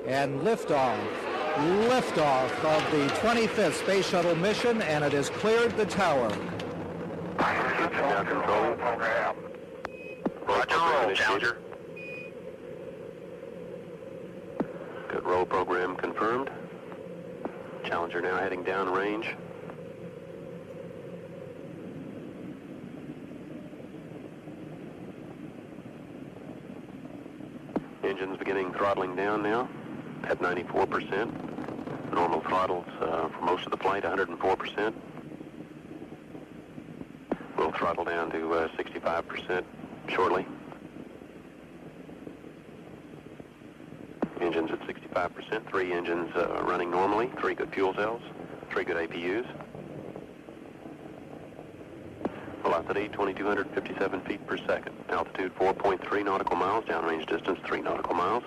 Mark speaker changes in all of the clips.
Speaker 1: and liftoff. Liftoff of the 25th Space Shuttle mission, and it has cleared the tower.
Speaker 2: Now control.
Speaker 3: Roger, roll, Challenger.
Speaker 2: Good roll program confirmed. Challenger now heading down range. Engines beginning throttling down now at 94%. Normal throttles for most of the flight, 104%. We'll throttle down to 65% shortly. Engines at 65%, 3 engines running normally, 3 good fuel cells, 3 good APUs. Velocity 2,257 feet per second. Altitude 4.3 nautical miles, downrange distance 3 nautical miles.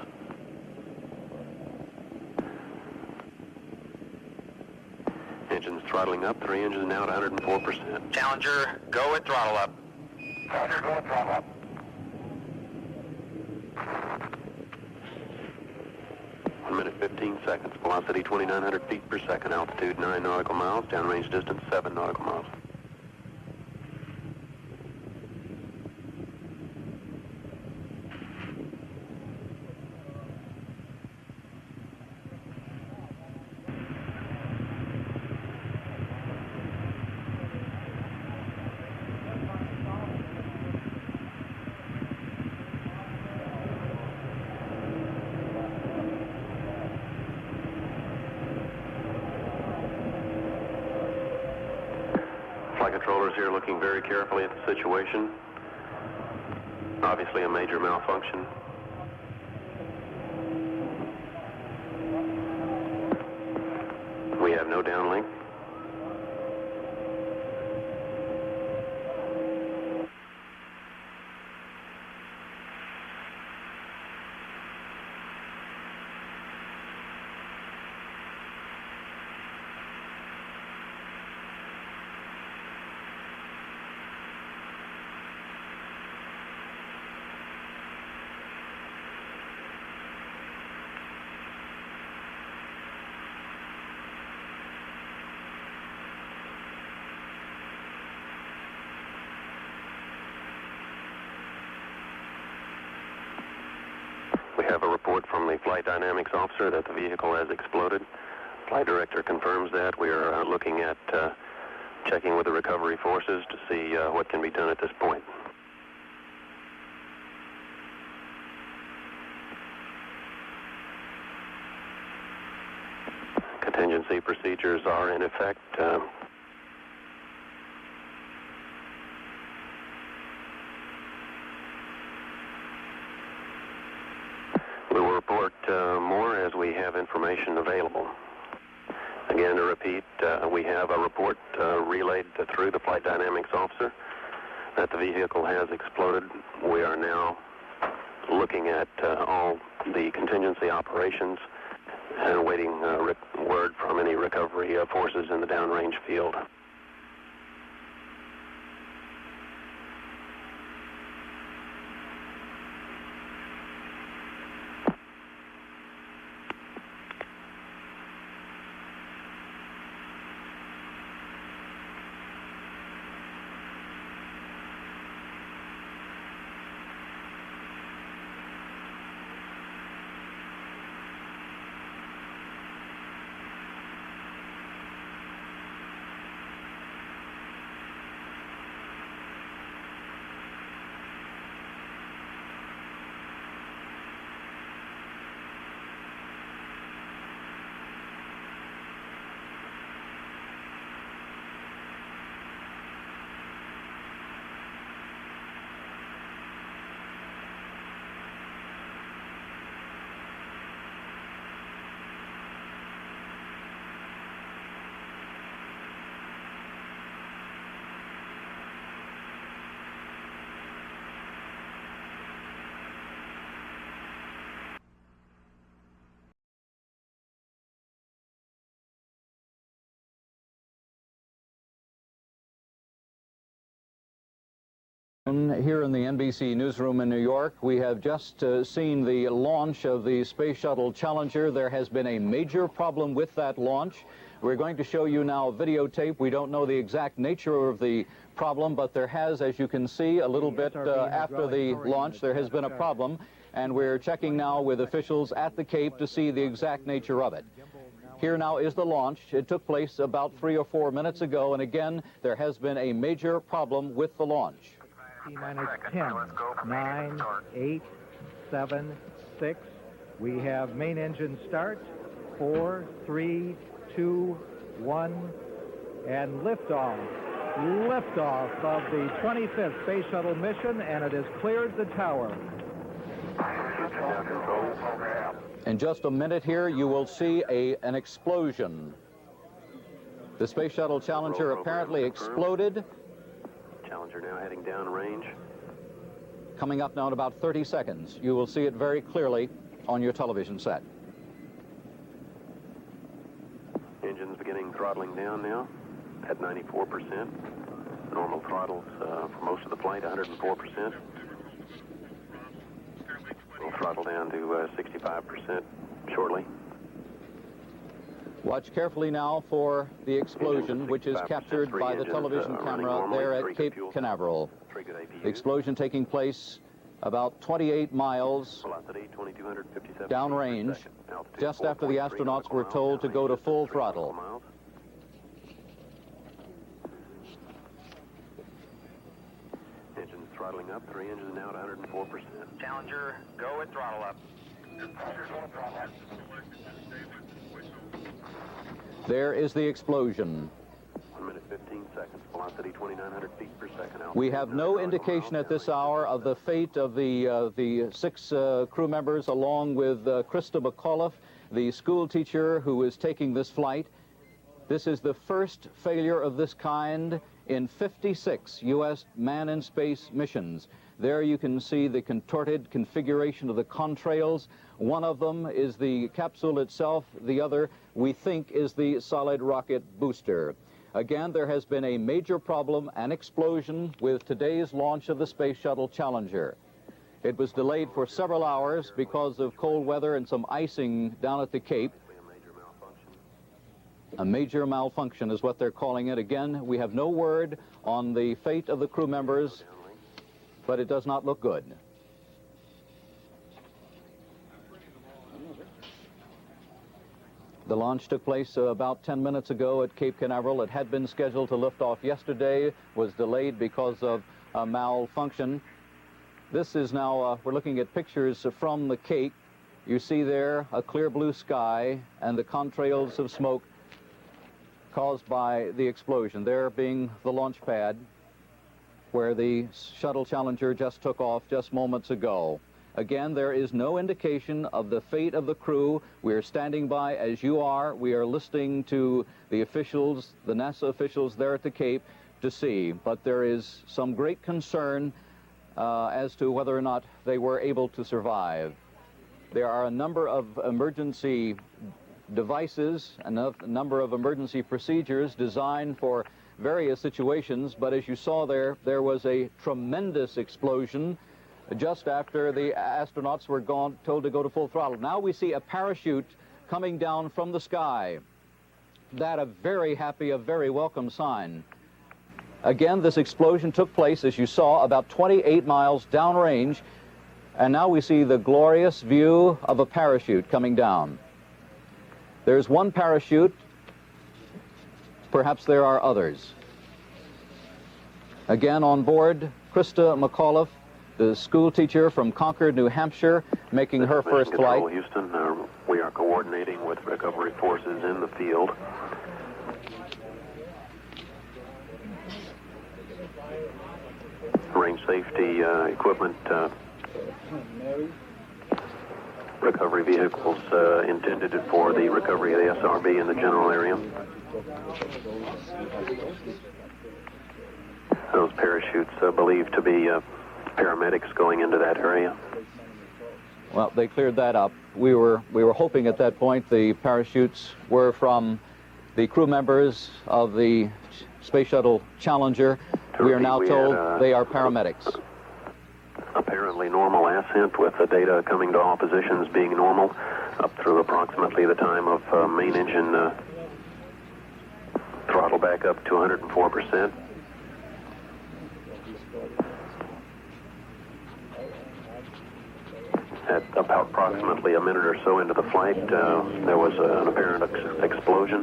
Speaker 2: Engines throttling up, 3 engines now at 104%.
Speaker 3: Challenger, go at throttle up.
Speaker 4: Challenger, go at throttle up.
Speaker 2: 1 minute 15 seconds. Velocity 2,900 feet per second. Altitude 9 nautical miles. Downrange distance 7 nautical miles. Flight controllers here looking very carefully at the situation. Obviously a major malfunction. We have no downlink. We have a report from the flight dynamics officer that the vehicle has exploded. Flight director confirms that. We are looking at checking with the recovery forces to see what can be done at this point. Contingency procedures are in effect. We will report more as we have information available. Again, to repeat, we have a report relayed through the flight dynamics officer that the vehicle has exploded. We are now looking at all the contingency operations and awaiting word from any recovery forces in the downrange field.
Speaker 1: Here in the NBC newsroom in New York, we have just seen the launch of the Space Shuttle Challenger. There has been a major problem with that launch. We're going to show you now videotape. We don't know the exact nature of the problem, but there has, as you can see, a little bit after the launch, there has been a problem, and we're checking now with officials at the Cape to see the exact nature of it. Here now is the launch. It took place about 3 or 4 minutes ago, and again, there has been a major problem with the launch.
Speaker 5: T-minus 10, 9, 8, 7, 6. We have main engine start. 4, 3, 2, 1, and liftoff. Liftoff of the 25th Space Shuttle mission, and it has cleared the tower.
Speaker 1: In just a minute here, you will see an explosion. The Space Shuttle Challenger apparently exploded.
Speaker 2: Challenger now heading downrange.
Speaker 1: Coming up now in about 30 seconds. You will see it very clearly on your television set.
Speaker 2: Engines beginning throttling down now at 94%. Normal throttles for most of the flight, 104%. We'll throttle down to 65% shortly.
Speaker 1: Watch carefully now for the explosion, which is captured by the television camera there at Cape Canaveral. The explosion taking place about 28 miles downrange, just after the astronauts were told to go to full throttle.
Speaker 2: Engines throttling up, 3 engines now at 104%.
Speaker 3: Challenger, go at throttle up.
Speaker 1: There is the explosion.
Speaker 2: 1 minute 15 seconds, velocity 2,900 feet per second.
Speaker 1: We have no indication at this hour of the fate of the 6 crew members, along with Christa McAuliffe, the school teacher who is taking this flight. This is the first failure of this kind in 56 U.S. man in space missions. There you can see the contorted configuration of the contrails. One of them is the capsule itself. The other, we think, is the solid rocket booster. Again, there has been a major problem, an explosion, with today's launch of the Space Shuttle Challenger. It was delayed for several hours because of cold weather and some icing down at the Cape. A major malfunction is what they're calling it. Again, we have no word on the fate of the crew members, but it does not look good. The launch took place about 10 minutes ago at Cape Canaveral. It had been scheduled to lift off yesterday, was delayed because of a malfunction. This is now, we're looking at pictures from the Cape. You see there a clear blue sky and the contrails of smoke caused by the explosion. There being the launch pad where the Shuttle Challenger just took off just moments ago. Again, there is no indication of the fate of the crew. We are standing by as you are. We are listening to the officials, the NASA officials there at the Cape, to see. But there is some great concern as to whether or not they were able to survive. There are a number of emergency devices, a number of emergency procedures designed for various situations, but as you saw there was a tremendous explosion just after the astronauts were told to go to full throttle. Now we see a parachute coming down from the sky. That a very happy, a very welcome sign. Again, this explosion took place, as you saw, about 28 miles downrange, and now we see the glorious view of a parachute coming down. There's one parachute. Perhaps there are others. Again on board, Christa McAuliffe, the school teacher from Concord, New Hampshire, making her first flight.
Speaker 2: Houston, we are coordinating with recovery forces in the field. Range safety equipment, recovery vehicles intended for the recovery of the SRB in the general area. Those parachutes believed to be paramedics going into that area.
Speaker 1: Well, they cleared that up. We were hoping at that point the parachutes were from the crew members of the Space Shuttle Challenger. We are now told they are paramedics.
Speaker 2: Apparently normal ascent with the data coming to all positions being normal up through approximately the time of main engine throttle back up to 104%. At about approximately a minute or so into the flight, there was an apparent explosion.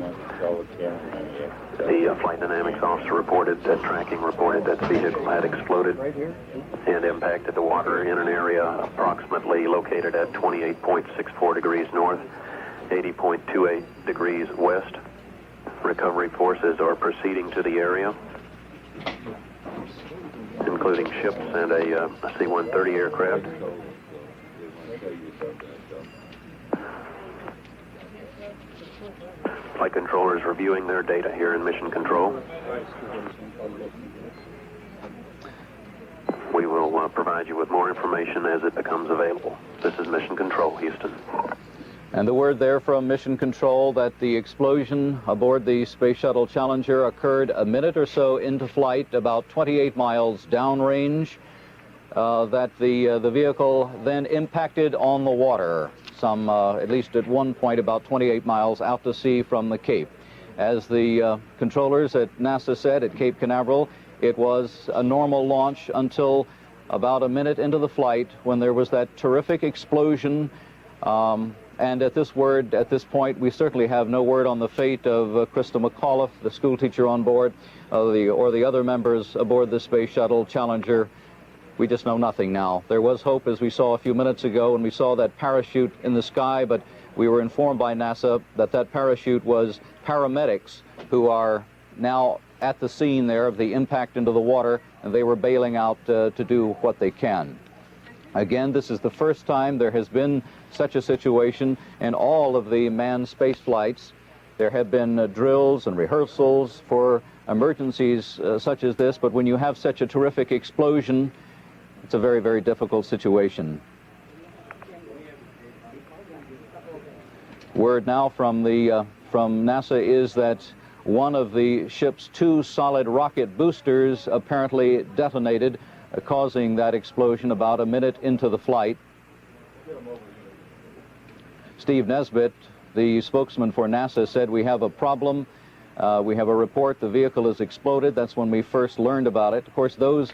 Speaker 2: The flight dynamics officer reported that tracking reported that the vehicle had exploded and impacted the water in an area approximately located at 28.64 degrees north, 80.28 degrees west. Recovery forces are proceeding to the area, including ships and a C-130 aircraft. Flight controllers reviewing their data here in Mission Control. We will provide you with more information as it becomes available. This is Mission Control, Houston.
Speaker 1: And the word there from Mission Control that the explosion aboard the Space Shuttle Challenger occurred a minute or so into flight, about 28 miles downrange. That the vehicle then impacted on the water, some at least at one point about 28 miles out to sea from the Cape. As the controllers at NASA said at Cape Canaveral, it was a normal launch until about a minute into the flight when there was that terrific explosion. And at this point, we certainly have no word on the fate of Christa McAuliffe, the schoolteacher on board, or the other members aboard the Space Shuttle Challenger. We just know nothing now. There was hope, as we saw a few minutes ago, when we saw that parachute in the sky, but we were informed by NASA that that parachute was paramedics who are now at the scene there of the impact into the water, and they were bailing out to do what they can. Again, this is the first time there has been such a situation in all of the manned space flights. There have been drills and rehearsals for emergencies such as this, but when you have such a terrific explosion, it's a very, very difficult situation. Word now from NASA is that one of the ship's two solid rocket boosters apparently detonated, causing that explosion about a minute into the flight. Steve Nesbitt, the spokesman for NASA, said, "We have a problem. We have a report the vehicle has exploded." That's when we first learned about it. Of course, those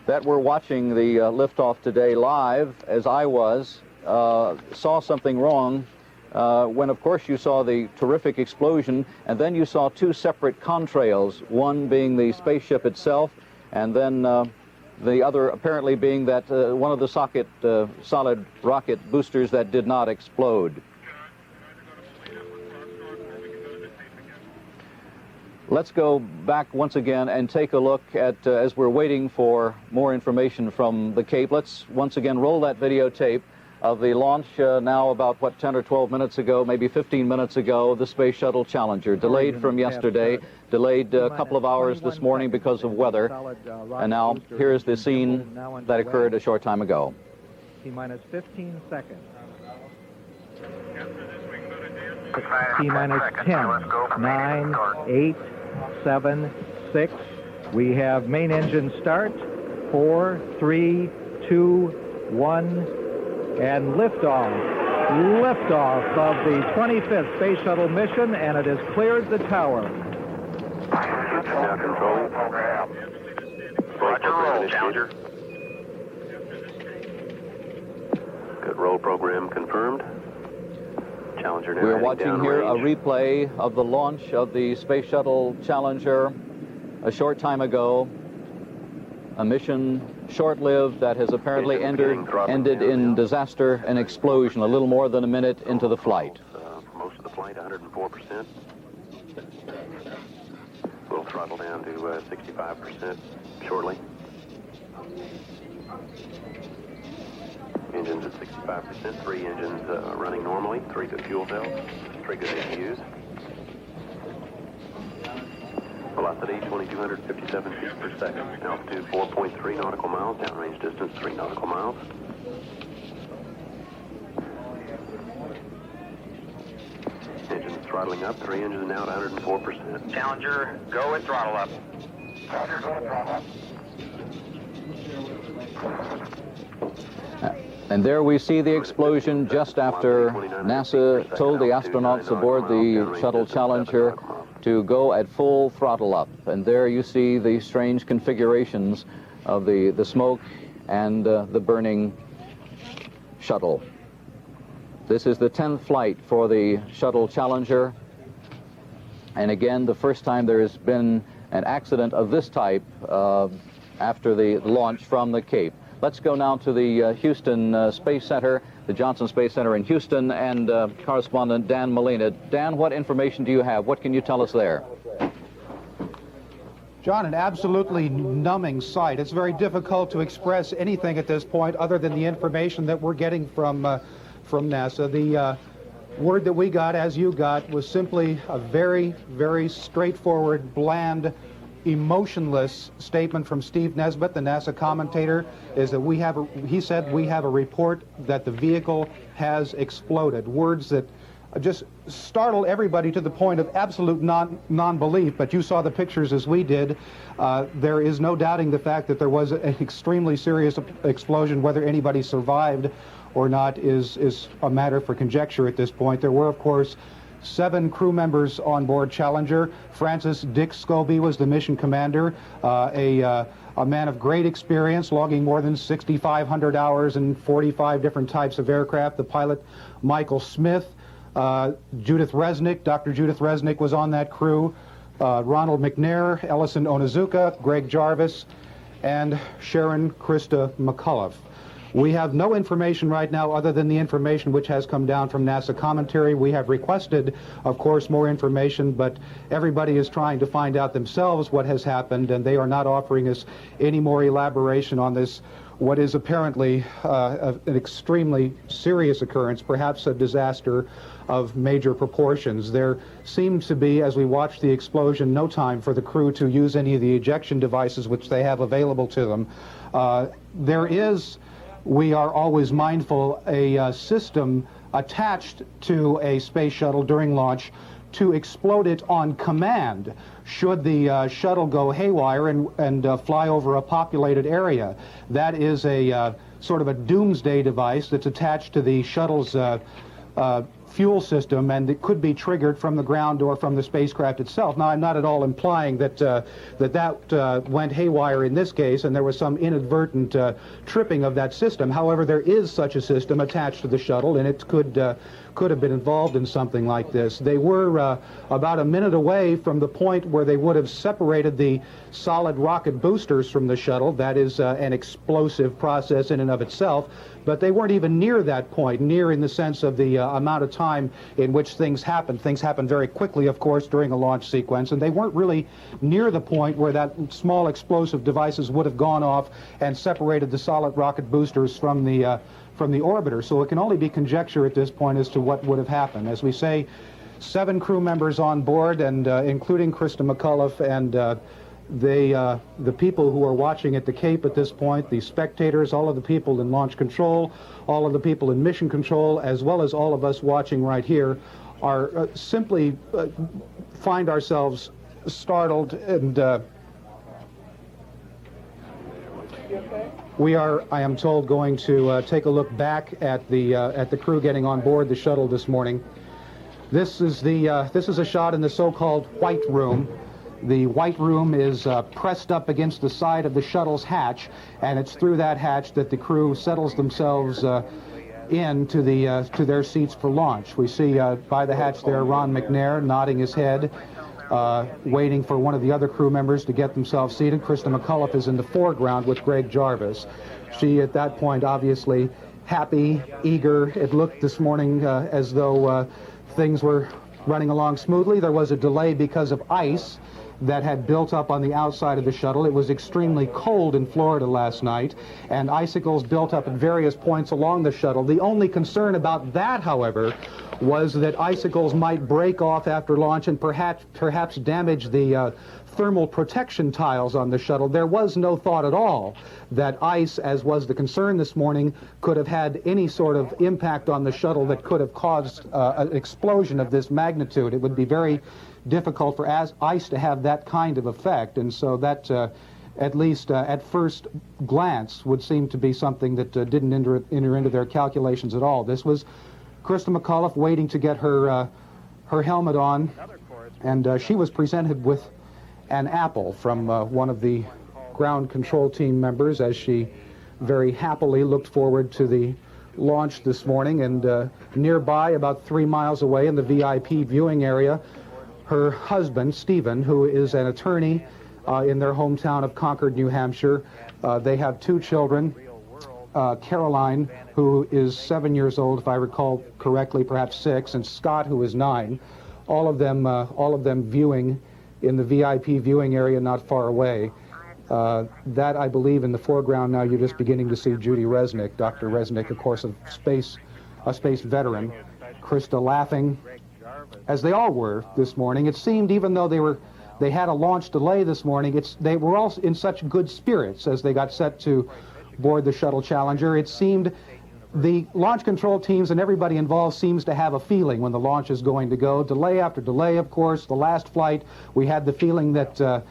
Speaker 1: that were watching the liftoff today live, as I was, saw something wrong when, of course, you saw the terrific explosion, and then you saw two separate contrails, one being the spaceship itself, and then the other apparently being that one of the solid rocket boosters that did not explode. Let's go back once again and take a look at, as we're waiting for more information from the Cape, let's once again roll that videotape of the launch now about, 10 or 12 minutes ago, maybe 15 minutes ago, the Space Shuttle Challenger, delayed from yesterday, delayed a couple of hours this morning because of weather, and now here's the scene that occurred a short time ago.
Speaker 5: T-minus 15 seconds. T-minus 10, 9, 8, 7, 6. We have main engine start. 4, 3, 2, 1, and liftoff. Liftoff of the 25th Space Shuttle mission, and it has cleared the tower.
Speaker 2: Now control.
Speaker 3: Roger, roll, Challenger.
Speaker 2: Good roll program confirmed. Challenger now
Speaker 1: We're watching here a replay of the launch of the Space Shuttle Challenger a short time ago. A mission short-lived that has apparently ended in disaster and explosion a little more than a minute into the flight.
Speaker 2: For most of the flight, 104%. We'll throttle down to 65% shortly. Engines at 65%, 3 engines running normally, 3 good fuel cells, 3 good APUs. Velocity 2,257 feet per second. Altitude 4.3 nautical miles. Downrange distance 3 nautical miles. Engines throttling up. 3 engines now at 104%.
Speaker 3: Challenger, go at throttle up.
Speaker 4: Roger, go to throttle up.
Speaker 1: And there we see the explosion just after NASA told the astronauts aboard the Shuttle Challenger to go at full throttle up. And there you see the strange configurations of the smoke and the burning shuttle. This is the 10th flight for the Shuttle Challenger. And again, the first time there has been an accident of this type after the launch from the Cape. Let's go now to the Houston Space Center, the Johnson Space Center in Houston, and correspondent Dan Molina. Dan, what information do you have? What can you tell us there?
Speaker 6: John, an absolutely numbing sight. It's very difficult to express anything at this point other than the information that we're getting from NASA. The word that we got, as you got, was simply a very, very straightforward, bland, emotionless statement from Steve Nesbitt, the NASA commentator, is that he said we have a report that the vehicle has exploded. Words that just startled everybody to the point of absolute non-belief, but you saw the pictures as we did. There is no doubting the fact that there was an extremely serious explosion. Whether anybody survived or not is a matter for conjecture at this point. There were, of course, 7 crew members on board Challenger. Francis Dick Scobee was the mission commander, a man of great experience, logging more than 6,500 hours in 45 different types of aircraft. The pilot, Michael Smith, Judith Resnik, Dr. Judith Resnik was on that crew, Ronald McNair, Ellison Onizuka, B.Jarvis, and Sharon Christa McAuliffe. We have no information right now other than the information which has come down from NASA commentary. We have requested, of course, more information, but everybody is trying to find out themselves what has happened, and they are not offering us any more elaboration on this, what is apparently an extremely serious occurrence, perhaps a disaster of major proportions. There seems to be, as we watch the explosion, no time for the crew to use any of the ejection devices which they have available to them. There is, we are always mindful, a system attached to a space shuttle during launch to explode it on command should the shuttle go haywire and fly over a populated area. That is a sort of a doomsday device that's attached to the shuttle's fuel system, and it could be triggered from the ground or from the spacecraft itself. Now, I'm not at all implying that that went haywire in this case, and there was some inadvertent tripping of that system. However, there is such a system attached to the shuttle, and it could have been involved in something like this. They were about a minute away from the point where they would have separated the solid rocket boosters from the shuttle. That is an explosive process in and of itself, but they weren't even near that point, near in the sense of the amount of time in which things happen. Things happen very quickly, of course, during a launch sequence, and they weren't really near the point where that small explosive devices would have gone off and separated the solid rocket boosters from the orbiter. So it can only be conjecture at this point as to what would have happened. As we say, 7 crew members on board, and including Christa McAuliffe, and the people who are watching at the Cape at this point, the spectators, all of the people in launch control, all of the people in mission control, as well as all of us watching right here, are simply find ourselves startled, and we are, I am told, going to take a look back at the crew getting on board the shuttle this morning. This is a shot in the so-called White Room. The White Room is pressed up against the side of the shuttle's hatch, and it's through that hatch that the crew settles themselves into to their seats for launch. We see by the hatch there Ron McNair nodding his head, waiting for one of the other crew members to get themselves seated. Christa McAuliffe is in the foreground with G.Jarvis. She, at that point, obviously happy, eager. It looked this morning as though things were running along smoothly. There was a delay because of ice that had built up on the outside of the shuttle. It was extremely cold in Florida last night, and icicles built up at various points along the shuttle. The only concern about that, however, was that icicles might break off after launch and perhaps damage the thermal protection tiles on the shuttle. There was no thought at all that ice, as was the concern this morning, could have had any sort of impact on the shuttle that could have caused an explosion of this magnitude. It would be very difficult for ice to have that kind of effect, and so that, at least at first glance, would seem to be something that didn't enter into their calculations at all. This was Christa McAuliffe waiting to get her helmet on, and she was presented with an apple from one of the ground control team members as she very happily looked forward to the launch this morning. And nearby, about 3 miles away in the VIP viewing area, her husband, Stephen, who is an attorney in their hometown of Concord, New Hampshire. They have 2 children, Caroline, who is 7 years old, if I recall correctly, perhaps 6, and Scott, who is 9. All of them viewing in the VIP viewing area not far away. That, I believe, in the foreground now, you're just beginning to see Judy Resnik, Dr. Resnik, of course, a space veteran. Christa laughing, as they all were this morning. It seemed, even though they had a launch delay this morning, they were all in such good spirits as they got set to board the Shuttle Challenger. It seemed the launch control teams and everybody involved seems to have a feeling when the launch is going to go. Delay after delay, of course. The last flight, we had the feeling that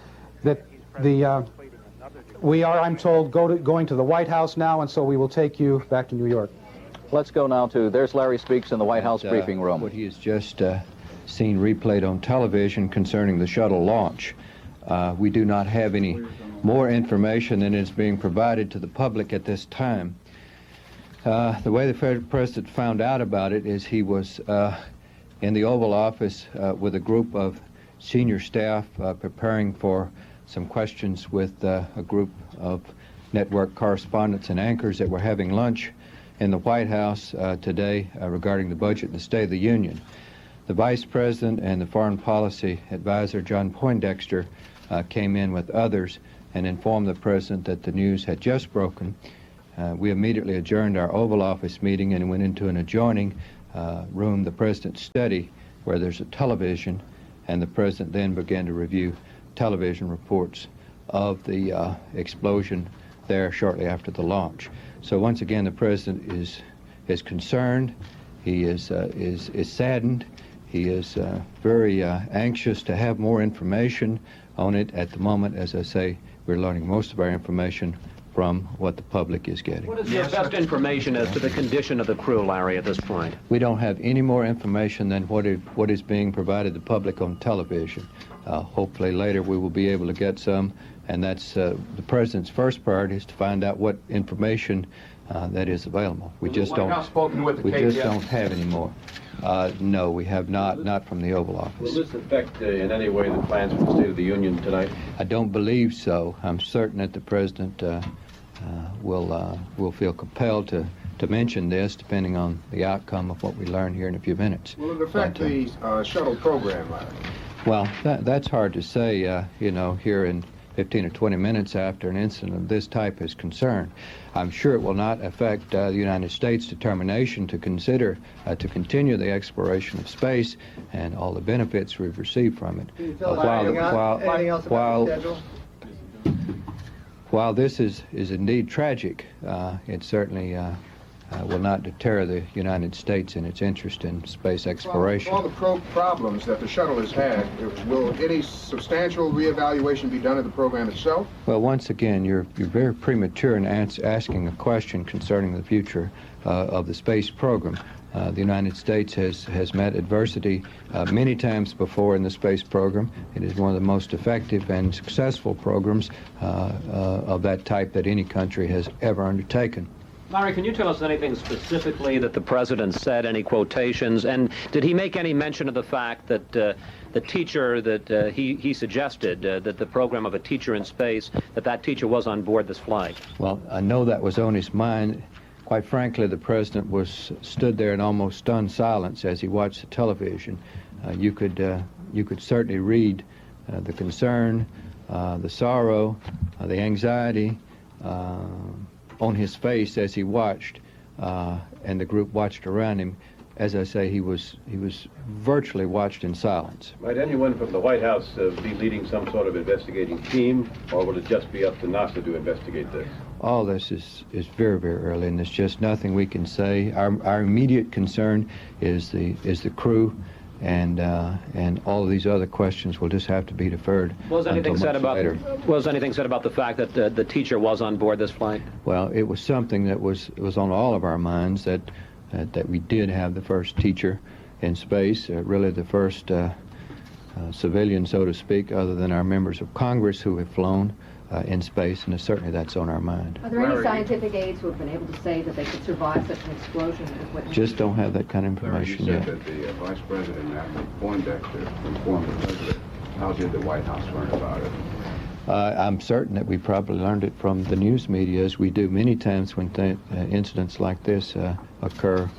Speaker 6: we are, I'm told, going to the White House now, and so we will take you back to New York.
Speaker 1: Let's go now to, there's Larry Speaks in the White House briefing room.
Speaker 7: What he has just seen replayed on television concerning the shuttle launch. We do not have any more information than is being provided to the public at this time. The way the President found out about it is he was in the Oval Office with a group of senior staff preparing for some questions with a group of network correspondents and anchors that were having lunch in the White House today regarding the budget and the State of the Union. The Vice President and the Foreign Policy Advisor, John Poindexter, came in with others and informed the President that the news had just broken. We immediately adjourned our Oval Office meeting and went into an adjoining room, the President's study, where there's a television, and the President then began to review television reports of the explosion there shortly after the launch. So once again, the President is concerned. He is saddened. He is very anxious to have more information on it. At the moment, as I say, we're learning most of our information from what the public is getting.
Speaker 8: What is your best information as to the condition of the crew, Larry, at this point?
Speaker 7: We don't have any more information than what is being provided to the public on television. Hopefully later we will be able to get some, and that's the President's first priority, is to find out what information that is available. We just don't have any more. No, we have not from the Oval Office.
Speaker 9: Will this affect in any way the plans for the State of the Union tonight?
Speaker 7: I don't believe so. I'm certain that the President will feel compelled to mention this, depending on the outcome of what we learn here in a few minutes.
Speaker 10: Will it affect the shuttle program, Larry?
Speaker 7: Well, that's hard to say, here in 15 or 20 minutes after an incident of this type is concerned. I'm sure it will not affect the United States' determination to consider to continue the exploration of space and all the benefits we've received from it.
Speaker 11: Can you tell us anything else about the schedule?
Speaker 7: While this is indeed tragic, it certainly will not deter the United States in its interest in space exploration.
Speaker 10: All the problems that the shuttle has had, will any substantial reevaluation be done of the program itself?
Speaker 7: Well, once again, you're very premature in asking a question concerning the future of the space program. The United States has met adversity many times before in the space program. It is one of the most effective and successful programs of that type that any country has ever undertaken.
Speaker 8: Larry, can you tell us anything specifically that the President said, any quotations, and did he make any mention of the fact that the teacher that he suggested, that the program of a teacher in space, that teacher was on board this flight?
Speaker 7: Well, I know that was on his mind. Quite frankly, the President stood there in almost stunned silence as he watched the television. You could certainly read the concern, the sorrow, the anxiety, on his face as he watched, and the group watched around him. as I say, he was virtually watched in silence.
Speaker 9: Might anyone from the White House be leading some sort of investigating team, or will it just be up to NASA to investigate this?
Speaker 7: All this is very, very early, and there's just nothing we can say. Our immediate concern is the crew, and all of these other questions will just have to be deferred.
Speaker 8: Was anything said about the fact that the teacher was on board this flight?
Speaker 7: Well, it was something that was on all of our minds, that we did have the first teacher in space, really the first civilian, so to speak, other than our members of Congress who have flown in space, and certainly that's on our mind.
Speaker 12: Are there any scientific aides who have been able to say that they could survive such an explosion?
Speaker 7: Just don't have that kind of information yet.
Speaker 13: You said that the Vice President, Admiral Poindexter, informed the President. How did the White House learn about it?
Speaker 7: I'm certain that we probably learned it from the news media, as we do many times when incidents like this occur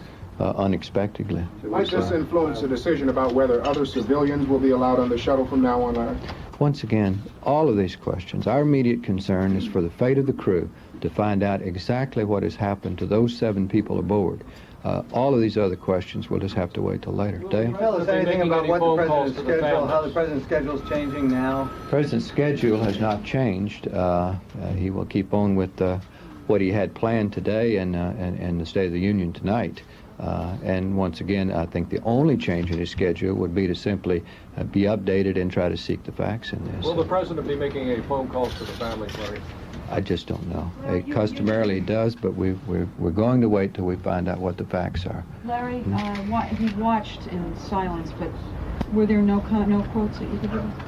Speaker 7: unexpectedly.
Speaker 10: Might this influence the decision about whether other civilians will be allowed on the shuttle from now on, Larry?
Speaker 7: Once again, all of these questions, our immediate concern is for the fate of the crew, to find out exactly what has happened to those 7 people aboard. All of these other questions we'll just have to wait till later. Dave?
Speaker 11: Tell us anything about what the President's schedule, how the President's schedule is changing now?
Speaker 7: The President's schedule has not changed. He will keep on with what he had planned today and the State of the Union tonight. And once again, I think the only change in his schedule would be to simply be updated and try to seek the facts in this.
Speaker 9: Will the President be making any phone calls to the family, Larry?
Speaker 7: I just don't know. It customarily does, but we're going to wait till we find out what the facts are.
Speaker 14: Larry, he watched in silence, but were there no quotes that you could give us?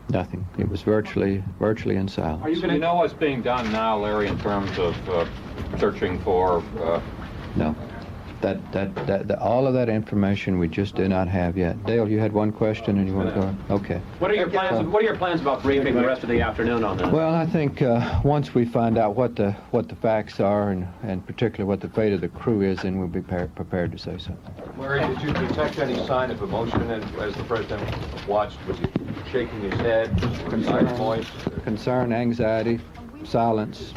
Speaker 7: Nothing. It was virtually in silence.
Speaker 15: Are you going to know what's being done now, Larry, in terms of searching for?
Speaker 7: No. That all of that information we just do not have yet. Dale, you had one question and you want to go? Okay.
Speaker 8: What are your plans? What are your plans about briefing the rest of the afternoon on this?
Speaker 7: Well, I think once we find out what the facts are, and particularly what the fate of the crew is, then we'll be prepared to say something.
Speaker 9: Larry, did you detect any sign of emotion as the President watched? Was he shaking his head?
Speaker 7: Concern, anxiety, silence.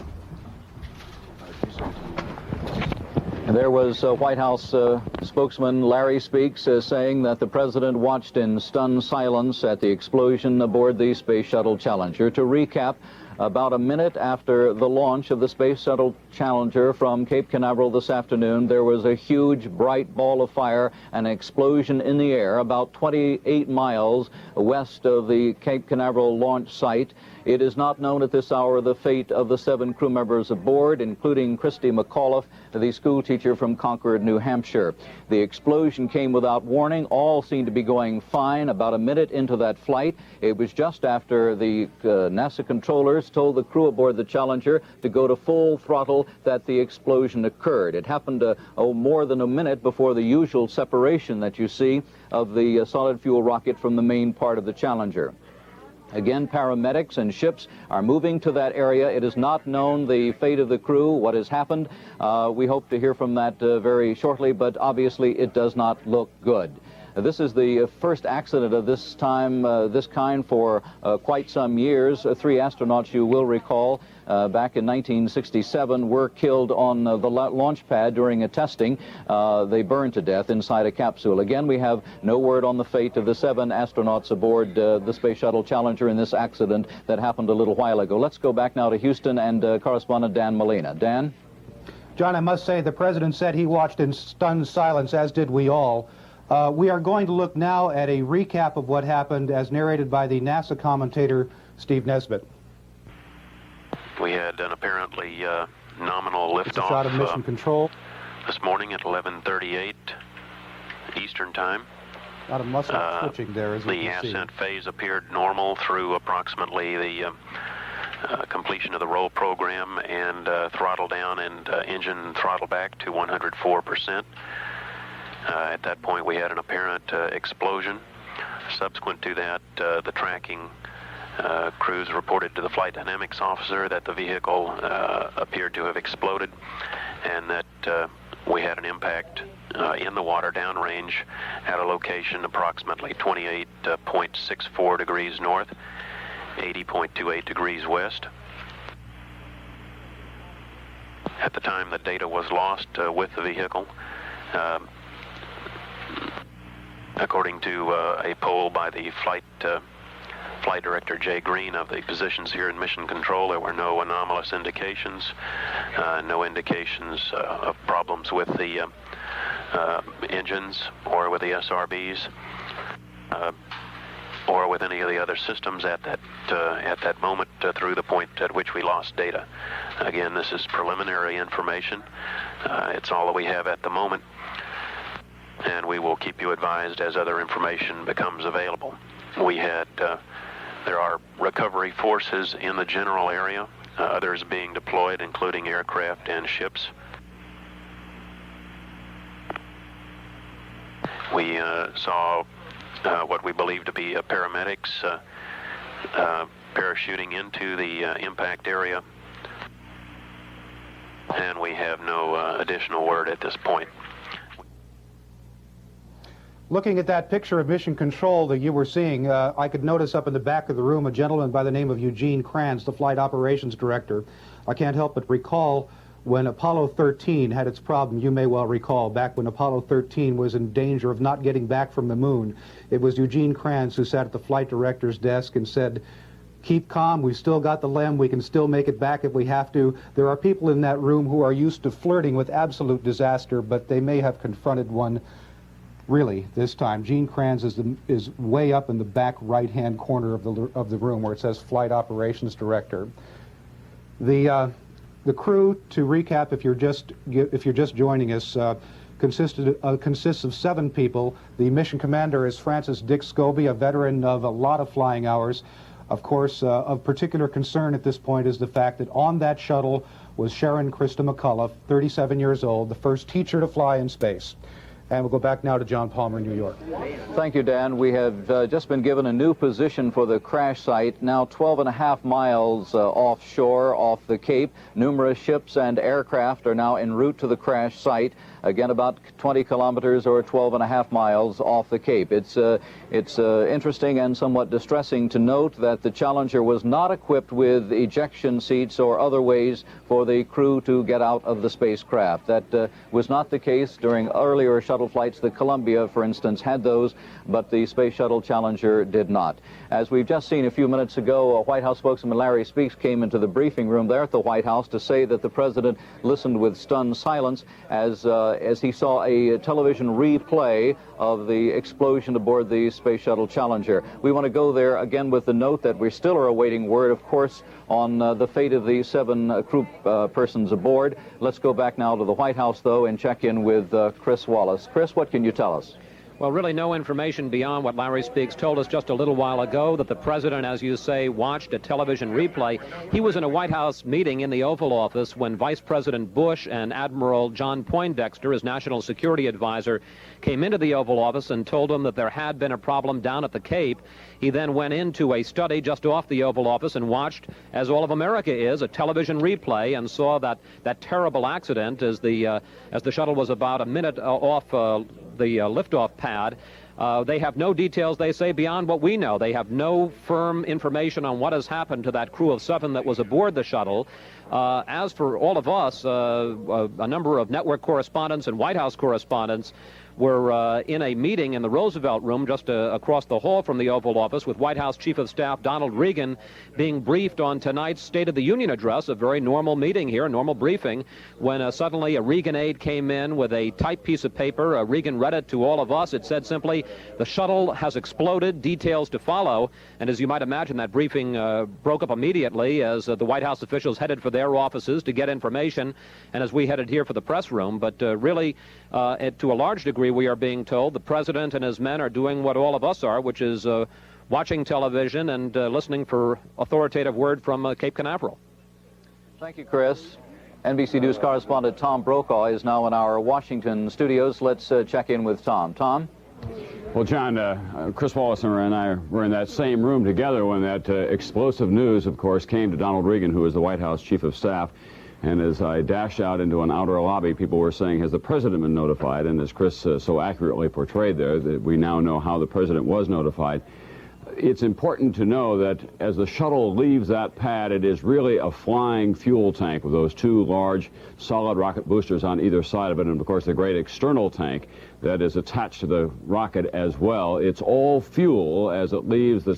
Speaker 1: And there was White House spokesman Larry Speaks saying that the President watched in stunned silence at the explosion aboard the Space Shuttle Challenger. To recap, about a minute after the launch of the Space Shuttle Challenger from Cape Canaveral this afternoon, there was a huge, bright ball of fire, an explosion in the air about 28 miles west of the Cape Canaveral launch site. It is not known at this hour the fate of the 7 crew members aboard, including Christa McAuliffe, the school teacher from Concord, New Hampshire. The explosion came without warning. All seemed to be going fine. About a minute into that flight, it was just after the NASA controllers told the crew aboard the Challenger to go to full throttle that the explosion occurred. It happened more than a minute before the usual separation that you see of the solid fuel rocket from the main part of the Challenger. Again, paramedics and ships are moving to that area. It is not known the fate of the crew, what has happened. We hope to hear from that very shortly, but obviously it does not look good. This is the first accident of this kind for quite some years. 3 astronauts, you will recall, back in 1967 were killed on the launch pad during a testing. They burned to death inside a capsule. Again, we have no word on the fate of the 7 astronauts aboard the Space Shuttle Challenger in this accident that happened a little while ago. Let's go back now to Houston and correspondent Dan Molina. Dan?
Speaker 6: John, I must say the President said he watched in stunned silence, as did we all. We are going to look now at a recap of what happened as narrated by the NASA commentator, Steve Nesbitt.
Speaker 2: We had an apparently nominal liftoff
Speaker 6: shot of mission control
Speaker 2: this morning at 11:38 Eastern Time.
Speaker 6: A lot of muscle twitching there, as you can see.
Speaker 2: The ascent phase appeared normal through approximately the completion of the roll program and throttle down and engine throttle back to 104%. At that point, we had an apparent explosion. Subsequent to that, the tracking crews reported to the flight dynamics officer that the vehicle appeared to have exploded and that we had an impact in the water downrange at a location approximately 28.64 degrees north, 80.28 degrees west. At the time the data was lost with the vehicle, According to a poll by the flight director Jay Green of the positions here in Mission Control, there were no anomalous indications, no indications of problems with the engines or with the SRBs or with any of the other systems at that moment through the point at which we lost data. Again, this is preliminary information. It's all that we have at the moment, and we will keep you advised as other information becomes available. There are recovery forces in the general area, others being deployed, including aircraft and ships. We saw what we believe to be paramedics parachuting into the impact area, and we have no additional word at this point.
Speaker 6: Looking at that picture of Mission Control that you were seeing, I could notice up in the back of the room a gentleman by the name of Eugene Kranz, the Flight Operations Director. I can't help but recall when Apollo 13 had its problem. You may well recall, back when Apollo 13 was in danger of not getting back from the moon, it was Eugene Kranz who sat at the flight director's desk and said, "Keep calm, we've still got the LEM, we can still make it back if we have to." There are people in that room who are used to flirting with absolute disaster, but they may have confronted one really this time. Gene Kranz is way up in the back right-hand corner of the room where it says Flight Operations Director. The crew, to recap, if you're just joining us, consists of 7 people. The mission commander is Francis Dick Scobee, a veteran of a lot of flying hours. Of course, of particular concern at this point is the fact that on that shuttle was Sharon Christa McAuliffe, 37 years old, the first teacher to fly in space. And we'll go back now to John Palmer, New York.
Speaker 1: Thank you, Dan. We have just been given a new position for the crash site, now 12.5 miles offshore, off the Cape. Numerous ships and aircraft are now en route to the crash site, again about 20 kilometers or 12.5 miles off the Cape. It's interesting and somewhat distressing to note that the Challenger was not equipped with ejection seats or other ways for the crew to get out of the spacecraft. That was not the case during earlier shuttle flights. The Columbia, for instance, had those, but the Space Shuttle Challenger did not. As we've just seen a few minutes ago, White House spokesman Larry Speaks came into the briefing room there at the White House to say that the president listened with stunned silence as he saw a television replay of the explosion aboard the Space Shuttle Challenger. We want to go there again with the note that we still are awaiting word, of course, on the fate of the 7 crew persons aboard. Let's go back now to the White House, though, and check in with Chris Wallace. Chris, what can you tell us?
Speaker 8: Well, really no information beyond what Larry Speaks told us just a little while ago, that the president, as you say, watched a television replay. He was in a White House meeting in the Oval Office when Vice President Bush and Admiral John Poindexter, his national security advisor, came into the Oval Office and told him that there had been a problem down at the Cape. He then went into a study just off the Oval Office and watched, as all of America is, a television replay, and saw that terrible accident as the shuttle was about a minute off the liftoff pad. They have no details, they say, beyond what we know. They have no firm information on what has happened to that crew of 7 that was aboard the shuttle. As for all of us, a number of network correspondents and White House correspondents were in a meeting in the Roosevelt Room just across the hall from the Oval Office with White House Chief of Staff Donald Regan being briefed on tonight's State of the Union address, a very normal meeting here, a normal briefing, when suddenly a Regan aide came in with a typed piece of paper. Regan read it to all of us. It said simply, "The shuttle has exploded, details to follow." And as you might imagine, that briefing broke up immediately as the White House officials headed for their offices to get information, and as we headed here for the press room. But really, to a large degree, we are being told the president and his men are doing what all of us are, which is watching television and listening for authoritative word from Cape Canaveral.
Speaker 1: Thank you, Chris. NBC News correspondent Tom Brokaw is now in our Washington studios. Let's check in with Tom. Tom?
Speaker 16: Well, John, Chris Wallace and I were in that same room together when that explosive news, of course, came to Donald Regan, who is the White House Chief of Staff. And as I dashed out into an outer lobby, people were saying, has the president been notified? And as Chris so accurately portrayed there, that we now know how the president was notified. It's important to know that as the shuttle leaves that pad, it is really a flying fuel tank with those 2 large solid rocket boosters on either side of it, and of course the great external tank that is attached to the rocket as well. It's all fuel as it leaves the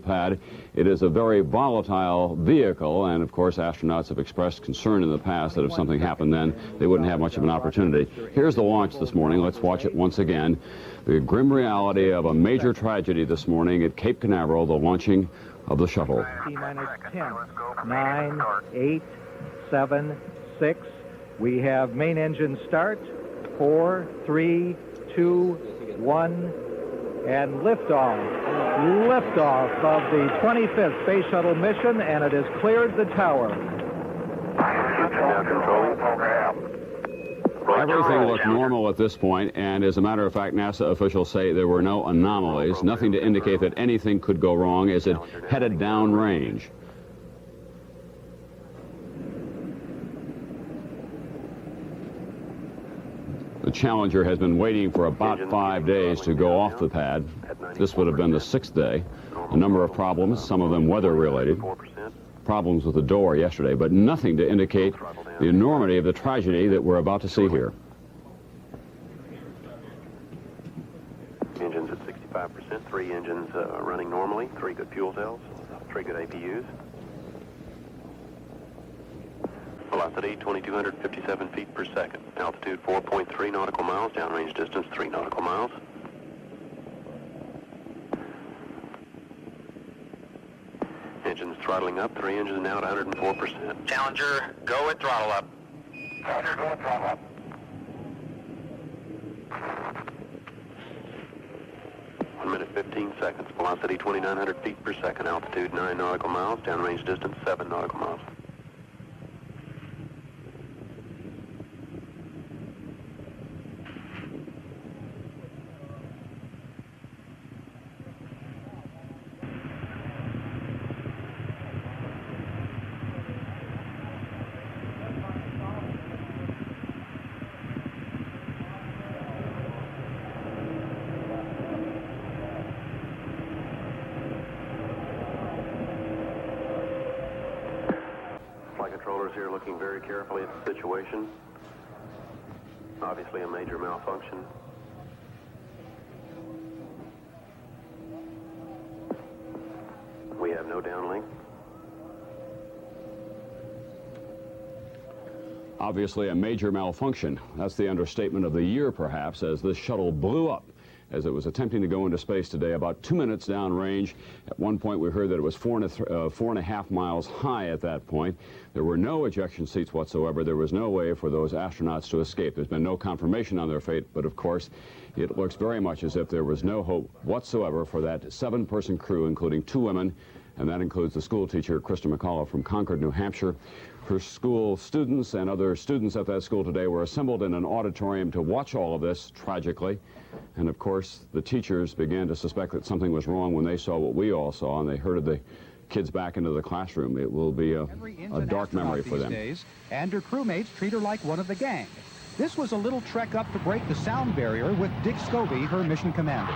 Speaker 16: pad. It is a very volatile vehicle, and of course astronauts have expressed concern in the past that if something happened then they wouldn't have much of an opportunity. Here's the launch this morning. Let's watch it once again. The grim reality of a major tragedy this morning at Cape Canaveral, the launching of the shuttle.
Speaker 5: T-minus 10, 9, 8, 7, 6. We have main engine start. 4, 3, 2, 1, and liftoff. Liftoff of the 25th Space Shuttle mission, and it has cleared the tower.
Speaker 16: Everything looked normal at this point, and as a matter of fact, NASA officials say there were no anomalies, nothing to indicate that anything could go wrong as it headed downrange. The Challenger has been waiting for about 5 days to go off the pad. This would have been the 6th day. A number of problems, some of them weather-related. Problems with the door yesterday, but nothing to indicate the enormity of the tragedy that we're about to see here.
Speaker 2: Engines at 65%, 3 engines running normally, 3 good fuel cells, 3 good APUs. Velocity 2,257 feet per second. Altitude 4.3 nautical miles. Downrange distance 3 nautical miles. Engines throttling up. 3 engines now at 104%.
Speaker 3: Challenger, go at throttle up.
Speaker 4: Challenger, go at throttle up.
Speaker 2: One minute 15 seconds. Velocity 2,900 feet per second. Altitude 9 nautical miles. Downrange distance 7 nautical miles. Here looking very carefully at the situation. Obviously a major malfunction. We have no downlink.
Speaker 16: Obviously a major malfunction. That's the understatement of the year, perhaps, as this shuttle blew up as it was attempting to go into space today about 2 minutes downrange. At one point we heard that it was 4.5 miles high at that point. There were no ejection seats whatsoever. There was no way for those astronauts to escape. There's been no confirmation on their fate, but of course it looks very much as if there was no hope whatsoever for that 7-person crew, including 2 women, and that includes the school teacher, Christa McAuliffe from Concord, New Hampshire. Her school students and other students at that school today were assembled in an auditorium to watch all of this, tragically. And of course, the teachers began to suspect that something was wrong when they saw what we all saw, and they herded the kids back into the classroom. It will be a dark memory for them.
Speaker 6: Days, and her crewmates treat her like one of the gang. This was a little trek up to break the sound barrier with Dick Scobee, her mission commander.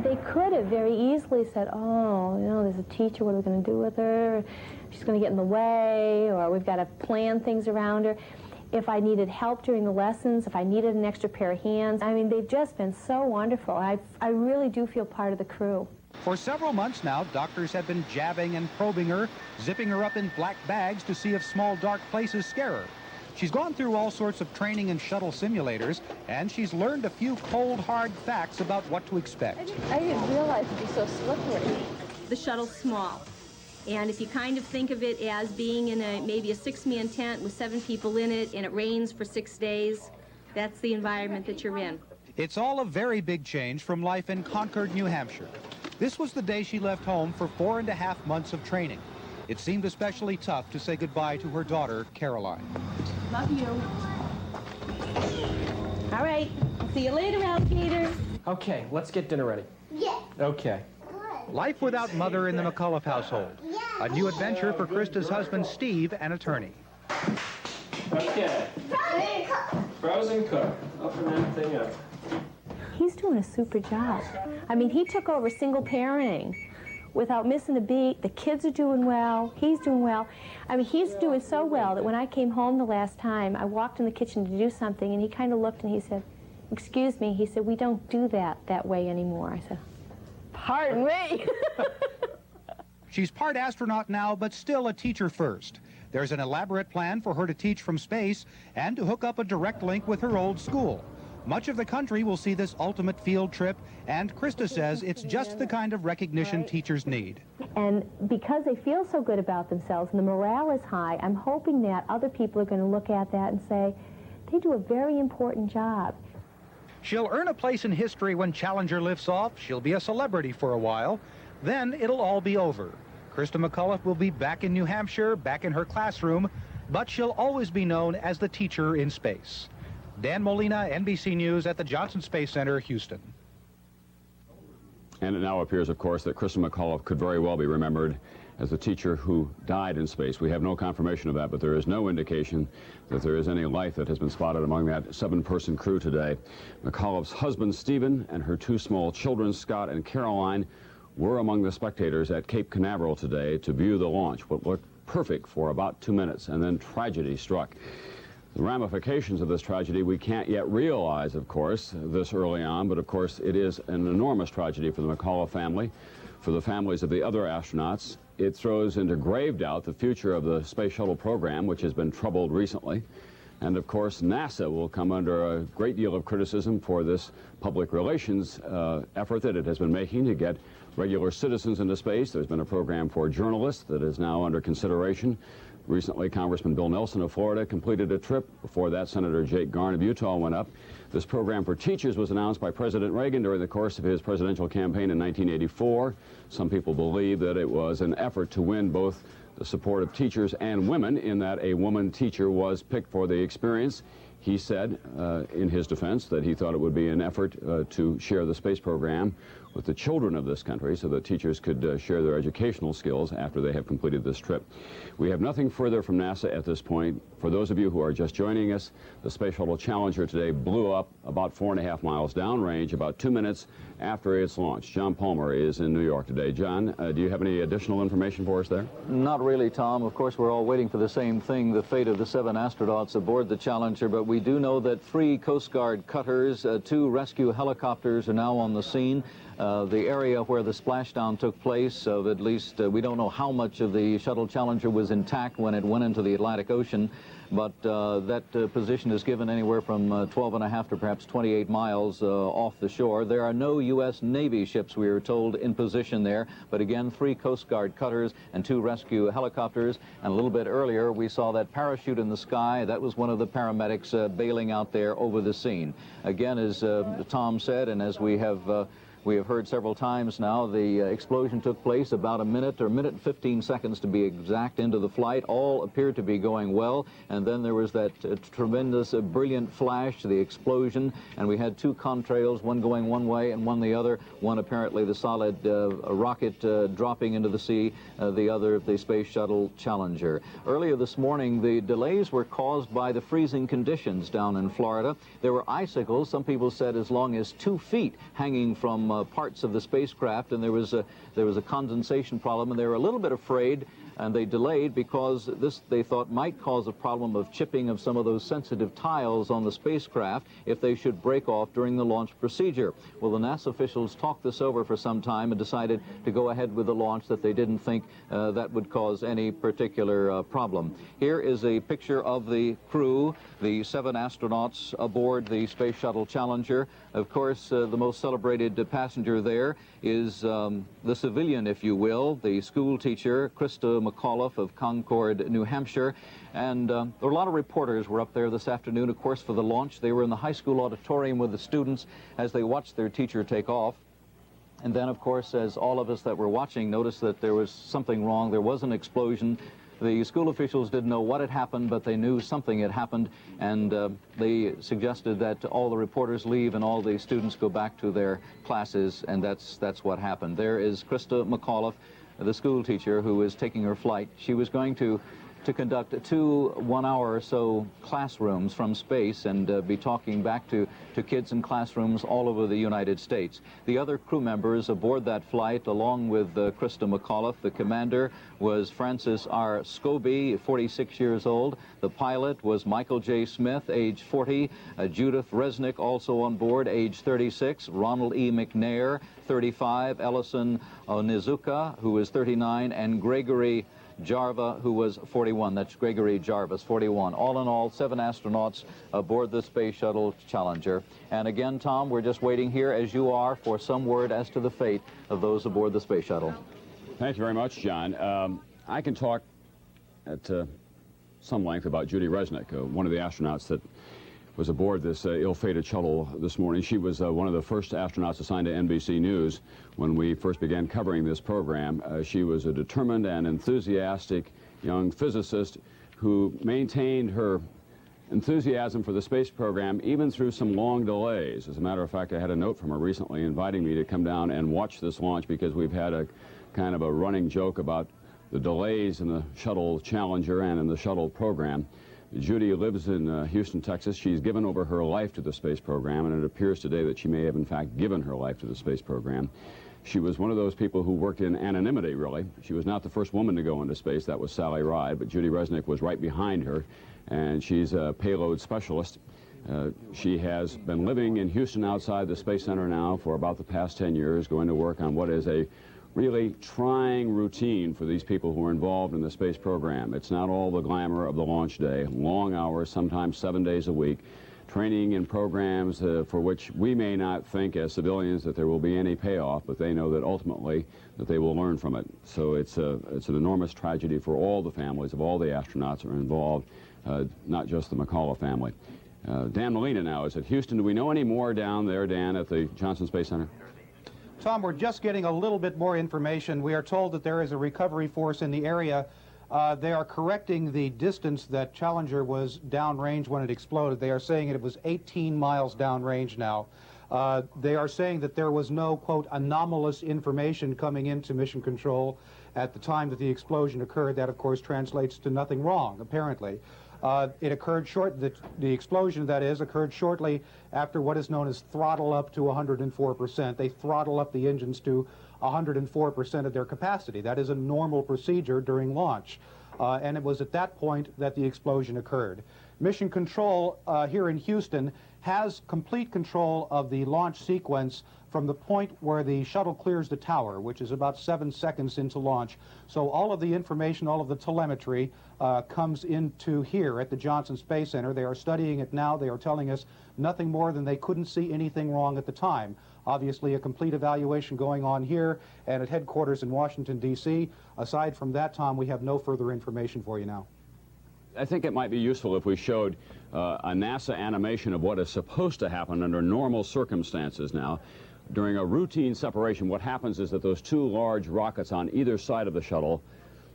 Speaker 17: They could have very easily said, oh, you know, there's a teacher, what are we going to do with her? She's going to get in the way, or we've got to plan things around her. If I needed help during the lessons, if I needed an extra pair of hands, I mean, they've just been so wonderful. I really do feel part of the crew.
Speaker 6: For several months now, doctors have been jabbing and probing her, zipping her up in black bags to see if small dark places scare her. She's gone through all sorts of training in shuttle simulators, and she's learned a few cold, hard facts about what to expect.
Speaker 17: I didn't realize it'd be so slippery.
Speaker 18: The shuttle's small, and if you kind of think of it as being in maybe a 6-man tent with 7 people in it, and it rains for 6 days, that's the environment that you're in.
Speaker 6: It's all a very big change from life in Concord, New Hampshire. This was the day she left home for 4.5 months of training. It seemed especially tough to say goodbye to her daughter, Caroline.
Speaker 18: Love you. All right. See you later, alligator.
Speaker 11: Okay, let's get dinner ready.
Speaker 4: Yeah.
Speaker 11: Okay.
Speaker 6: Life without mother in the McAuliffe household. A new adventure for Christa's husband, Steve, an attorney.
Speaker 11: Okay. Frozen cook. Open that thing up.
Speaker 17: He's doing a super job. I mean, he took over single parenting without missing a beat. The kids are doing well. He's doing well. I mean, he's doing so well that when I came home the last time, I walked in the kitchen to do something, and he kind of looked and he said, "Excuse me," he said, "we don't do that way anymore." I said, "Pardon me."
Speaker 6: She's part astronaut now, but still a teacher first. There's an elaborate plan for her to teach from space and to hook up a direct link with her old school. Much of the country will see this ultimate field trip, and Christa says it's just the kind of recognition teachers need.
Speaker 17: And because they feel so good about themselves and the morale is high, I'm hoping that other people are going to look at that and say, they do a very important job.
Speaker 6: She'll earn a place in history when Challenger lifts off. She'll be a celebrity for a while. Then it'll all be over. Christa McAuliffe will be back in New Hampshire, back in her classroom, but she'll always be known as the teacher in space. Dan Molina, NBC News at the Johnson Space Center, Houston.
Speaker 16: And it now appears, of course, that Christa McAuliffe could very well be remembered as a teacher who died in space. We have no confirmation of that, but there is no indication that there is any life that has been spotted among that 7-person crew today. McAuliffe's husband, Stephen, and her 2 small children, Scott and Caroline, were among the spectators at Cape Canaveral today to view the launch, what looked perfect for about 2 minutes, and then tragedy struck. The ramifications of this tragedy we can't yet realize, of course, this early on, but of course it is an enormous tragedy for the McAuliffe family, for the families of the other astronauts. It throws into grave doubt the future of the Space Shuttle program, which has been troubled recently. And of course, NASA will come under a great deal of criticism for this public relations effort that it has been making to get regular citizens into space. There's been a program for journalists that is now under consideration. Recently, Congressman Bill Nelson of Florida completed a trip. Before that, Senator Jake Garn of Utah went up. This program for teachers was announced by President Reagan during the course of his presidential campaign in 1984. Some people believe that it was an effort to win both the support of teachers and women, in that a woman teacher was picked for the experience. He said, in his defense, that he thought it would be an effort to share the space program with the children of this country so that teachers could share their educational skills after they have completed this trip. We have nothing further from NASA at this point. For those of you who are just joining us, the Space Shuttle Challenger today blew up about 4.5 miles downrange, about 2 minutes after its launch. John Palmer is in New York today. John, do you have any additional information for us there?
Speaker 1: Not really, Tom. Of course, we're all waiting for the same thing, the fate of the 7 astronauts aboard the Challenger, but we do know that 3 Coast Guard cutters, 2 rescue helicopters are now on the scene. The area where the splashdown took place, at least we don't know how much of the Shuttle Challenger was intact when it went into the Atlantic Ocean, but that position is given anywhere from 12.5 to perhaps 28 miles off the shore. There are no U.S. Navy ships, we are told, in position there, but again, 3 Coast Guard cutters and 2 rescue helicopters. And a little bit earlier, we saw that parachute in the sky. That was one of the paramedics bailing out there over the scene. Again, as Tom said, and as we have heard several times now, the explosion took place about a minute and 15 seconds to be exact into the flight. All appeared to be going well, and then there was that tremendous, brilliant flash, the explosion, and we had 2 contrails, one going one way and one the other, one apparently the solid rocket dropping into the sea, the other the Space Shuttle Challenger. Earlier this morning, the delays were caused by the freezing conditions down in Florida. There were icicles, some people said as long as 2 feet, hanging from parts of the spacecraft, and there was a condensation problem, and they were a little bit afraid, and they delayed because this, they thought, might cause a problem of chipping of some of those sensitive tiles on the spacecraft if they should break off during the launch procedure. Well, the NASA officials talked this over for some time and decided to go ahead with the launch, that they didn't think that would cause any particular problem. Here is a picture of the crew, the 7 astronauts aboard the Space Shuttle Challenger. Of course, the most celebrated passenger there is the civilian, if you will, the school teacher, Christa McAuliffe of Concord, New Hampshire. And there were a lot of reporters were up there this afternoon, of course, for the launch. They were in the high school auditorium with the students as they watched their teacher take off. And then, of course, as all of us that were watching noticed that there was something wrong, there was an explosion. The school officials didn't know what had happened, but they knew something had happened, and they suggested that all the reporters leave and all the students go back to their classes, and that's what happened. There is Christa McAuliffe, the school teacher, who is taking her flight. She was going to to conduct 2 one-hour or so classrooms from space and be talking back to kids in classrooms all over the United States. The other crew members aboard that flight, along with Christa McAuliffe, the commander, was Francis R. Scobee, 46 years old. The pilot was Michael J. Smith, age 40. Judith Resnik, also on board, age 36. Ronald E. McNair, 35. Ellison Onizuka, who is 39. And Gregory Jarvis, who was 41. That's Gregory Jarvis, 41. All in all, 7 astronauts aboard the Space Shuttle Challenger. And again, Tom, we're just waiting here, as you are, for some word as to the fate of those aboard the Space Shuttle.
Speaker 16: Thank you very much, John. I can talk at some length about Judy Resnik, one of the astronauts that was aboard this ill-fated shuttle this morning. She was one of the first astronauts assigned to NBC News when we first began covering this program. She was a determined and enthusiastic young physicist who maintained her enthusiasm for the space program even through some long delays. As a matter of fact, I had a note from her recently inviting me to come down and watch this launch because we've had a kind of a running joke about the delays in the Shuttle Challenger and in the Shuttle program. Judy lives in Houston, Texas. She's given over her life to the space program, and it appears today that she may have, in fact, given her life to the space program. She was one of those people who worked in anonymity, really. She was not the first woman to go into space. That was Sally Ride, but Judy Resnik was right behind her, and she's a payload specialist. She has been living in Houston outside the Space Center now for about the past 10 years, going to work on what is a really trying routine for these people who are involved in the space program. It's not all the glamour of the launch day. Long hours, sometimes 7 days a week, training in programs for which we may not think as civilians that there will be any payoff, but they know that ultimately that they will learn from it. So it's an enormous tragedy for all the families of all the astronauts who are involved, not just the McAuliffe family. Dan Molina now is at Houston. Do we know any more down there, Dan, at the Johnson Space Center?
Speaker 6: Tom, we're just getting a little bit more information. We are told that there is a recovery force in the area. They are correcting the distance that Challenger was downrange when it exploded. They are saying it was 18 miles downrange now. They are saying that there was no, quote, anomalous information coming into Mission Control at the time that the explosion occurred. That, of course, translates to nothing wrong, apparently. It occurred the explosion, that is, occurred shortly after what is known as throttle up to 104%. They throttle up the engines to 104% of their capacity. That is a normal procedure during launch. And it was at that point that the explosion occurred. Mission Control here in Houston has complete control of the launch sequence from the point where the shuttle clears the tower, which is about 7 seconds into launch. So all of the information, all of the telemetry comes into here at the Johnson Space Center. They are studying it now. They are telling us nothing more than they couldn't see anything wrong at the time. Obviously, a complete evaluation going on here and at headquarters in Washington, D.C. Aside from that, Tom, we have no further information for you now.
Speaker 16: I think it might be useful if we showed a NASA animation of what is supposed to happen under normal circumstances now. During a routine separation, what happens is that those 2 large rockets on either side of the shuttle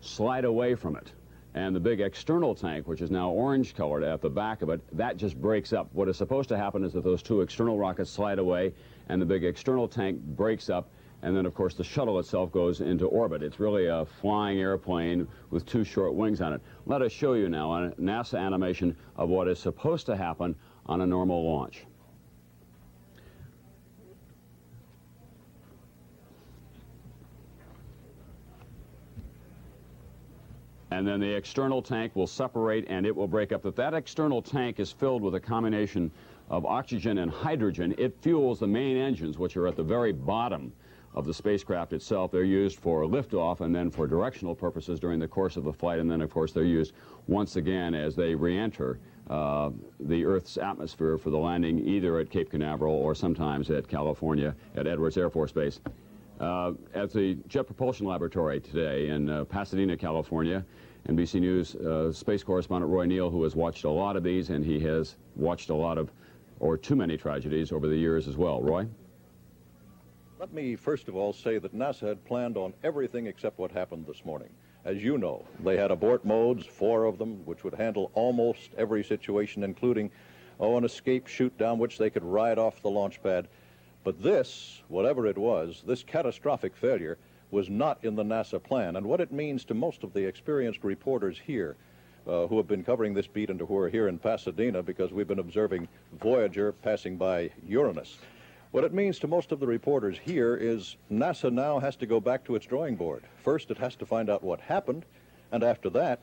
Speaker 16: slide away from it. And the big external tank, which is now orange-colored at the back of it, that just breaks up. What is supposed to happen is that those 2 external rockets slide away, and the big external tank breaks up, and then, of course, the shuttle itself goes into orbit. It's really a flying airplane with 2 short wings on it. Let us show you now a NASA animation of what is supposed to happen on a normal launch. And then the external tank will separate and it will break up. If that external tank is filled with a combination of oxygen and hydrogen, it fuels the main engines, which are at the very bottom of the spacecraft itself. They're used for liftoff and then for directional purposes during the course of the flight, and then, of course, they're used once again as they re-enter the Earth's atmosphere for the landing either at Cape Canaveral or sometimes at California at Edwards Air Force Base. At the Jet Propulsion Laboratory today in Pasadena, California, NBC News space correspondent Roy Neal, who has watched a lot of these, and he has watched a lot of, or too many tragedies over the years as well. Roy?
Speaker 19: Let me first of all say that NASA had planned on everything except what happened this morning. As you know, they had abort modes, 4 of them, which would handle almost every situation, including, an escape chute down which they could ride off the launch pad. But this, whatever it was, this catastrophic failure was not in the NASA plan. And what it means to most of the experienced reporters here who have been covering this beat and who are here in Pasadena because we've been observing Voyager passing by Uranus. What it means to most of the reporters here is NASA now has to go back to its drawing board. First, it has to find out what happened, and after that,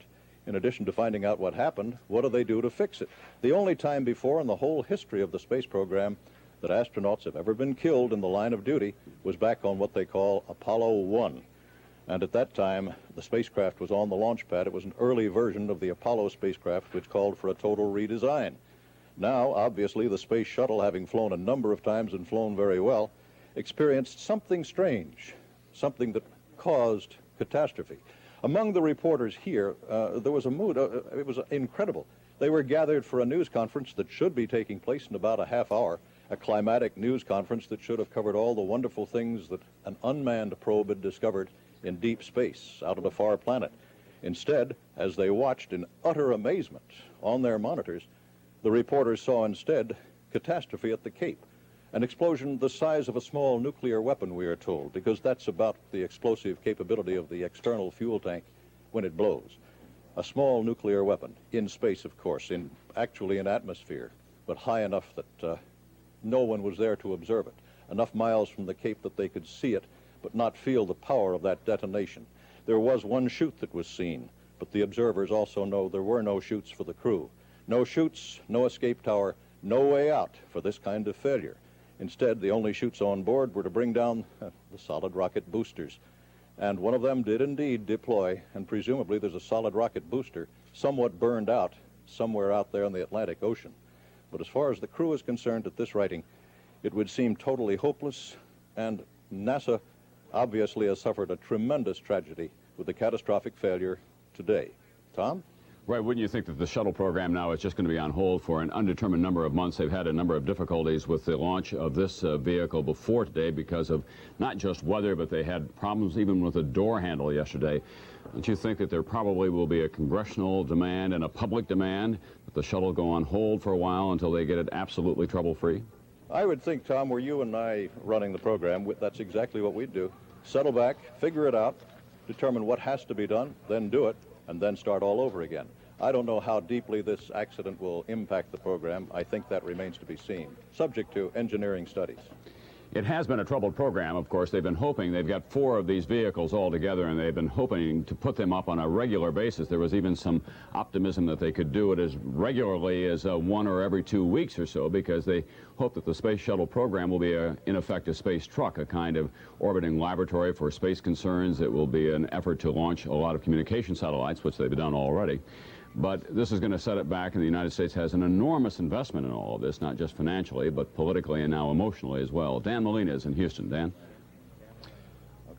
Speaker 19: in addition to finding out what happened, what do they do to fix it? The only time before in the whole history of the space program that astronauts have ever been killed in the line of duty was back on what they call Apollo 1. And at that time, the spacecraft was on the launch pad. It was an early version of the Apollo spacecraft, which called for a total redesign. Now, obviously, the space shuttle, having flown a number of times and flown very well, experienced something strange, something that caused catastrophe. Among the reporters here, there was a mood. It was incredible. They were gathered for a news conference that should be taking place in about a half hour, a climatic news conference that should have covered all the wonderful things that an unmanned probe had discovered in deep space, out of a far planet. Instead, as they watched in utter amazement on their monitors, the reporters saw instead catastrophe at the Cape, an explosion the size of a small nuclear weapon, we are told, because that's about the explosive capability of the external fuel tank when it blows. A small nuclear weapon, in space, of course, actually in atmosphere, but high enough that no one was there to observe it, enough miles from the Cape that they could see it, but not feel the power of that detonation. There was one chute that was seen, but the observers also know there were no chutes for the crew. No chutes, no escape tower, no way out for this kind of failure. Instead, the only chutes on board were to bring down the solid rocket boosters. And one of them did indeed deploy, and presumably there's a solid rocket booster somewhat burned out somewhere out there in the Atlantic Ocean. But as far as the crew is concerned at this writing, it would seem totally hopeless, and NASA obviously has suffered a tremendous tragedy with the catastrophic failure today. Tom?
Speaker 16: Right, wouldn't you think that the shuttle program now is just going to be on hold for an undetermined number of months? They've had a number of difficulties with the launch of this vehicle before today because of not just weather, but they had problems even with the door handle yesterday. Don't you think that there probably will be a congressional demand and a public demand that the shuttle go on hold for a while until they get it absolutely trouble-free?
Speaker 19: I would think, Tom, were you and I running the program, that's exactly what we'd do. Settle back, figure it out, determine what has to be done, then do it, and then start all over again. I don't know how deeply this accident will impact the program. I think that remains to be seen, subject to engineering studies.
Speaker 16: It has been a troubled program, of course. They've been hoping, they've got 4 of these vehicles all together, and they've been hoping to put them up on a regular basis. There was even some optimism that they could do it as regularly as 1 or every 2 weeks or so, because they hope that the space shuttle program will be, in effect, a space truck, a kind of orbiting laboratory for space concerns. It will be an effort to launch a lot of communication satellites, which they've done already. But this is going to set it back, and the United States has an enormous investment in all of this, not just financially, but politically and now emotionally as well. Dan Molina is in Houston. Dan?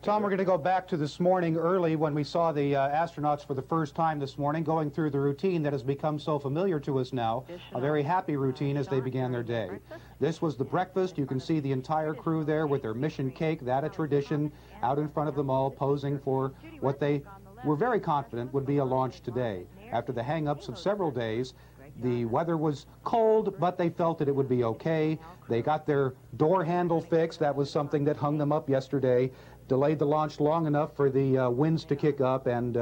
Speaker 6: Tom, we're going to go back to this morning early when we saw the astronauts for the first time this morning going through the routine that has become so familiar to us now, a very happy routine as they began their day. This was the breakfast. You can see the entire crew there with their mission cake, that a tradition, out in front of them all, posing for what they were very confident would be a launch today. After the hang-ups of several days, the weather was cold, but they felt that it would be okay. They got their door handle fixed. That was something that hung them up yesterday. Delayed the launch long enough for the winds to kick up and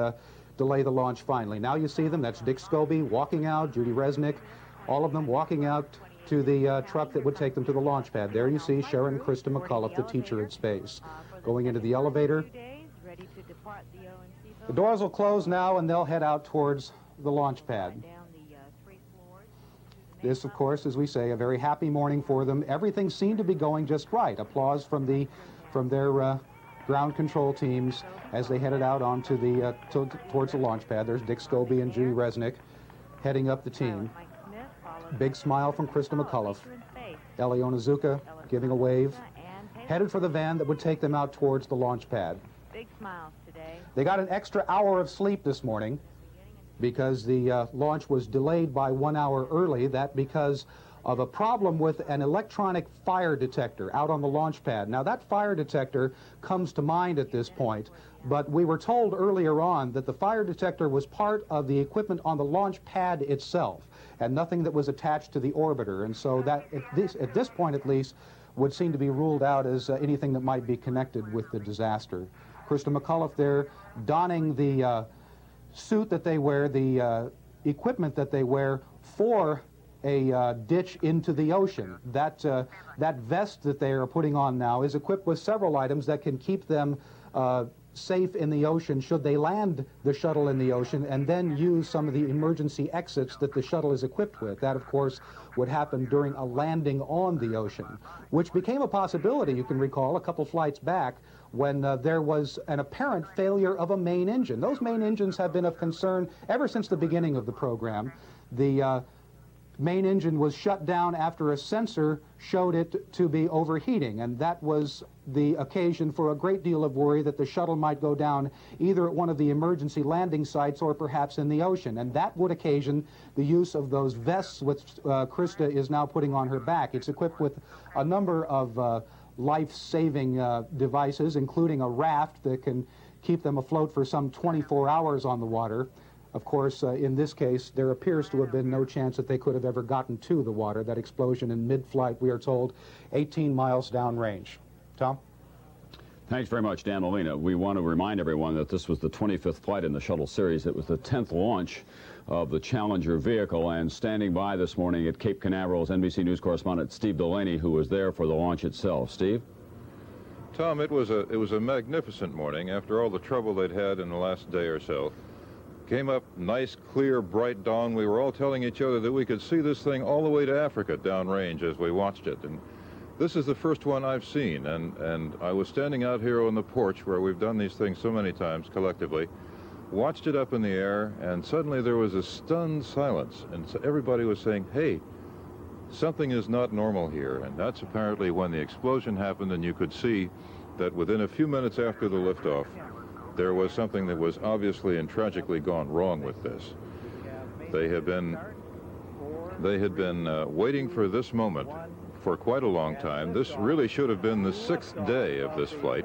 Speaker 6: delay the launch finally. Now you see them. That's Dick Scobee walking out, Judy Resnik, all of them walking out to the truck that would take them to the launch pad. There you see Sharon Christa McAuliffe, the teacher in space, going into the elevator. The doors will close now, and they'll head out towards the launch pad. This, of course, as we say, a very happy morning for them. Everything seemed to be going just right. Applause from their ground control teams as they headed out onto the towards the launch pad. There's Dick Scobee and Judy Resnik heading up the team. Big smile from Christa McAuliffe. Ellie Onizuka giving a wave. Headed for the van that would take them out towards the launch pad.
Speaker 20: Big smiles today.
Speaker 6: They got an extra hour of sleep this morning because the launch was delayed by 1 hour early. That because of a problem with an electronic fire detector out on the launch pad. Now, that fire detector comes to mind at this point, but we were told earlier on that the fire detector was part of the equipment on the launch pad itself and nothing that was attached to the orbiter. And so that, at this point at least, would seem to be ruled out as anything that might be connected with the disaster. Christa McAuliffe there donning the suit that they wear, the equipment that they wear for a ditch into the ocean. That vest that they are putting on now is equipped with several items that can keep them safe in the ocean should they land the shuttle in the ocean and then use some of the emergency exits that the shuttle is equipped with. That, of course, would happen during a landing on the ocean, which became a possibility, you can recall, a couple flights back when there was an apparent failure of a main engine. Those main engines have been of concern ever since the beginning of the program. The main engine was shut down after a sensor showed it to be overheating, and that was the occasion for a great deal of worry that the shuttle might go down either at one of the emergency landing sites or perhaps in the ocean, and that would occasion the use of those vests which Christa is now putting on her back. It's equipped with a number of life-saving devices, including a raft that can keep them afloat for some 24 hours on the water. Of course, in this case, there appears to have been no chance that they could have ever gotten to the water. That explosion in mid-flight, we are told, 18 miles downrange. Tom?
Speaker 16: Thanks very much, Dan Molina. We want to remind everyone that this was the 25th flight in the Shuttle series. It was the 10th launch of the Challenger vehicle, and standing by this morning at Cape Canaveral is NBC News correspondent Steve Delaney, who was there for the launch itself. Steve?
Speaker 20: Tom, it was a magnificent morning after all the trouble they'd had in the last day or so. Came up nice, clear, bright dawn. We were all telling each other that we could see this thing all the way to Africa downrange as we watched it. And this is the first one I've seen. And I was standing out here on the porch where we've done these things so many times collectively, watched it up in the air, and suddenly there was a stunned silence. And so everybody was saying, hey, something is not normal here. And that's apparently when the explosion happened, and you could see that within a few minutes after the liftoff, there was something that was obviously and tragically gone wrong with this. They had been waiting for this moment for quite a long time. This really should have been the 6th day of this flight.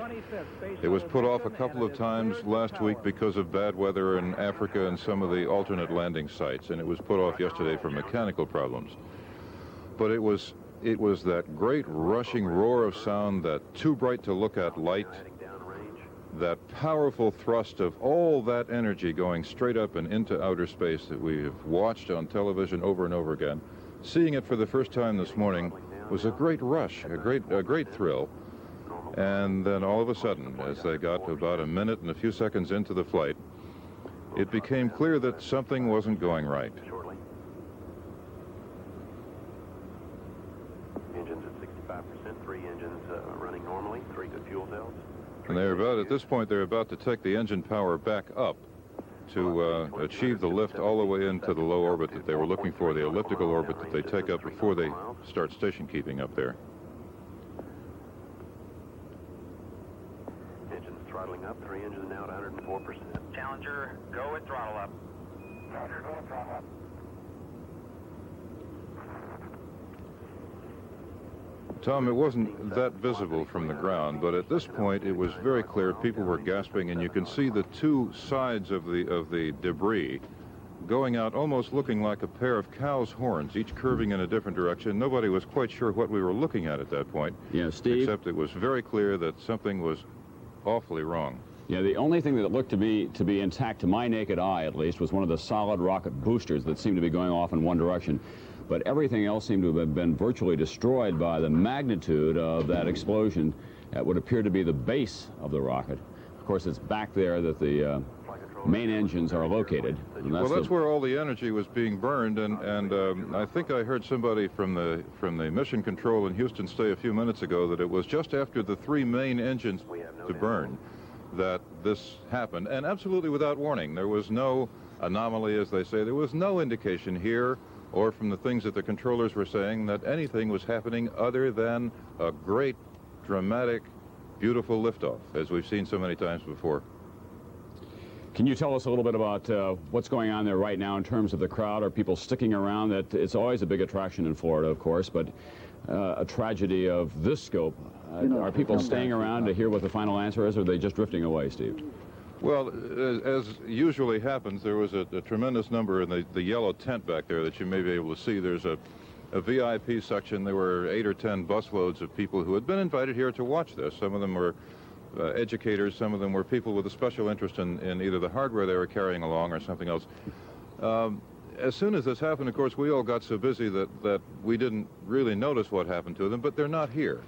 Speaker 20: It was put off a couple of times last week because of bad weather in Africa and some of the alternate landing sites, and it was put off yesterday for mechanical problems. But it was that great rushing roar of sound, that too bright to look at light, that powerful thrust of all that energy going straight up and into outer space that we have watched on television over and over again. Seeing it for the first time this morning was a great rush, a great thrill. And then all of a sudden, as they got about a minute and a few seconds into the flight, it became clear that something wasn't going right.
Speaker 2: Engines at 65%, 3 engines running normally, 3 good fuel cells.
Speaker 20: And at this point, they're about to take the engine power back up to achieve the lift all the way into the low orbit that they were looking for, the elliptical orbit that they take up before they start station keeping up there.
Speaker 2: Engines throttling up, 3 engines now at 104%.
Speaker 3: Challenger, go with throttle up.
Speaker 4: Challenger, go with throttle up.
Speaker 20: Tom, it wasn't that visible from the ground, but at this point it was very clear. People were gasping, and you can see the two sides of the debris going out, almost looking like a pair of cow's horns, each curving in a different direction. Nobody was quite sure what we were looking at that point.
Speaker 16: Yeah, Steve?
Speaker 20: Except it was very clear that something was awfully wrong.
Speaker 16: Yeah, the only thing that looked to be intact, to my naked eye at least, was one of the solid rocket boosters that seemed to be going off in one direction. But everything else seemed to have been virtually destroyed by the magnitude of that explosion at what appeared to be the base of the rocket. Of course, it's back there that the main engines are located. And
Speaker 20: that's where all the energy was being burned, and I think I heard somebody from the mission control in Houston say a few minutes ago that it was just after the 3 main engines to burn that this happened, and absolutely without warning. There was no anomaly, as they say. There was no indication here or from the things that the controllers were saying that anything was happening other than a great, dramatic, beautiful liftoff, as we've seen so many times before.
Speaker 16: Can you tell us a little bit about what's going on there right now in terms of the crowd? Are people sticking around? That it's always a big attraction in Florida, of course, but a tragedy of this scope. Are people staying around to hear what the final answer is, or are they just drifting away, Steve?
Speaker 20: Well, as usually happens, there was a tremendous number in the yellow tent back there that you may be able to see. There's a VIP section. There were 8 or 10 busloads of people who had been invited here to watch this. Some of them were educators. Some of them were people with a special interest in either the hardware they were carrying along or something else. as soon as this happened, of course, we all got so busy that we didn't really notice what happened to them, but they're not here.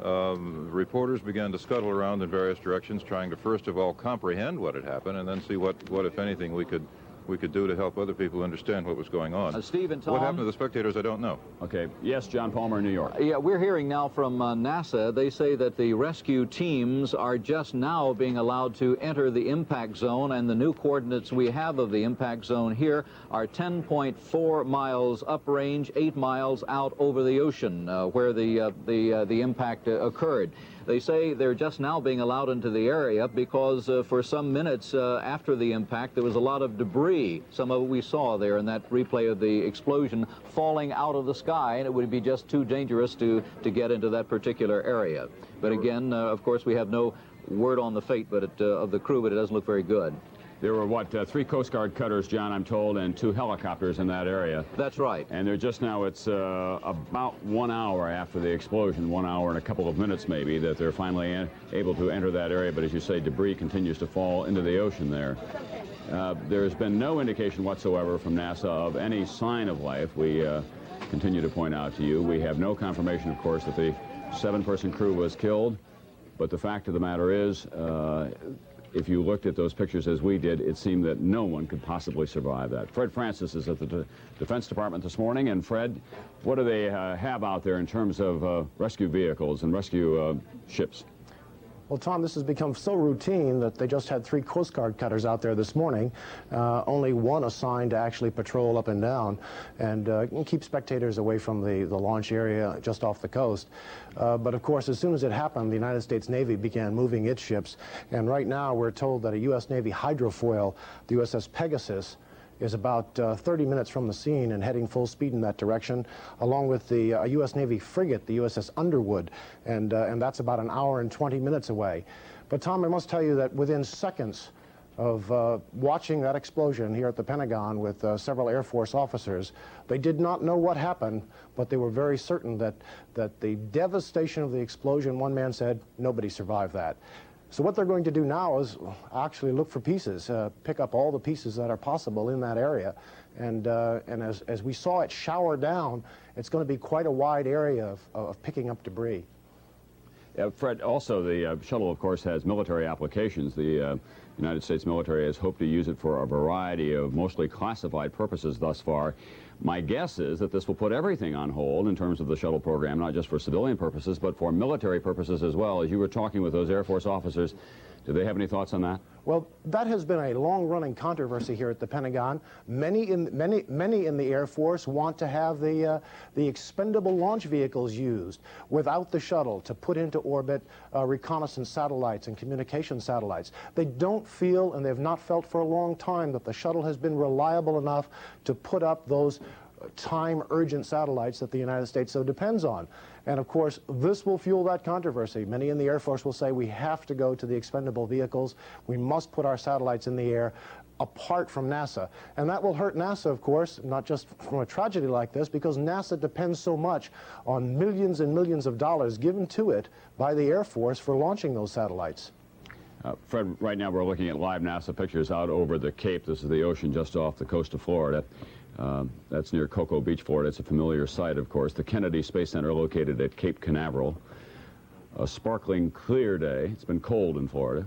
Speaker 20: Reporters began to scuttle around in various directions, trying to first of all comprehend what had happened, and then see what if anything, we could do to help other people understand what was going on.
Speaker 1: Steve and Tom.
Speaker 20: What happened to the spectators, I don't know.
Speaker 16: Okay. Yes, John Palmer, New York.
Speaker 1: Yeah, we're hearing now from NASA. They say that the rescue teams are just now being allowed to enter the impact zone, and the new coordinates we have of the impact zone here are 10.4 miles uprange, 8 miles out over the ocean, where the impact occurred. They say they're just now being allowed into the area because for some minutes after the impact, there was a lot of debris. Some of it we saw there in that replay of the explosion falling out of the sky, and it would be just too dangerous to get into that particular area. But again, of course, we have no word on the fate of the crew, but it doesn't look very good.
Speaker 16: There were, what, 3 Coast Guard cutters, John, I'm told, and 2 helicopters in that area.
Speaker 1: That's right.
Speaker 16: And they're just now, it's about 1 hour after the explosion, 1 hour and a couple of minutes maybe, that they're finally able to enter that area. But as you say, debris continues to fall into the ocean there. There's been no indication whatsoever from NASA of any sign of life. We continue to point out to you. We have no confirmation, of course, that the 7-person crew was killed. But the fact of the matter is, if you looked at those pictures as we did, it seemed that no one could possibly survive that. Fred Francis is at the Defense Department this morning. And Fred, what do they have out there in terms of rescue vehicles and rescue ships?
Speaker 21: Well, Tom, this has become so routine that they just had 3 Coast Guard cutters out there this morning, only 1 assigned to actually patrol up and down and keep spectators away from the launch area just off the coast. But of course, as soon as it happened, the United States Navy began moving its ships. And right now, we're told that a U.S. Navy hydrofoil, the USS Pegasus, is about 30 minutes from the scene and heading full speed in that direction, along with the U.S. Navy frigate, the USS Underwood, and that's about an hour and 20 minutes away. But Tom, I must tell you that within seconds of watching that explosion here at the Pentagon with several Air Force officers, they did not know what happened, but they were very certain that the devastation of the explosion, one man said, nobody survived that. So what they're going to do now is actually look for pieces, pick up all the pieces that are possible in that area. And as we saw it shower down, it's going to be quite a wide area of picking up debris.
Speaker 16: Fred, also the shuttle, of course, has military applications. The United States military has hoped to use it for a variety of mostly classified purposes thus far. My guess is that this will put everything on hold in terms of the shuttle program, not just for civilian purposes, but for military purposes as well. As you were talking with those Air Force officers, do they have any thoughts on that?
Speaker 21: Well, that has been a long-running controversy here at the Pentagon. Many in the Air Force want to have the expendable launch vehicles used without the shuttle to put into orbit reconnaissance satellites and communication satellites. They don't feel, and they've not felt for a long time, that the shuttle has been reliable enough to put up those time-urgent satellites that the United States so depends on. And of course, this will fuel that controversy. Many in the Air Force will say we have to go to the expendable vehicles. We must put our satellites in the air apart from NASA. And that will hurt NASA, of course, not just from a tragedy like this, because NASA depends so much on millions and millions of dollars given to it by the Air Force for launching those satellites.
Speaker 16: Fred, right now we're looking at live NASA pictures out over the Cape. This is the ocean just off the coast of Florida. That's near Cocoa Beach, Florida. It's a familiar sight, of course. The Kennedy Space Center located at Cape Canaveral. A sparkling, clear day. It's been cold in Florida.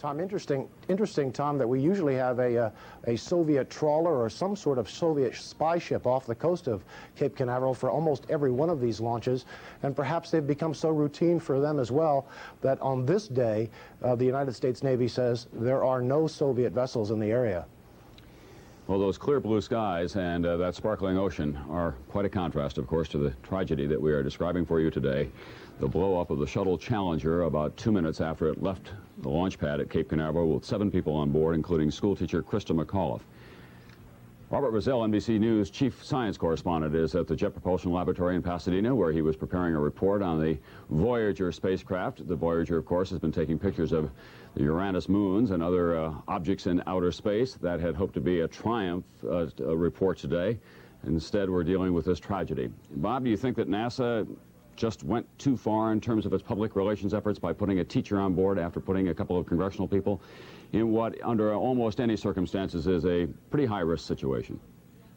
Speaker 21: Tom, interesting, Tom, that we usually have a Soviet trawler or some sort of Soviet spy ship off the coast of Cape Canaveral for almost every one of these launches, and perhaps they've become so routine for them as well that on this day, the United States Navy says there are no Soviet vessels in the area.
Speaker 16: Well, those clear blue skies and that sparkling ocean are quite a contrast, of course, to the tragedy that we are describing for you today. The blow-up of the Shuttle Challenger about 2 minutes after it left the launch pad at Cape Canaveral with 7 people on board, including schoolteacher Christa McAuliffe. Robert Bazell, NBC News chief science correspondent, is at the Jet Propulsion Laboratory in Pasadena, where he was preparing a report on the Voyager spacecraft. The Voyager, of course, has been taking pictures of the Uranus moons and other objects in outer space. That had hoped to be a triumph report today. Instead, we're dealing with this tragedy. Bob, do you think that NASA just went too far in terms of its public relations efforts by putting a teacher on board after putting a couple of congressional people in what, under almost any circumstances, is a pretty high-risk situation?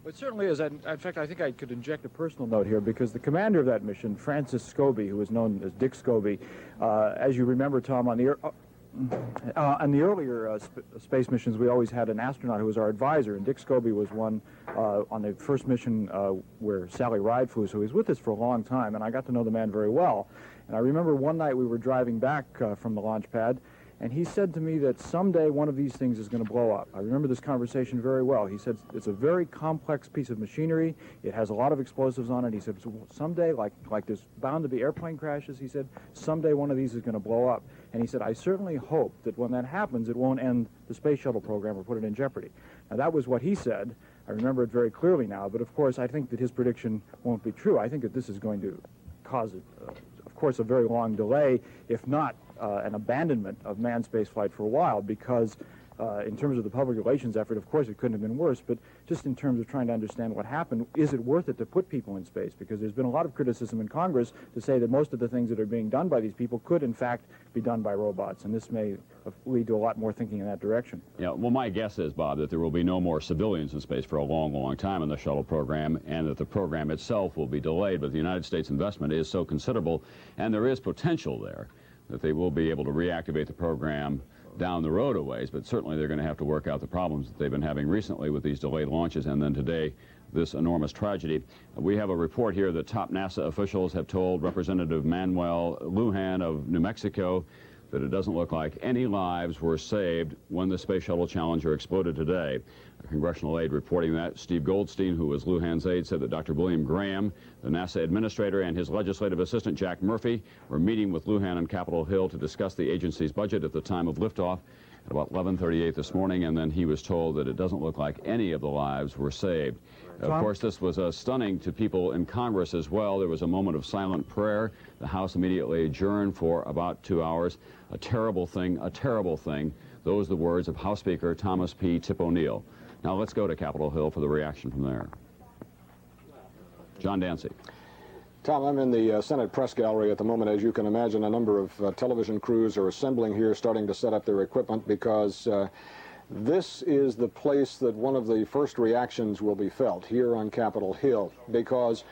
Speaker 12: It certainly is. In fact, I think I could inject a personal note here, because the commander of that mission, Francis Scobee, who was known as Dick Scobee, as you remember, Tom, on the earlier space missions, we always had an astronaut who was our advisor, and Dick Scobee was one on the first mission where Sally Ride flew, so he was with us for a long time, and I got to know the man very well. And I remember one night we were driving back from the launch pad, and he said to me that someday one of these things is going to blow up. I remember this conversation very well. He said, it's a very complex piece of machinery. It has a lot of explosives on it. He said, someday, like there's bound to be airplane crashes, he said, someday one of these is going to blow up. And he said, I certainly hope that when that happens, it won't end the space shuttle program or put it in jeopardy. Now, that was what he said. I remember it very clearly now, but of course, I think that his prediction won't be true. I think that this is going to cause, of course, a very long delay, if not an abandonment of manned space flight for a while, because in terms of the public relations effort, of course, it couldn't have been worse, but just in terms of trying to understand what happened, is it worth it to put people in space? Because there's been a lot of criticism in Congress to say that most of the things that are being done by these people could, in fact, be done by robots, and this may lead to a lot more thinking in that direction.
Speaker 16: Yeah, well, my guess is, Bob, that there will be no more civilians in space for a long, long time in the shuttle program, and that the program itself will be delayed, but the United States investment is so considerable, and there is potential there that they will be able to reactivate the program down the road a ways, but certainly they're going to have to work out the problems that they've been having recently with these delayed launches, and then today, this enormous tragedy. We have a report here that top NASA officials have told Representative Manuel Lujan of New Mexico that it doesn't look like any lives were saved when the Space Shuttle Challenger exploded today. A congressional aide reporting that, Steve Goldstein, who was Lujan's aide, said that Dr. William Graham, the NASA administrator, and his legislative assistant, Jack Murphy, were meeting with Lujan on Capitol Hill to discuss the agency's budget at the time of liftoff at about 11:38 this morning, and then he was told that it doesn't look like any of the lives were saved. Of course, this was stunning to people in Congress as well. There was a moment of silent prayer. The House immediately adjourned for about 2 hours. A terrible thing, a terrible thing. Those are the words of House Speaker Thomas P. Tip O'Neill. Now let's go to Capitol Hill for the reaction from there. John Dancy.
Speaker 22: Tom, I'm in the Senate press gallery at the moment. As you can imagine, a number of television crews are assembling here, starting to set up their equipment, because this is the place that one of the first reactions will be felt here on Capitol Hill, because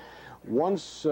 Speaker 22: once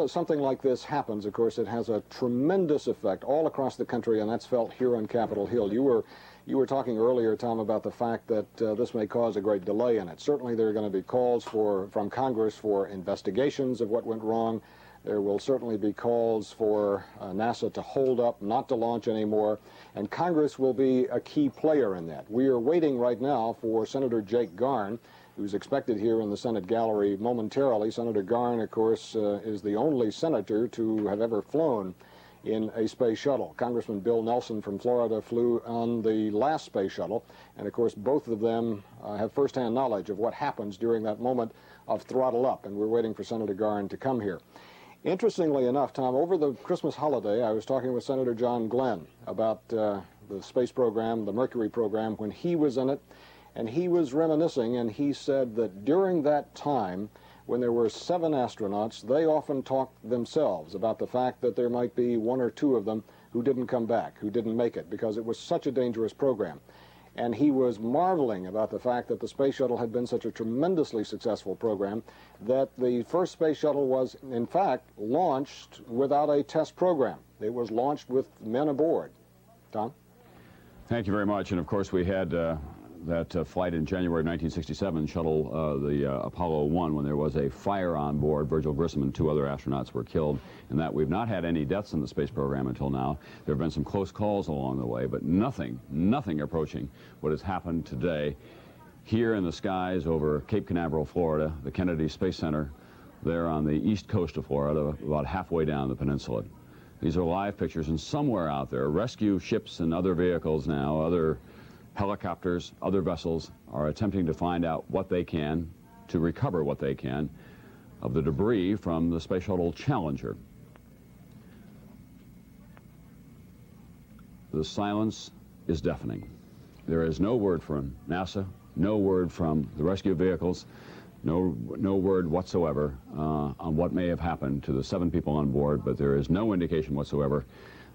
Speaker 22: something like this happens, of course, it has a tremendous effect all across the country, and that's felt here on Capitol Hill. You were talking earlier, Tom, about the fact that this may cause a great delay in it. Certainly there are going to be calls from Congress for investigations of what went wrong. There will certainly be calls for NASA to hold up, not to launch anymore, and Congress will be a key player in that. We are waiting right now for Senator Jake Garn, who's expected here in the Senate gallery momentarily. Senator Garn, of course, is the only senator to have ever flown in a space shuttle. Congressman Bill Nelson from Florida flew on the last space shuttle, and of course both of them have firsthand knowledge of what happens during that moment of throttle up, and we're waiting for Senator Garn to come here. Interestingly enough, Tom, over the Christmas holiday, I was talking with Senator John Glenn about the space program, the Mercury program, when he was in it, and he was reminiscing, and he said that during that time, when there were 7 astronauts, they often talked themselves about the fact that there might be 1 or 2 of them who didn't come back, who didn't make it, because it was such a dangerous program. And he was marveling about the fact that the space shuttle had been such a tremendously successful program that the first space shuttle was, in fact, launched without a test program. It was launched with men aboard. Tom?
Speaker 16: Thank you very much. And of course, we had that flight in January of 1967, shuttle, the Apollo 1, when there was a fire on board. Virgil Grissom and 2 other astronauts were killed in that. We've not had any deaths in the space program until now. There have been some close calls along the way, but nothing approaching what has happened today here in the skies over Cape Canaveral, Florida, the Kennedy Space Center, there on the east coast of Florida, about halfway down the peninsula. These are live pictures, and somewhere out there, rescue ships and other vehicles now, other helicopters, other vessels are attempting to find out what they can, to recover what they can of the debris from the Space Shuttle Challenger. The silence is deafening. There is no word from NASA, no word from the rescue vehicles, no word whatsoever on what may have happened to the 7 people on board, but there is no indication whatsoever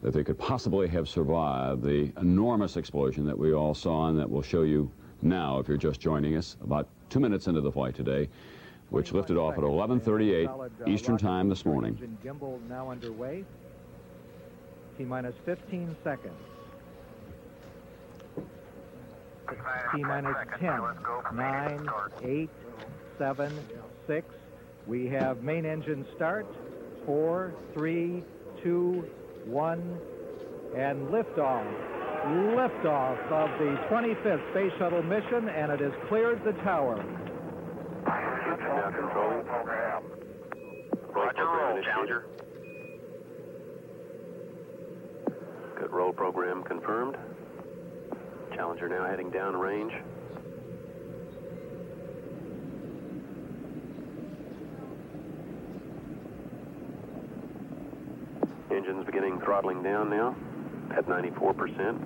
Speaker 16: that they could possibly have survived the enormous explosion that we all saw and that we'll show you now if you're just joining us. About 2 minutes into the flight today, which lifted off at 11:38 Eastern Time this morning.
Speaker 5: Engine gimbal now underway. T-minus 15 seconds. T-minus 10, 9, 8, 7, 6. We have main engine start. 4, 3, 2, 1, and liftoff. Liftoff of the 25th Space Shuttle mission, and it has cleared the tower.
Speaker 2: Now control.
Speaker 3: Roger, roll, Challenger.
Speaker 2: Good roll program confirmed. Challenger now heading downrange. Engines beginning throttling down now at 94%.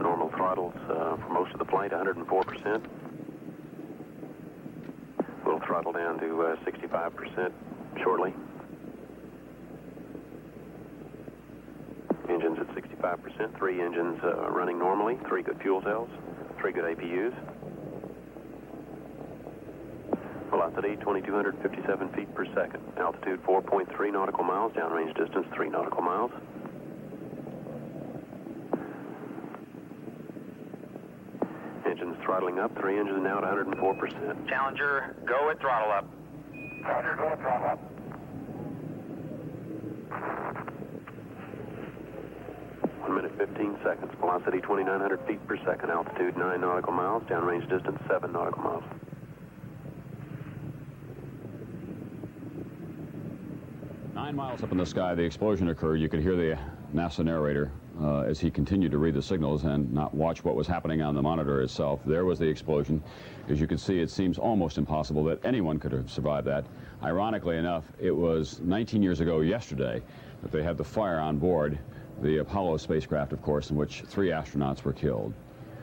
Speaker 2: Normal throttles for most of the flight, 104%. We'll throttle down to 65% shortly. Engines at 65%, 3 engines running normally, 3 good fuel cells, 3 good APUs. Velocity 2,257 feet per second. Altitude 4.3 nautical miles. Downrange distance 3 nautical miles. Engines throttling up. 3 engines now at 104%.
Speaker 3: Challenger, go at throttle up.
Speaker 4: Challenger, go at throttle up.
Speaker 2: 1 minute 15 seconds. Velocity 2,900 feet per second. Altitude 9 nautical miles. Downrange distance 7 nautical miles.
Speaker 16: Miles up in the sky, the explosion occurred. You could hear the NASA narrator as he continued to read the signals and not watch what was happening on the monitor itself. There was the explosion. As you can see, it seems almost impossible that anyone could have survived that. Ironically enough, it was 19 years ago yesterday that they had the fire on board the Apollo spacecraft, of course, in which 3 astronauts were killed.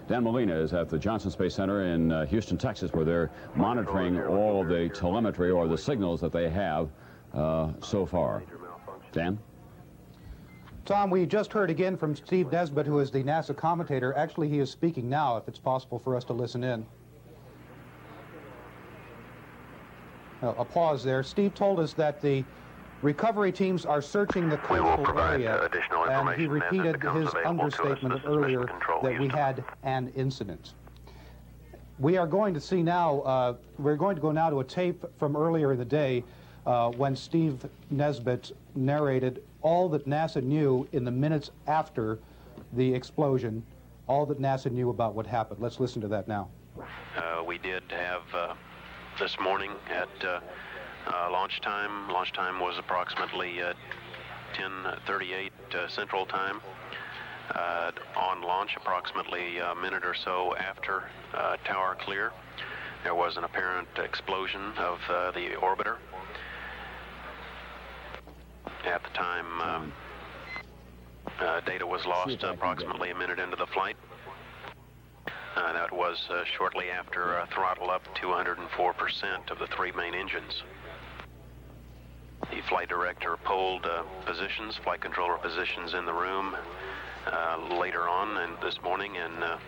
Speaker 16: Dan Molina is at the Johnson Space Center in Houston, Texas, where they're monitoring all of the telemetry or the signals that they have so far. Dan?
Speaker 6: Tom, we just heard again from Steve Nesbitt, who is the NASA commentator. Actually, he is speaking now, if it's possible for us to listen in. A pause there. Steve told us that the recovery teams are searching the coastal area, and he repeated his understatement earlier that we had an incident. We are going to see now, we're going to go now to a tape from earlier in the day when Steve Nesbitt narrated all that NASA knew in the minutes after the explosion, all that NASA knew about what happened. Let's listen to that now.
Speaker 2: We did have this morning at launch time. Launch time was approximately 10:38 Central Time. On launch, approximately a minute or so after tower clear, there was an apparent explosion of the orbiter. At the time, data was lost approximately a minute into the flight. That was shortly after throttle up to 104% of the 3 main engines. The flight director polled positions, flight controller positions in the room later on and this morning, and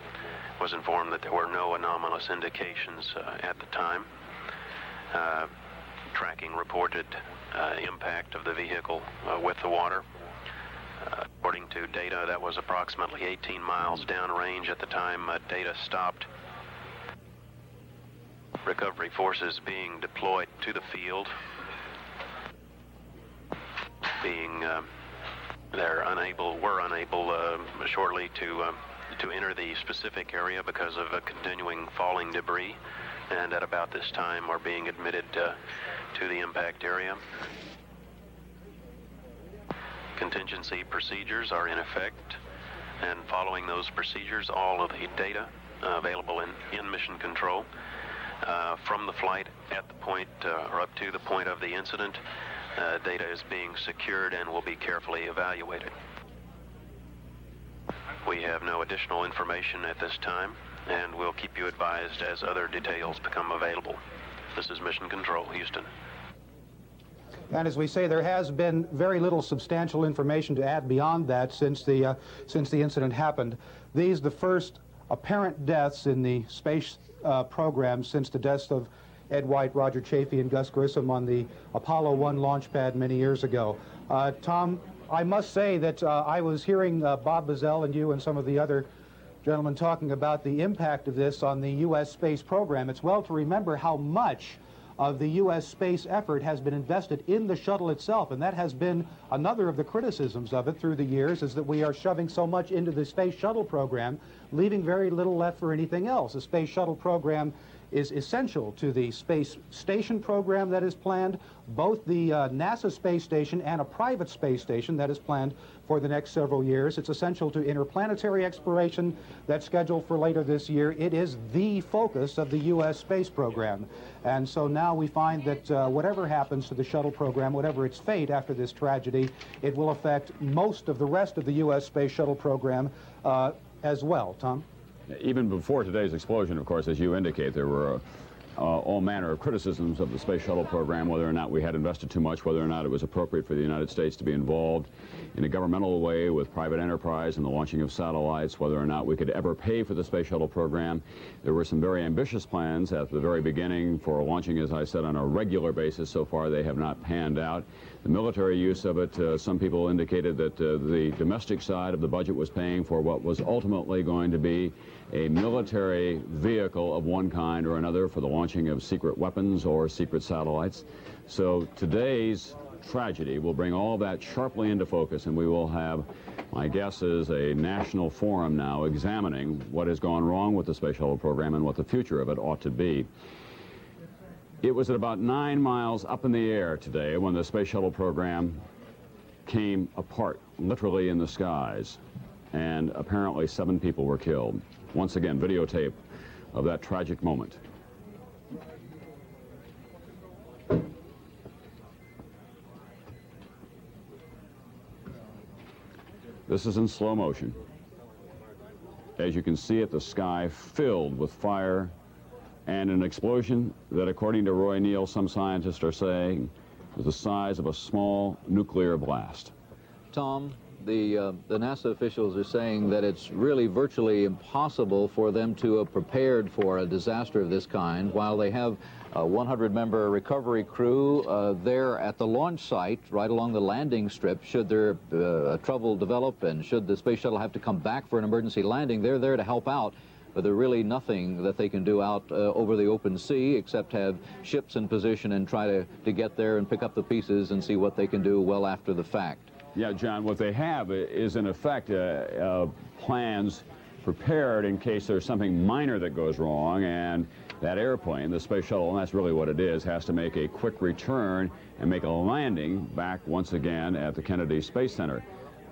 Speaker 2: was informed that there were no anomalous indications at the time. Tracking reported impact of the vehicle with the water. According to data, that was approximately 18 miles downrange at the time data stopped. Recovery forces being deployed to the field, were unable shortly to enter the specific area because of a continuing falling debris, and at about this time are being admitted to the impact area. Contingency procedures are in effect, and following those procedures, all of the data available in mission control from the flight at the point or up to the point of the incident, data is being secured and will be carefully evaluated. We have no additional information at this time, and we'll keep you advised as other details become available. This is Mission Control, Houston.
Speaker 6: And as we say, there has been very little substantial information to add beyond that since the incident happened. These, the first apparent deaths in the space program since the deaths of Ed White, Roger Chafee, and Gus Grissom on the Apollo 1 launch pad many years ago. Tom, I must say that I was hearing Bob Bazell and you and some of the other gentlemen talking about the impact of this on the U.S. space program. It's well to remember how much of the U.S. space effort has been invested in the shuttle itself, and that has been another of the criticisms of it through the years, is that we are shoving so much into the space shuttle program, leaving very little left for anything else. The space shuttle program is essential to the space station program that is planned, both the NASA space station and a private space station that is planned for the next several years. It's essential to interplanetary exploration that's scheduled for later this year. It is the focus of the U.S. space program. And so now we find that whatever happens to the shuttle program, whatever its fate after this tragedy, it will affect most of the rest of the U.S. space shuttle program as well. Tom?
Speaker 16: Even before today's explosion, of course, as you indicate, there were all manner of criticisms of the space shuttle program, whether or not we had invested too much, whether or not it was appropriate for the United States to be involved in a governmental way with private enterprise and the launching of satellites, whether or not we could ever pay for the space shuttle program. There were some very ambitious plans at the very beginning for launching, as I said, on a regular basis. So far, they have not panned out. The military use of it, some people indicated that the domestic side of the budget was paying for what was ultimately going to be a military vehicle of one kind or another for the launching of secret weapons or secret satellites. So today's tragedy will bring all that sharply into focus, and we will have, my guess is, a national forum now examining what has gone wrong with the space shuttle program and what the future of it ought to be. It was at about 9 miles up in the air today when the space shuttle program came apart, literally in the skies, and apparently 7 people were killed. Once again, videotape of that tragic moment. This is in slow motion. As you can see it, the sky filled with fire and an explosion that, according to Roy Neal, some scientists are saying was the size of a small nuclear blast.
Speaker 1: Tom, the NASA officials are saying that it's really virtually impossible for them to have prepared for a disaster of this kind while they have a 100-member recovery crew there at the launch site right along the landing strip. Should there trouble develop and should the space shuttle have to come back for an emergency landing, they're there to help out. But there's really nothing that they can do out over the open sea except have ships in position and try to get there and pick up the pieces and see what they can do well after the fact.
Speaker 16: Yeah, John, what they have is, in effect, plans prepared in case there's something minor that goes wrong, and that airplane, the space shuttle, and that's really what it is, has to make a quick return and make a landing back once again at the Kennedy Space Center.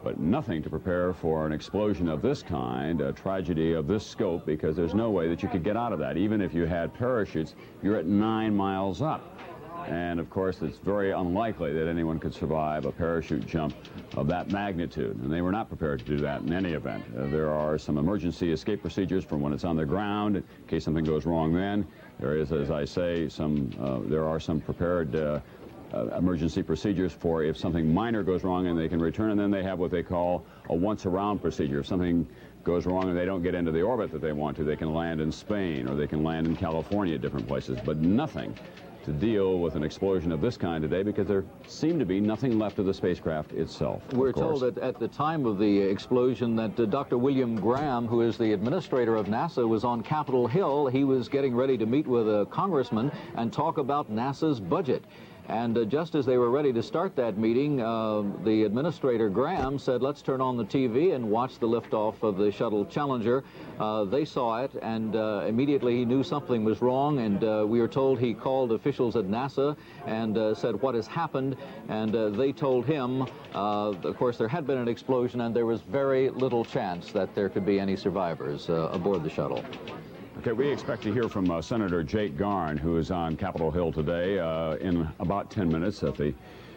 Speaker 16: But nothing to prepare for an explosion of this kind, a tragedy of this scope, because there's no way that you could get out of that. Even if you had parachutes, you're at 9 miles up. And, of course, it's very unlikely that anyone could survive a parachute jump of that magnitude. And they were not prepared to do that in any event. There are some emergency escape procedures from when it's on the ground, in case something goes wrong then. There is, as I say, there are some prepared emergency procedures for if something minor goes wrong and they can return. And then they have what they call a once-around procedure. If something goes wrong and they don't get into the orbit that they want to, they can land in Spain or they can land in California, different places. But nothing to deal with an explosion of this kind today, because there seemed to be nothing left of the spacecraft itself.
Speaker 1: We're told that at the time of the explosion that Dr. William Graham, who is the administrator of NASA, was on Capitol Hill. He was getting ready to meet with a congressman and talk about NASA's budget. And just as they were ready to start that meeting, the administrator, Graham, said, let's turn on the TV and watch the liftoff of the Shuttle Challenger. They saw it, and immediately he knew something was wrong, and we were told he called officials at NASA and said, what has happened? And they told him, of course, there had been an explosion, and there was very little chance that there could be any survivors aboard the shuttle.
Speaker 16: Okay, we expect to hear from Senator Jake Garn, who is on Capitol Hill today, in about 10 minutes at the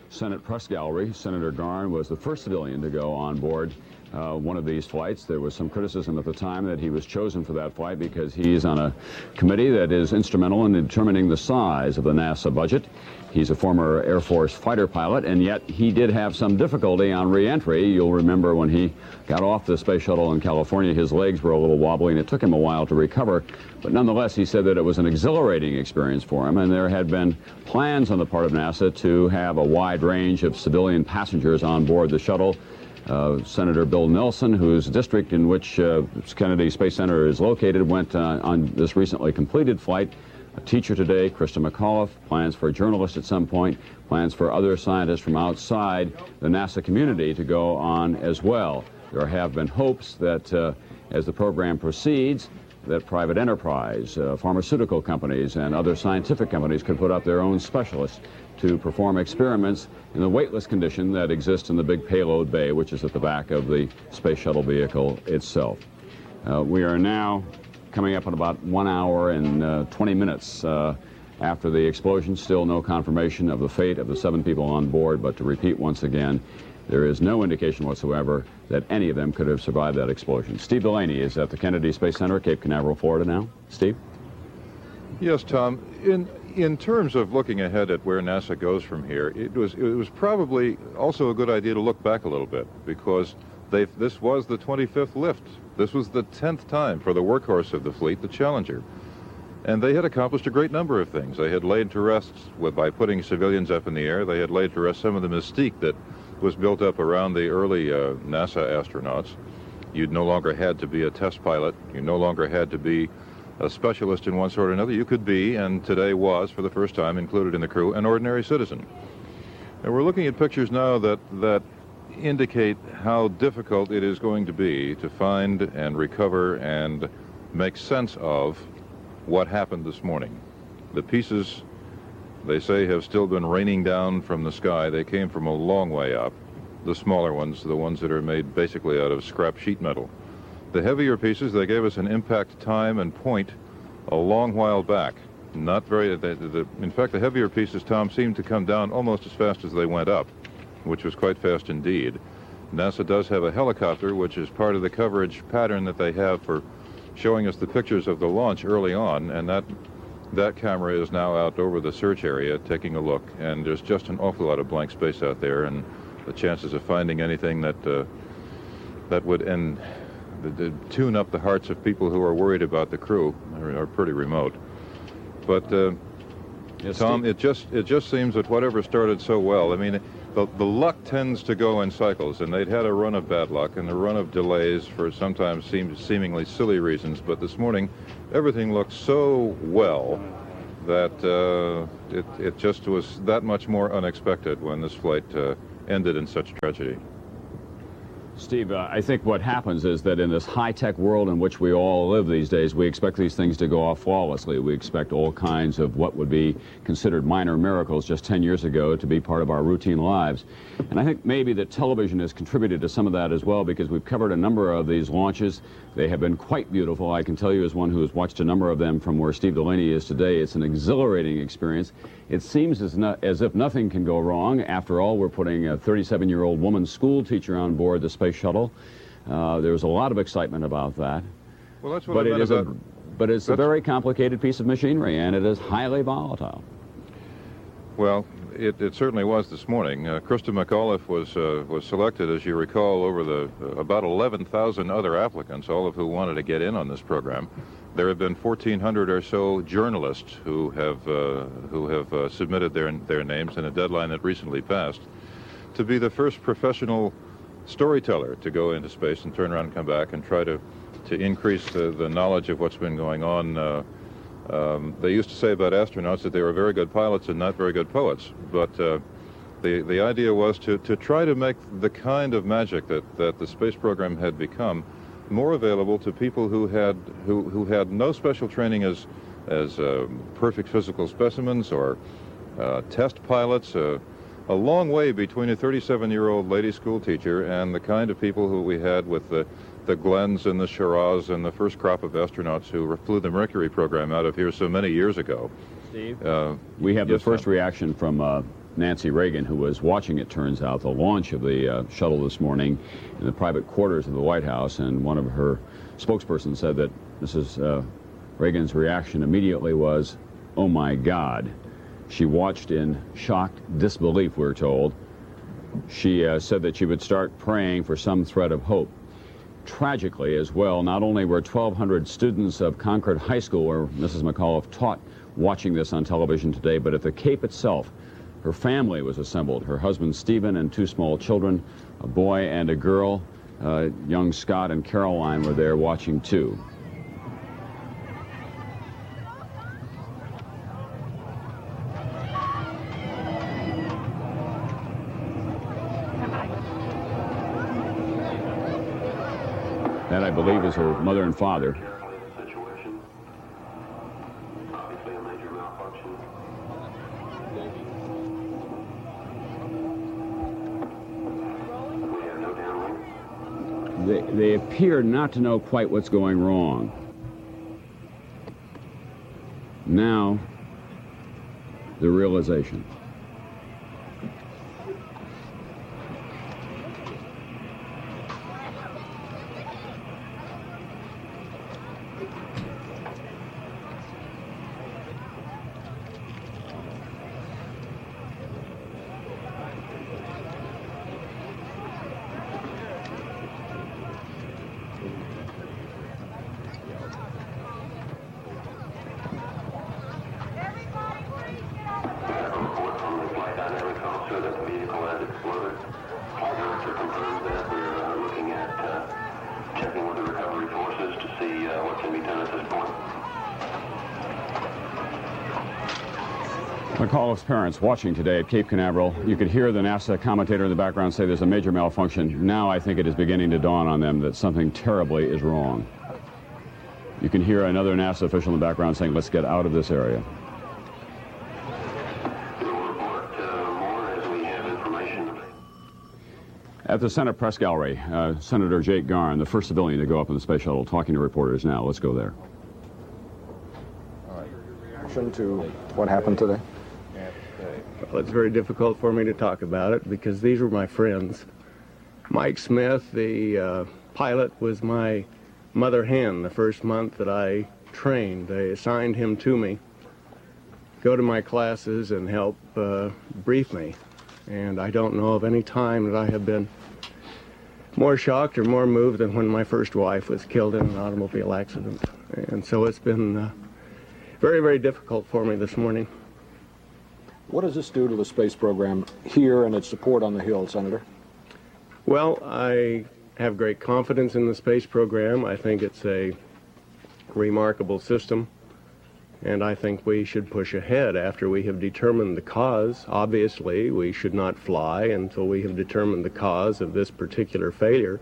Speaker 16: Senate press gallery. Senator Garn was the first civilian to go on board one of these flights. There was some criticism at the time that he was chosen for that flight because he's on a committee that is instrumental in determining the size of the NASA budget. He's a former Air Force fighter pilot, and yet he did have some difficulty on re-entry. You'll remember when he got off the space shuttle in California, his legs were a little wobbly, and it took him a while to recover. But nonetheless, he said that it was an exhilarating experience for him, and there had been plans on the part of NASA to have a wide range of civilian passengers on board the shuttle. Senator Bill Nelson, whose district in which Kennedy Space Center is located, went on this recently completed flight. A teacher today, Christa McAuliffe, plans for a journalist at some point, plans for other scientists from outside the NASA community to go on as well. There have been hopes that as the program proceeds, that private enterprise, pharmaceutical companies, and other scientific companies could put up their own specialists to perform experiments in the weightless condition that exists in the big payload bay, which is at the back of the space shuttle vehicle itself. We are now coming up in about 1 hour and 20 minutes after the explosion. Still no confirmation of the fate of the 7 people on board, but to repeat once again, there is no indication whatsoever that any of them could have survived that explosion. Steve Delaney is at the Kennedy Space Center, Cape Canaveral, Florida now. Steve?
Speaker 20: Yes, Tom. In terms of looking ahead at where NASA goes from here, it was probably also a good idea to look back a little bit, because this was the 25th lift. This was the 10th time for the workhorse of the fleet, the Challenger. And they had accomplished a great number of things. They had laid to rest, by putting civilians up in the air, they had laid to rest some of the mystique that was built up around the early NASA astronauts. You no longer had to be a test pilot. You no longer had to be a specialist in one sort or another. You could be, and today was, for the first time, included in the crew, an ordinary citizen. And we're looking at pictures now that indicate how difficult it is going to be to find and recover and make sense of what happened this morning. The pieces, they say, have still been raining down from the sky. They came from a long way up. The smaller ones, the ones that are made basically out of scrap sheet metal. The heavier pieces, they gave us an impact time and point a long while back. Not very, in fact, the heavier pieces, Tom, seemed to come down almost as fast as they went up, which was quite fast indeed. NASA does have a helicopter, which is part of the coverage pattern that they have for showing us the pictures of the launch early on, and that camera is now out over the search area taking a look, and there's just an awful lot of blank space out there, and the chances of finding anything that would tune up the hearts of people who are worried about the crew are pretty remote. But yes, Tom, it just seems that whatever started so well, I mean, the luck tends to go in cycles, and they'd had a run of bad luck and a run of delays for sometimes seemingly silly reasons, but this morning everything looked so well that it just was that much more unexpected when this flight ended in such tragedy.
Speaker 16: Steve, I think what happens is that in this high-tech world in which we all live these days, we expect these things to go off flawlessly. We expect all kinds of what would be considered minor miracles just 10 years ago to be part of our routine lives. And I think maybe that television has contributed to some of that as well, because we've covered a number of these launches. They have been quite beautiful. I can tell you, as one who has watched a number of them from where Steve Delaney is today, it's an exhilarating experience. It seems as if nothing can go wrong. After all, we're putting a 37-year-old woman school teacher on board the space shuttle. There's a lot of excitement about that.
Speaker 20: Well, that's what I meant about...
Speaker 16: But it's a very complicated piece of machinery, and it is highly volatile.
Speaker 20: Well, it certainly was this morning. Christa McAuliffe was selected, as you recall, over about 11,000 other applicants, all of who wanted to get in on this program. There have been 1,400 or so journalists who have submitted their names in a deadline that recently passed to be the first professional storyteller to go into space and turn around and come back and try to increase the knowledge of what's been going on. They used to say about astronauts that they were very good pilots and not very good poets, but the idea was to try to make the kind of magic that the space program had become more available to people who had no special training as perfect physical specimens or test pilots. A long way between a 37-year-old lady school teacher and the kind of people who we had with the Glens and the Shiraz and the first crop of astronauts who flew the Mercury program out of here so many years ago.
Speaker 16: Steve, we have the first reaction from Nancy Reagan, who was watching, it turns out, the launch of the shuttle this morning in the private quarters of the White House, and one of her spokespersons said that Mrs. Reagan's reaction immediately was, "Oh my God." She watched in shocked disbelief, we're told. She said that she would start praying for some thread of hope. Tragically, as well, not only were 1,200 students of Concord High School, where Mrs. McAuliffe taught, watching this on television today, but at the Cape itself, her family was assembled. Her husband, Stephen, and 2 small children, a boy and a girl. Young Scott and Caroline were there watching, too. That, I believe, is her mother and father. They appear not to know quite what's going wrong. Now, the realization. McAuliffe's parents watching today at Cape Canaveral. You could hear the NASA commentator in the background say there's a major malfunction. Now I think it is beginning to dawn on them that something terribly is wrong. You can hear another NASA official in the background saying, "Let's get out of this area." At the Senate Press Gallery, Senator Jake Garn, the first civilian to go up in the space shuttle, talking to reporters now. Let's go there.
Speaker 22: All right. Reaction to what happened today?
Speaker 10: Well, it's very difficult for me to talk about it because these were my friends. Mike Smith, the pilot, was my mother hen the first month that I trained. They assigned him to me, go to my classes and help brief me. And I don't know of any time that I have been more shocked or more moved than when my first wife was killed in an automobile accident. And so it's been very, very difficult for me this morning.
Speaker 22: What does this do to the space program here and its support on the Hill, Senator?
Speaker 10: Well, I have great confidence in the space program. I think it's a remarkable system, and I think we should push ahead after we have determined the cause. Obviously, we should not fly until we have determined the cause of this particular failure.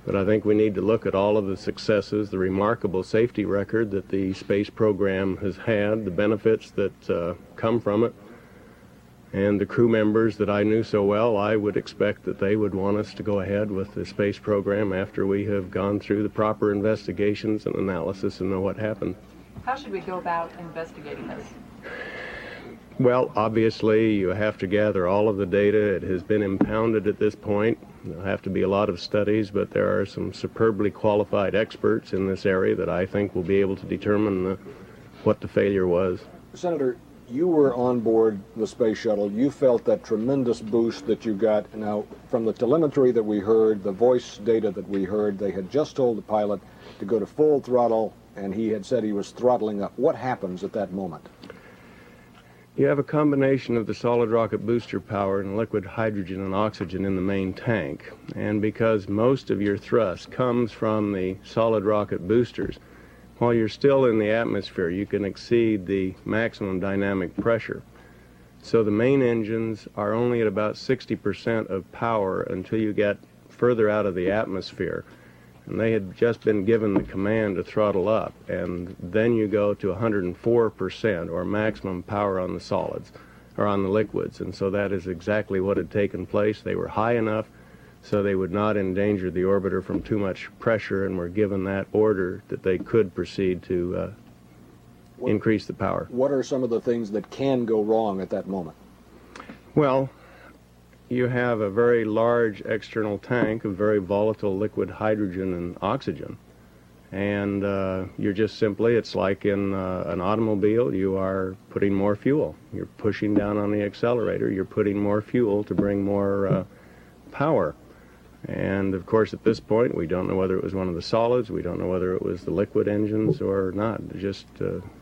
Speaker 10: But I think we need to look at all of the successes, the remarkable safety record that the space program has had, the benefits that come from it, and the crew members that I knew so well. I would expect that they would want us to go ahead with the space program after we have gone through the proper investigations and analysis and know what happened.
Speaker 13: How should we go about investigating this?
Speaker 10: Well, obviously, you have to gather all of the data. It has been impounded at this point. There'll have to be a lot of studies, but there are some superbly qualified experts in this area that I think will be able to determine what the failure was.
Speaker 22: Senator, you were on board the space shuttle. You felt that tremendous boost that you got. Now, from the telemetry that we heard, the voice data that we heard, they had just told the pilot to go to full throttle, and he had said he was throttling up. What happens at that moment?
Speaker 10: You have a combination of the solid rocket booster power and liquid hydrogen and oxygen in the main tank. And because most of your thrust comes from the solid rocket boosters, while you're still in the atmosphere, you can exceed the maximum dynamic pressure. So the main engines are only at about 60% of power until you get further out of the atmosphere. And they had just been given the command to throttle up, and then you go to 104% or maximum power on the solids, or on the liquids. And so that is exactly what had taken place. They were high enough so they would not endanger the orbiter from too much pressure, and were given that order that they could proceed to increase the power.
Speaker 22: What are some of the things that can go wrong at that moment?
Speaker 10: Well, you have a very large external tank of very volatile liquid hydrogen and oxygen. And you're just simply, it's like in an automobile, you are putting more fuel. You're pushing down on the accelerator, you're putting more fuel to bring more power. And of course at this point we don't know whether it was one of the solids, we don't know whether it was the liquid engines or not. There's just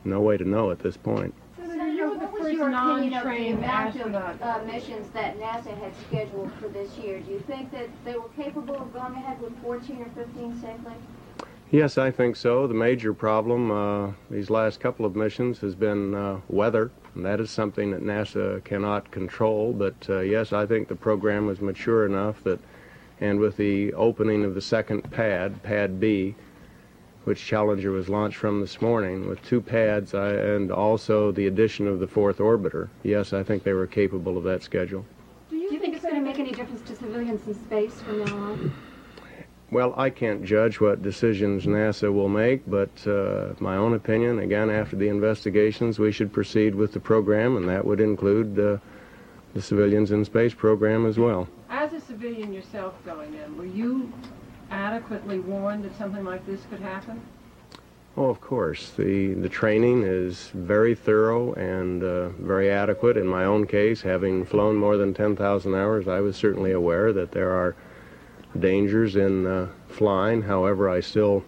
Speaker 10: no way to know at this point.
Speaker 14: What was your opinion of the amount of missions that NASA had scheduled for this year? Do you think that they were capable of going ahead with 14 or 15 safely?
Speaker 10: Yes, I think so. The major problem these last couple of missions has been weather, and that is something that NASA cannot control. But yes, I think the program was mature enough that, and with the opening of the second pad, Pad B, which Challenger was launched from this morning, with 2 pads and also the addition of the 4th orbiter, yes, I think they were capable of that schedule.
Speaker 13: Do you think it's going to make any difference to civilians in space from now on?
Speaker 10: Well, I can't judge what decisions NASA will make, but my own opinion, again, after the investigations, we should proceed with the program, and that would include the civilians in space program as well.
Speaker 15: As a civilian yourself going in, were you adequately warned that something like this could happen?
Speaker 10: Oh, of course. The training is very thorough and very adequate. In my own case, having flown more than 10,000 hours, I was certainly aware that there are dangers in flying. However, I still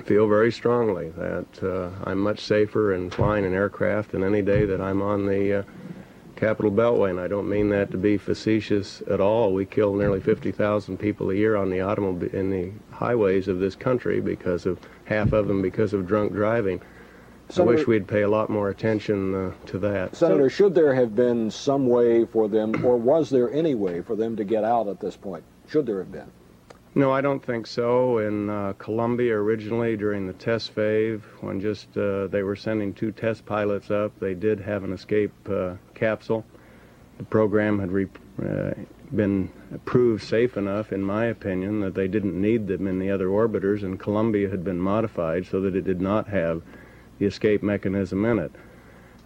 Speaker 10: feel very strongly that I'm much safer in flying an aircraft than any day that I'm on the Capital Beltway, and I don't mean that to be facetious at all. We kill nearly 50,000 people a year on the in the highways of this country, because of half of them because of drunk driving.
Speaker 22: Senator,
Speaker 10: I wish we'd pay a lot more attention to that.
Speaker 22: Senator, should there have been some way for them, or was there any way for them to get out at this point? Should there have been?
Speaker 10: No, I don't think so. In Columbia originally, during the test phase, when they were sending 2 test pilots up, they did have an escape capsule. The program had been proved safe enough, in my opinion, that they didn't need them in the other orbiters, and Columbia had been modified so that it did not have the escape mechanism in it.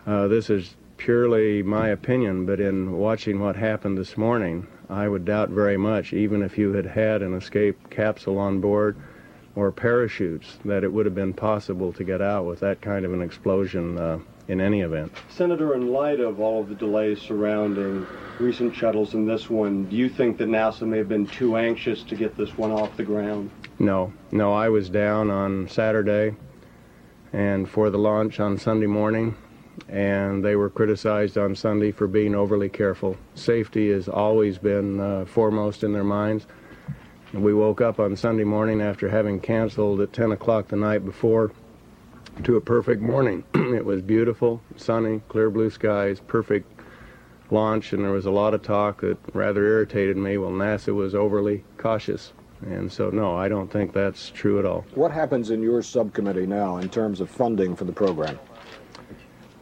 Speaker 10: This is purely my opinion, but in watching what happened this morning, I would doubt very much, even if you had had an escape capsule on board or parachutes, that it would have been possible to get out with that kind of an explosion in any event.
Speaker 23: Senator, in light of all of the delays surrounding recent shuttles and this one, do you think that NASA may have been too anxious to get this one off the ground?
Speaker 10: No, I was down on Saturday and for the launch on Sunday morning, and they were criticized on Sunday for being overly careful. Safety has always been foremost in their minds. And we woke up on Sunday morning after having canceled at 10 o'clock the night before to a perfect morning. It was beautiful, sunny, clear blue skies, perfect launch, and there was a lot of talk that rather irritated me. Well, NASA was overly cautious. And so, no, I don't think that's true at all.
Speaker 22: What happens in your subcommittee now in terms of funding for the program?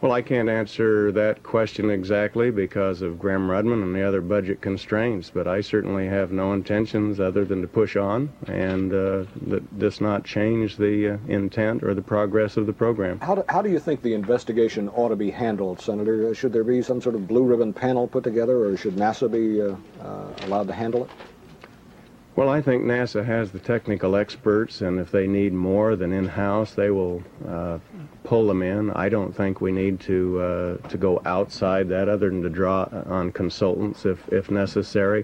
Speaker 10: Well, I can't answer that question exactly because of Graham-Rudman and the other budget constraints, but I certainly have no intentions other than to push on and that does not change the intent or the progress of the program.
Speaker 22: How do you think the investigation ought to be handled, Senator? Should there be some sort of blue ribbon panel put together, or should NASA be allowed to handle it?
Speaker 10: Well, I think NASA has the technical experts, and if they need more than in-house, they will pull them in. I don't think we need to go outside that other than to draw on consultants if necessary.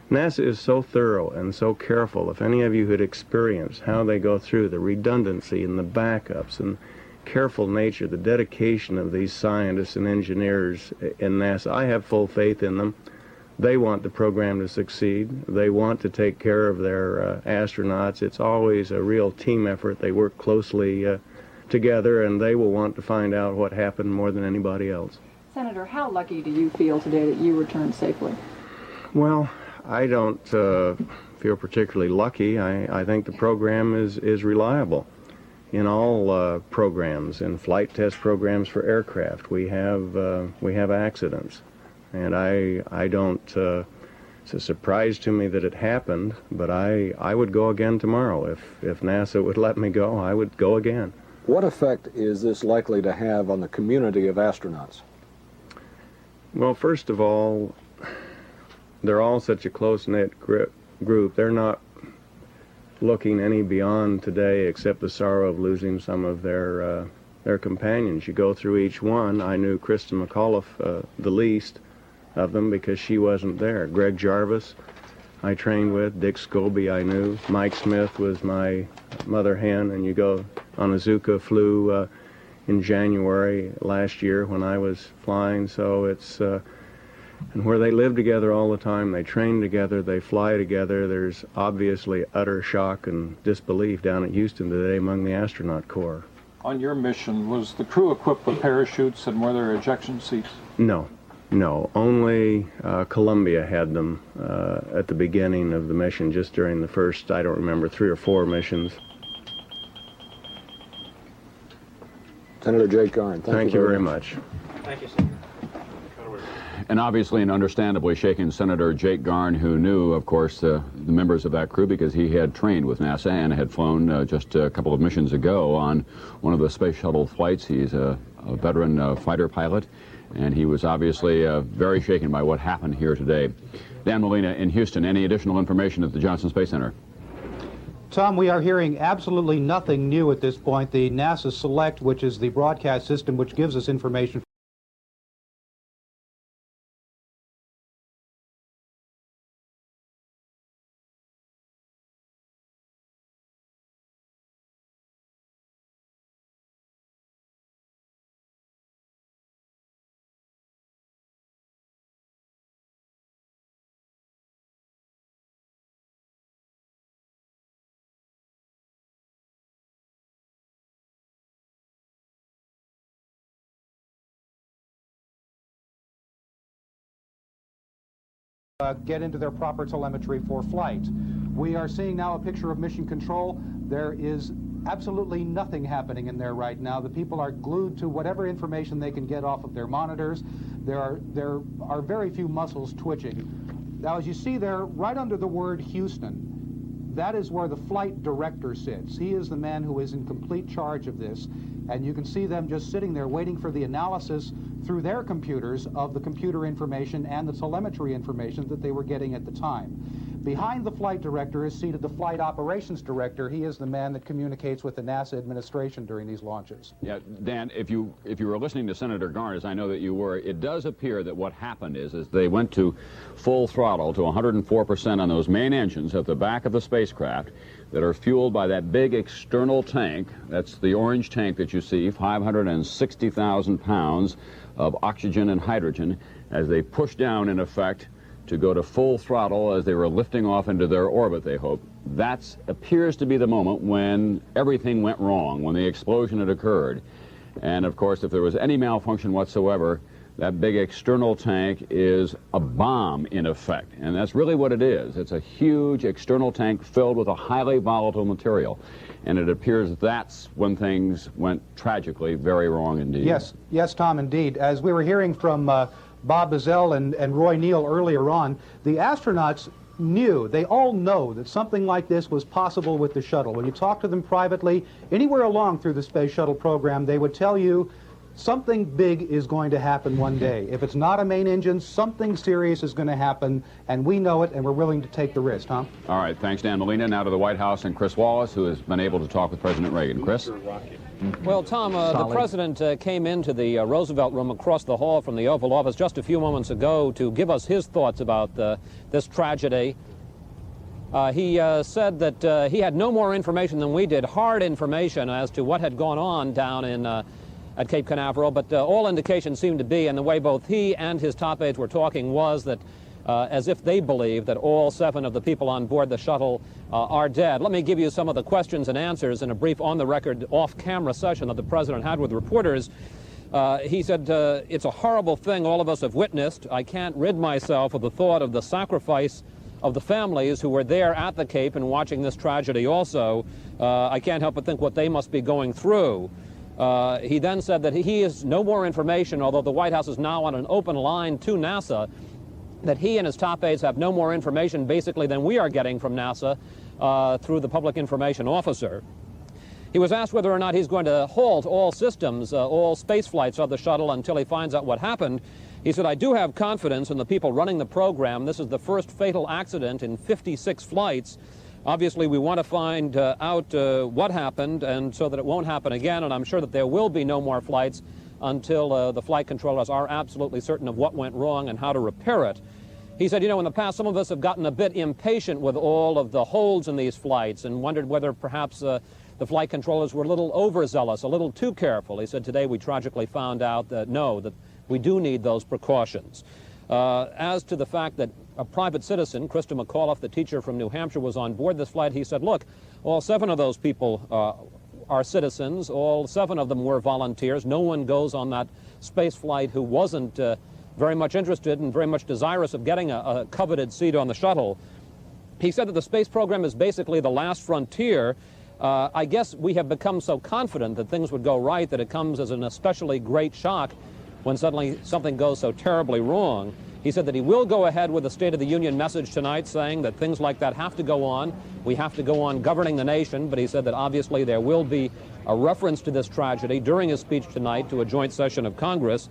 Speaker 10: NASA is so thorough and so careful. If any of you had experienced how they go through the redundancy and the backups and careful nature, the dedication of these scientists and engineers in NASA, I have full faith in them. They want the program to succeed. They want to take care of their astronauts. It's always a real team effort. They work closely together, and they will want to find out what happened more than anybody else.
Speaker 13: Senator, how lucky do you feel today that you returned safely?
Speaker 10: Well, I don't feel particularly lucky. I think the program is reliable. In all programs, in flight test programs for aircraft, we have accidents. And I don't, it's a surprise to me that it happened, but I would go again tomorrow. If NASA would let me go, I would go again.
Speaker 22: What effect is this likely to have on the community of astronauts?
Speaker 10: Well, first of all, they're all such a close-knit group. They're not looking any beyond today except the sorrow of losing some of their companions. You go through each one. I knew Christa McAuliffe the least of them because she wasn't there. Greg Jarvis I trained with. Dick Scobee I knew. Mike Smith was my mother hen, and you go, Onizuka flew in January last year when I was flying, so it's, and where they live together all the time, they train together, they fly together, there's obviously utter shock and disbelief down at Houston today among the astronaut corps.
Speaker 7: On your mission, was the crew equipped with parachutes and were there ejection seats?
Speaker 10: No. No, only Columbia had them at the beginning of the mission, just during the first, I don't remember, 3 or 4 missions.
Speaker 22: Senator Jake Garn,
Speaker 10: thank you very much.
Speaker 11: Thank you, Senator.
Speaker 16: And obviously and understandably shaken Senator Jake Garn, who knew, of course, the members of that crew because he had trained with NASA and had flown just a couple of missions ago on one of the space shuttle flights. He's a veteran fighter pilot, and he was obviously very shaken by what happened here today. Dan Molina in Houston, any additional information at the Johnson Space Center?
Speaker 6: Tom, we are hearing absolutely nothing new at this point. The NASA Select, which is the broadcast system which gives us information get into their proper telemetry for flight. We are seeing now a picture of Mission Control. There is absolutely nothing happening in there right now. The people are glued to whatever information they can get off of their monitors. There are very few muscles twitching. Now, as you see there, right under the word Houston, that is where the flight director sits. He is the man who is in complete charge of this. And you can see them just sitting there waiting for the analysis through their computers of the computer information and the telemetry information that they were getting at the time. Behind the flight director is seated the flight operations director. He is the man that communicates with the NASA administration during these launches.
Speaker 16: Yeah, Dan, if you were listening to Senator Garn, as I know that you were, it does appear that what happened is they went to full throttle to 104% on those main engines at the back of the spacecraft that are fueled by that big external tank. That's the orange tank that you see, 560,000 pounds of oxygen and hydrogen, as they push down, in effect, to go to full throttle as they were lifting off into their orbit, they hope. That appears to be the moment when everything went wrong, when the explosion had occurred. And, of course, if there was any malfunction whatsoever, that big external tank is a bomb, in effect. And that's really what it is. It's a huge external tank filled with a highly volatile material. And it appears that's when things went tragically very wrong indeed.
Speaker 6: Yes, Tom, indeed. As we were hearing from Bob Bazell and Roy Neal earlier on, the astronauts knew, they all know that something like this was possible with the shuttle. When you talk to them privately, anywhere along through the Space Shuttle program, they would tell you something big is going to happen one day. If it's not a main engine, something serious is going to happen, and we know it, and we're willing to take the risk, Tom.
Speaker 16: All right, thanks, Dan Molina. Now to the White House and Chris Wallace, who has been able to talk with President Reagan. Chris?
Speaker 8: Well, Tom, the President came into the Roosevelt Room across the hall from the Oval Office just a few moments ago to give us his thoughts about this tragedy. He said that he had no more information than we did, hard information as to what had gone on down in at Cape Canaveral, but all indications seemed to be, and the way both he and his top aides were talking, was that as if they believe that all 7 of the people on board the shuttle are dead. Let me give you some of the questions and answers in a brief on-the-record, off-camera session that the President had with reporters. He said, it's a horrible thing all of us have witnessed. I can't rid myself of the thought of the sacrifice of the families who were there at the Cape and watching this tragedy also. I can't help but think what they must be going through. He then said that he has no more information, although the White House is now on an open line to NASA, that he and his top aides have no more information basically than we are getting from NASA through the Public Information Officer. He was asked whether or not he's going to halt all systems, all space flights of the shuttle until he finds out what happened. He said, I do have confidence in the people running the program. This is the first fatal accident in 56 flights. Obviously, we want to find out what happened, and so that it won't happen again, and I'm sure that there will be no more flights until the flight controllers are absolutely certain of what went wrong and how to repair it. He said, you know, in the past, some of us have gotten a bit impatient with all of the holds in these flights and wondered whether perhaps the flight controllers were a little overzealous, a little too careful. He said, today we tragically found out that no, that we do need those precautions. As to the fact that a private citizen, Christa McAuliffe, the teacher from New Hampshire, was on board this flight, he said, look, all 7 of those people are citizens. All 7 of them were volunteers. No one goes on that space flight who wasn't very much interested and very much desirous of getting a coveted seat on the shuttle. He said that the space program is basically the last frontier. I guess we have become so confident that things would go right that it comes as an especially great shock when suddenly something goes so terribly wrong. He said that he will go ahead with the State of the Union message tonight, saying that things like that have to go on. We have to go on governing the nation, but he said that obviously there will be a reference to this tragedy during his speech tonight to a joint session of Congress.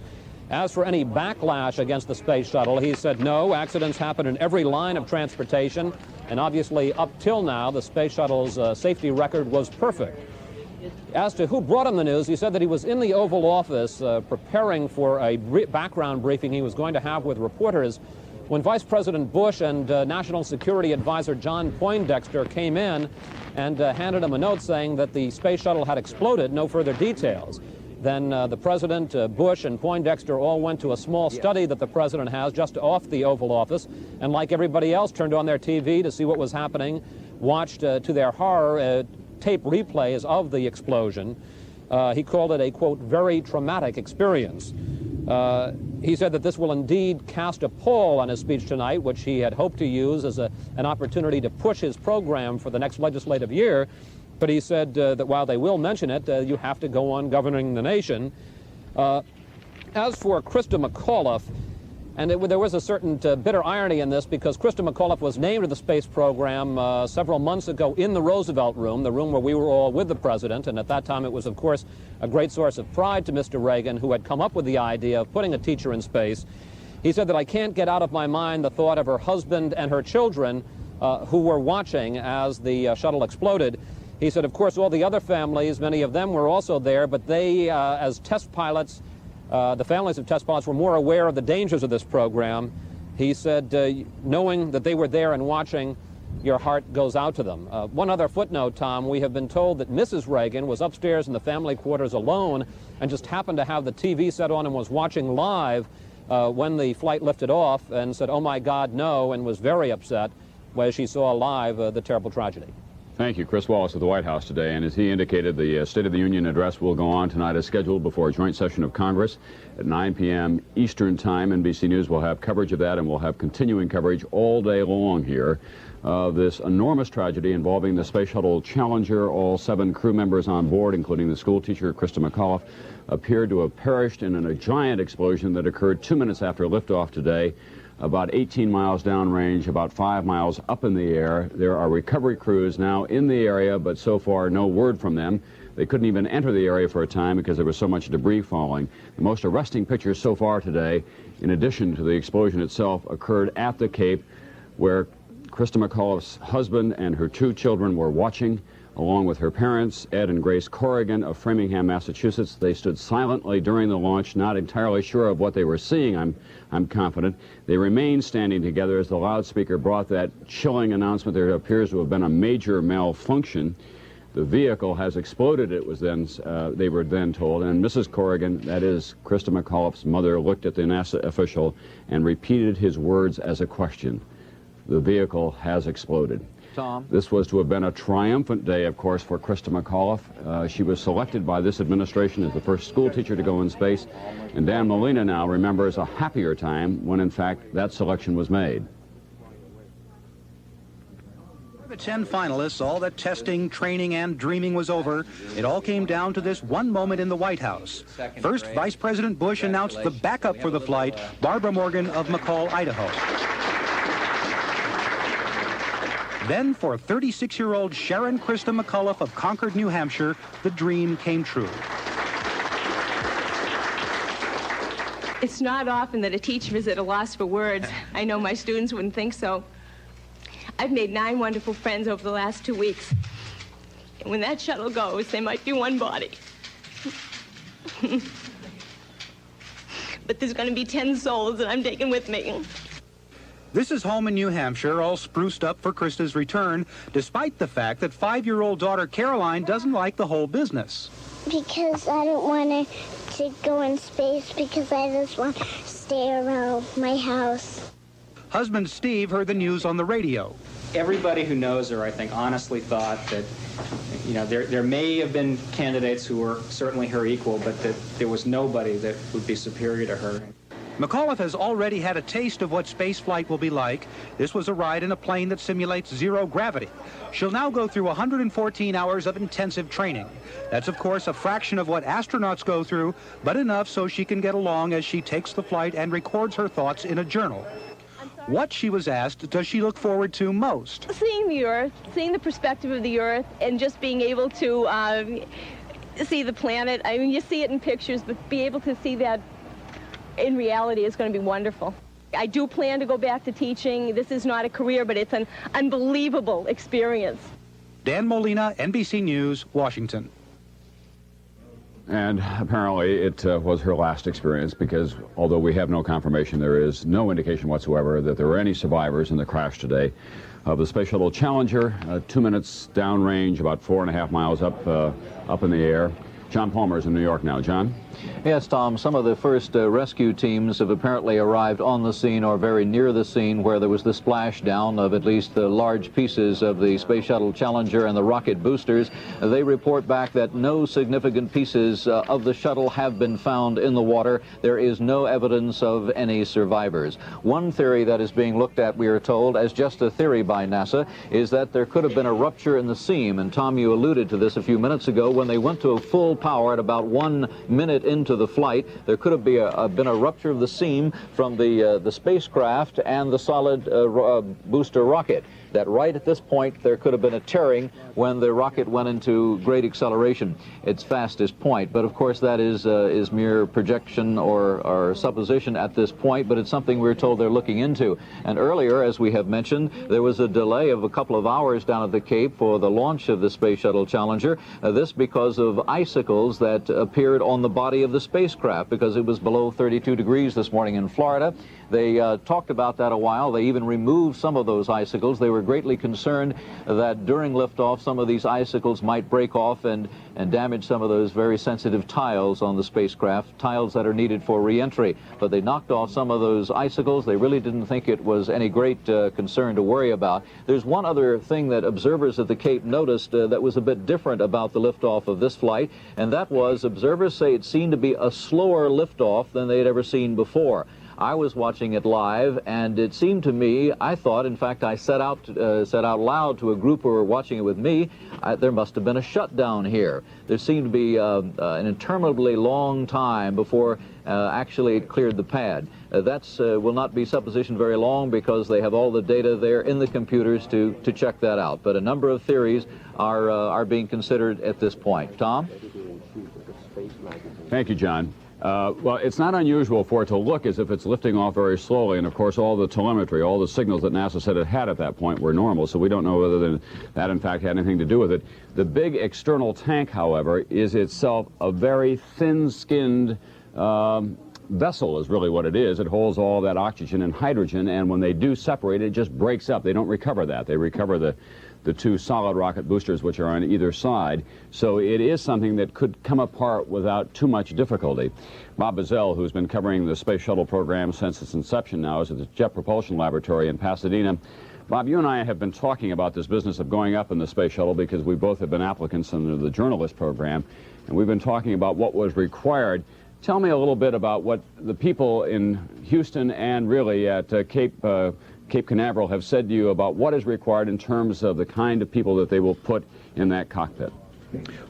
Speaker 8: As for any backlash against the space shuttle, he said no, accidents happen in every line of transportation, and obviously up till now the space shuttle's safety record was perfect. As to who brought him the news, he said that he was in the Oval Office preparing for a background briefing he was going to have with reporters when Vice President Bush and National Security Advisor John Poindexter came in and handed him a note saying that the space shuttle had exploded, no further details. Then the President, Bush, and Poindexter all went to a small study that the President has just off the Oval Office, and like everybody else, turned on their TV to see what was happening, watched, to their horror, tape replays of the explosion. He called it a, quote, very traumatic experience. He said that this will indeed cast a pall on his speech tonight, which he had hoped to use as an opportunity to push his program for the next legislative year. But he said that while they will mention it, you have to go on governing the nation. As for Christa McAuliffe, and there was a certain bitter irony in this because Christa McAuliffe was named to the space program several months ago in the Roosevelt room, the room where we were all with the president, and at that time it was, of course, a great source of pride to Mr. Reagan, who had come up with the idea of putting a teacher in space. He said that I can't get out of my mind the thought of her husband and her children who were watching as the shuttle exploded. He said, of course, all the other families, many of them were also there, but they, as test pilots, the families of test pilots were more aware of the dangers of this program. He said, knowing that they were there and watching, your heart goes out to them. One other footnote, Tom, we have been told that Mrs. Reagan was upstairs in the family quarters alone and just happened to have the TV set on and was watching live when the flight lifted off and said, oh my God, no, and was very upset when she saw live the terrible tragedy.
Speaker 16: Thank you. Chris Wallace of the White House today, and as he indicated, the State of the Union address will go on tonight as scheduled before a joint session of Congress at 9 p.m. Eastern Time. NBC News will have coverage of that, and we'll have continuing coverage all day long here of this enormous tragedy involving the Space Shuttle Challenger. All 7 crew members on board, including the school teacher, Christa McAuliffe, appeared to have perished in a giant explosion that occurred 2 minutes after liftoff today. About 18 miles downrange, about 5 miles up in the air. There are recovery crews now in the area, but so far no word from them. They couldn't even enter the area for a time because there was so much debris falling. The most arresting pictures so far today, in addition to the explosion itself, occurred at the Cape, where Christa McAuliffe's husband and her 2 children were watching, along with her parents, Ed and Grace Corrigan of Framingham, Massachusetts. They stood silently during the launch, not entirely sure of what they were seeing, I'm confident. They remained standing together as the loudspeaker brought that chilling announcement. There appears to have been a major malfunction. The vehicle has exploded, it was then, they were then told, and Mrs. Corrigan, that is Christa McAuliffe's mother, looked at the NASA official and repeated his words as a question. The vehicle has exploded.
Speaker 1: Tom?
Speaker 16: This was to have been a triumphant day, of course, for Christa McAuliffe. She was selected by this administration as the first school teacher to go in space, and Dan Molina now remembers a happier time when, in fact, that selection was made.
Speaker 9: For the 10 finalists, all the testing, training, and dreaming was over. It all came down to this one moment in the White House. First, Vice President Bush announced the backup for the flight, Barbara Morgan of McCall, Idaho. Then, for 36-year-old Sharon Christa McAuliffe of Concord, New Hampshire, the dream came true.
Speaker 17: It's not often that a teacher is at a loss for words. I know my students wouldn't think so. I've made 9 wonderful friends over the last 2 weeks. And when that shuttle goes, they might be one body. But there's going to be 10 souls that I'm taking with me.
Speaker 9: This is home in New Hampshire, all spruced up for Christa's return, despite the fact that 5-year-old daughter Caroline doesn't like the whole business.
Speaker 18: Because I don't want to go in space, because I just want to stay around my house.
Speaker 9: Husband Steve heard the news on the radio.
Speaker 19: Everybody who knows her, I think, honestly thought that, you know, there may have been candidates who were certainly her equal, but that there was nobody that would be superior to her.
Speaker 9: McAuliffe has already had a taste of what spaceflight will be like. This was a ride in a plane that simulates zero gravity. She'll now go through 114 hours of intensive training. That's, of course, a fraction of what astronauts go through, but enough so she can get along as she takes the flight and records her thoughts in a journal. What, she was asked, does she look forward to most?
Speaker 17: Seeing the Earth, seeing the perspective of the Earth, and just being able to see the planet. I mean, you see it in pictures, but be able to see that in reality is going to be wonderful. I do plan to go back to teaching. This is not a career, but it's an unbelievable experience.
Speaker 9: Dan Molina, NBC News, Washington.
Speaker 16: And apparently it was her last experience, because although we have no confirmation, there is no indication whatsoever that there were any survivors in the crash today of the Space Shuttle Challenger, 2 minutes downrange, about 4.5 miles up in the air. John Palmer's in New York now. John?
Speaker 1: Yes, Tom, some of the first rescue teams have apparently arrived on the scene or very near the scene where there was the splashdown of at least the large pieces of the Space Shuttle Challenger and the rocket boosters. They report back that no significant pieces of the shuttle have been found in the water. There is no evidence of any survivors. One theory that is being looked at, we are told, as just a theory by NASA, is that there could have been a rupture in the seam. And Tom, you alluded to this a few minutes ago when they went to full power at about 1 minute into the flight. There could have been a rupture of the seam from the spacecraft and the solid booster rocket. That right at this point there could have been a tearing when the rocket went into great acceleration, its fastest point. But of course that is mere projection or supposition at this point, but it's something we're told they're looking into. And earlier, as we have mentioned, there was a delay of a couple of hours down at the Cape for the launch of the Space Shuttle Challenger. This because of icicles that appeared on the body of the spacecraft because it was below 32 degrees this morning in Florida. They talked about that a while. They even removed some of those icicles. They were greatly concerned that during liftoff some of these icicles might break off and damage some of those very sensitive tiles on the spacecraft, tiles that are needed for re-entry. But they knocked off some of those icicles. They really didn't think it was any great concern to worry about. There's one other thing that observers at the Cape noticed that was a bit different about the liftoff of this flight, and that was observers say it seemed to be a slower liftoff than they'd ever seen before. I was watching it live, and it seemed to me, I thought, in fact, I said out loud to a group who were watching it with me, there must have been a shutdown here. There seemed to be an interminably long time before actually it cleared the pad. That will not be supposition very long because they have all the data there in the computers to check that out. But a number of theories are being considered at this point. Tom?
Speaker 16: Thank you, John. Well, it's not unusual for it to look as if it's lifting off very slowly, and of course all the telemetry, all the signals that NASA said it had at that point were normal, so we don't know whether that in fact had anything to do with it. The big external tank, however, is itself a very thin-skinned vessel is really what it is. It holds all that oxygen and hydrogen, and when they do separate, it just breaks up. They don't recover that. They recover the two solid rocket boosters which are on either side. So it is something that could come apart without too much difficulty. Bob Bazell, who's been covering the Space Shuttle program since its inception now, is at the Jet Propulsion Laboratory in Pasadena. Bob, you and I have been talking about this business of going up in the Space Shuttle because we both have been applicants under the journalist program, and we've been talking about what was required. Tell me a little bit about what the people in Houston and really at Cape Canaveral have said to you about what is required in terms of the kind of people that they will put in that cockpit.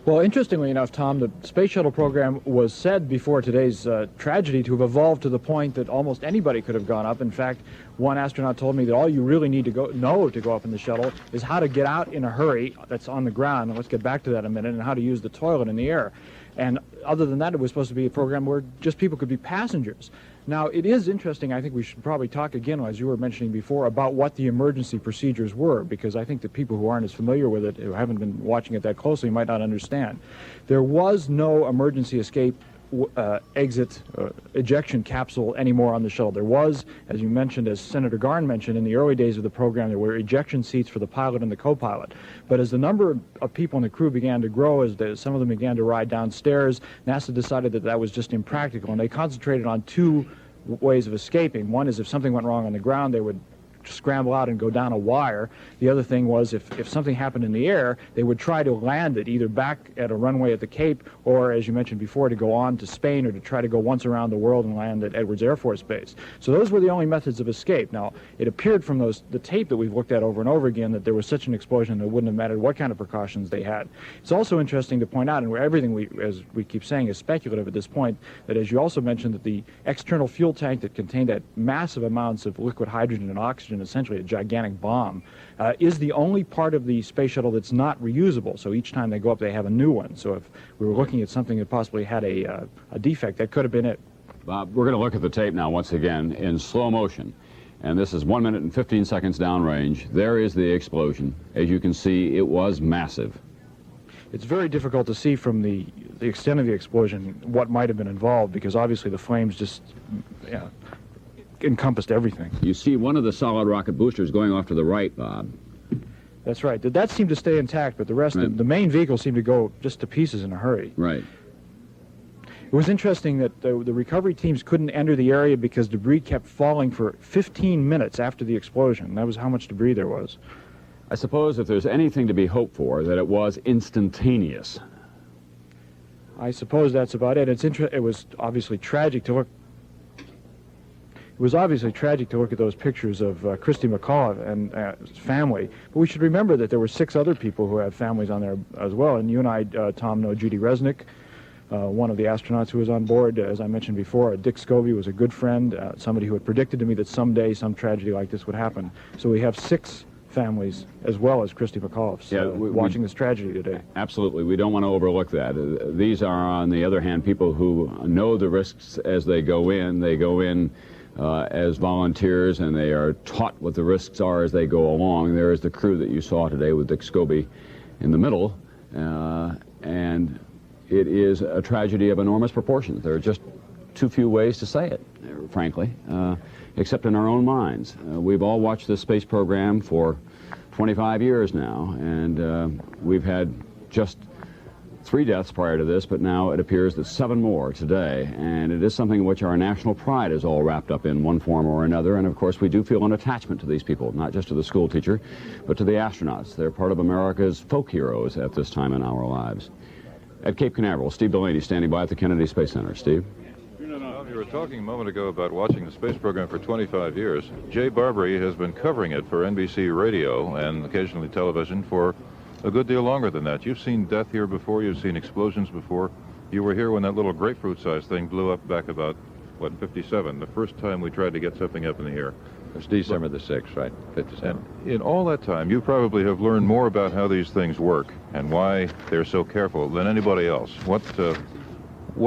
Speaker 12: Well, interestingly enough, Tom, the Space Shuttle program was said before today's tragedy to have evolved to the point that almost anybody could have gone up. In fact, one astronaut told me that all you really need to know to go up in the shuttle is how to get out in a hurry that's on the ground, and let's get back to that in a minute, and how to use the toilet in the air. And other than that, it was supposed to be a program where just people could be passengers. Now, it is interesting, I think we should probably talk again, as you were mentioning before, about what the emergency procedures were, because I think that people who aren't as familiar with it, who haven't been watching it that closely, might not understand. There was no emergency escape exit ejection capsule anymore on the shuttle. There was, as you mentioned, as Senator Garn mentioned, in the early days of the program, there were ejection seats for the pilot and the co-pilot. But as the number of people in the crew began to grow, as some of them began to ride downstairs, NASA decided that that was just impractical, and they concentrated on two ways of escaping. One is if something went wrong on the ground, they would scramble out and go down a wire. The other thing was if something happened in the air, they would try to land it either back at a runway at the Cape or, as you mentioned before, to go on to Spain or to try to go once around the world and land at Edwards Air Force Base. So those were the only methods of escape. Now, it appeared from the tape that we've looked at over and over again that there was such an explosion that it wouldn't have mattered what kind of precautions they had. It's also interesting to point out, and everything as we keep saying, is speculative at this point, that as you also mentioned, that the external fuel tank that contained that massive amounts of liquid hydrogen and oxygen, essentially a gigantic bomb, is the only part of the space shuttle that's not reusable. So each time they go up, they have a new one. So if we were looking at something that possibly had a defect, that could have been it.
Speaker 16: Bob, we're going to look at the tape now once again in slow motion. And this is 1 minute and 15 seconds downrange. There is the explosion. As you can see, it was massive.
Speaker 12: It's very difficult to see from the extent of the explosion what might have been involved, because obviously the flames just encompassed everything.
Speaker 16: You see one of the solid rocket boosters going off to the right, Bob.
Speaker 12: That's right. That seemed to stay intact, but the rest,
Speaker 16: right.
Speaker 12: the main vehicle seemed to go just to pieces in a hurry.
Speaker 16: Right.
Speaker 12: It was interesting that the recovery teams couldn't enter the area because debris kept falling for 15 minutes after the explosion. That was how much debris there was.
Speaker 16: I suppose if there's anything to be hoped for, that it was instantaneous.
Speaker 12: I suppose that's about it. It was obviously tragic to look. It was obviously tragic to look at those pictures of Christa McAuliffe and his family. But we should remember that there were 6 other people who had families on there as well. And you and I, Tom, know Judy Resnik, one of the astronauts who was on board. As I mentioned before, Dick Scobee was a good friend, somebody who had predicted to me that someday some tragedy like this would happen. So we have 6 families as well as Christa McAuliffe's watching this tragedy today.
Speaker 16: Absolutely. We don't want to overlook that. These are, on the other hand, people who know the risks as they go in. They go in as volunteers, and they are taught what the risks are as they go along. There is the crew that you saw today with Dick Scobee in the middle, and it is a tragedy of enormous proportions. There are just too few ways to say it, frankly, except in our own minds. We've all watched this space program for 25 years now, and we've had just 3 deaths prior to this, but now it appears that 7 more today, and it is something in which our national pride is all wrapped up in one form or another, and of course we do feel an attachment to these people, not just to the school teacher, but to the astronauts. They're part of America's folk heroes at this time in our lives. At Cape Canaveral, Steve Delaney standing by at the Kennedy Space Center. Steve?
Speaker 20: You were talking a moment ago about watching the space program for 25 years. Jay Barbee has been covering it for NBC radio and occasionally television for a good deal longer than that. You've seen death here before. You've seen explosions before. You were here when that little grapefruit-sized thing blew up back about, what, 57, the first time we tried to get something up in the air.
Speaker 3: It was December the 6th, right, 57.
Speaker 20: And in all that time, you probably have learned more about how these things work and why they're so careful than anybody else. What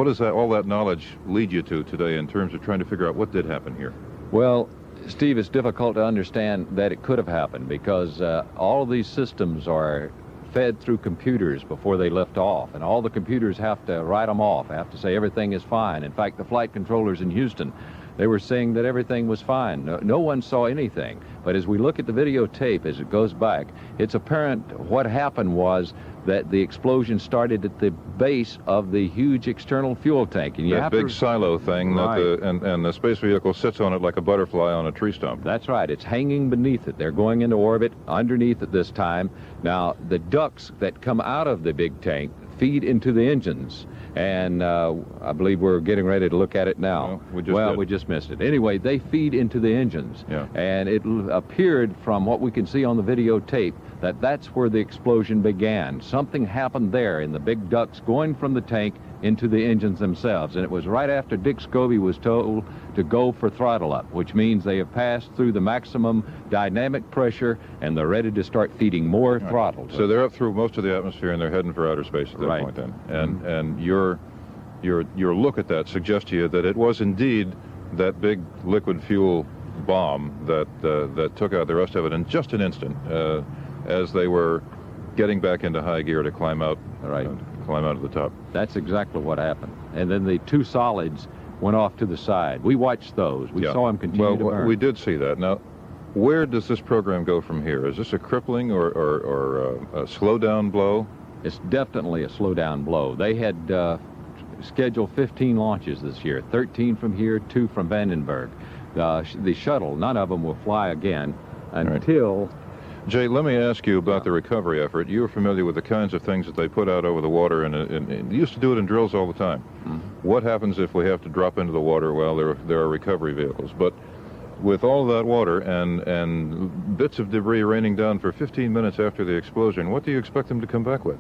Speaker 20: does all that knowledge lead you to today in terms of trying to figure out what did happen here?
Speaker 3: Well, Steve, it's difficult to understand that it could have happened because all of these systems are fed through computers before they lift off, and all the computers have to write them off, have to say everything is fine. In fact, the flight controllers in Houston, they were saying that everything was fine. No one saw anything. But as we look at the videotape as it goes back, it's apparent what happened was that the explosion started at the base of the huge external fuel tank. And you
Speaker 20: that big silo thing,
Speaker 3: right.
Speaker 20: and the space vehicle sits on it like a butterfly on a tree stump.
Speaker 3: That's right. It's hanging beneath it. They're going into orbit underneath it this time. Now, the ducts that come out of the big tank feed into the engines. And I believe we're getting ready to look at it now. We just missed it. Anyway, they feed into the engines.
Speaker 20: Yeah.
Speaker 3: And it appeared from what we can see on the videotape that that's where the explosion began. Something happened there in the big ducts going from the tank into the engines themselves. And it was right after Dick Scobee was told to go for throttle up, which means they have passed through the maximum dynamic pressure and they're ready to start feeding more throttle.
Speaker 20: So they're up through most of the atmosphere and they're heading for outer space at that point then. And your look at that suggests to you that it was indeed that big liquid fuel bomb that took out the rest of it in just an instant as they were getting back into high gear to climb out of the top.
Speaker 3: That's exactly what happened. And then the two solids went off to the side. We watched those. We saw them continue to burn.
Speaker 20: We did see that. Now, where does this program go from here? Is this a crippling or a slow-down blow?
Speaker 3: It's definitely a slow-down blow. They had scheduled 15 launches this year, 13 from here, 2 from Vandenberg. The shuttle, none of them will fly again until...
Speaker 20: Jay, let me ask you about the recovery effort. You're familiar with the kinds of things that they put out over the water, and they used to do it in drills all the time. Mm-hmm. What happens if we have to drop into the water? Well, there are recovery vehicles. But with all that water and bits of debris raining down for 15 minutes after the explosion, what do you expect them to come back with?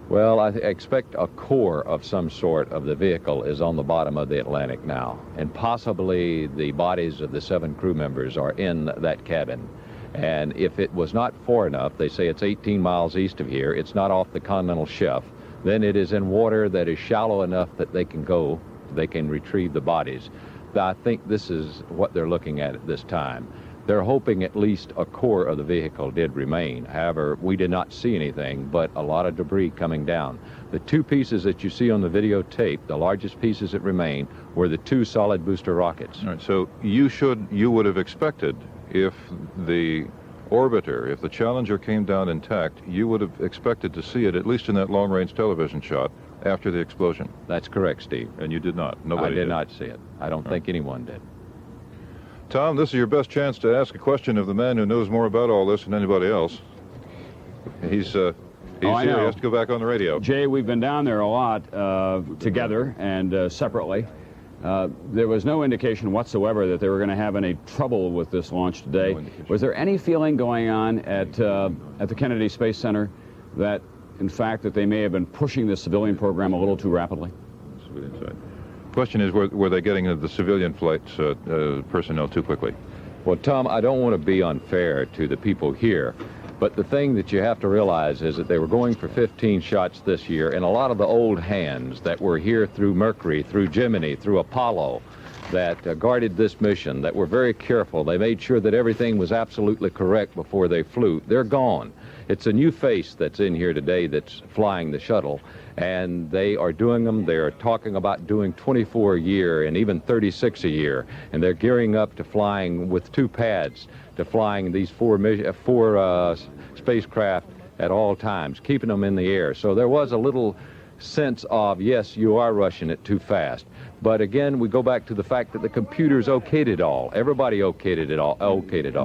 Speaker 3: Well, I expect a core of some sort of the vehicle is on the bottom of the Atlantic now, and possibly the bodies of the 7 crew members are in that cabin. And if it was not far enough, they say it's 18 miles east of here, it's not off the continental shelf, then it is in water that is shallow enough that they can retrieve the bodies. I think this is what they're looking at this time. They're hoping at least a core of the vehicle did remain. However, we did not see anything but a lot of debris coming down. The 2 pieces that you see on the videotape, the largest pieces that remain, were the 2 solid booster rockets.
Speaker 20: All right, so you would have expected, if the orbiter, if the Challenger came down intact, you would have expected to see it, at least in that long-range television shot, after the explosion.
Speaker 3: That's correct, Steve.
Speaker 20: And you did not? Nobody did.
Speaker 3: I did not see it. I don't think anyone did.
Speaker 20: Tom, this is your best chance to ask a question of the man who knows more about all this than anybody else. He's here. He has to go back on the radio.
Speaker 16: Jay, we've been down there a lot together and separately. There was no indication whatsoever that they were going to have any trouble with this launch today. Was there any feeling going on at the Kennedy Space Center that, in fact, that they may have been pushing the civilian program a little too rapidly?
Speaker 20: Question is, were they getting the civilian flights personnel too quickly?
Speaker 3: Well, Tom, I don't want to be unfair to the people here, but the thing that you have to realize is that they were going for 15 shots this year, and a lot of the old hands that were here through Mercury, through Gemini, through Apollo, that guarded this mission, that were very careful. They made sure that everything was absolutely correct before they flew. They're gone. It's a new face that's in here today that's flying the shuttle, and they are doing them. They're talking about doing 24 a year and even 36 a year, and they're gearing up to flying with 2 pads, to flying these 4 spacecraft at all times, keeping them in the air. So there was a little sense of, yes, you are rushing it too fast. But again, we go back to the fact that the computers okayed it all. Everybody okayed it all.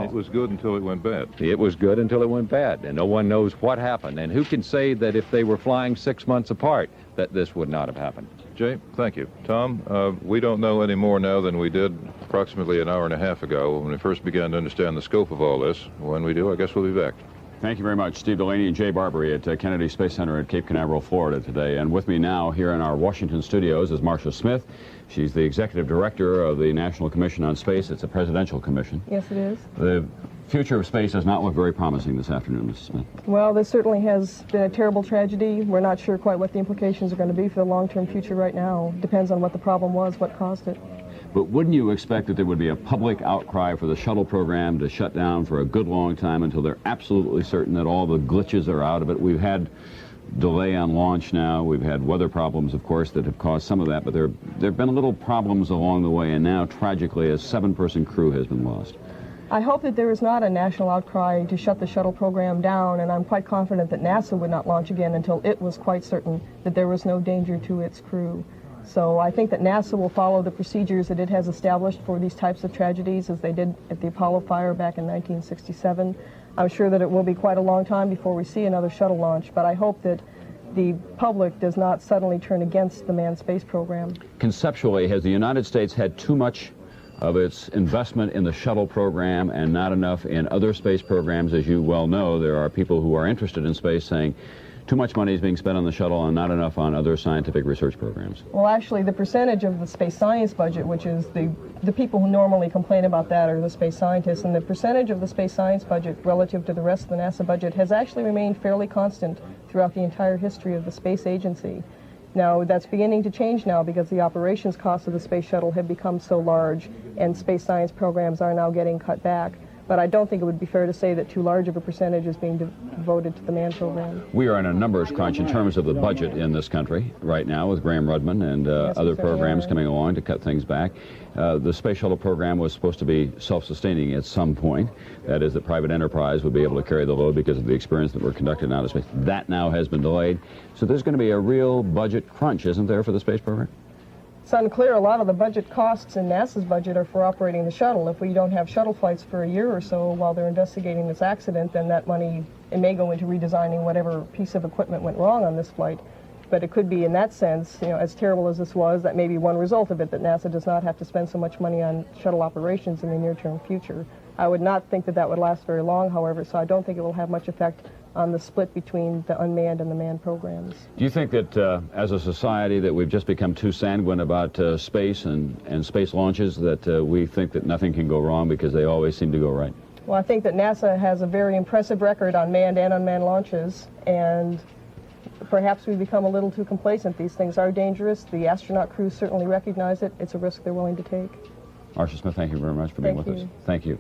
Speaker 20: It was good until it went bad.
Speaker 3: It was good until it went bad, and no one knows what happened. And who can say that if they were flying 6 months apart, that this would not have happened?
Speaker 20: Jay, thank you. Tom, we don't know any more now than we did approximately an hour and a half ago when we first began to understand the scope of all this. When we do, I guess we'll be back.
Speaker 16: Thank you very much, Steve Delaney and Jay Barbee at Kennedy Space Center at Cape Canaveral, Florida today. And with me now here in our Washington studios is Marcia Smith. She's the executive director of the National Commission on Space. It's a presidential commission.
Speaker 4: Yes, it is.
Speaker 16: The future of space does not look very promising this afternoon, Mrs. Smith.
Speaker 4: Well, this certainly has been a terrible tragedy. We're not sure quite what the implications are going to be for the long-term future right now. Depends on what the problem was, what caused it.
Speaker 16: But wouldn't you expect that there would be a public outcry for the shuttle program to shut down for a good long time until they're absolutely certain that all the glitches are out of it? We've had delay on launch now. We've had weather problems, of course, that have caused some of that, but there have been little problems along the way, and now, tragically, a 7-person crew has been lost.
Speaker 4: I hope that there is not a national outcry to shut the shuttle program down, and I'm quite confident that NASA would not launch again until it was quite certain that there was no danger to its crew. So I think that NASA will follow the procedures that it has established for these types of tragedies, as they did at the Apollo fire back in 1967. I'm sure that it will be quite a long time before we see another shuttle launch, but I hope that the public does not suddenly turn against the manned space program.
Speaker 16: Conceptually, has the United States had too much of its investment in the shuttle program and not enough in other space programs? As you well know, there are people who are interested in space saying too much money is being spent on the shuttle and not enough on other scientific research programs.
Speaker 4: Well, actually, the percentage of the space science budget, which is the people who normally complain about that are the space scientists, and the percentage of the space science budget relative to the rest of the NASA budget has actually remained fairly constant throughout the entire history of the space agency. Now, that's beginning to change now because the operations costs of the space shuttle have become so large and space science programs are now getting cut back. But I don't think it would be fair to say that too large of a percentage is being devoted to the manned program.
Speaker 16: We are in a numbers crunch in terms of the budget in this country right now with Graham Rudman and other programs coming along to cut things back. The space shuttle program was supposed to be self-sustaining at some point. That is, that private enterprise would be able to carry the load because of the experiments that were conducted in outer space. That now has been delayed. So there's going to be a real budget crunch, isn't there, for the space program?
Speaker 4: It's unclear. A lot of the budget costs in NASA's budget are for operating the shuttle. If we don't have shuttle flights for a year or so while they're investigating this accident, then that money, it may go into redesigning whatever piece of equipment went wrong on this flight. But it could be, in that sense, you know, as terrible as this was, that may be one result of it, that NASA does not have to spend so much money on shuttle operations in the near-term future. I would not think that that would last very long, however, so I don't think it will have much effect on the split between the unmanned and the manned programs.
Speaker 16: Do you think that as a society that we've just become too sanguine about space and space launches, that we think that nothing can go wrong because they always seem to go right?
Speaker 4: Well, I think that NASA has a very impressive record on manned and unmanned launches, and perhaps we become a little too complacent. These things are dangerous. The astronaut crews certainly recognize it. It's a risk they're willing to take.
Speaker 16: Marcia Smith, thank you very much for being with us. Thank you.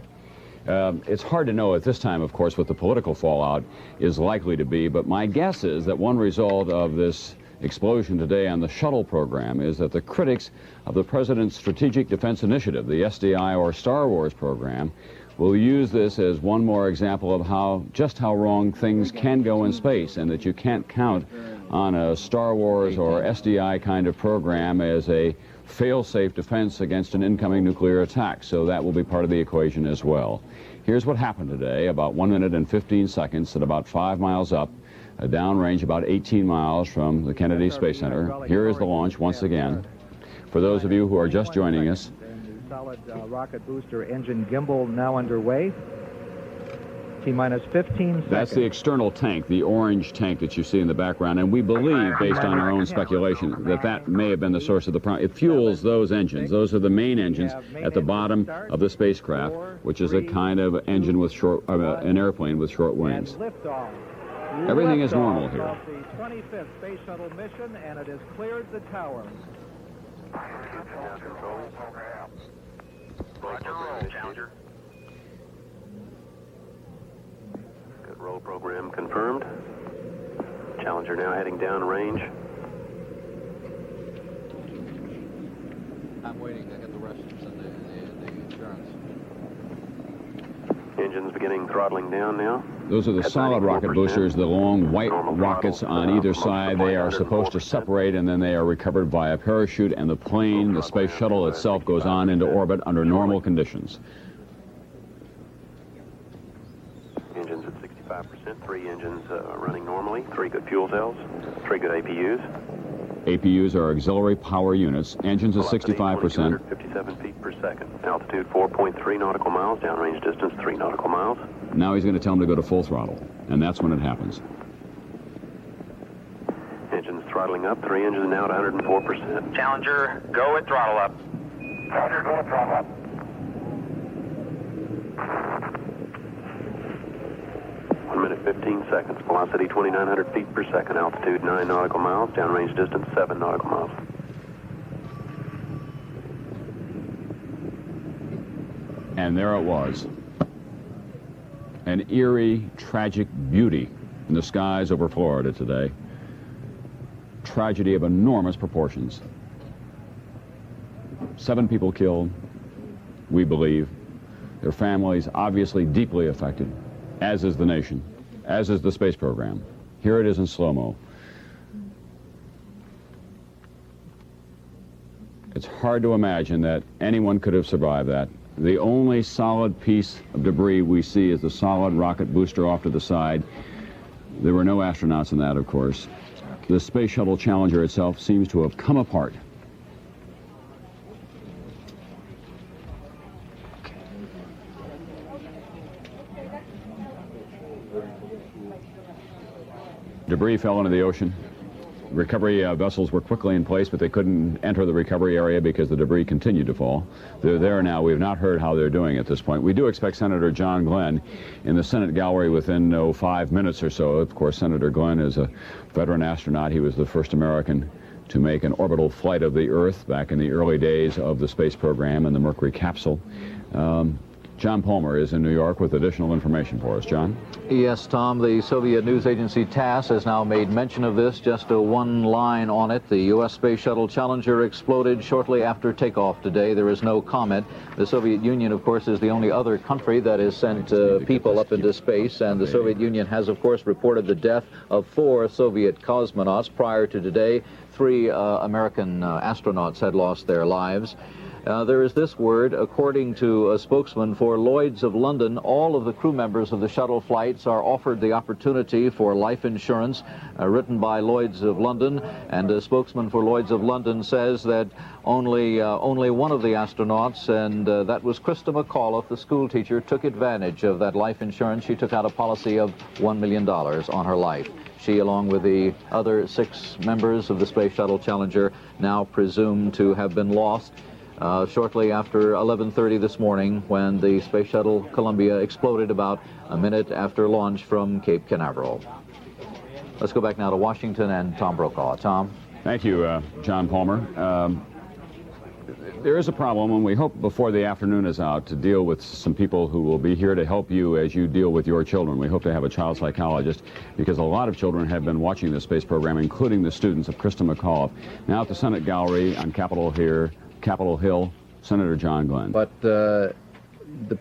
Speaker 16: It's hard to know at this time, of course, what the political fallout is likely to be, but my guess is that one result of this explosion today on the shuttle program is that the critics of the President's Strategic Defense Initiative, the SDI or Star Wars program, will use this as one more example of just how wrong things can go in space, and that you can't count on a Star Wars or SDI kind of program as a fail-safe defense against an incoming nuclear attack. So that will be part of the equation as well. Here's what happened today, about 1 minute and 15 seconds at about 5 miles up, a downrange about 18 miles from the Kennedy Space Center. Here is the launch once again. For those of you who are just joining us,
Speaker 2: solid rocket booster engine gimbal now underway. T-minus 15 seconds.
Speaker 16: That's the external tank, the orange tank that you see in the background, and we believe, based on our own speculation, that that may have been the source of the problem. It fuels those engines. Those are the main engines at the bottom of the spacecraft, which is a kind of engine with an airplane with short wings. Everything is normal here.
Speaker 2: The 25th Space Shuttle mission, and it has cleared the tower.
Speaker 5: Challenger. Good roll program confirmed. Challenger now heading down range.
Speaker 1: I'm waiting to get the rest and the insurance.
Speaker 5: Engines beginning throttling down now.
Speaker 16: Those are the solid rocket boosters, the long white rockets on either side. They are supposed to separate, and then they are recovered via parachute, and the plane, the space shuttle itself, goes on into orbit under normal conditions.
Speaker 5: Engines at 65%, 3 engines running normally, 3 good fuel cells, 3 good APUs.
Speaker 16: APUs are auxiliary power units. Engines at 65%.
Speaker 5: 57 feet per second. Altitude 4.3 nautical miles. Downrange distance 3 nautical miles.
Speaker 16: Now he's going to tell them to go to full throttle, and that's when it happens.
Speaker 5: Engines throttling up. 3 engines now at 104%.
Speaker 21: Challenger, go at throttle up.
Speaker 5: Challenger, go at throttle up. 1 minute 15 seconds. Velocity 2,900 feet per second. Altitude 9 nautical miles. Downrange distance 7 nautical miles.
Speaker 16: And there it was. An eerie, tragic beauty in the skies over Florida today. Tragedy of enormous proportions. 7 people killed, we believe. Their families obviously deeply affected, as is the nation, as is the space program. Here it is in slow-mo. It's hard to imagine that anyone could have survived that. The only solid piece of debris we see is the solid rocket booster off to the side. There were no astronauts in that, of course. The Space Shuttle Challenger itself seems to have come apart. Debris fell into the ocean. Recovery vessels were quickly in place, but they couldn't enter the recovery area because the debris continued to fall. They're there now. We have not heard how they're doing at this point. We do expect Senator John Glenn in the Senate gallery within 5 minutes or so. Of course, Senator Glenn is a veteran astronaut. He was the first American to make an orbital flight of the Earth back in the early days of the space program and the Mercury capsule. John Palmer is in New York with additional information for us. John?
Speaker 1: Yes, Tom, the Soviet news agency TASS has now made mention of this, just one line on it. The U.S. Space Shuttle Challenger exploded shortly after takeoff today. There is no comment. The Soviet Union, of course, is the only other country that has sent people up into space, and the Soviet Union has, of course, reported the death of 4 Soviet cosmonauts. Prior to today, 3 American astronauts had lost their lives. There is this word, according to a spokesman for Lloyd's of London, all of the crew members of the shuttle flights are offered the opportunity for life insurance, written by Lloyd's of London, and a spokesman for Lloyd's of London says that only one of the astronauts, and that was Christa McAuliffe, the school teacher, took advantage of that life insurance. She took out a policy of $1 million on her life. She, along with the other 6 members of the Space Shuttle Challenger, now presumed to have been lost shortly after 11:30 this morning, when the Space Shuttle Columbia exploded about a minute after launch from Cape Canaveral. Let's go back now to Washington and Tom Brokaw. Tom?
Speaker 16: Thank you, John Palmer. There is a problem, and we hope before the afternoon is out to deal with some people who will be here to help you as you deal with your children. We hope to have a child psychologist, because a lot of children have been watching the space program, including the students of Christa McAuliffe. Now at the Senate Gallery on Capitol Hill, Senator John Glenn.
Speaker 14: But the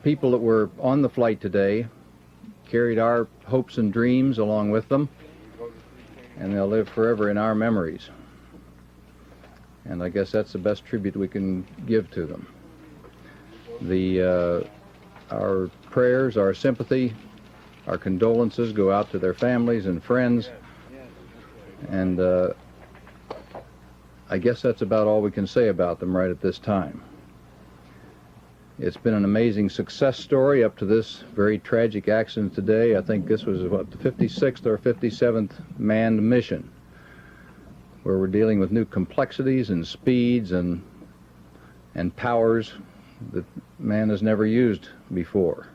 Speaker 14: people that were on the flight today carried our hopes and dreams along with them, and they'll live forever in our memories. And I guess that's the best tribute we can give to them. Our prayers, our sympathy, our condolences go out to their families and friends, and I guess that's about all we can say about them right at this time. It's been an amazing success story up to this very tragic accident today. I think this was, what, the 56th or 57th manned mission, where we're dealing with new complexities and speeds and powers that man has never used before.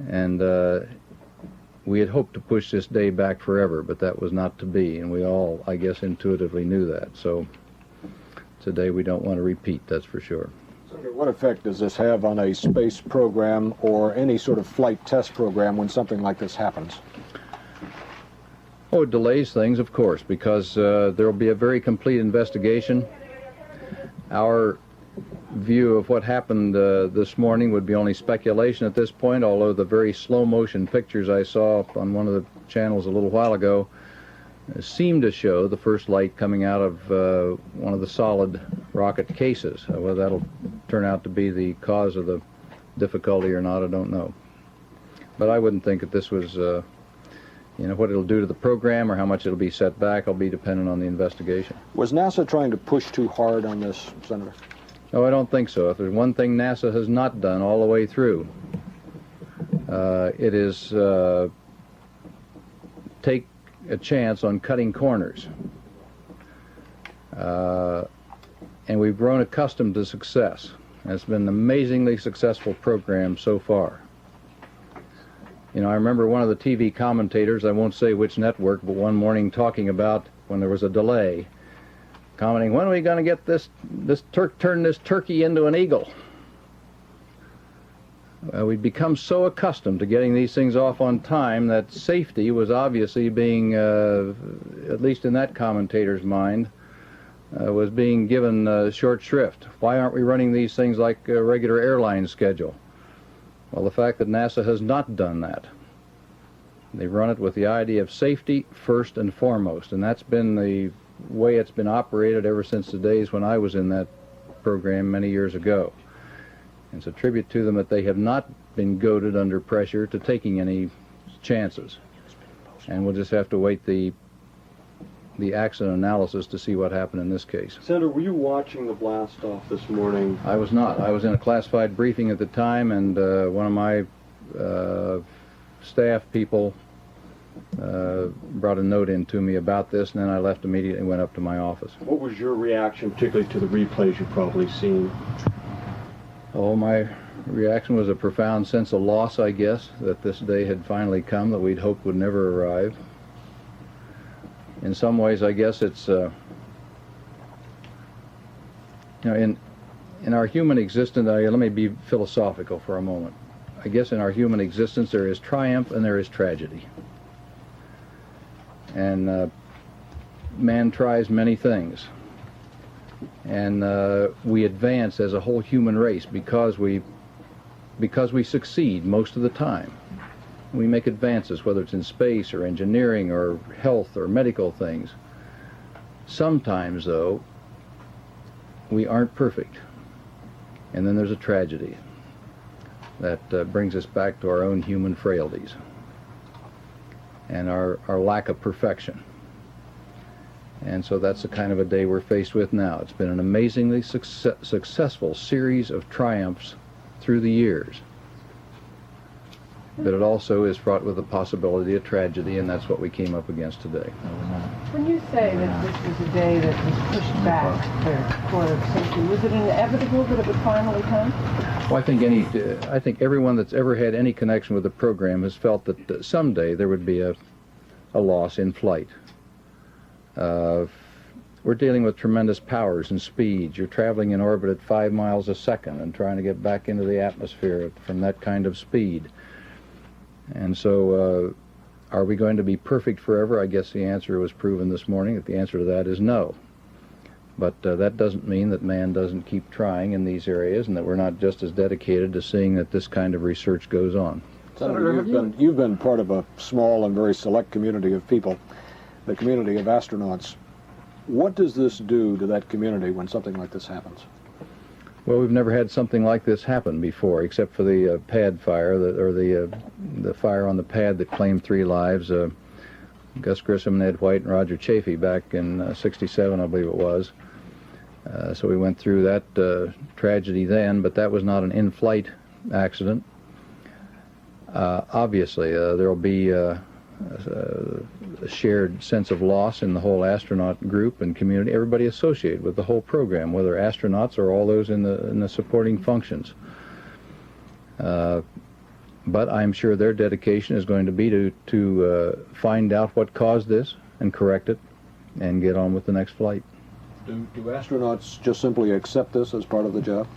Speaker 14: And we had hoped to push this day back forever, but that was not to be, and we all, I guess, intuitively knew that. So today we don't want to repeat, that's for sure.
Speaker 22: Senator, what effect does this have on a space program or any sort of flight test program when something like this happens?
Speaker 14: Oh, it delays things, of course, because there will be a very complete investigation. Our view of what happened this morning would be only speculation at this point, although the very slow-motion pictures I saw on one of the channels a little while ago seemed to show the first light coming out of one of the solid rocket cases. Whether that'll turn out to be the cause of the difficulty or not, I don't know. But I wouldn't think that this was, what it'll do to the program or how much it'll be set back will be dependent on the investigation.
Speaker 22: Was NASA trying to push too hard on this, Senator?
Speaker 14: No, I don't think so. If there's one thing NASA has not done all the way through, it is take a chance on cutting corners. And we've grown accustomed to success. And it's been an amazingly successful program so far. I remember one of the TV commentators, I won't say which network, but one morning talking about when there was a delay, commenting, when are we going to get turn this turkey into an eagle? We'd become so accustomed to getting these things off on time that safety was obviously being, at least in that commentator's mind, was being given short shrift. Why aren't we running these things like a regular airline schedule? Well, the fact that NASA has not done that. They've run it with the idea of safety first and foremost, and that's been the way it's been operated ever since the days when I was in that program many years ago. And it's a tribute to them that they have not been goaded under pressure to taking any chances. And we'll just have to wait the accident analysis to see what happened in this case.
Speaker 15: Senator, were you watching the blast off this morning?
Speaker 14: I was not. I was in a classified briefing at the time, and one of my staff people brought a note in to me about this, and then I left immediately and went up to my office.
Speaker 15: What was your reaction, particularly to the replays you've probably seen?
Speaker 14: Oh, my reaction was a profound sense of loss, I guess, that this day had finally come that we'd hoped would never arrive. In some ways, I guess it's You know, in our human existence, let me be philosophical for a moment. I guess in our human existence there is triumph and there is tragedy. And man tries many things. And we advance as a whole human race because we succeed most of the time. We make advances, whether it's in space or engineering or health or medical things. Sometimes, though, we aren't perfect. And then there's a tragedy that brings us back to our own human frailties and our lack of perfection. And so that's the kind of a day we're faced with now. It's been an amazingly successful series of triumphs through the years. But it also is fraught with the possibility of tragedy, and that's what we came up against today.
Speaker 7: When you say that this was a day that was pushed back for safety, was it inevitable that it would finally come?
Speaker 14: Well, I think everyone that's ever had any connection with the program has felt that someday there would be a loss in flight. We're dealing with tremendous powers and speeds. You're traveling in orbit at 5 miles a second and trying to get back into the atmosphere from that kind of speed. And so, are we going to be perfect forever? I guess the answer was proven this morning, that the answer to that is no. But that doesn't mean that man doesn't keep trying in these areas and that we're not just as dedicated to seeing that this kind of research goes on.
Speaker 22: Senator, you've been part of a small and very select community of people, the community of astronauts. What does this do to that community when something like this happens?
Speaker 14: Well, we've never had something like this happen before, except for the pad fire, the fire on the pad that claimed 3 lives. Gus Grissom, Ned White, and Roger Chafee back in '67, I believe it was. So we went through that tragedy then, but that was not an in-flight accident. Obviously, there will be a shared sense of loss in the whole astronaut group and community, everybody associated with the whole program, whether astronauts or all those in the supporting functions. But I'm sure their dedication is going to be to find out what caused this and correct it and get on with the next flight.
Speaker 22: Do astronauts just simply accept this as part of the job?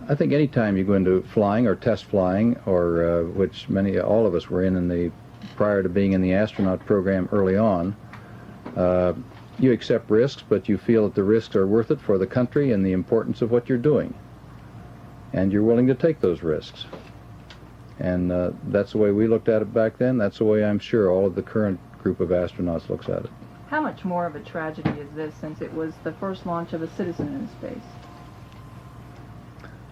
Speaker 14: I think any time you go into flying or test flying, or which all of us were in prior to being in the astronaut program early on, you accept risks, but you feel that the risks are worth it for the country and the importance of what you're doing. And you're willing to take those risks. And that's the way we looked at it back then. That's the way I'm sure all of the current group of astronauts looks at it.
Speaker 7: How much more of a tragedy is this since it was the first launch of a citizen in space?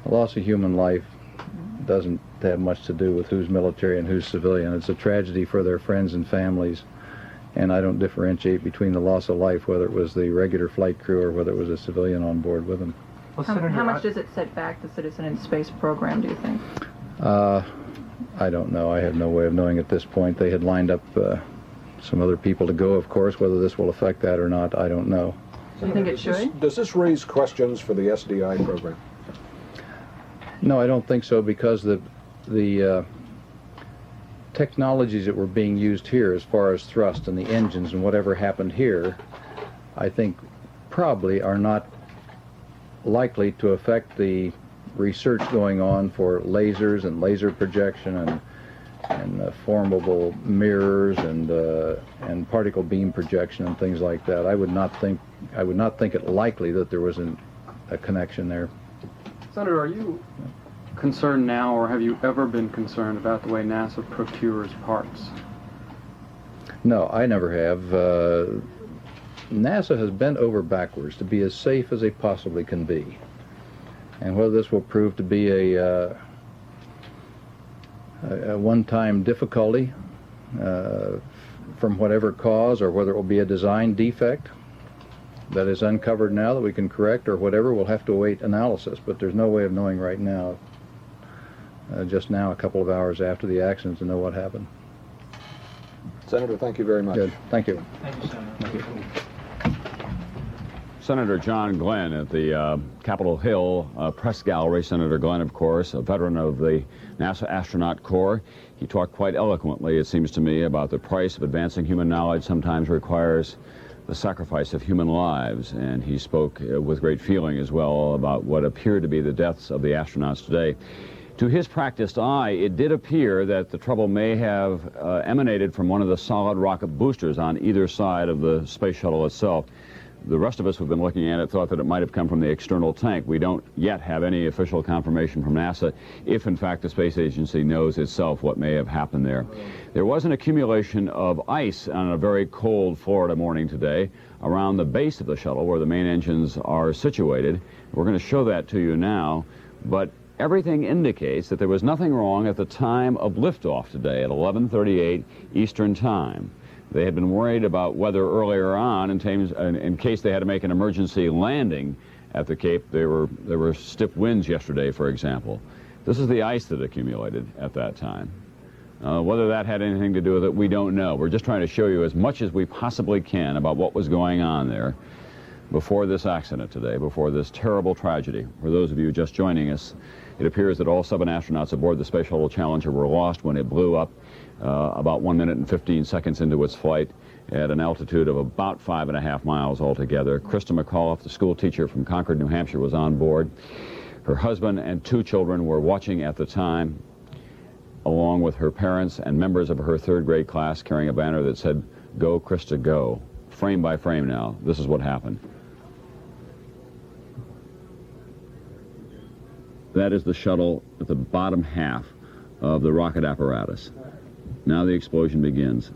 Speaker 14: The loss of human life doesn't have much to do with who's military and who's civilian. It's a tragedy for their friends and families, and I don't differentiate between the loss of life, whether it was the regular flight crew or whether it was a civilian on board with them.
Speaker 7: Well, how much does it set back the Citizen in Space program, do you think?
Speaker 14: I don't know. I have no way of knowing at this point. They had lined up some other people to go, of course. Whether this will affect that or not, I don't know.
Speaker 7: Do you think it should?
Speaker 22: Does this raise questions for the SDI program?
Speaker 14: No, I don't think so, because the technologies that were being used here as far as thrust and the engines and whatever happened here, I think probably are not likely to affect the research going on for lasers and laser projection and formable mirrors and particle beam projection and things like that. I would not think it likely that there was a connection there.
Speaker 13: Senator, are you concerned now, or have you ever been concerned about the way NASA procures parts?
Speaker 14: No, I never have. NASA has bent over backwards to be as safe as they possibly can be. And whether this will prove to be a one-time difficulty from whatever cause, or whether it will be a design defect that is uncovered now that we can correct, or whatever, we'll have to await analysis. But there's no way of knowing right now, just now, a couple of hours after the accident, to know what happened.
Speaker 22: Senator, thank you very much.
Speaker 14: Good. Thank you.
Speaker 13: Thank you, Senator.
Speaker 14: Thank you.
Speaker 16: Senator John Glenn at the Capitol Hill Press Gallery. Senator Glenn, of course, a veteran of the NASA Astronaut Corps. He talked quite eloquently, it seems to me, about the price of advancing human knowledge sometimes requires the sacrifice of human lives, and he spoke with great feeling as well about what appeared to be the deaths of the astronauts today. To his practiced eye, it did appear that the trouble may have emanated from one of the solid rocket boosters on either side of the space shuttle itself. The rest of us who've been looking at it thought that it might have come from the external tank. We don't yet have any official confirmation from NASA if, in fact, the space agency knows itself what may have happened there. There was an accumulation of ice on a very cold Florida morning today around the base of the shuttle where the main engines are situated. We're going to show that to you now, but everything indicates that there was nothing wrong at the time of liftoff today at 11:38 Eastern Time. They had been worried about weather earlier on in case they had to make an emergency landing at the Cape. There were stiff winds yesterday, for example. This is the ice that accumulated at that time. Whether that had anything to do with it, we don't know. We're just trying to show you as much as we possibly can about what was going on there before this accident today, before this terrible tragedy. For those of you just joining us, it appears that all 7 astronauts aboard the Space Shuttle Challenger were lost when it blew up about 1 minute and 15 seconds into its flight at an altitude of about 5.5 miles altogether. Christa McAuliffe, the school teacher from Concord, New Hampshire, was on board. Her husband and 2 children were watching at the time, along with her parents and members of her 3rd grade class carrying a banner that said, "Go, Christa, go." Frame by frame now, this is what happened. That is the shuttle at the bottom half of the rocket apparatus. Now the explosion begins.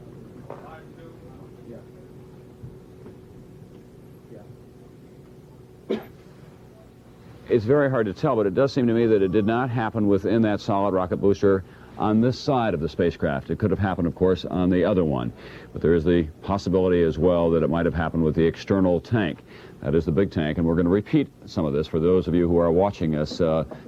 Speaker 16: It's very hard to tell, but it does seem to me that it did not happen within that solid rocket booster on this side of the spacecraft. It could have happened, of course, on the other one. But there is the possibility as well that it might have happened with the external tank. That is the big tank, and we're going to repeat some of this for those of you who are watching us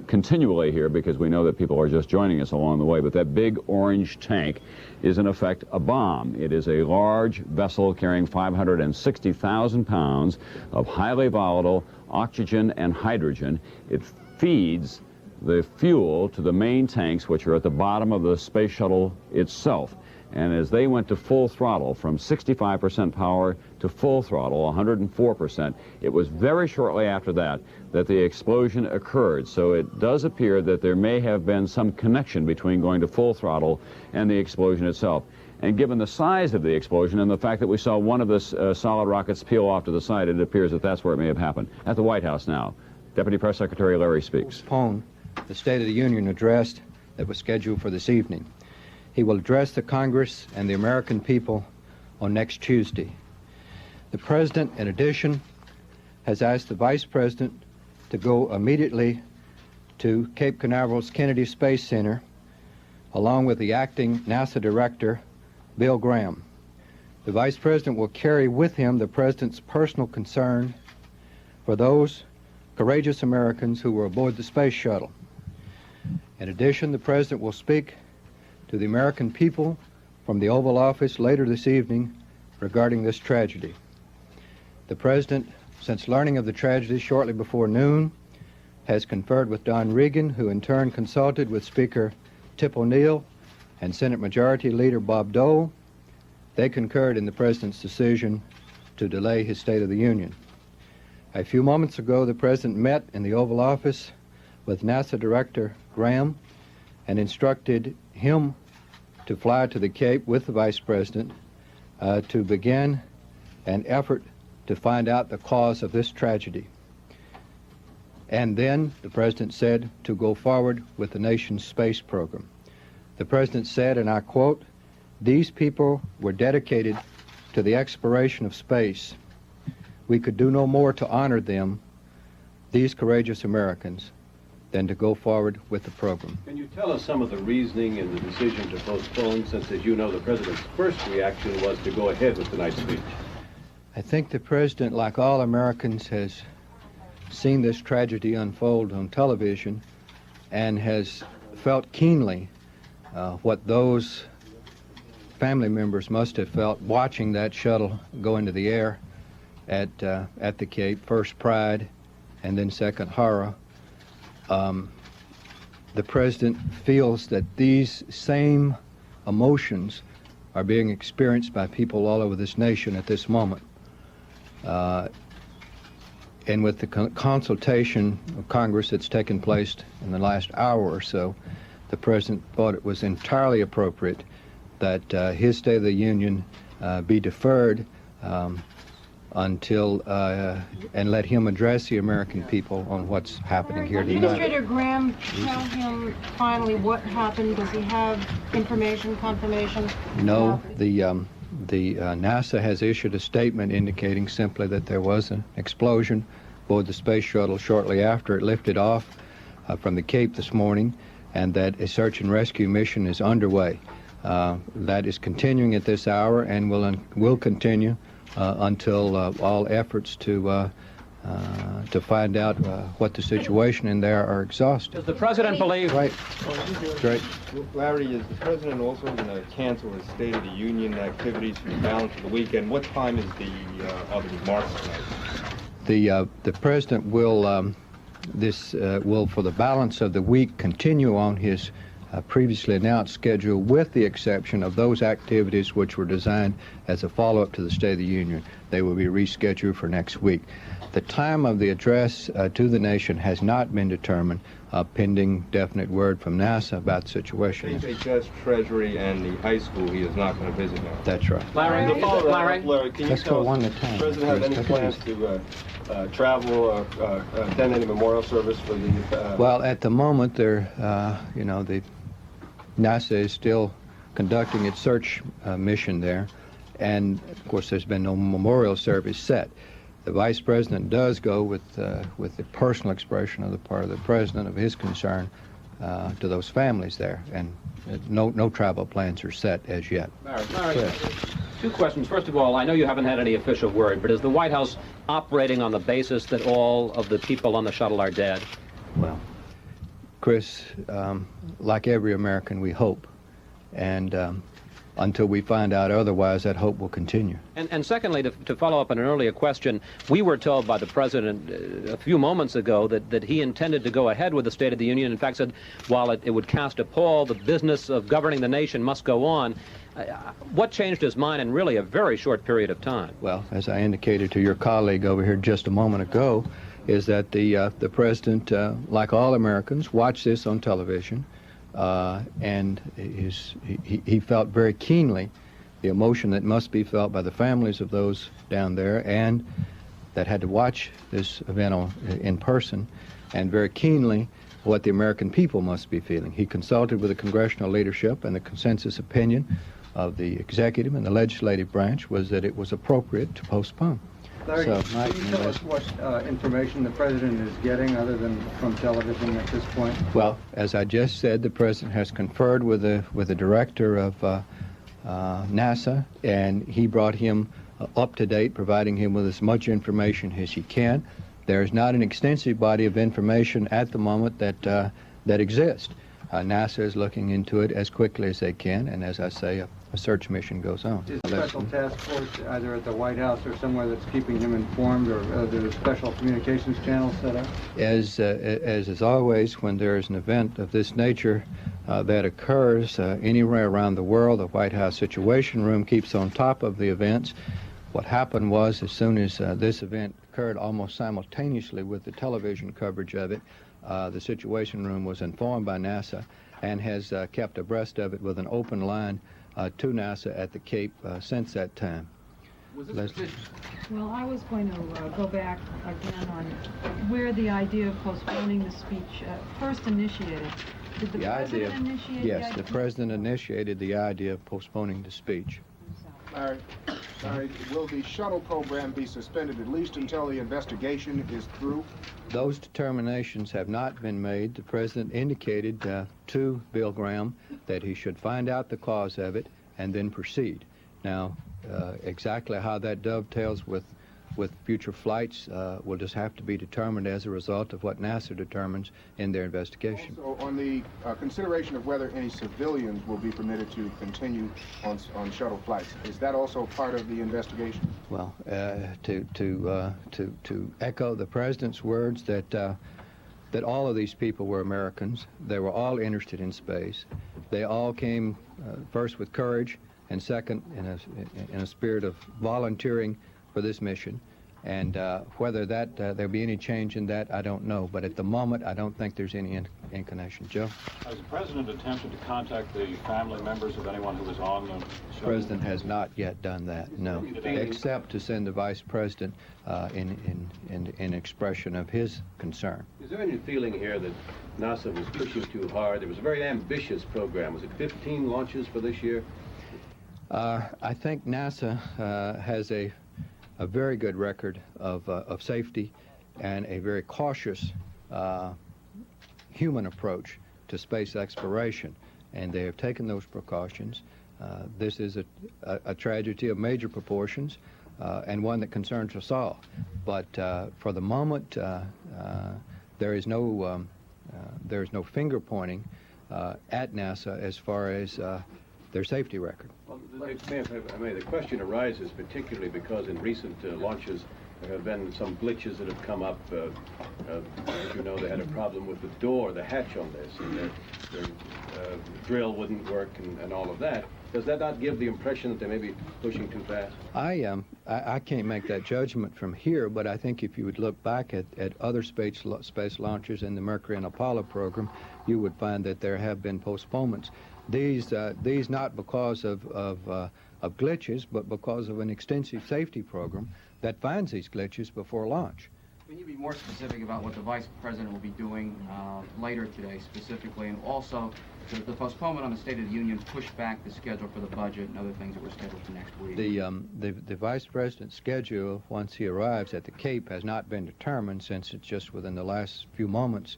Speaker 16: continually here, because we know that people are just joining us along the way. But that big orange tank is, in effect, a bomb. It is a large vessel carrying 560,000 pounds of highly volatile oxygen and hydrogen. It feeds the fuel to the main tanks, which are at the bottom of the space shuttle itself. And as they went to full throttle, from 65% power to full throttle, 104%, it was very shortly after that that the explosion occurred. So it does appear that there may have been some connection between going to full throttle and the explosion itself. And given the size of the explosion and the fact that we saw one of the solid rockets peel off to the side, it appears that that's where it may have happened. At the White House now, Deputy Press Secretary Larry speaks.
Speaker 10: Postpone the State of the Union address that was scheduled for this evening. He will address the Congress and the American people on next Tuesday. The President, in addition, has asked the Vice President to go immediately to Cape Canaveral's Kennedy Space Center, along with the acting NASA Director, Bill Graham. The Vice President will carry with him the President's personal concern for those courageous Americans who were aboard the Space Shuttle. In addition, the President will speak to the American people from the Oval Office later this evening regarding this tragedy. The President, since learning of the tragedy shortly before noon, has conferred with Don Regan, who in turn consulted with Speaker Tip O'Neill and Senate Majority Leader Bob Dole. They concurred in the President's decision to delay his State of the Union. A few moments ago, the President met in the Oval Office with NASA Director Graham and instructed him to fly to the Cape with the Vice President to begin an effort to find out the cause of this tragedy. And then the President said to go forward with the nation's space program. The President said, and I quote, "These people were dedicated to the exploration of space. We could do no more to honor them, these courageous Americans, than to go forward with the program."
Speaker 11: Can you tell us some of the reasoning in the decision to postpone, since, as you know, the President's first reaction was to go ahead with tonight's speech?
Speaker 10: I think the President, like all Americans, has seen this tragedy unfold on television and has felt keenly what those family members must have felt watching that shuttle go into the air at the Cape, first pride and then second horror. The President feels that these same emotions are being experienced by people all over this nation at this moment. And with the consultation of Congress that's taken place in the last hour or so, the President thought it was entirely appropriate that his State of the Union be deferred until, and let him address the American people on what's happening here tonight.
Speaker 6: Administrator Graham tell him finally what happened? Does he have information, confirmation?
Speaker 10: No, the NASA has issued a statement indicating simply that there was an explosion aboard the space shuttle shortly after it lifted off from the Cape this morning, and that a search and rescue mission is underway. That is continuing at this hour and will continue until all efforts to find out what the situation in there are exhausted.
Speaker 8: Does the President believe...
Speaker 10: Right. Great.
Speaker 23: Larry, is the President also going to cancel his State of the Union activities for the balance of the weekend? What time is the other remarks tonight?
Speaker 10: The President will, will for the balance of the week continue on his previously announced schedule, with the exception of those activities which were designed as a follow-up to the State of the Union. They will be rescheduled for next week. The time of the address to the nation has not been determined, pending definite word from NASA about the situation.
Speaker 23: HHS, Treasury, and the high school he is not going to visit now.
Speaker 10: That's right.
Speaker 8: Larry,
Speaker 23: Larry, can you
Speaker 10: let's
Speaker 23: tell
Speaker 10: go
Speaker 23: us,
Speaker 10: one at a
Speaker 23: does
Speaker 10: time.
Speaker 23: the President have any plans to travel or attend any memorial service for the...
Speaker 10: Well, at the moment, the NASA is still conducting its search mission there, and of course there's been no memorial service set. The Vice President does go with the personal expression of the part of the President of his concern to those families there, and no travel plans are set as yet.
Speaker 8: Larry, two questions. First of all, I know you haven't had any official word, but is the White House operating on the basis that all of the people on the shuttle are dead?
Speaker 10: Well, Chris, like every American, we hope, and until we find out otherwise, that hope will continue.
Speaker 8: And secondly, to follow up on an earlier question, we were told by the President a few moments ago that he intended to go ahead with the State of the Union. In fact, said while it would cast a pall, the business of governing the nation must go on. What changed his mind in really a very short period of time?
Speaker 10: Well, as I indicated to your colleague over here just a moment ago, is that the President, like all Americans, watched this on television, and he felt very keenly the emotion that must be felt by the families of those down there and that had to watch this event in person, and very keenly what the American people must be feeling. He consulted with the congressional leadership, and the consensus opinion of the executive and the legislative branch was that it was appropriate to postpone. So, Larry, Mike, can you tell us what information the President is getting other than from television at this point? Well, as I just said, the President has conferred with the director of NASA, and he brought him up to date, providing him with as much information as he can. There is not an extensive body of information at the moment that exists. NASA is looking into it as quickly as they can, and as I say, a search mission goes on.
Speaker 24: Is a special task force either at the White House or somewhere that's keeping him informed, or there's a special communications channel set up?
Speaker 10: As is always, when there is an event of this nature that occurs anywhere around the world, the White House Situation Room keeps on top of the events. What happened was, as soon as this event occurred almost simultaneously with the television coverage of it, the Situation Room was informed by NASA and has kept abreast of it with an open line to NASA at the Cape since that time.
Speaker 6: Well, I was going to go back again on where the idea of postponing the speech first initiated. Did the President initiate
Speaker 10: Yes,
Speaker 6: the idea?
Speaker 10: the President initiated the idea of postponing the speech.
Speaker 25: Larry, will the shuttle program be suspended at least until the investigation is through?
Speaker 10: Those determinations have not been made. The President indicated to Bill Graham that he should find out the cause of it and then proceed. Now, exactly how that dovetails with future flights will just have to be determined as a result of what NASA determines in their investigation.
Speaker 25: Also, on the consideration of whether any civilians will be permitted to continue on shuttle flights, is that also part of the investigation?
Speaker 10: Well, to echo the President's words that all of these people were Americans. They were all interested in space. They all came first with courage, and second in a spirit of volunteering for this mission. And whether that there'll be any change in that, I don't know. But at the moment, I don't think there's any inclination. Joe?
Speaker 9: Has the President attempted to contact the family members of anyone who was on the
Speaker 10: The President has not yet done that, no, except to send the Vice President in expression of his concern.
Speaker 11: Is there any feeling here that NASA was pushing too hard? There was a very ambitious program. Was it 15 launches for this year?
Speaker 10: I think NASA has a very good record of safety and a very cautious human approach to space exploration, and they have taken those precautions. This is a tragedy of major proportions and one that concerns us all. But for the moment, there is no finger pointing at NASA as far as their safety record.
Speaker 11: Well, the question arises particularly because in recent launches there have been some glitches that have come up. As you know, they had a problem with the door, the hatch on this, and their drill wouldn't work and all of that. Does that not give the impression that they may be pushing too fast?
Speaker 10: I can't make that judgment from here, but I think if you would look back at other space launches in the Mercury and Apollo program, you would find that there have been postponements. These not because of glitches, but because of an extensive safety program that finds these glitches before launch.
Speaker 12: Can you be more specific about what the Vice President will be doing later today specifically, and also the postponement on the State of the Union pushed back the schedule for the budget and other things that were scheduled for next week?
Speaker 10: The Vice President's schedule, once he arrives at the Cape, has not been determined, since it's just within the last few moments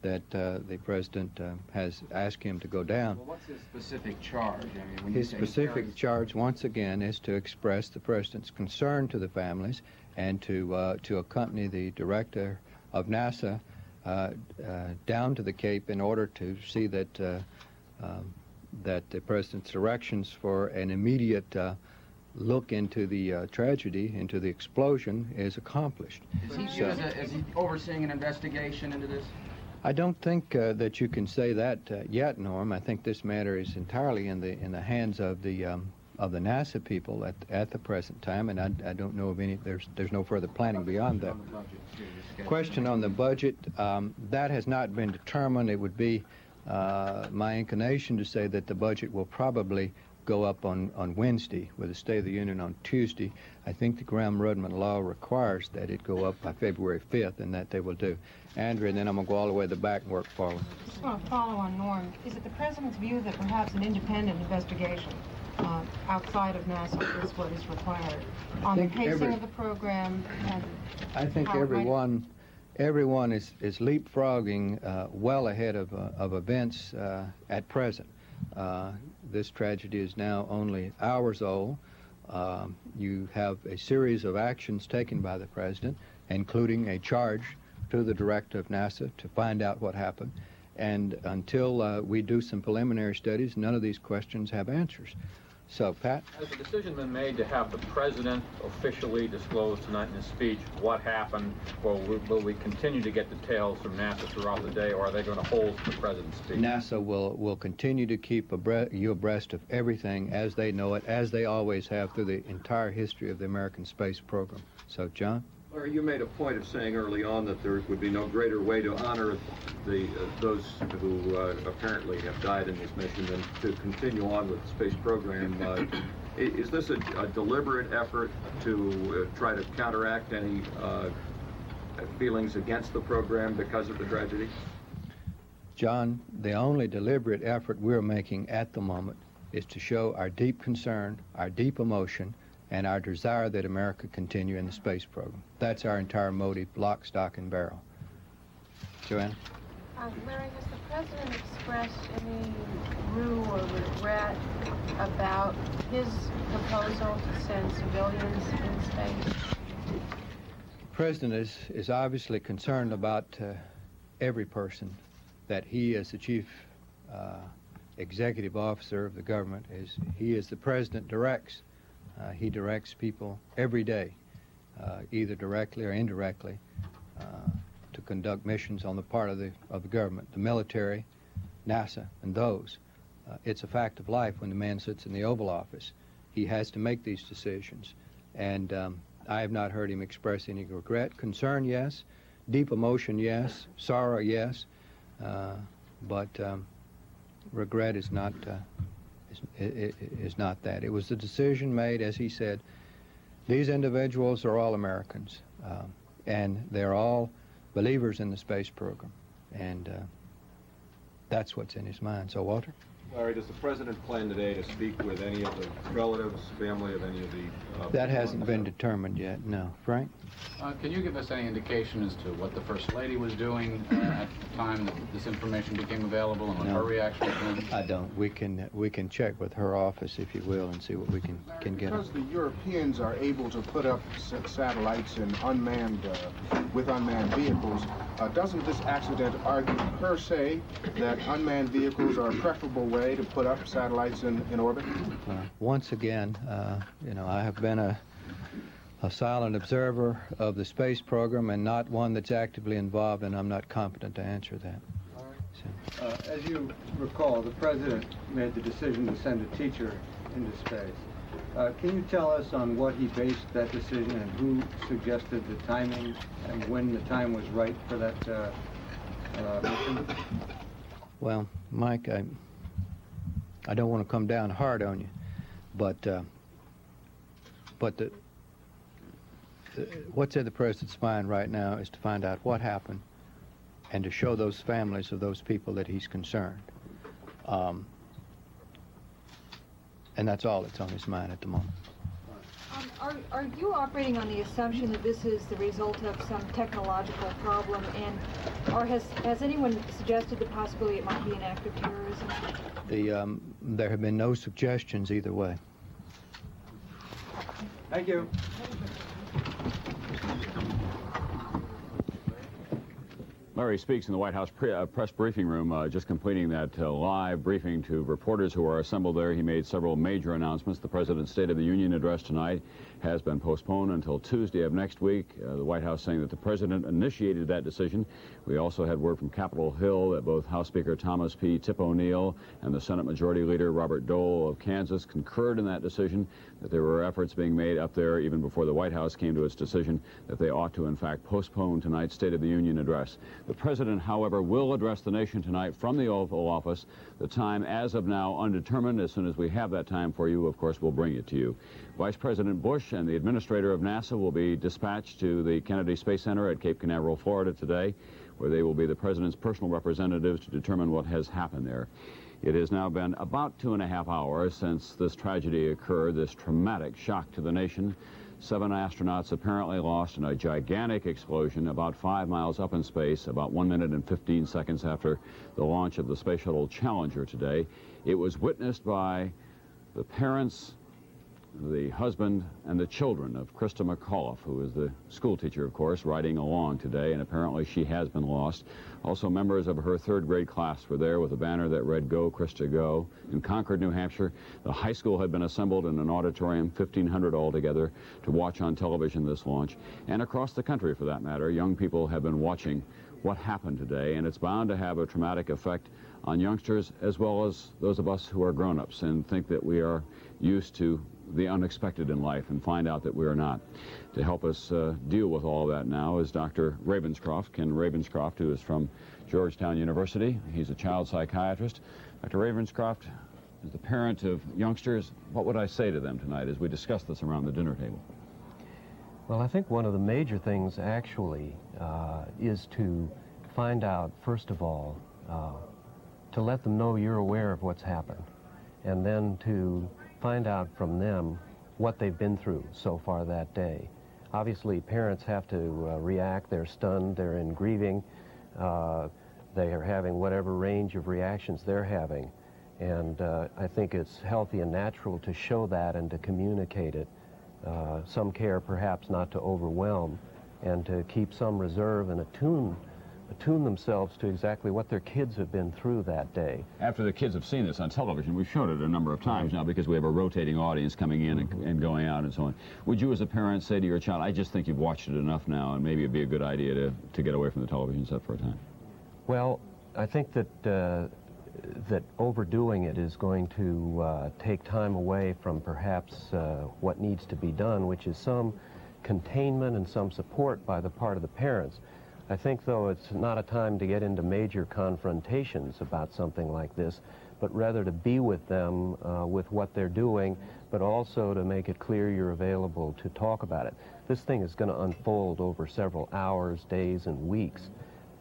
Speaker 10: that the President has asked him to go down.
Speaker 12: Well, what's his specific charge? I mean, when
Speaker 10: his specific charge, once again, is to express the President's concern to the families and to accompany the Director of NASA down to the Cape in order to see that the President's directions for an immediate look into the tragedy, into the explosion, is accomplished.
Speaker 12: Is he overseeing an investigation into this?
Speaker 10: I don't think that you can say that yet, Norm. I think this matter is entirely in the hands of the NASA people at the present time, and I don't know of any. There's no further planning beyond that. Question on the budget, that has not been determined. It would be my inclination to say that the budget will probably go up on Wednesday, with the State of the Union on Tuesday. I think the Graham-Rudman law requires that it go up by February 5th, and that they will do. Andrew, and then I'm going to go all the way to the back and work forward.
Speaker 17: I just want to follow on Norm. Is it the President's view that perhaps an independent investigation outside of NASA is what is required on the pacing of the program? And
Speaker 10: I think everyone is leapfrogging well ahead of events at present. This tragedy is now only hours old. You have a series of actions taken by the President, including a charge to the Director of NASA to find out what happened. And until we do some preliminary studies, none of these questions have answers. So, Pat?
Speaker 9: Has the decision been made to have the President officially disclose tonight in his speech what happened, or will we continue to get details from NASA throughout the day, or are they going to hold the President's speech?
Speaker 10: NASA will continue to keep you abreast of everything as they know it, as they always have through the entire history of the American space program. So, John?
Speaker 18: Larry, you made a point of saying early on that there would be no greater way to honor those who apparently have died in this mission than to continue on with the space program. Is this a deliberate effort to try to counteract any feelings against the program because of the tragedy?
Speaker 10: John, the only deliberate effort we're making at the moment is to show our deep concern, our deep emotion, and our desire that America continue in the space program. That's our entire motive, lock, stock, and barrel. Joanna?
Speaker 19: Larry, has the President expressed any rue or regret about his proposal to send civilians in space?
Speaker 10: The President is obviously concerned about every person that he, as the chief executive officer of the government, he as the President directs. He directs people every day, either directly or indirectly, to conduct missions on the part of the government, the military, NASA, and those. It's a fact of life when the man sits in the Oval Office. He has to make these decisions. And I have not heard him express any regret. Concern, yes. Deep emotion, yes. Sorrow, yes. But regret is not that. It was the decision made, as he said. These individuals are all Americans, and they're all believers in the space program, and that's what's in his mind. So, Walter?
Speaker 23: Larry, does the President plan today to speak with any of the relatives, family of any of the...
Speaker 10: That hasn't been determined yet, no. Frank?
Speaker 2: Can you give us any indication as to what the First Lady was doing at the time that this information became available and what her reaction was?
Speaker 10: I don't. We can check with her office, if you will, and see what we can get.
Speaker 25: Because the Europeans are able to put up satellites in with unmanned vehicles, doesn't this accident argue per se that unmanned vehicles are a preferable way to put up satellites in orbit?
Speaker 10: Once again, you know, I have been a silent observer of the space program and not one that's actively involved, and I'm not competent to answer that.
Speaker 24: As you recall, the President made the decision to send a teacher into space. Can you tell us on what he based that decision and who suggested the timing and when the time was right for that mission?
Speaker 10: Well, Mike, I don't want to come down hard on you, but what's in the President's mind right now is to find out what happened and to show those families of those people that he's concerned. And that's all that's on his mind at the moment.
Speaker 3: Are you operating on the assumption that this is the result of some technological problem, or has anyone suggested the possibility it might be an act of terrorism?
Speaker 10: There have been no suggestions either way.
Speaker 24: Thank you.
Speaker 16: Larry speaks in the White House press briefing room, just completing that live briefing to reporters who are assembled there. He made several major announcements. The President's State of the Union address tonight has been postponed until Tuesday of next week. The White House saying that the President initiated that decision. We also had word from Capitol Hill that both House Speaker Thomas P. Tip O'Neill and the Senate Majority Leader Robert Dole of Kansas concurred in that decision, that there were efforts being made up there even before the White House came to its decision that they ought to, in fact, postpone tonight's State of the Union address. The President, however, will address the nation tonight from the Oval Office. The time, as of now, undetermined. As soon as we have that time for you, of course, we'll bring it to you. Vice President Bush and the administrator of NASA will be dispatched to the Kennedy Space Center at Cape Canaveral, Florida today, where they will be the President's personal representatives to determine what has happened there. It has now been about 2.5 hours since this tragedy occurred, this traumatic shock to the nation. 7 astronauts apparently lost in a gigantic explosion about 5 miles up in space, about 1 minute and 15 seconds after the launch of the Space Shuttle Challenger today. It was witnessed by the parents, the husband, and the children of Christa McAuliffe, who is the school teacher, of course, riding along today, and apparently she has been lost. Also, members of her 3rd grade class were there with a banner that read, "Go, Christa, go." In Concord, New Hampshire, the high school had been assembled in an auditorium, 1,500 altogether, to watch on television this launch. And across the country, for that matter, young people have been watching what happened today, and it's bound to have a traumatic effect on youngsters as well as those of us who are grown-ups and think that we are used to the unexpected in life and find out that we are not. To help us deal with all of that now is Dr. Ravenscroft, Ken Ravenscroft, who is from Georgetown University. He's a child psychiatrist. Dr. Ravenscroft, as the parent of youngsters, what would I say to them tonight as we discuss this around the dinner table?
Speaker 4: Well, I think one of the major things actually is to find out, first of all, to let them know you're aware of what's happened, and then to find out from them what they've been through so far that day. Obviously, parents have to react. They're stunned, they're in grieving, they are having whatever range of reactions they're having. And I think it's healthy and natural to show that and to communicate it. Some care perhaps not to overwhelm, and to keep some reserve and attune themselves to exactly what their kids have been through that day.
Speaker 16: After the kids have seen this on television, we've shown it a number of times now because we have a rotating audience coming in and going out and so on. Would you as a parent say to your child, I just think you've watched it enough now and maybe it'd be a good idea to get away from the television set for a time?
Speaker 4: Well, I think that that overdoing it is going to take time away from perhaps what needs to be done, which is some containment and some support by the part of the parents. I think, though, it's not a time to get into major confrontations about something like this, but rather to be with them with what they're doing, but also to make it clear you're available to talk about it. This thing is going to unfold over several hours, days, and weeks,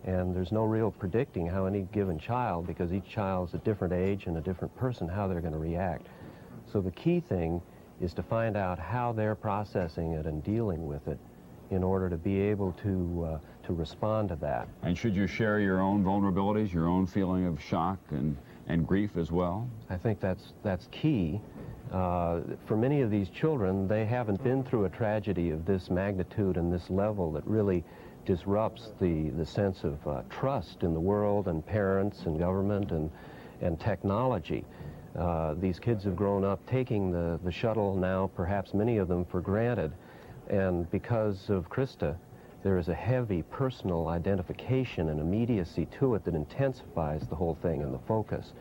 Speaker 4: and there's no real predicting how any given child, because each child's a different age and a different person, how they're going to react. So the key thing is to find out how they're processing it and dealing with it in order to be able to respond to that.
Speaker 16: And should you share your own vulnerabilities, your own feeling of shock and grief as well?
Speaker 4: I think that's key. For many of these children, they haven't been through a tragedy of this magnitude and this level that really disrupts the sense of trust in the world and parents and government and technology. These kids have grown up taking the shuttle now, perhaps many of them, for granted. And because of Christa, there is a heavy personal identification and immediacy to it that intensifies the whole thing and the focus.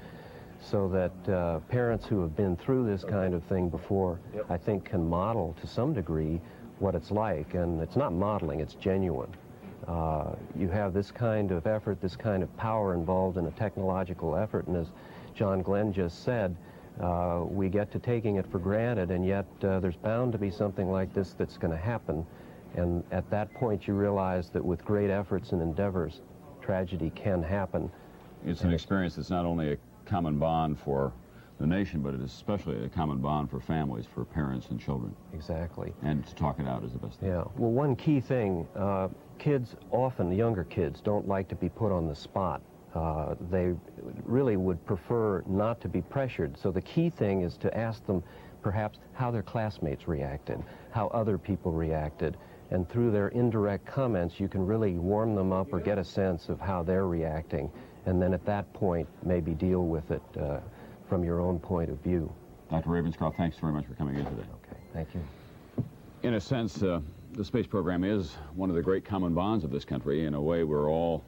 Speaker 4: So that parents who have been through this kind of thing before, I think, can model to some degree what it's like. And it's not modeling, it's genuine. You have this kind of effort, this kind of power involved in a technological effort, and as John Glenn just said, we get to taking it for granted, and yet there's bound to be something like this that's going to happen. And at that point, you realize that with great efforts and endeavors, tragedy can happen.
Speaker 16: It's an experience that's not only a common bond for the nation, but it is especially a common bond for families, for parents and children.
Speaker 4: Exactly.
Speaker 16: And to talk it out is the best thing.
Speaker 4: Yeah. Well, one key thing, kids often, younger kids, don't like to be put on the spot. They really would prefer not to be pressured. So the key thing is to ask them perhaps how their classmates reacted, how other people reacted, and through their indirect comments you can really warm them up or get a sense of how they're reacting, and then at that point maybe deal with it from your own point of view.
Speaker 16: Dr. Ravenscroft, thanks very much for coming in today.
Speaker 4: Okay, thank you.
Speaker 16: In a sense, the space program is one of the great common bonds of this country. In a way, we're all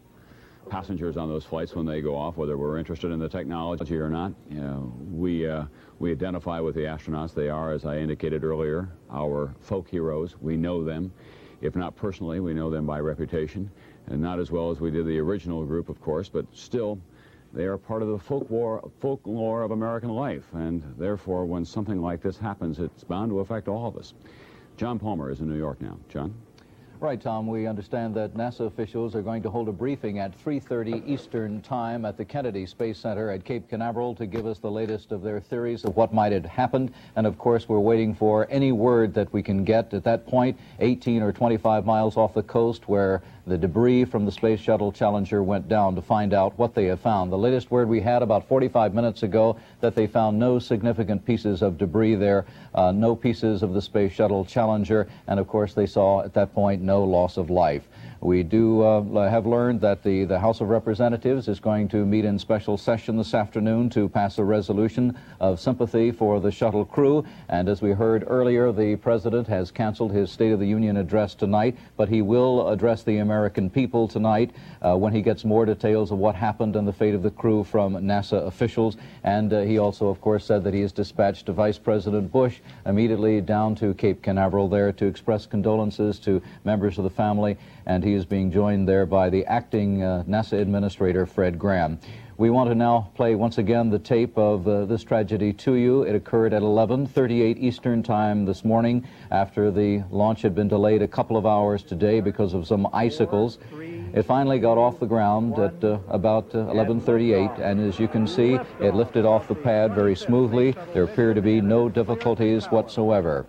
Speaker 16: passengers on those flights when they go off, whether we're interested in the technology or not. You know, we identify with the astronauts. They are, as I indicated earlier, our folk heroes. We know them. If not personally, we know them by reputation, and not as well as we did the original group, of course, but still, they are part of the folklore of American life, and therefore, when something like this happens, it's bound to affect all of us. John Palmer is in New York now. John?
Speaker 14: Right, Tom. We understand that NASA officials are going to hold a briefing at 3:30 Eastern Time at the Kennedy Space Center at Cape Canaveral to give us the latest of their theories of what might have happened. And, of course, we're waiting for any word that we can get at that point, 18 or 25 miles off the coast where the debris from the Space Shuttle Challenger went down, to find out what they have found. The latest word we had about 45 minutes ago that they found no significant pieces of debris there, no pieces of the Space Shuttle Challenger, and of course they saw at that point no loss of life. We do have learned that the House of Representatives is going to meet in special session this afternoon to pass a resolution of sympathy for the shuttle crew. And as we heard earlier, the President has canceled his State of the Union address tonight, but he will address the American people tonight when he gets more details of what happened and the fate of the crew from NASA officials. And he also, of course, said that he has dispatched Vice President Bush immediately down to Cape Canaveral there to express condolences to members of the family, and he is being joined there by the acting NASA Administrator, Fred Graham. We want to now play once again the tape of this tragedy to you. It occurred at 11:38 Eastern Time this morning after the launch had been delayed a couple of hours today because of some icicles. It finally got off the ground at about 11:38, and as you can see, it lifted off the pad very smoothly. There appear to be no difficulties whatsoever.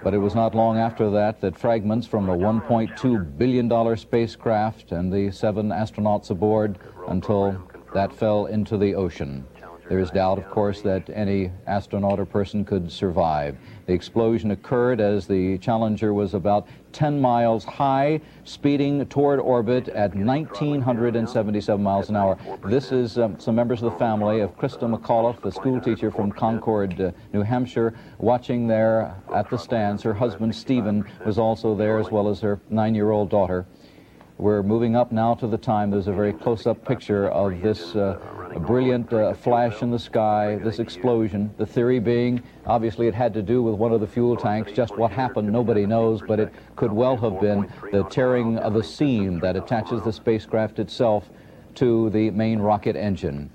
Speaker 14: But it was not long after that that fragments from a $1.2 billion spacecraft and the 7 astronauts aboard until that fell into the ocean. There is doubt, of course, that any astronaut or person could survive. The explosion occurred as the Challenger was about 10 miles high, speeding toward orbit at 1,977 miles an hour. This is some members of the family of Christa McAuliffe, a school teacher from Concord, New Hampshire, watching there at the stands. Her husband, Stephen, was also there, as well as her 9-year-old daughter. We're moving up now to the time. There's a very close-up picture of this brilliant flash in the sky, this explosion. The theory being, obviously, it had to do with one of the fuel tanks. Just what happened, nobody knows, but it could well have been the tearing of a seam that attaches the spacecraft itself to the main rocket engine.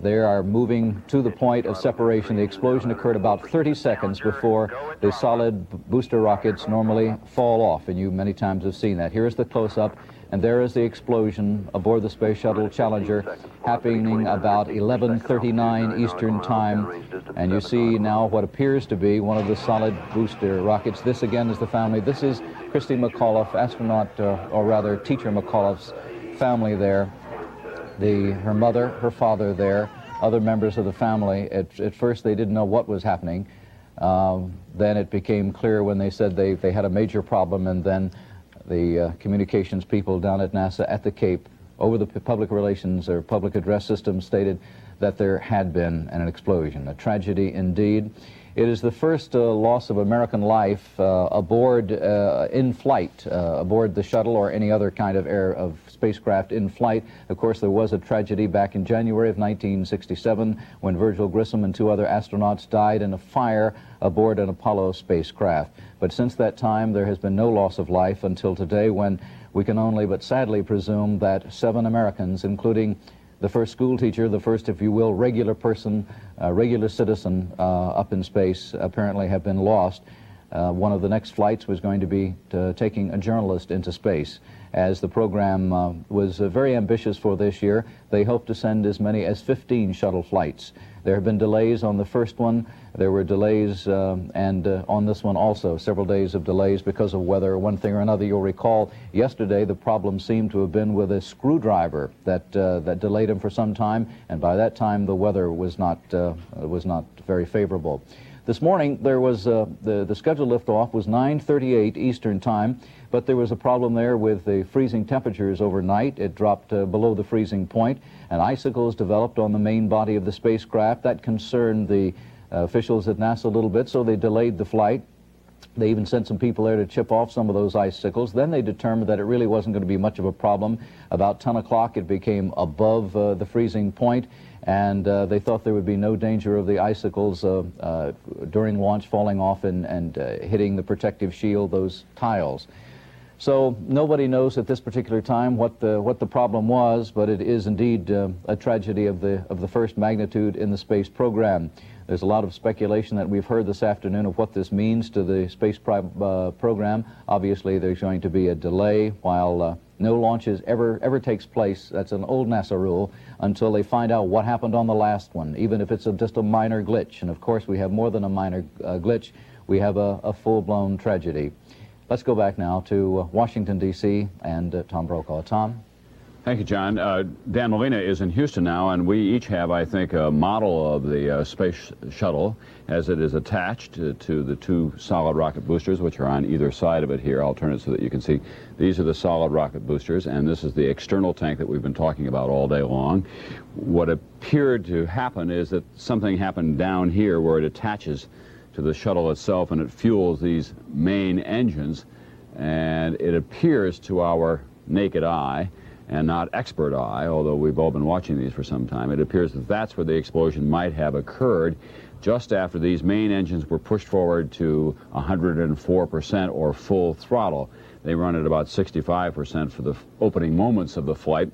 Speaker 14: They are moving to the point of separation. The explosion occurred about 30 seconds before the solid booster rockets normally fall off, and you many times have seen that. Here is the close-up, and there is the explosion aboard the Space Shuttle Challenger happening about 11:39 Eastern Time, and you see now what appears to be one of the solid booster rockets. This again is the family. This is Christy McAuliffe, astronaut, or rather teacher McAuliffe's family there. Her mother, her father there, other members of the family. At first they didn't know what was happening. Then it became clear when they said they had a major problem, and then the communications people down at NASA at the Cape, over the public relations or public address system, stated that there had been an explosion. A tragedy indeed. It is the first loss of American life aboard in flight, aboard the shuttle or any other kind of spacecraft in flight. Of course, there was a tragedy back in January of 1967 when Virgil Grissom and 2 other astronauts died in a fire aboard an Apollo spacecraft. But since that time, there has been no loss of life until today, when we can only but sadly presume that 7 Americans, including the first school teacher, the first, if you will, regular person, regular citizen up in space, apparently have been lost. One of the next flights was going to be taking a journalist into space. As the program was very ambitious for this year, they hope to send as many as 15 shuttle flights. There have been delays on the first one. There were delays and on this one also, several days of delays because of weather, one thing or another. You'll recall yesterday the problem seemed to have been with a screwdriver that delayed them for some time, and by that time the weather was not very favorable. This morning there was the scheduled liftoff was 9:38 Eastern Time, but there was a problem there with the freezing temperatures overnight. It dropped below the freezing point, and icicles developed on the main body of the spacecraft. That concerned the officials at NASA a little bit, so they delayed the flight. They even sent some people there to chip off some of those icicles. Then they determined that it really wasn't going to be much of a problem. About 10 o'clock it became above the freezing point, and they thought there would be no danger of the icicles during launch falling off and hitting the protective shield, those tiles. So nobody knows at this particular time what the problem was, but it is indeed a tragedy of the first magnitude in the space program. There's a lot of speculation that we've heard this afternoon of what this means to the space program. Obviously, there's going to be a delay while no launches ever takes place. That's an old NASA rule until they find out what happened on the last one, even if it's just a minor glitch. And of course, we have more than a minor glitch. We have a full-blown tragedy. Let's go back now to Washington, D.C. and Tom Brokaw. Tom?
Speaker 16: Thank you, John. Dan Molina is in Houston now, and we each have, I think, a model of the space shuttle as it is attached to the 2 solid rocket boosters, which are on either side of it here. I'll turn it so that you can see. These are the solid rocket boosters, and this is the external tank that we've been talking about all day long. What appeared to happen is that something happened down here where it attaches to the shuttle itself, and it fuels these main engines, and it appears to our naked eye, and not expert eye, although we've all been watching these for some time, it appears that that's where the explosion might have occurred just after these main engines were pushed forward to 104% or full throttle. They run at about 65% for the opening moments of the flight,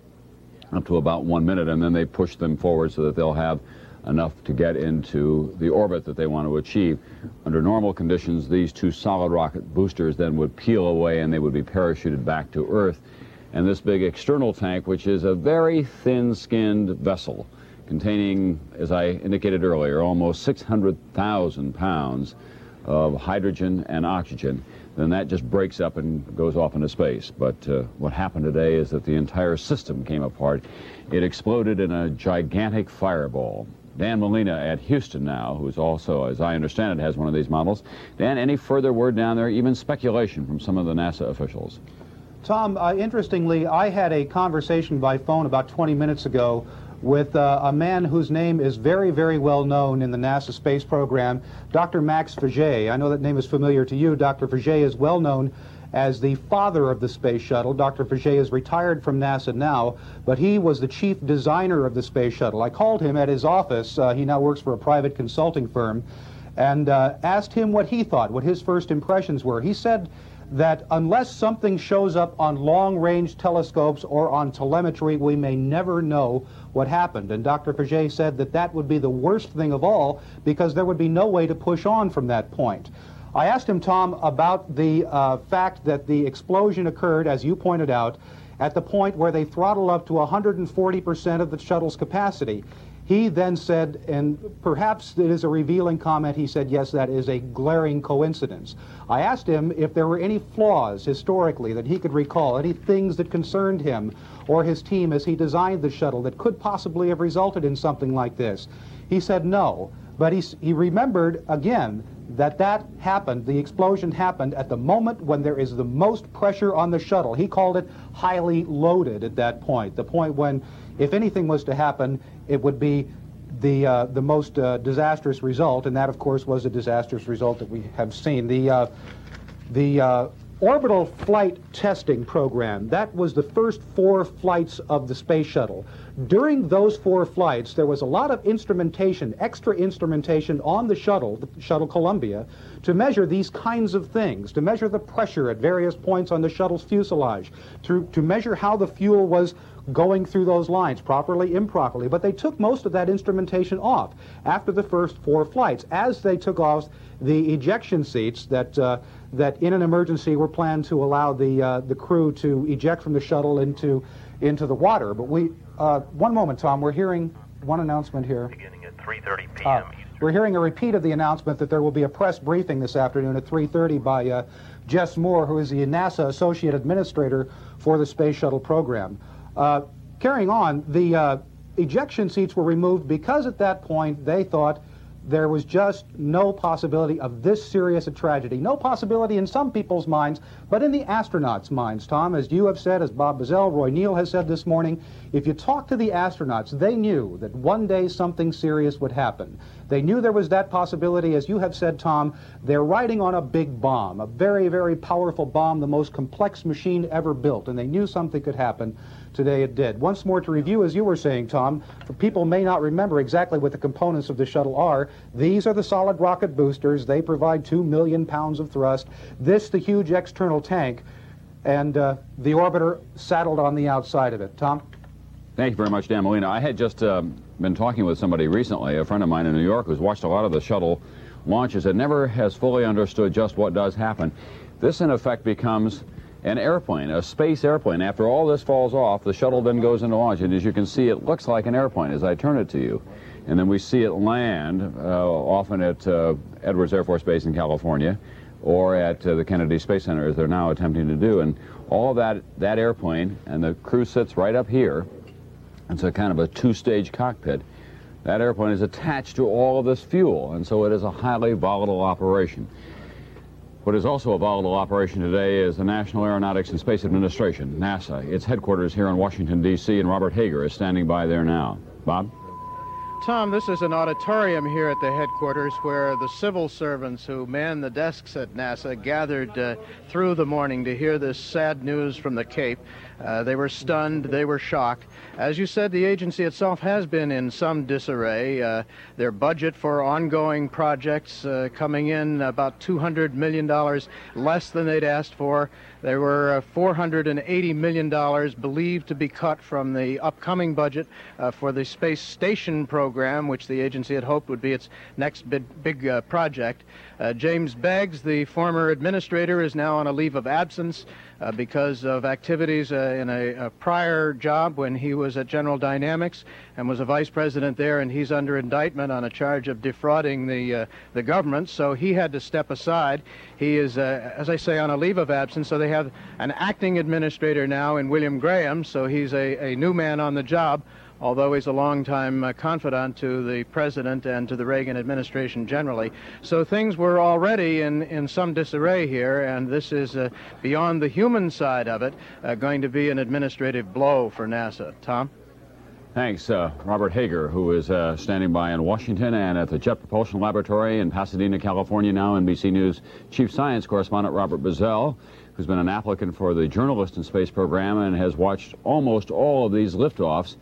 Speaker 16: up to about 1 minute, and then they push them forward so that they'll have enough to get into the orbit that they want to achieve. Under normal conditions, these 2 solid rocket boosters then would peel away and they would be parachuted back to Earth. And this big external tank, which is a very thin-skinned vessel containing, as I indicated earlier, almost 600,000 pounds of hydrogen and oxygen, then that just breaks up and goes off into space. But what happened today is that the entire system came apart. It exploded in a gigantic fireball. Dan Molina at Houston now, who's also, as I understand it, has one of these models. Dan, any further word down there, even speculation from some of the NASA officials?
Speaker 1: Tom, interestingly, I had a conversation by phone about 20 minutes ago with a man whose name is very, very well known in the NASA space program, Dr. Max Vauger. I know that name is familiar to you. Dr. Vauger is well known as the father of the space shuttle. Dr. Faget is retired from NASA now, but he was the chief designer of the space shuttle. I called him at his office. He now works for a private consulting firm, and asked him what he thought, what his first impressions were. He said that unless something shows up on long-range telescopes or on telemetry, we may never know what happened. And Dr. Faget said that that would be the worst thing of all, because there would be no way to push on from that point. I asked him, Tom, about the fact that the explosion occurred, as you pointed out, at the point where they throttled up to 140% of the shuttle's capacity. He then said, and perhaps it is a revealing comment, he said, yes, that is a glaring coincidence. I asked him if there were any flaws historically that he could recall, any things that concerned him or his team as he designed the shuttle that could possibly have resulted in something like this. He said no, but he remembered again that happened, the explosion happened at the moment when there is the most pressure on the shuttle. He called it highly loaded at that point, the point when, if anything was to happen, it would be the most disastrous result, and that, of course, was a disastrous result that we have seen. The orbital flight testing program, that was the first 4 flights of the space shuttle. During those 4 flights, there was a lot of instrumentation, extra instrumentation on the Shuttle Columbia, to measure these kinds of things, to measure the pressure at various points on the shuttle's fuselage, to measure how the fuel was going through those lines, properly, improperly. But they took most of that instrumentation off after the first 4 flights, as they took off the ejection seats that in an emergency were planned to allow the crew to eject from the shuttle into the water. But one moment, Tom, we're hearing one announcement here.
Speaker 5: Beginning at 3:30 p.m.
Speaker 1: We're hearing a repeat of the announcement that there will be a press briefing this afternoon at 3:30 by Jess Moore, who is the NASA Associate Administrator for the Space Shuttle program. Carrying on, the ejection seats were removed because at that point they thought there was just no possibility of this serious a tragedy. No possibility in some people's minds, but in the astronauts' minds, Tom, as you have said, as Bob Bazell, Roy Neal has said this morning, if you talk to the astronauts, they knew that one day something serious would happen. They knew there was that possibility. As you have said, Tom, they're riding on a big bomb, a very, very powerful bomb, the most complex machine ever built, and they knew something could happen. Today it did. Once more to review, as you were saying, Tom, for people may not remember exactly what the components of the shuttle are. These are the solid rocket boosters. They provide 2 million pounds of thrust. This, the huge external tank, and the orbiter saddled on the outside of it. Tom?
Speaker 16: Thank you very much, Dan Molina. I had just been talking with somebody recently, a friend of mine in New York, who's watched a lot of the shuttle launches and never has fully understood just what does happen. This, in effect, becomes an airplane, a space airplane. After all this falls off, the shuttle then goes into launch, and as you can see, it looks like an airplane as I turn it to you. And then we see it land, often at Edwards Air Force Base in California, or at the Kennedy Space Center, as they're now attempting to do. And all of that airplane, and the crew sits right up here. It's a kind of a 2-stage cockpit. That airplane is attached to all of this fuel, and so it is a highly volatile operation. What is also a volatile operation today is the National Aeronautics and Space Administration, NASA. Its headquarters here in Washington, D.C., and Robert Hager is standing by there now. Bob?
Speaker 7: Tom, this is an auditorium here at the headquarters where the civil servants who man the desks at NASA gathered through the morning to hear this sad news from the Cape. They were stunned, they were shocked. As you said, the agency itself has been in some disarray. Their budget for ongoing projects coming in about $200 million less than they'd asked for. There were $480 million believed to be cut from the upcoming budget for the space station program, which the agency had hoped would be its next big project. James Beggs, the former administrator, is now on a leave of absence because of activities in a prior job when he was at General Dynamics and was a vice president there, and he's under indictment on a charge of defrauding the government, so he had to step aside. He is, as I say, on a leave of absence, so they have an acting administrator now in William Graham, so he's a new man on the job, although he's a longtime confidant to the president and to the Reagan administration generally. So things were already in some disarray here, and this is, beyond the human side of it, going to be an administrative blow for NASA. Tom?
Speaker 16: Thanks, Robert Hager, who is standing by in Washington and at the Jet Propulsion Laboratory in Pasadena, California now. NBC News Chief Science Correspondent Robert Bazell, who's been an applicant for the Journalist in Space program and has watched almost all of these liftoffs.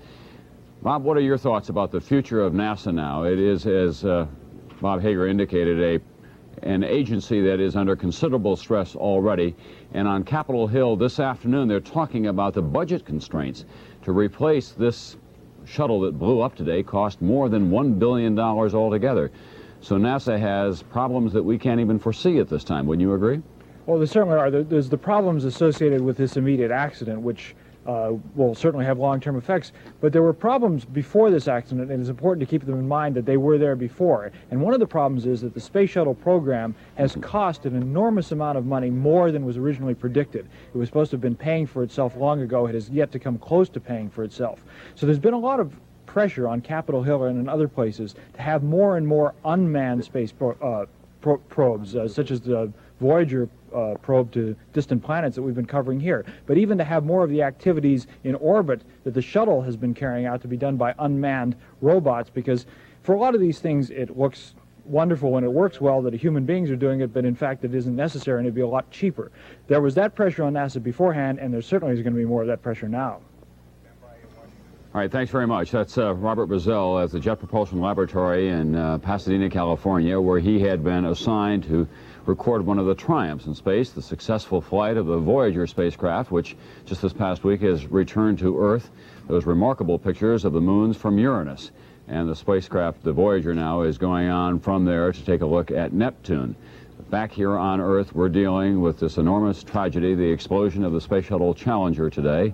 Speaker 16: Bob, what are your thoughts about the future of NASA now? It is, as Bob Hager indicated, an agency that is under considerable stress already. And on Capitol Hill this afternoon, they're talking about the budget constraints. To replace this shuttle that blew up today cost more than $1 billion altogether. So NASA has problems that we can't even foresee at this time. Wouldn't you agree?
Speaker 5: Well, there certainly are. There's the problems associated with this immediate accident, which will certainly have long-term effects. But there were problems before this accident, and it's important to keep them in mind that they were there before. And one of the problems is that the Space Shuttle program has cost an enormous amount of money, more than was originally predicted. It was supposed to have been paying for itself long ago. It has yet to come close to paying for itself. So there's been a lot of pressure on Capitol Hill and in other places to have more and more unmanned space probes, such as the Voyager probe to distant planets that we've been covering here. But even to have more of the activities in orbit that the shuttle has been carrying out to be done by unmanned robots, because for a lot of these things it looks wonderful when it works well that human beings are doing it, but in fact it isn't necessary and it'd be a lot cheaper. There was that pressure on NASA beforehand, and there certainly is going to be more of that pressure now.
Speaker 16: All right, thanks very much. That's Robert Bazell at the Jet Propulsion Laboratory in Pasadena, California, where he had been assigned to record one of the triumphs in space, the successful flight of the Voyager spacecraft, which just this past week has returned to Earth. Those remarkable pictures of the moons from Uranus. And the spacecraft, the Voyager now, is going on from there to take a look at Neptune. Back here on Earth, we're dealing with this enormous tragedy, the explosion of the Space Shuttle Challenger today,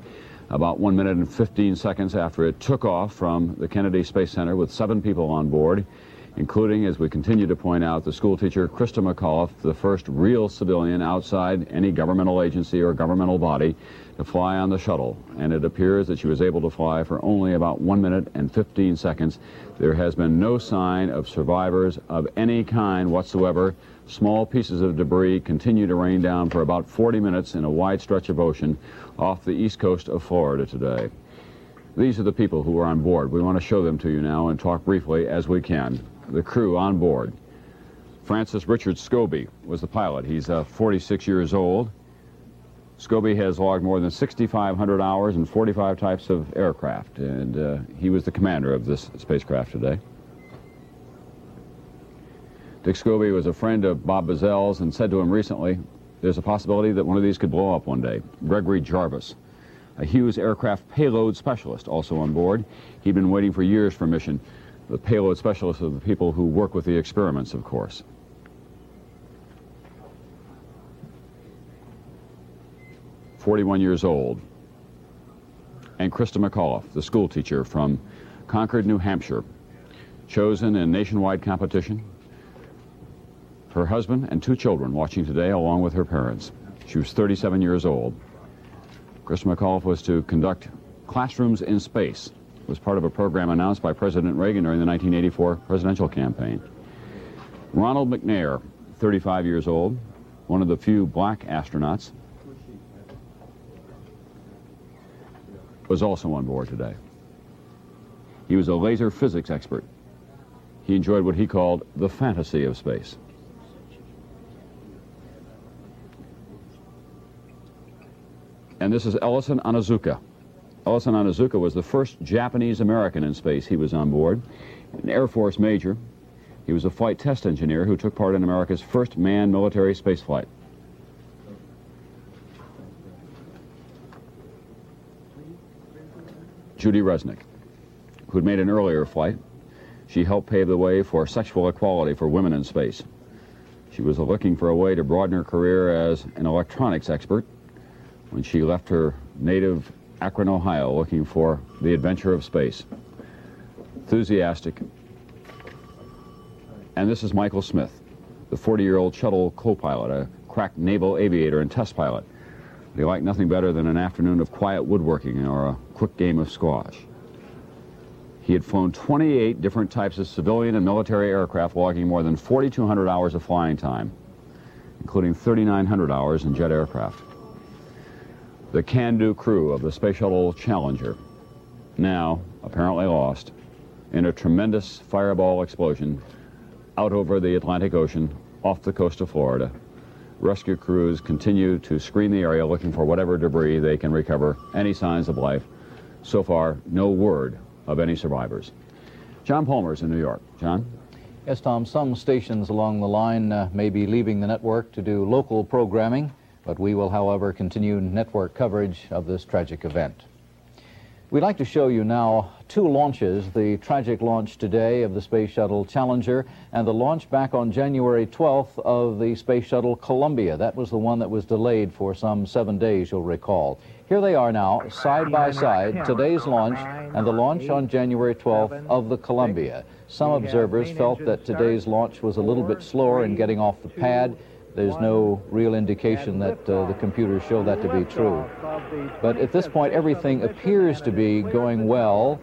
Speaker 16: about 1 minute and 15 seconds after it took off from the Kennedy Space Center with 7 people on board, including, as we continue to point out, the school teacher Christa McAuliffe, the first real civilian outside any governmental agency or governmental body to fly on the shuttle. And it appears that she was able to fly for only about 1 minute and 15 seconds. There has been no sign of survivors of any kind whatsoever. Small pieces of debris continue to rain down for about 40 minutes in a wide stretch of ocean off the east coast of Florida today. These are the people who are on board. We want to show them to you now and talk briefly as we can. The crew on board. Francis Richard Scobee was the pilot. He's 46 years old. Scobee has logged more than 6,500 hours in 45 types of aircraft, and he was the commander of this spacecraft today. Dick Scobee was a friend of Bob Bazell's and said to him recently, there's a possibility that one of these could blow up one day. Gregory B.Jarvis, a Hughes aircraft payload specialist, also on board. He'd been waiting for years for a mission. The payload specialists are the people who work with the experiments, of course. "41 years old. And Christa McAuliffe, the school teacher from Concord, New Hampshire, chosen in nationwide competition. Her husband and 2 children watching today along with her parents. She was 37 years old. Christa McAuliffe was to conduct Classrooms in Space. It was part of a program announced by President Reagan during the 1984 presidential campaign. Ronald McNair, 35 years old, one of the few black astronauts, was also on board today. He was a laser physics expert. He enjoyed what he called the fantasy of space. And this is Ellison Onizuka. Ellison Onizuka was the first Japanese American in space. He was on board, an Air Force major. He was a flight test engineer who took part in America's first manned military space flight. Judy Resnik, who had made an earlier flight. She helped pave the way for sexual equality for women in space. She was looking for a way to broaden her career as an electronics expert when she left her native Akron, Ohio, looking for the adventure of space. Enthusiastic. And this is Michael Smith, the 40-year-old shuttle co-pilot, a crack naval aviator and test pilot. He liked nothing better than an afternoon of quiet woodworking or a quick game of squash. He had flown 28 different types of civilian and military aircraft, logging more than 4,200 hours of flying time, including 3,900 hours in jet aircraft. The can-do crew of the Space Shuttle Challenger, now apparently lost in a tremendous fireball explosion out over the Atlantic Ocean off the coast of Florida. rescue crews continue to screen the area looking for whatever debris they can recover, any signs of life. So far, no word of any survivors. John Palmer's in New York. John?
Speaker 13: Yes, Tom, some stations along the line may be leaving the network to do local programming, but we will, however, continue network coverage of this tragic event. We'd like to show you now two launches, the tragic launch today of the Space Shuttle Challenger and the launch back on January 12th of the Space Shuttle Columbia. That was the one that was delayed for some 7 days, you'll recall. Here they are now, side by side, today's launch and the launch on January 12th of the Columbia. Some observers felt that today's launch was a little bit slower in getting off the pad. There's no real indication that the computers show that to be true. But at this point, everything appears to be going well.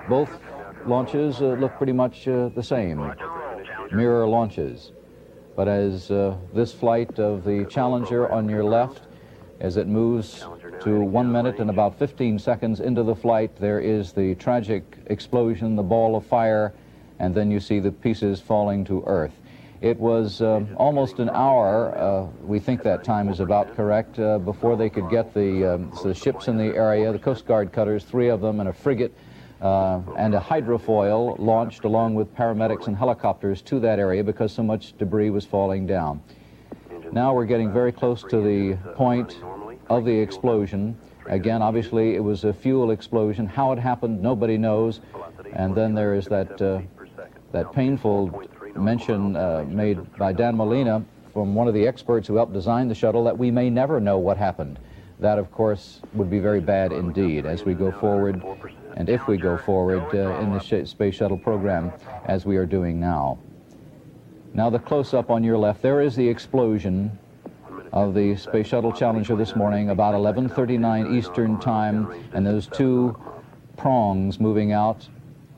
Speaker 13: Both launches look pretty much the same, mirror launches. But as this flight of the Challenger on your left, as it moves to 1 minute and about 15 seconds into the flight, there is the tragic explosion, the ball of fire, and then you see the pieces falling to Earth. It was almost an hour, we think that time is about correct, before they could get the ships in the area, the Coast Guard cutters, 3 of them, and a frigate and a hydrofoil launched along with paramedics and helicopters to that area because so much debris was falling down. Now we're getting very close to the point of the explosion. Again, obviously, it was a fuel explosion. How it happened, nobody knows. And then there is that painful mention made by Dan Molina from one of the experts who helped design the shuttle that we may never know what happened. That, of course, would be very bad indeed as we go forward, and if we go forward in the Space Shuttle program as we are doing now. Now the close-up on your left, there is the explosion of the Space Shuttle Challenger this morning, about 11:39 Eastern Time, and those 2 prongs moving out.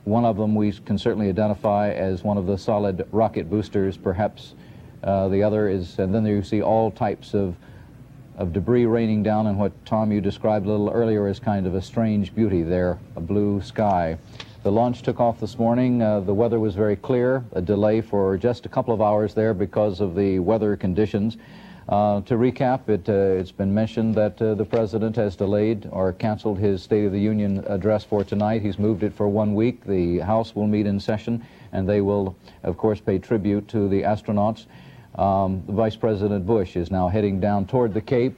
Speaker 13: One of them we can certainly identify as one of the solid rocket boosters, perhaps the other is, and then there you see all types of debris raining down in what, Tom, you described a little earlier as kind of a strange beauty there, a blue sky. The launch took off this morning. The weather was very clear, a delay for just a couple of hours there because of the weather conditions. To recap, it's been mentioned that the President has delayed or canceled his State of the Union address for tonight. He's moved it for 1 week. The House will meet in session, and they will, of course, pay tribute to the astronauts. Vice President Bush is now heading down toward the Cape.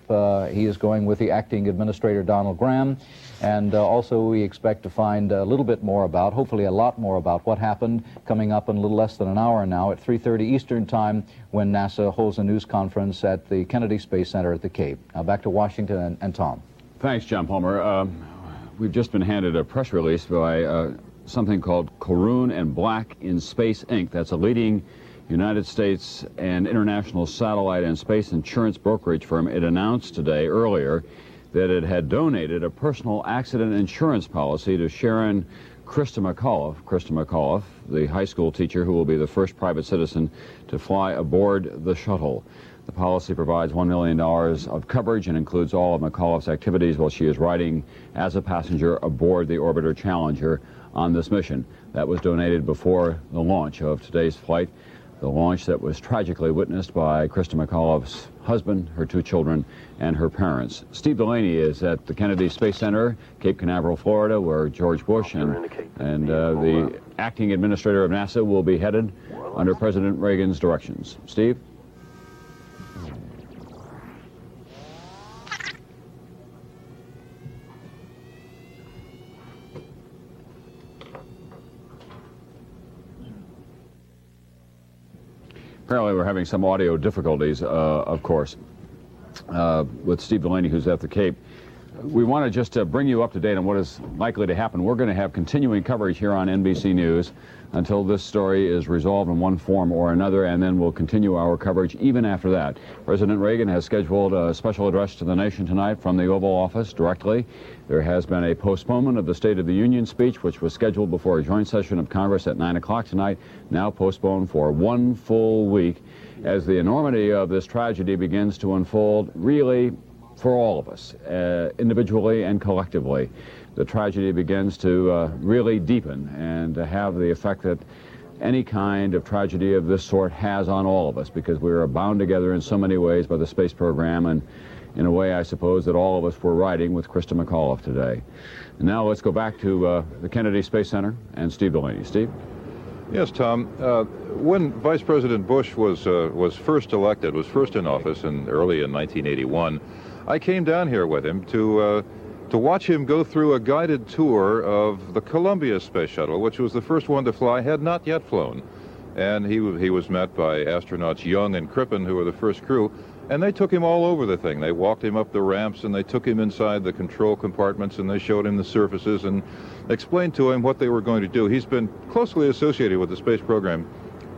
Speaker 13: He is going with the acting administrator, Donald Graham. And also we expect to find a little bit more about, hopefully a lot more about what happened coming up in a little less than an hour now at 3:30 Eastern Time when NASA holds a news conference at the Kennedy Space Center at the Cape. Now back to Washington and Tom.
Speaker 16: Thanks, John Palmer. We've just been handed a press release by something called Caroon and Black in Space, Inc. That's a leading United States and international satellite and space insurance brokerage firm. It announced today, earlier, that it had donated a personal accident insurance policy to Sharon Christa McAuliffe, the high school teacher who will be the first private citizen to fly aboard the shuttle. The policy provides $1 million of coverage and includes all of McAuliffe's activities while she is riding as a passenger aboard the Orbiter Challenger on this mission. That was donated before the launch of today's flight, the launch that was tragically witnessed by Christa McAuliffe's husband, her 2 children, and her parents. Steve Delaney is at the Kennedy Space Center, Cape Canaveral, Florida, where George Bush and the acting administrator of NASA will be headed under President Reagan's directions. Steve? Apparently we're having some audio difficulties, of course, with Steve Delaney, who's at the Cape. We want to just bring you up to date on what is likely to happen. We're going to have continuing coverage here on NBC News until this story is resolved in one form or another, and then we'll continue our coverage even after that. President Reagan has scheduled a special address to the nation tonight from the Oval Office directly. There has been a postponement of the State of the Union speech, which was scheduled before a joint session of Congress at 9 o'clock tonight, now postponed for 1 full week, as the enormity of this tragedy begins to unfold, really, for all of us, individually and collectively. The tragedy begins to really deepen and to have the effect that any kind of tragedy of this sort has on all of us, because we are bound together in so many ways by the space program, and in a way I suppose that all of us were riding with Christa McAuliffe today. And now let's go back to the Kennedy Space Center and Steve Delaney. Steve?
Speaker 8: Yes, Tom. When Vice President Bush was first elected, was first in office early in 1981, I came down here with him to watch him go through a guided tour of the Columbia Space Shuttle, which was the first one to fly, had not yet flown. And he was met by astronauts Young and Crippen, who were the first crew, and they took him all over the thing. They walked him up the ramps, and they took him inside the control compartments, and they showed him the surfaces and explained to him what they were going to do. He's been closely associated with the space program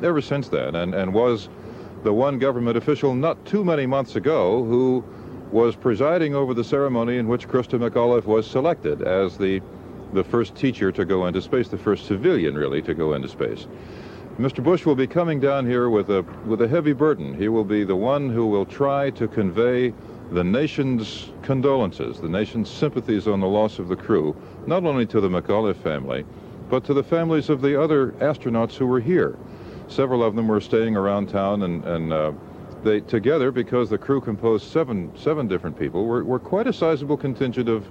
Speaker 8: ever since then, and was the one government official not too many months ago who was presiding over the ceremony in which Christa McAuliffe was selected as the first teacher to go into space, the first civilian, really, to go into space. Mr. Bush will be coming down here with a heavy burden. He will be the one who will try to convey the nation's condolences, the nation's sympathies on the loss of the crew, not only to the McAuliffe family, but to the families of the other astronauts who were here. Several of them were staying around town, and they together, because the crew composed seven different people, were quite a sizable contingent of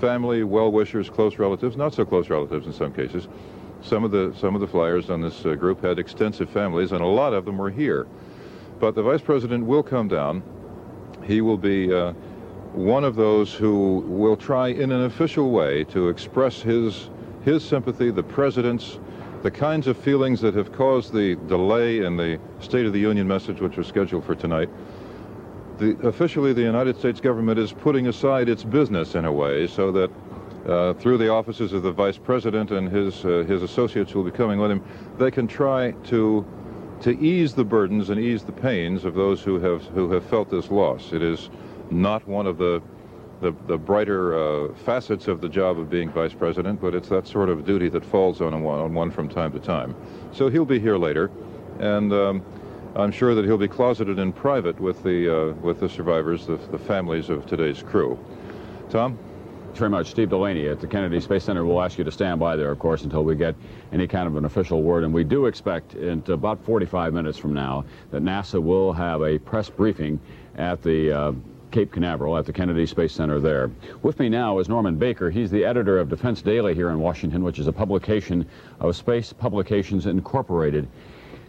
Speaker 8: family, well-wishers, close relatives, not so close relatives in some cases. Some of the flyers on this group had extensive families, and a lot of them were here. But the Vice President will come down. He will be one of those who will try in an official way to express his sympathy, the President's, the kinds of feelings that have caused the delay in the State of the Union message, which was scheduled for tonight. Officially, the United States government is putting aside its business in a way, so that through the offices of the Vice President and his associates who will be coming with him, they can try to ease the burdens and ease the pains of those who have felt this loss. It is not one of the brighter facets of the job of being Vice President, but it's that sort of duty that falls on one from time to time. So he'll be here later, and I'm sure that he'll be closeted in private with the survivors, the families of today's crew. Tom?
Speaker 16: Very much. Steve Delaney at the Kennedy Space Center. We'll ask you to stand by there, of course, until we get any kind of an official word. And we do expect in about 45 minutes from now that NASA will have a press briefing at the Cape Canaveral at the Kennedy Space Center there. With me now is Norman Baker. He's the editor of Defense Daily here in Washington, which is a publication of Space Publications Incorporated.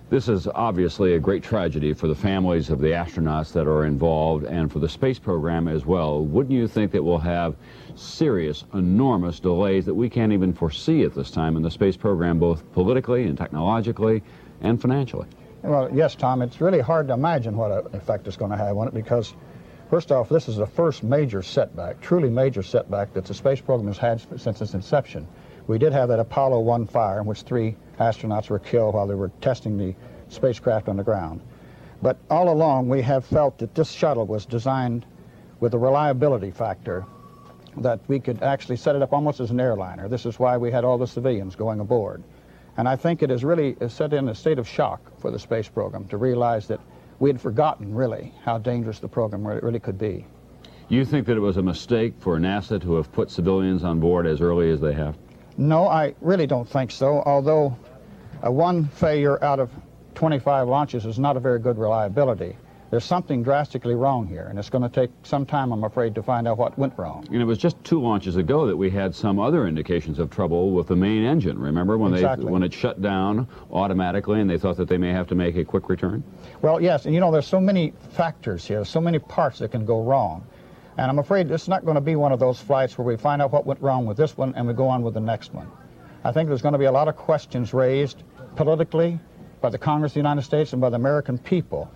Speaker 16: This is obviously a great tragedy for the families of the astronauts that are involved and for the space program as well. Wouldn't you think that we'll have serious, enormous delays that we can't even foresee at this time in the space program, both politically and technologically and financially?
Speaker 15: Well, yes, Tom, it's really hard to imagine what effect it's going to have on it, because first off, this is the first major setback, truly major setback that the space program has had since its inception. We did have that Apollo 1 fire in which 3 astronauts were killed while they were testing the spacecraft on the ground. But all along we have felt that this shuttle was designed with a reliability factor that we could actually set it up almost as an airliner. This is why we had all the civilians going aboard. And I think it has really set in a state of shock for the space program to realize that we had forgotten really how dangerous the program really could be.
Speaker 16: You think that it was a mistake for NASA to have put civilians on board as early as they have?
Speaker 15: No, I really don't think so, although one failure out of 25 launches is not a very good reliability. There's something drastically wrong here, and it's going to take some time, I'm afraid, to find out what went wrong.
Speaker 16: And it was just 2 launches ago that we had some other indications of trouble with the main engine. Remember when when it shut down automatically and they thought that they may have to make a quick return?
Speaker 15: Well, yes, and you know, there's so many factors here, so many parts that can go wrong. And I'm afraid it's not going to be one of those flights where we find out what went wrong with this one and we go on with the next one. I think there's going to be a lot of questions raised politically by the Congress of the United States and by the American people.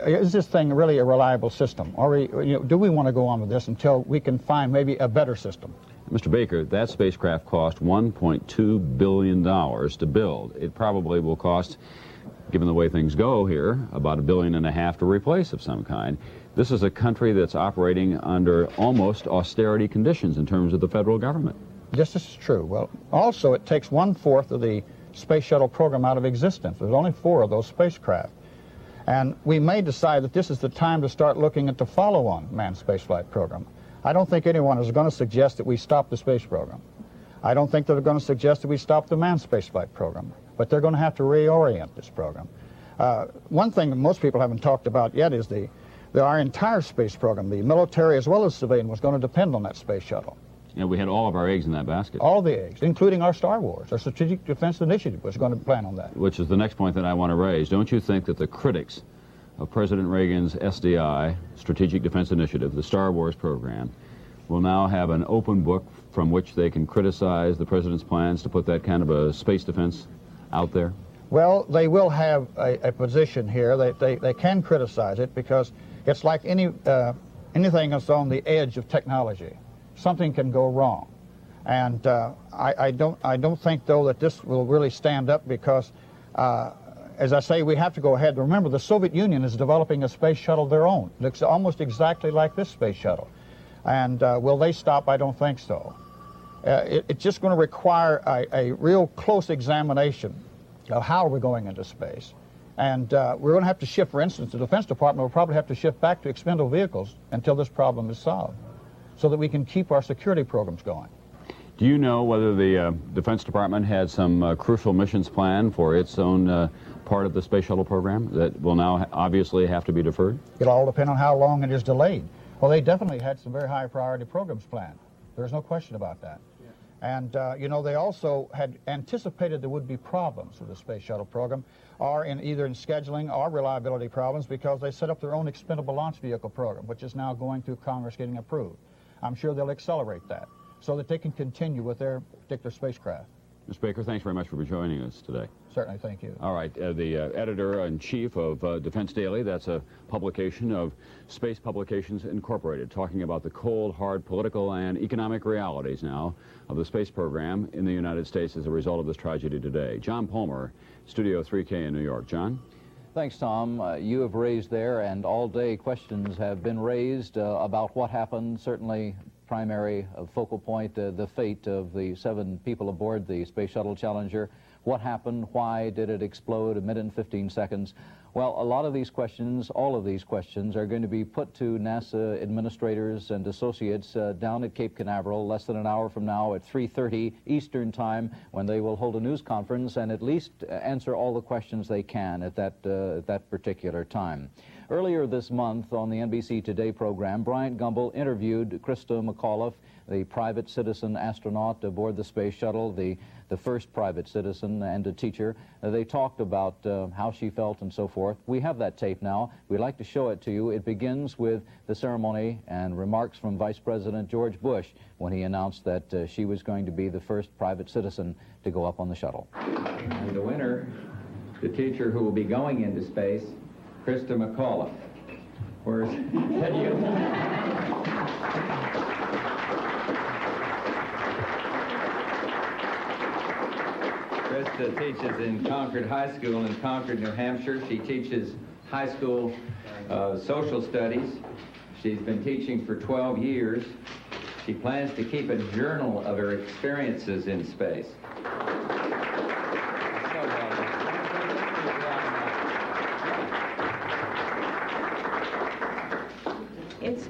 Speaker 15: Is this thing really a reliable system? Or do we want to go on with this until we can find maybe a better system?
Speaker 16: Mr. Baker, that spacecraft cost $1.2 billion to build. It probably will cost, given the way things go here, about $1.5 billion to replace of some kind. This is a country that's operating under almost austerity conditions in terms of the federal government.
Speaker 15: Yes, this is true. Well, also it takes 1/4 of the space shuttle program out of existence. There's only 4 of those spacecraft. And we may decide that this is the time to start looking at the follow-on manned spaceflight program. I don't think anyone is going to suggest that we stop the space program. I don't think they're going to suggest that we stop the manned spaceflight program. but they're going to have to reorient this program. One thing that most people haven't talked about yet is our entire space program, the military as well as civilian, was going to depend on that space shuttle.
Speaker 16: You know, we had all of our eggs in that basket.
Speaker 15: All the eggs, including our Star Wars. Our Strategic Defense Initiative was going to plan on that.
Speaker 16: Which is the next point that I want to raise. Don't you think that the critics of President Reagan's SDI, Strategic Defense Initiative, the Star Wars program, will now have an open book from which they can criticize the president's plans to put that kind of a space defense out there?
Speaker 15: Well, they will have a position here. They can criticize it because it's like anything that's on the edge of technology. Something can go wrong. And I don't think, though, that this will really stand up because, as I say, we have to go ahead. Remember, the Soviet Union is developing a space shuttle of their own. It looks almost exactly like this space shuttle. And will they stop? I don't think so. It's just going to require a real close examination of how we're going into space. And we're going to have to shift, for instance, the Defense Department will probably have to shift back to expendable vehicles until this problem is solved, so that we can keep our security programs going.
Speaker 16: Do you know whether the Defense Department had some crucial missions planned for its own part of the Space Shuttle program that will now obviously have to be deferred?
Speaker 15: It'll all depend on how long it is delayed. Well, they definitely had some very high priority programs planned. There's no question about that. And, you know, they also had anticipated there would be problems with the Space Shuttle program, or either in scheduling or reliability problems, because they set up their own expendable launch vehicle program, which is now going through Congress getting approved. I'm sure they'll accelerate that so that they can continue with their particular spacecraft.
Speaker 16: Mr. Baker, thanks very much for joining us today.
Speaker 15: Certainly, thank you.
Speaker 16: All right, the editor-in-chief of Defense Daily, that's a publication of Space Publications Incorporated, talking about the cold, hard political and economic realities now of the space program in the United States as a result of this tragedy today. John Palmer, Studio 3K in New York. John?
Speaker 13: Thanks, Tom. You have raised there, and all day questions have been raised about what happened. Certainly, primary focal point, the fate of the 7 people aboard the Space Shuttle Challenger. What happened? Why did it explode a minute and 15 seconds? Well, a lot of these questions, all of these questions, are going to be put to NASA administrators and associates down at Cape Canaveral less than an hour from now at 3:30 Eastern Time, when they will hold a news conference and at least answer all the questions they can at that particular time. Earlier this month on the NBC Today program, Bryant Gumbel interviewed Christa McAuliffe, the private citizen astronaut aboard the Space Shuttle, the first private citizen and a teacher. They talked about how she felt and so forth. We have that tape now. We'd like to show it to you. It begins with the ceremony and remarks from Vice President George Bush when he announced that she was going to be the first private citizen to go up on the shuttle.
Speaker 6: And the winner, the teacher who will be going into space, Christa McAuliffe. Where's Christa teaches in Concord High School in Concord, New Hampshire. She teaches high school social studies. She's been teaching for 12 years. She plans to keep a journal of her experiences in space.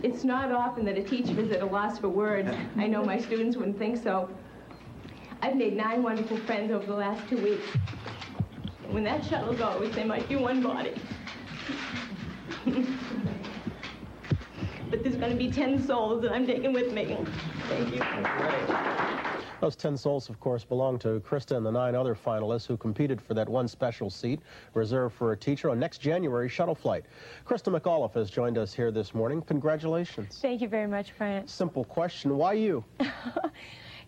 Speaker 11: It's not often that a teacher is at a loss for words. I know my students wouldn't think so. I've made 9 wonderful friends over the last 2 weeks. When that shuttle goes, they might be one body. But there's going to be 10 souls that I'm taking with me. Thank you.
Speaker 20: Those 10 souls, of course, belong to Christa and the 9 other finalists who competed for that one special seat reserved for a teacher on next January's shuttle flight. Christa McAuliffe has joined us here this morning. Congratulations.
Speaker 21: Thank you very much, Bryant.
Speaker 20: Simple question, why you?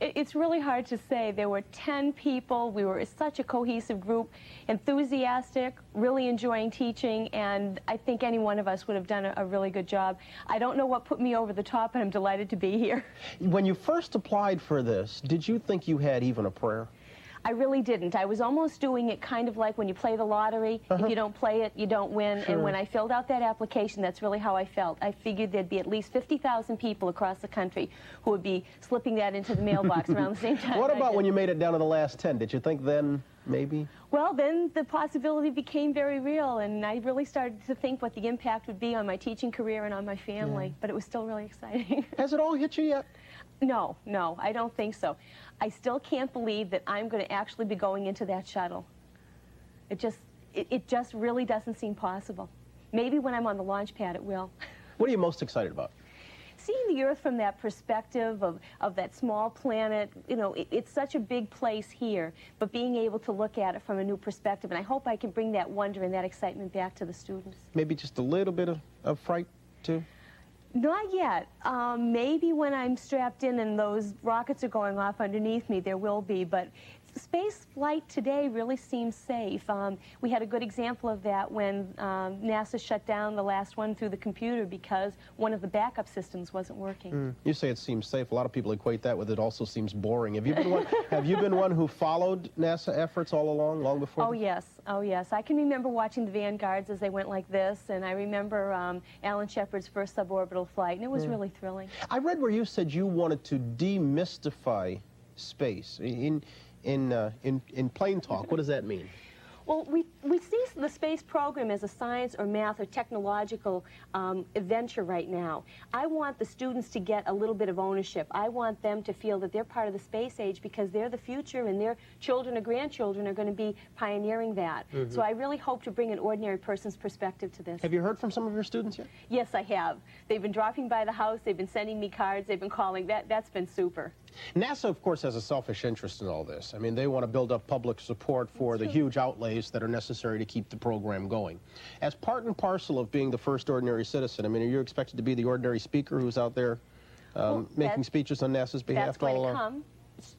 Speaker 21: It's really hard to say. There were 10 people. We were such a cohesive group, enthusiastic, really enjoying teaching, and I think any one of us would have done a really good job. I don't know what put me over the top, and I'm delighted to be here.
Speaker 20: When you first applied for this, did you think you had even a prayer?
Speaker 21: I really didn't. I was almost doing it kind of like when you play the lottery. If you don't play it, you don't win.
Speaker 20: Sure.
Speaker 21: And when I filled out that application, that's really how I felt. I figured there'd be at least 50,000 people across the country who would be slipping that into the mailbox around the same time.
Speaker 20: What about when you made it down to the last 10? Did you think then, maybe?
Speaker 21: Well, then the possibility became very real, and I really started to think what the impact would be on my teaching career and on my family. Yeah. But it was still really exciting.
Speaker 20: Has it all hit you yet?
Speaker 21: No, I don't think so. I still can't believe that I'm going to actually be going into that shuttle. It just really doesn't seem possible. Maybe when I'm on the launch pad it will.
Speaker 20: What are you most excited about?
Speaker 21: Seeing the Earth from that perspective of that small planet, you know, it's such a big place here, but being able to look at it from a new perspective, and I hope I can bring that wonder and that excitement back to the students.
Speaker 20: Maybe just a little bit of fright, too?
Speaker 21: Not yet. Maybe when I'm strapped in and those rockets are going off underneath me, there will be, but space flight today really seems safe. We had a good example of that when NASA shut down the last one through the computer because one of the backup systems wasn't working.
Speaker 20: You say it seems safe. A lot of people equate that with it also seems boring. Have you been one, have you been one who followed NASA efforts all along, long before?
Speaker 21: Oh, yes. Oh, yes. I can remember watching the Vanguards as they went like this, and I remember Alan Shepard's first suborbital flight, and it was really thrilling.
Speaker 20: I read where you said you wanted to demystify space. In plain talk, what does that mean?
Speaker 21: Well, we see the space program as a science or math or technological adventure right now. I want the students to get a little bit of ownership. I want them to feel that they're part of the space age because they're the future and their children or grandchildren are going to be pioneering that. So I really hope to bring an ordinary person's perspective to this.
Speaker 20: Have you heard from some of your students yet?
Speaker 21: Yes, I have. They've been dropping by the house, they've been sending me cards, they've been calling. That's been super.
Speaker 20: NASA, of course, has a selfish interest in all this. I mean, they want to build up public support for the huge outlays that are necessary to keep the program going. As part and parcel of being the first ordinary citizen, I mean, are you expected to be the ordinary speaker who's out there making speeches on NASA's behalf all along?
Speaker 21: That's going to come.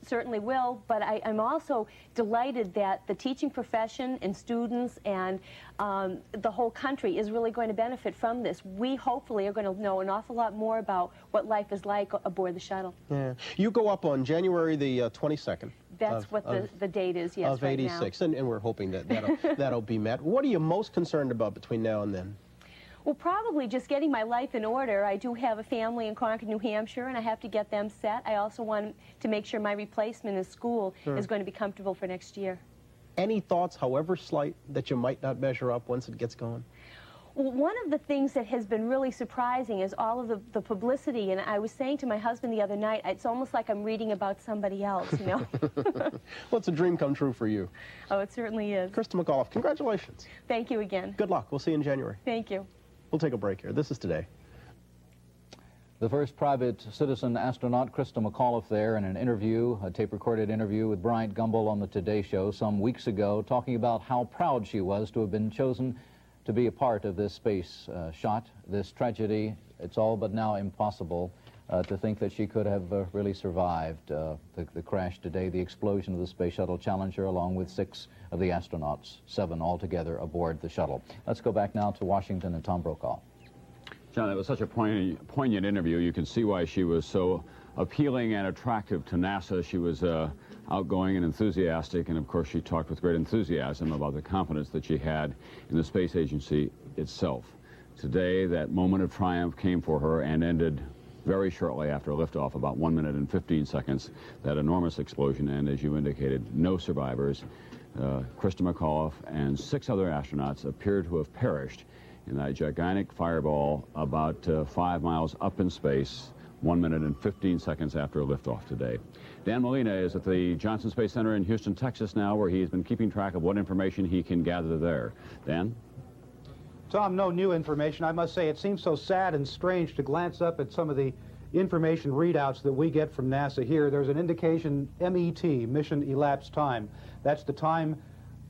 Speaker 21: Certainly will, but I'm also delighted that the teaching profession and students and the whole country is really going to benefit from this. We hopefully are going to know an awful lot more about what life is like aboard the shuttle.
Speaker 20: Yeah. You go up on January the 22nd.
Speaker 21: That's what the date is, yes,
Speaker 20: of 86,
Speaker 21: right now.
Speaker 20: and we're hoping that that'll be met. What are you most concerned about between now and then?
Speaker 21: Well, probably just getting my life in order. I do have a family in Concord, New Hampshire, and I have to get them set. I also want to make sure my replacement in school is going to be comfortable for next year.
Speaker 20: Any thoughts, however slight, that you might not measure up once it gets going?
Speaker 21: Well, one of the things that has been really surprising is all of the publicity, and I was saying to my husband the other night, it's almost like I'm reading about somebody else, you know?
Speaker 20: Well, it's a dream come true for you.
Speaker 21: Oh, it certainly is.
Speaker 20: Christa McAuliffe, congratulations.
Speaker 21: Thank you again.
Speaker 20: Good luck. We'll see you in January.
Speaker 21: Thank you.
Speaker 20: We'll take a break here. This is Today.
Speaker 13: The first private citizen astronaut, Christa McAuliffe, there in an interview, a tape-recorded interview with Bryant Gumbel on the Today Show some weeks ago, talking about how proud she was to have been chosen to be a part of this space shot, this tragedy. It's all but now impossible to think that she could have really survived the crash today, the explosion of the Space Shuttle Challenger, along with 6 of the astronauts, 7 altogether aboard the shuttle. Let's go back now to Washington and Tom Brokaw.
Speaker 16: John, that was such a poignant interview. You can see why she was so appealing and attractive to NASA. She was outgoing and enthusiastic, and of course she talked with great enthusiasm about the confidence that she had in the space agency itself. Today, that moment of triumph came for her and ended very shortly after liftoff, about 1 minute and 15 seconds, that enormous explosion, and as you indicated, no survivors. Christa McAuliffe and 6 other astronauts appear to have perished in that gigantic fireball about 5 miles up in space, 1 minute and 15 seconds after liftoff today. Dan Molina is at the Johnson Space Center in Houston, Texas now, where he's been keeping track of what information he can gather there. Dan?
Speaker 1: Tom, no new information. I must say it seems so sad and strange to glance up at some of the information readouts that we get from NASA here. There's an indication, MET, mission elapsed time. That's the time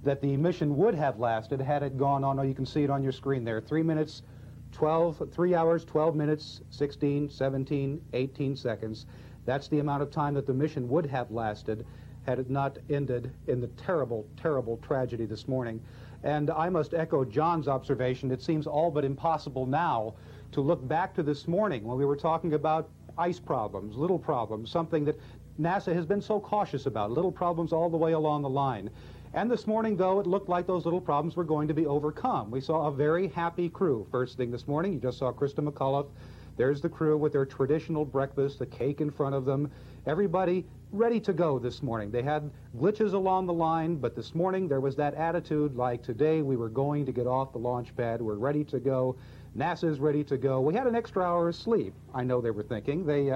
Speaker 1: that the mission would have lasted had it gone on. Oh, you can see it on your screen there. 3 hours, 12 minutes, 16, 17, 18 seconds. That's the amount of time that the mission would have lasted had it not ended in the terrible, terrible tragedy this morning. And I must echo John's observation. It seems all but impossible now to look back to this morning when we were talking about ice problems, little problems, something that NASA has been so cautious about, little problems all the way along the line. And this morning, though, it looked like those little problems were going to be overcome. We saw a very happy crew first thing this morning. You just saw Christa McAuliffe. There's the crew with their traditional breakfast, the cake in front of them. Everybody ready to go this morning. They had glitches along the line, but this morning there was that attitude like today we were going to get off the launch pad. We're ready to go. NASA's ready to go. We had an extra hour of sleep, I know they were thinking. They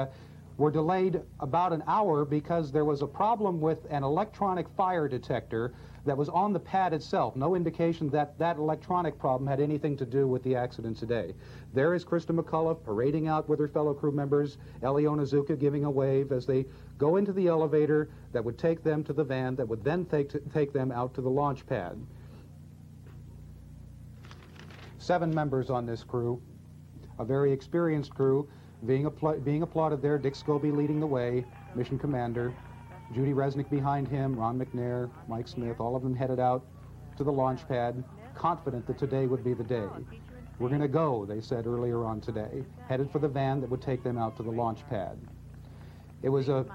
Speaker 1: were delayed about an hour because there was a problem with an electronic fire detector that was on the pad itself. No indication that that electronic problem had anything to do with the accident today. There is Christa McAuliffe parading out with her fellow crew members, Onizuka giving a wave as they go into the elevator that would take them to the van that would then take them out to the launch pad. 7 members on this crew, a very experienced crew, being applauded there. Dick Scobee leading the way, mission commander. Judy Resnik behind him, Ron McNair, Mike Smith, all of them headed out to the launch pad, confident that today would be the day. We're going to go, they said earlier on today, headed for the van that would take them out to the launch pad. It was a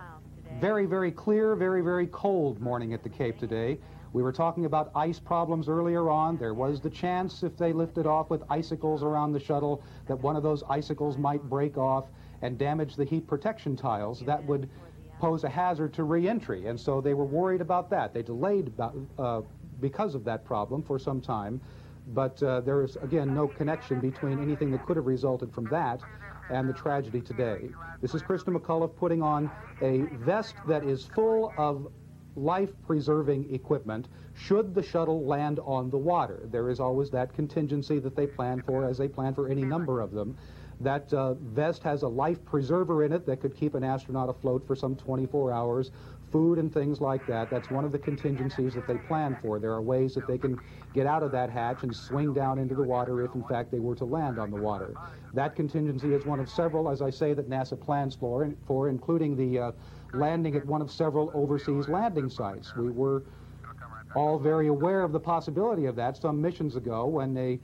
Speaker 1: very, very clear, very, very cold morning at the Cape today. We were talking about ice problems earlier on. There was the chance, if they lifted off with icicles around the shuttle, that one of those icicles might break off and damage the heat protection tiles. That would pose a hazard to re-entry, and so they were worried about that. They delayed because of that problem for some time, but there is, again, no connection between anything that could have resulted from that and the tragedy today. This is Christa McAuliffe putting on a vest that is full of life-preserving equipment should the shuttle land on the water. There is always that contingency that they plan for, as they plan for any number of them. That vest has a life preserver in it that could keep an astronaut afloat for some 24 hours, food and things like that. That's one of the contingencies that they plan for. There are ways that they can get out of that hatch and swing down into the water if, in fact, they were to land on the water. That contingency is one of several, as I say, that NASA plans for including the landing at one of several overseas landing sites. We were all very aware of the possibility of that some missions ago when a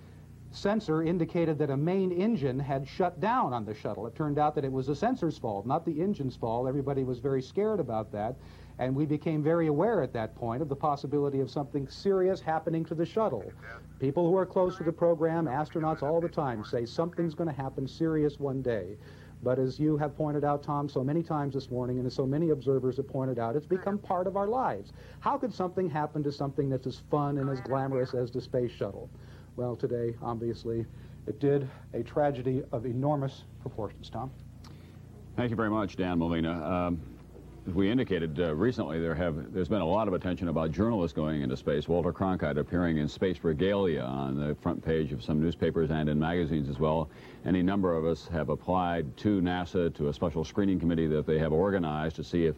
Speaker 1: sensor indicated that a main engine had shut down on the shuttle. It turned out that it was the sensor's fault, not the engine's fault. Everybody was very scared about that, and we became very aware at that point of the possibility of something serious happening to the shuttle. People who are close to the program, astronauts all the time, say something's going to happen serious one day. But as you have pointed out, Tom, so many times this morning, and as so many observers have pointed out, it's become part of our lives. How could something happen to something that's as fun and as glamorous as the space shuttle? Well, today, obviously, it did. A tragedy of enormous proportions. Tom?
Speaker 16: Thank you very much, Dan Molina. As we indicated recently, there's been a lot of attention about journalists going into space. Walter Cronkite appearing in space regalia on the front page of some newspapers and in magazines as well. Any number of us have applied to NASA, to a special screening committee that they have organized to see if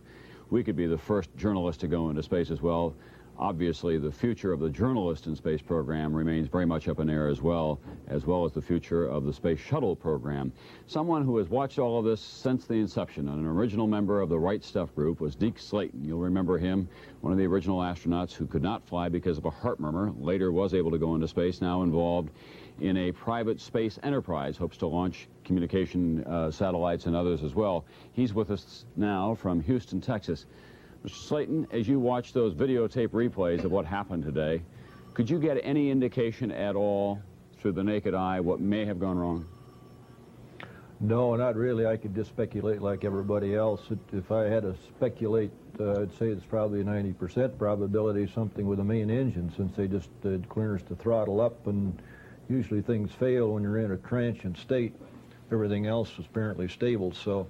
Speaker 16: we could be the first journalist to go into space as well. Obviously, the future of the journalist in space program remains very much up in air as well as the future of the Space Shuttle program. Someone who has watched all of this since the inception, and an original member of the Right Stuff group, was Deke Slayton. You'll remember him, one of the original astronauts who could not fly because of a heart murmur, later was able to go into space, now involved in a private space enterprise, hopes to launch communication satellites and others as well. He's with us now from Houston, Texas. Mr. Slayton, as you watch those videotape replays of what happened today, could you get any indication at all through the naked eye what may have gone wrong?
Speaker 9: No, not really. I could just speculate like everybody else. If I had to speculate, I'd say it's probably a 90% probability something with the main engine, since they just did clearance to throttle up, and usually things fail when you're in a transient state. Everything else was apparently stable, so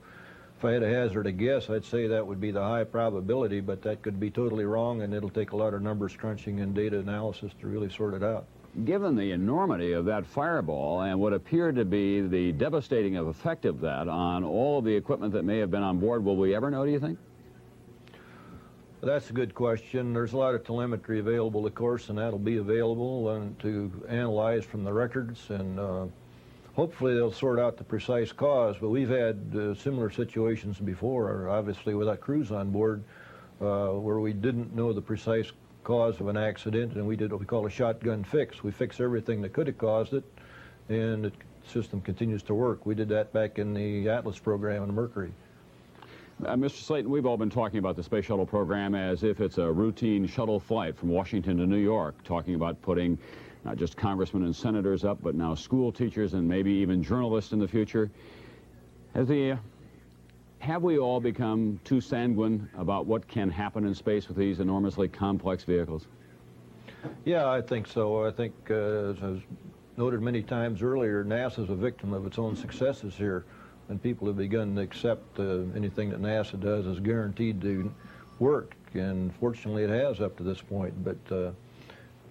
Speaker 9: if I had to hazard a guess, I'd say that would be the high probability, but that could be totally wrong, and it'll take a lot of numbers crunching and data analysis to really sort it out.
Speaker 16: Given the enormity of that fireball and what appeared to be the devastating effect of that on all of the equipment that may have been on board, will we ever know, do you think?
Speaker 9: That's a good question. There's a lot of telemetry available, of course, and that'll be available to analyze from the records, and hopefully they'll sort out the precise cause. But we've had similar situations before, obviously without crews on board, where we didn't know the precise cause of an accident, and we did what we call a shotgun fix. We fix everything that could have caused it, and the system continues to work. We did that back in the Atlas program on Mercury.
Speaker 16: Mr. Slayton, we've all been talking about the Space Shuttle program as if it's a routine shuttle flight from Washington to New York, talking about putting not just congressmen and senators up, but now school teachers and maybe even journalists in the future. Have we all become too sanguine about what can happen in space with these enormously complex vehicles?
Speaker 9: Yeah, I think so. I think, as was noted many times earlier, NASA's a victim of its own successes here, and people have begun to accept anything that NASA does is guaranteed to work, and fortunately it has up to this point. But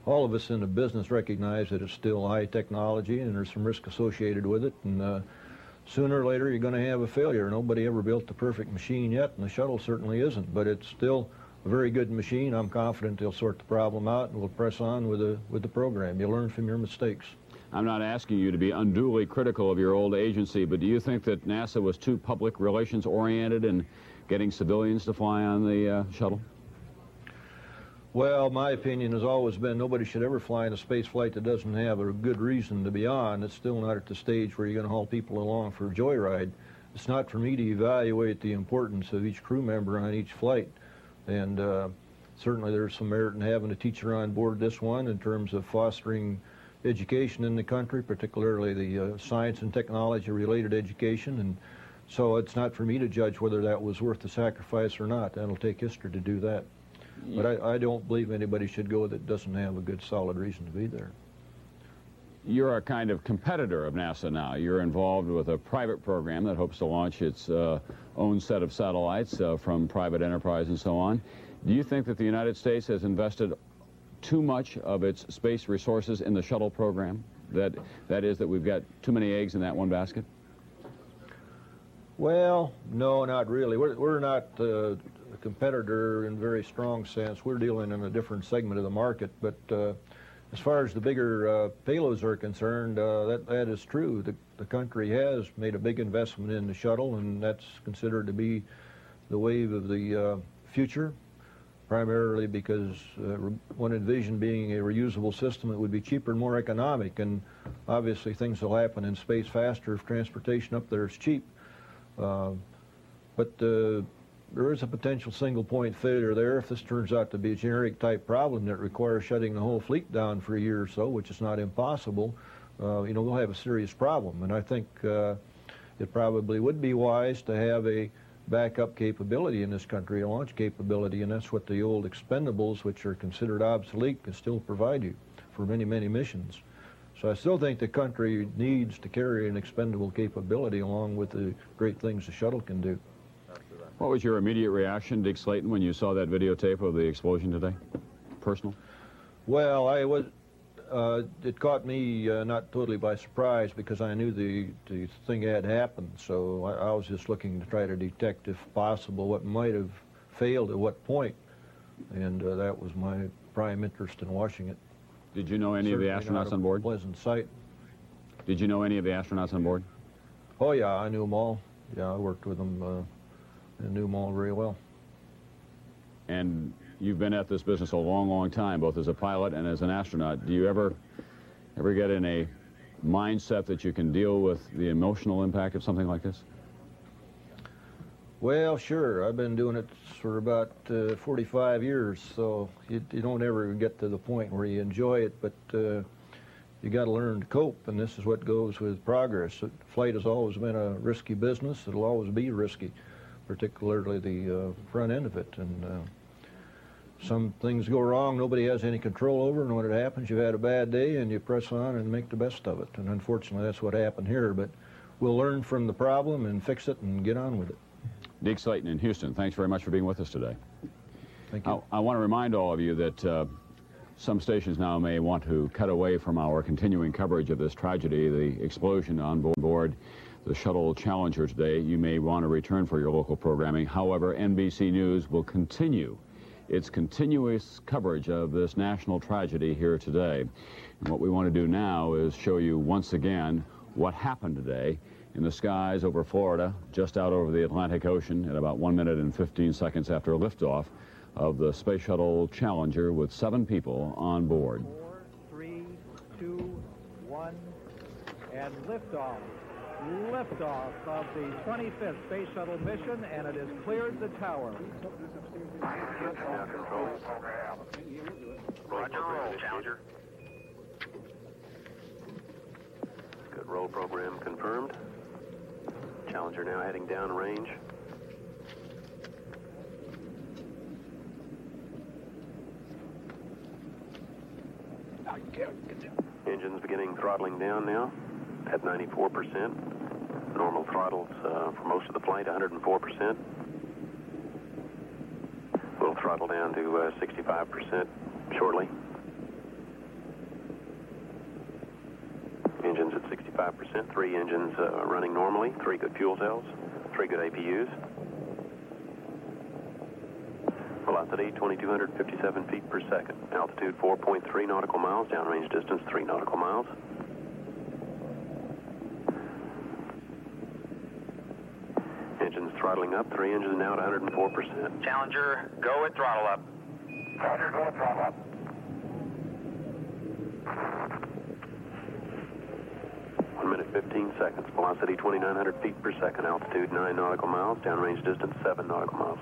Speaker 9: all of us in the business recognize that it's still high technology and there's some risk associated with it, and sooner or later you're going to have a failure. Nobody ever built the perfect machine yet, and the shuttle certainly isn't, but it's still a very good machine. I'm confident they'll sort the problem out, and we'll press on with the program. You learn from your mistakes.
Speaker 16: I'm not asking you to be unduly critical of your old agency, but do you think that NASA was too public relations oriented in getting civilians to fly on the shuttle?
Speaker 9: Well, my opinion has always been nobody should ever fly in a space flight that doesn't have a good reason to be on. It's still not at the stage where you're going to haul people along for a joyride. It's not for me to evaluate the importance of each crew member on each flight. And certainly there's some merit in having a teacher on board this one in terms of fostering education in the country, particularly the science and technology related education. And so it's not for me to judge whether that was worth the sacrifice or not. That'll take history to do that. But I don't believe anybody should go that doesn't have a good solid reason to be there.
Speaker 16: You're a kind of competitor of NASA now. You're involved with a private program that hopes to launch its own set of satellites from private enterprise and so on. Do you think that the United States has invested too much of its space resources in the shuttle program? That is, that we've got too many eggs in that one basket?
Speaker 9: Well, no, not really. We're not a competitor in a very strong sense. We're dealing in a different segment of the market, but as far as the bigger payloads are concerned, that is true. The country has made a big investment in the shuttle, and that's considered to be the wave of the future, primarily because one envisioned being a reusable system that would be cheaper and more economic, and obviously things will happen in space faster if transportation up there is cheap. But there is a potential single point failure there if this turns out to be a generic type problem that requires shutting the whole fleet down for a year or so, which is not impossible. We'll have a serious problem. And I think it probably would be wise to have a backup capability in this country, a launch capability, and that's what the old expendables, which are considered obsolete, can still provide you for many, many missions. So I still think the country needs to carry an expendable capability along with the great things the shuttle can do.
Speaker 16: What was your immediate reaction, Dick Slayton, when you saw that videotape of the explosion today? Personal?
Speaker 9: Well, it caught me not totally by surprise because I knew the thing had happened. So I was just looking to try to detect, if possible, what might have failed at what point. And that was my prime interest in watching it.
Speaker 16: Did you know any of the astronauts on board?
Speaker 9: Pleasant sight.
Speaker 16: Did you know any of the astronauts on board?
Speaker 9: Oh, yeah, I knew them all. Yeah, I worked with them and knew them all very well.
Speaker 16: And you've been at this business a long, long time, both as a pilot and as an astronaut. Do you ever get in a mindset that you can deal with the emotional impact of something like this?
Speaker 9: Well, sure. I've been doing it for about 45 years, so you don't ever get to the point where you enjoy it, but you got to learn to cope, and this is what goes with progress. Flight has always been a risky business. It'll always be risky, particularly the front end of it. And some things go wrong nobody has any control over, and when it happens, you've had a bad day, and you press on and make the best of it. And unfortunately, that's what happened here, but we'll learn from the problem and fix it and get on with it.
Speaker 16: Dick Slayton in Houston, thanks very much for being with us today.
Speaker 9: Thank you.
Speaker 16: I want to remind all of you that some stations now may want to cut away from our continuing coverage of this tragedy, the explosion on board the Shuttle Challenger today. You may want to return for your local programming. However, NBC News will continue its continuous coverage of this national tragedy here today. And what we want to do now is show you once again what happened today in the skies over Florida, just out over the Atlantic Ocean at about 1 minute and 15 seconds after liftoff of the Space Shuttle Challenger with 7 people on board.
Speaker 12: 4, 3, 2, 1, and liftoff. Liftoff of the 25th Space Shuttle mission, and it has cleared the tower.
Speaker 17: Roger, roll, Challenger. Good, roll program confirmed. Challenger now heading down range. Engines beginning throttling down now at 94%. Normal throttles for most of the flight, 104%. throttle down to 65% shortly. Engines at 65%, 3 engines running normally, 3 good fuel cells, 3 good APUs. Velocity 2,257 feet per second. Altitude 4.3 nautical miles, downrange distance 3 nautical miles. Engines throttling up, 3 engines now at 104%.
Speaker 2: Challenger, go at throttle up.
Speaker 18: Challenger, go at throttle up.
Speaker 17: 1 minute 15 seconds. Velocity 2,900 feet per second. Altitude 9 nautical miles. Downrange distance 7 nautical miles.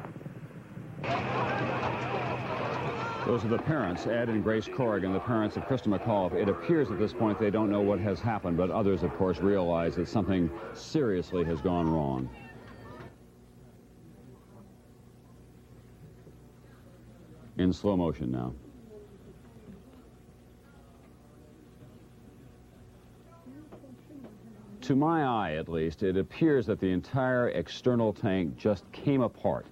Speaker 16: Those are the parents, Ed and Grace Corrigan, the parents of Christa McAuliffe. It appears at this point they don't know what has happened, but others, of course, realize that something seriously has gone wrong. In slow motion now. To my eye, at least, it appears that the entire external tank just came apart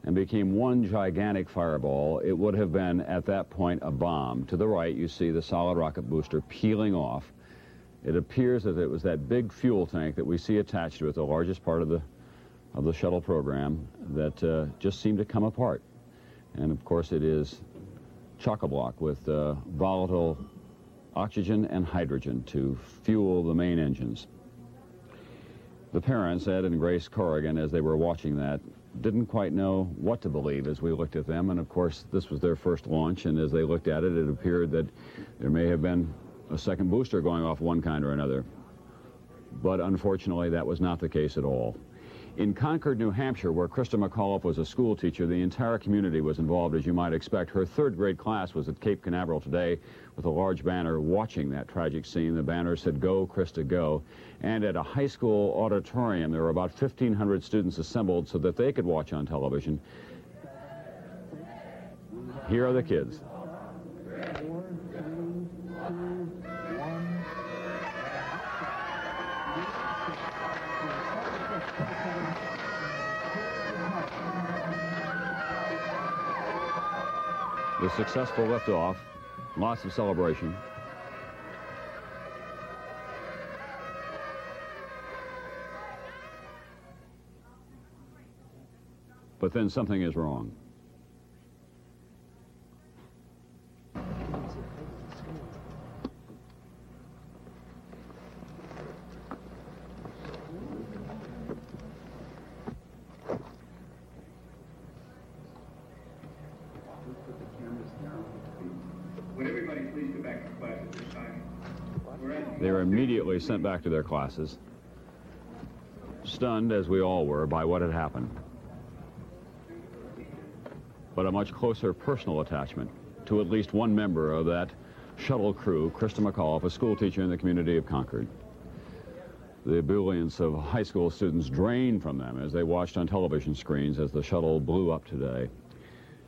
Speaker 16: and became one gigantic fireball. It would have been, at that point, a bomb. To the right, you see the solid rocket booster peeling off. It appears that it was that big fuel tank that we see attached to it, the largest part of the shuttle program, that just seemed to come apart. And, of course, it is chock-a-block with volatile oxygen and hydrogen to fuel the main engines. The parents, Ed and Grace Corrigan, as they were watching that, didn't quite know what to believe as we looked at them. And, of course, this was their first launch, and as they looked at it, it appeared that there may have been a second booster going off one kind or another. But, unfortunately, that was not the case at all. In Concord, New Hampshire, where Christa McAuliffe was a school teacher, the entire community was involved, as you might expect. Her third grade class was at Cape Canaveral today with a large banner watching that tragic scene. The banner said, "Go, Christa, go." And at a high school auditorium, there were about 1,500 students assembled so that they could watch on television. Here are the kids. The successful liftoff, lots of celebration. But then something is wrong. They were immediately sent back to their classes, stunned, as we all were, by what had happened. But a much closer personal attachment to at least one member of that shuttle crew, Christa McAuliffe, a school teacher in the community of Concord. The ebullience of high school students drained from them as they watched on television screens as the shuttle blew up today.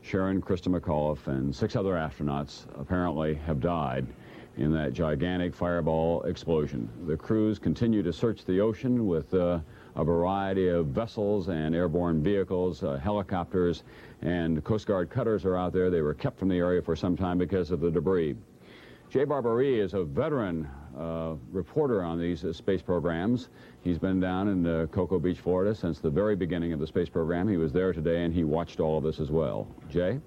Speaker 16: Sharon, Christa McAuliffe, and 6 other astronauts apparently have died in that gigantic fireball explosion. The crews continue to search the ocean with a variety of vessels and airborne vehicles, helicopters, and Coast Guard cutters are out there. They were kept from the area for some time because of the debris. Jay Barbee is a veteran reporter on these space programs. He's been down in Cocoa Beach, Florida since the very beginning of the space program. He was there today and he watched all of this as well. Jay?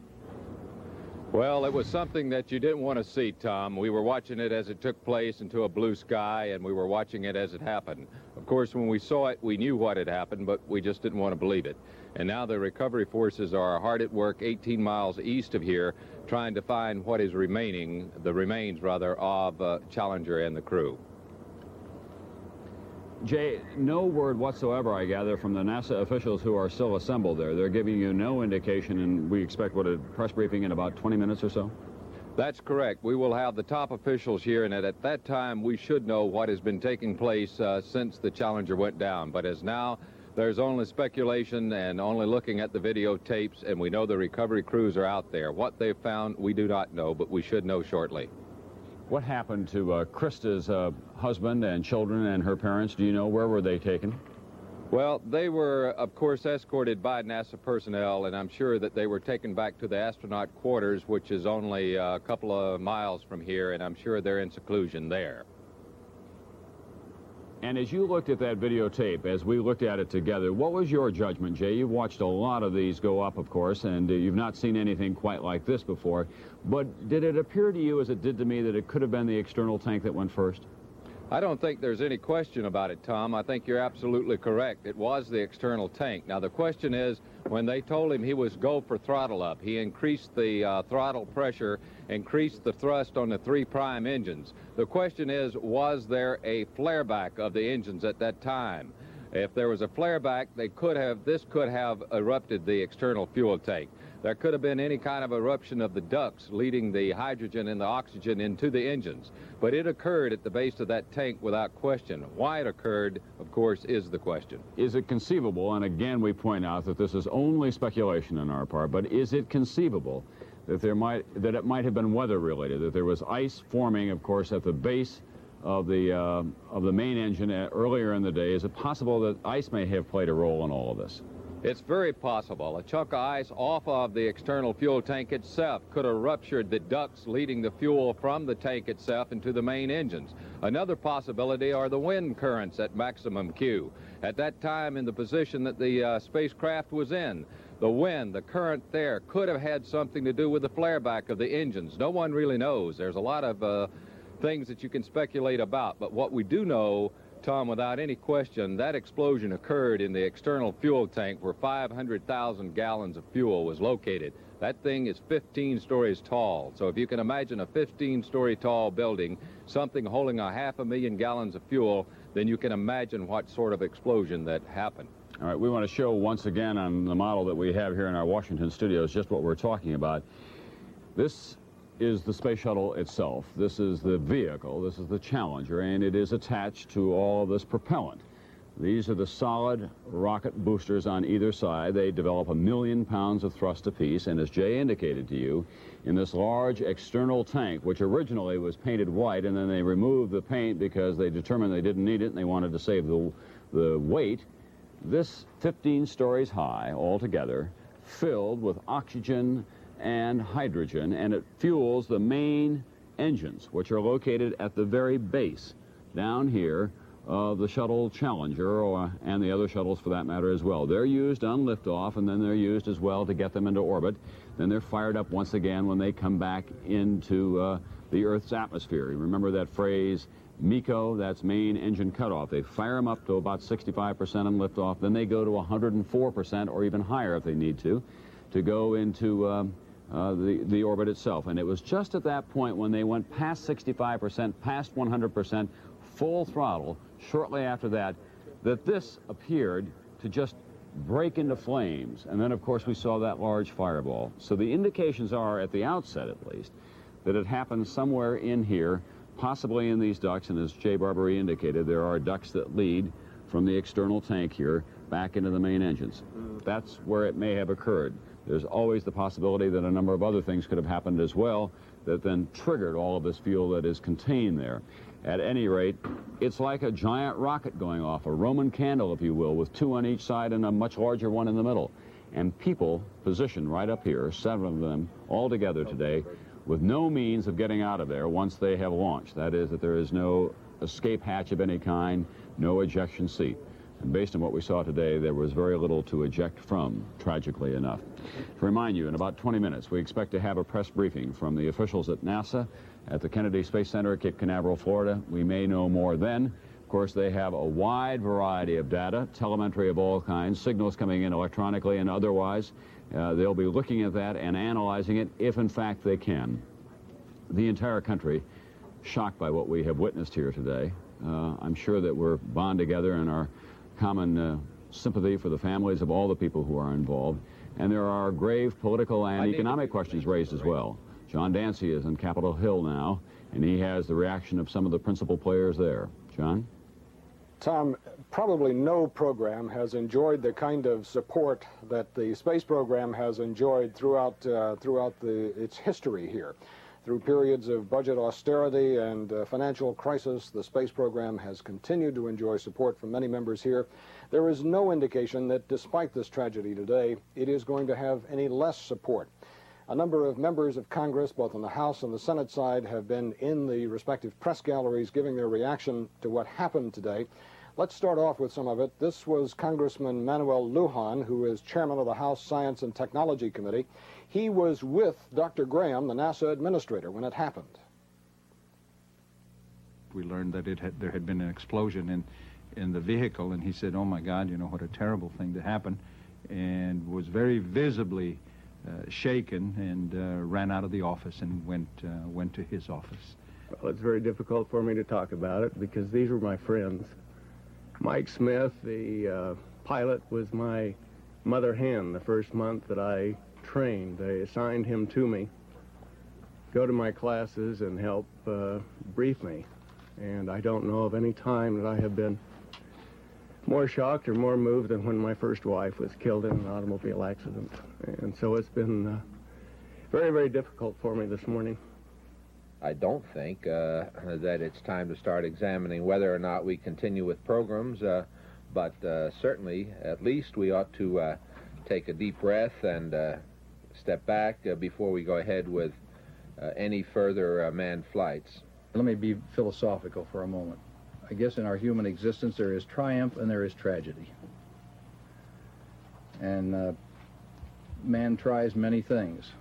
Speaker 19: Well, it was something that you didn't want to see, Tom. We were watching it as it took place into a blue sky, and we were watching it as it happened. Of course, when we saw it, we knew what had happened, but we just didn't want to believe it. And now the recovery forces are hard at work 18 miles east of here, trying to find what is the remains of Challenger and the crew.
Speaker 16: Jay, no word whatsoever, I gather, from the NASA officials who are still assembled there. They're giving you no indication, and we expect, a press briefing in about 20 minutes or so?
Speaker 19: That's correct. We will have the top officials here, and at that time, we should know what has been taking place since the Challenger went down. But as now, there's only speculation and only looking at the videotapes, and we know the recovery crews are out there. What they've found, we do not know, but we should know shortly.
Speaker 16: What happened to Christa's husband and children and her parents? Do you know? Where were they taken?
Speaker 19: Well, they were, of course, escorted by NASA personnel, and I'm sure that they were taken back to the astronaut quarters, which is only a couple of miles from here, and I'm sure they're in seclusion there.
Speaker 16: And as you looked at that videotape, as we looked at it together, what was your judgment, Jay? You've watched a lot of these go up, of course, and you've not seen anything quite like this before. But did it appear to you, as it did to me, that it could have been the external tank that went first?
Speaker 19: I don't think there's any question about it, Tom. I think you're absolutely correct. It was the external tank. Now, the question is, when they told him he was go for throttle up, he increased the throttle pressure, increased the thrust on the 3' engines. The question is, was there a flare back of the engines at that time? If there was a flare back, this could have erupted the external fuel tank. There could have been any kind of eruption of the ducts leading the hydrogen and the oxygen into the engines. But it occurred at the base of that tank without question. Why it occurred, of course, is the question.
Speaker 16: Is it conceivable, and again we point out that this is only speculation on our part, but is it conceivable that it might have been weather related, that there was ice forming, of course, at the base of the main engine earlier in the day? Is it possible that ice may have played a role in all of this?
Speaker 19: It's very possible. A chunk of ice off of the external fuel tank itself could have ruptured the ducts leading the fuel from the tank itself into the main engines. Another possibility are the wind currents at maximum Q. At that time, in the position that the spacecraft was in, the wind, the current there, could have had something to do with the flare back of the engines. No one really knows. There's a lot of things that you can speculate about, but what we do know, Tom, without any question, that explosion occurred in the external fuel tank where 500,000 gallons of fuel was located. That thing is 15 stories tall. So if you can imagine a 15-story tall building, something holding 500,000 gallons of fuel, then you can imagine what sort of explosion that happened.
Speaker 16: All right, we want to show once again on the model that we have here in our Washington studios just what we're talking about. This is the space shuttle itself. This is the vehicle, this is the Challenger, and it is attached to all of this propellant. These are the solid rocket boosters on either side. They develop 1 million pounds of thrust apiece, and as Jay indicated to you, in this large external tank, which originally was painted white, and then they removed the paint because they determined they didn't need it and they wanted to save the weight, this 15 stories high altogether, filled with oxygen and hydrogen, and it fuels the main engines, which are located at the very base down here of the shuttle Challenger, and the other shuttles for that matter as well. They're used on liftoff, and then they're used as well to get them into orbit. Then they're fired up once again when they come back into the Earth's atmosphere. You remember that phrase, MECO, that's main engine cutoff. They fire them up to about 65% on liftoff, then they go to 104% or even higher if they need to go into the orbit itself. And it was just at that point when they went past 65%, past 100%, full throttle, shortly after that, that this appeared to just break into flames. And then, of course, we saw that large fireball. So the indications are, at the outset at least, that it happened somewhere in here, possibly in these ducts. And as Jay Barbee indicated, there are ducts that lead from the external tank here back into the main engines. That's where it may have occurred. There's always the possibility that a number of other things could have happened as well that then triggered all of this fuel that is contained there. At any rate, it's like a giant rocket going off, a Roman candle, if you will, with 2 on each side and a much larger one in the middle. And people positioned right up here, 7 of them all together today, with no means of getting out of there once they have launched. That is, that there is no escape hatch of any kind, no ejection seat. And based on what we saw today, there was very little to eject from, tragically enough. To remind you, in about 20 minutes, we expect to have a press briefing from the officials at NASA at the Kennedy Space Center at Cape Canaveral, Florida. We may know more then. Of course, they have a wide variety of data, telemetry of all kinds, signals coming in electronically and otherwise. They'll be looking at that and analyzing it, if in fact they can. The entire country shocked by what we have witnessed here today. I'm sure that we're bound together in our common sympathy for the families of all the people who are involved. And there are grave political and economic questions raised as well. John Dancy is on Capitol Hill now, and he has the reaction of some of the principal players there. John?
Speaker 3: Tom, probably no program has enjoyed the kind of support that the space program has enjoyed throughout its history here. Through periods of budget austerity and financial crisis, the space program has continued to enjoy support from many members here. There is no indication that despite this tragedy today, it is going to have any less support. A number of members of Congress, both on the House and the Senate side, have been in the respective press galleries giving their reaction to what happened today. Let's start off with some of it. This was Congressman Manuel Lujan, who is chairman of the House Science and Technology Committee. He was with Dr. Graham, the NASA administrator, when it happened.
Speaker 10: We learned that there had been an explosion in the vehicle, and he said, "Oh my God, you know, what a terrible thing to happen," and was very visibly shaken and ran out of the office and went to his office.
Speaker 22: Well, it's very difficult for me to talk about it because these were my friends. Mike Smith, the pilot, was my mother hen the first month that I trained. They assigned him to me, go to my classes and help brief me. And I don't know of any time that I have been more shocked or more moved than when my first wife was killed in an automobile accident. And so it's been very, very difficult for me this morning.
Speaker 23: I don't think that it's time to start examining whether or not we continue with programs, but certainly, at least we ought to take a deep breath and step back before we go ahead with any further manned flights.
Speaker 14: Let me be philosophical for a moment. I guess in our human existence there is triumph and there is tragedy. And man tries many things.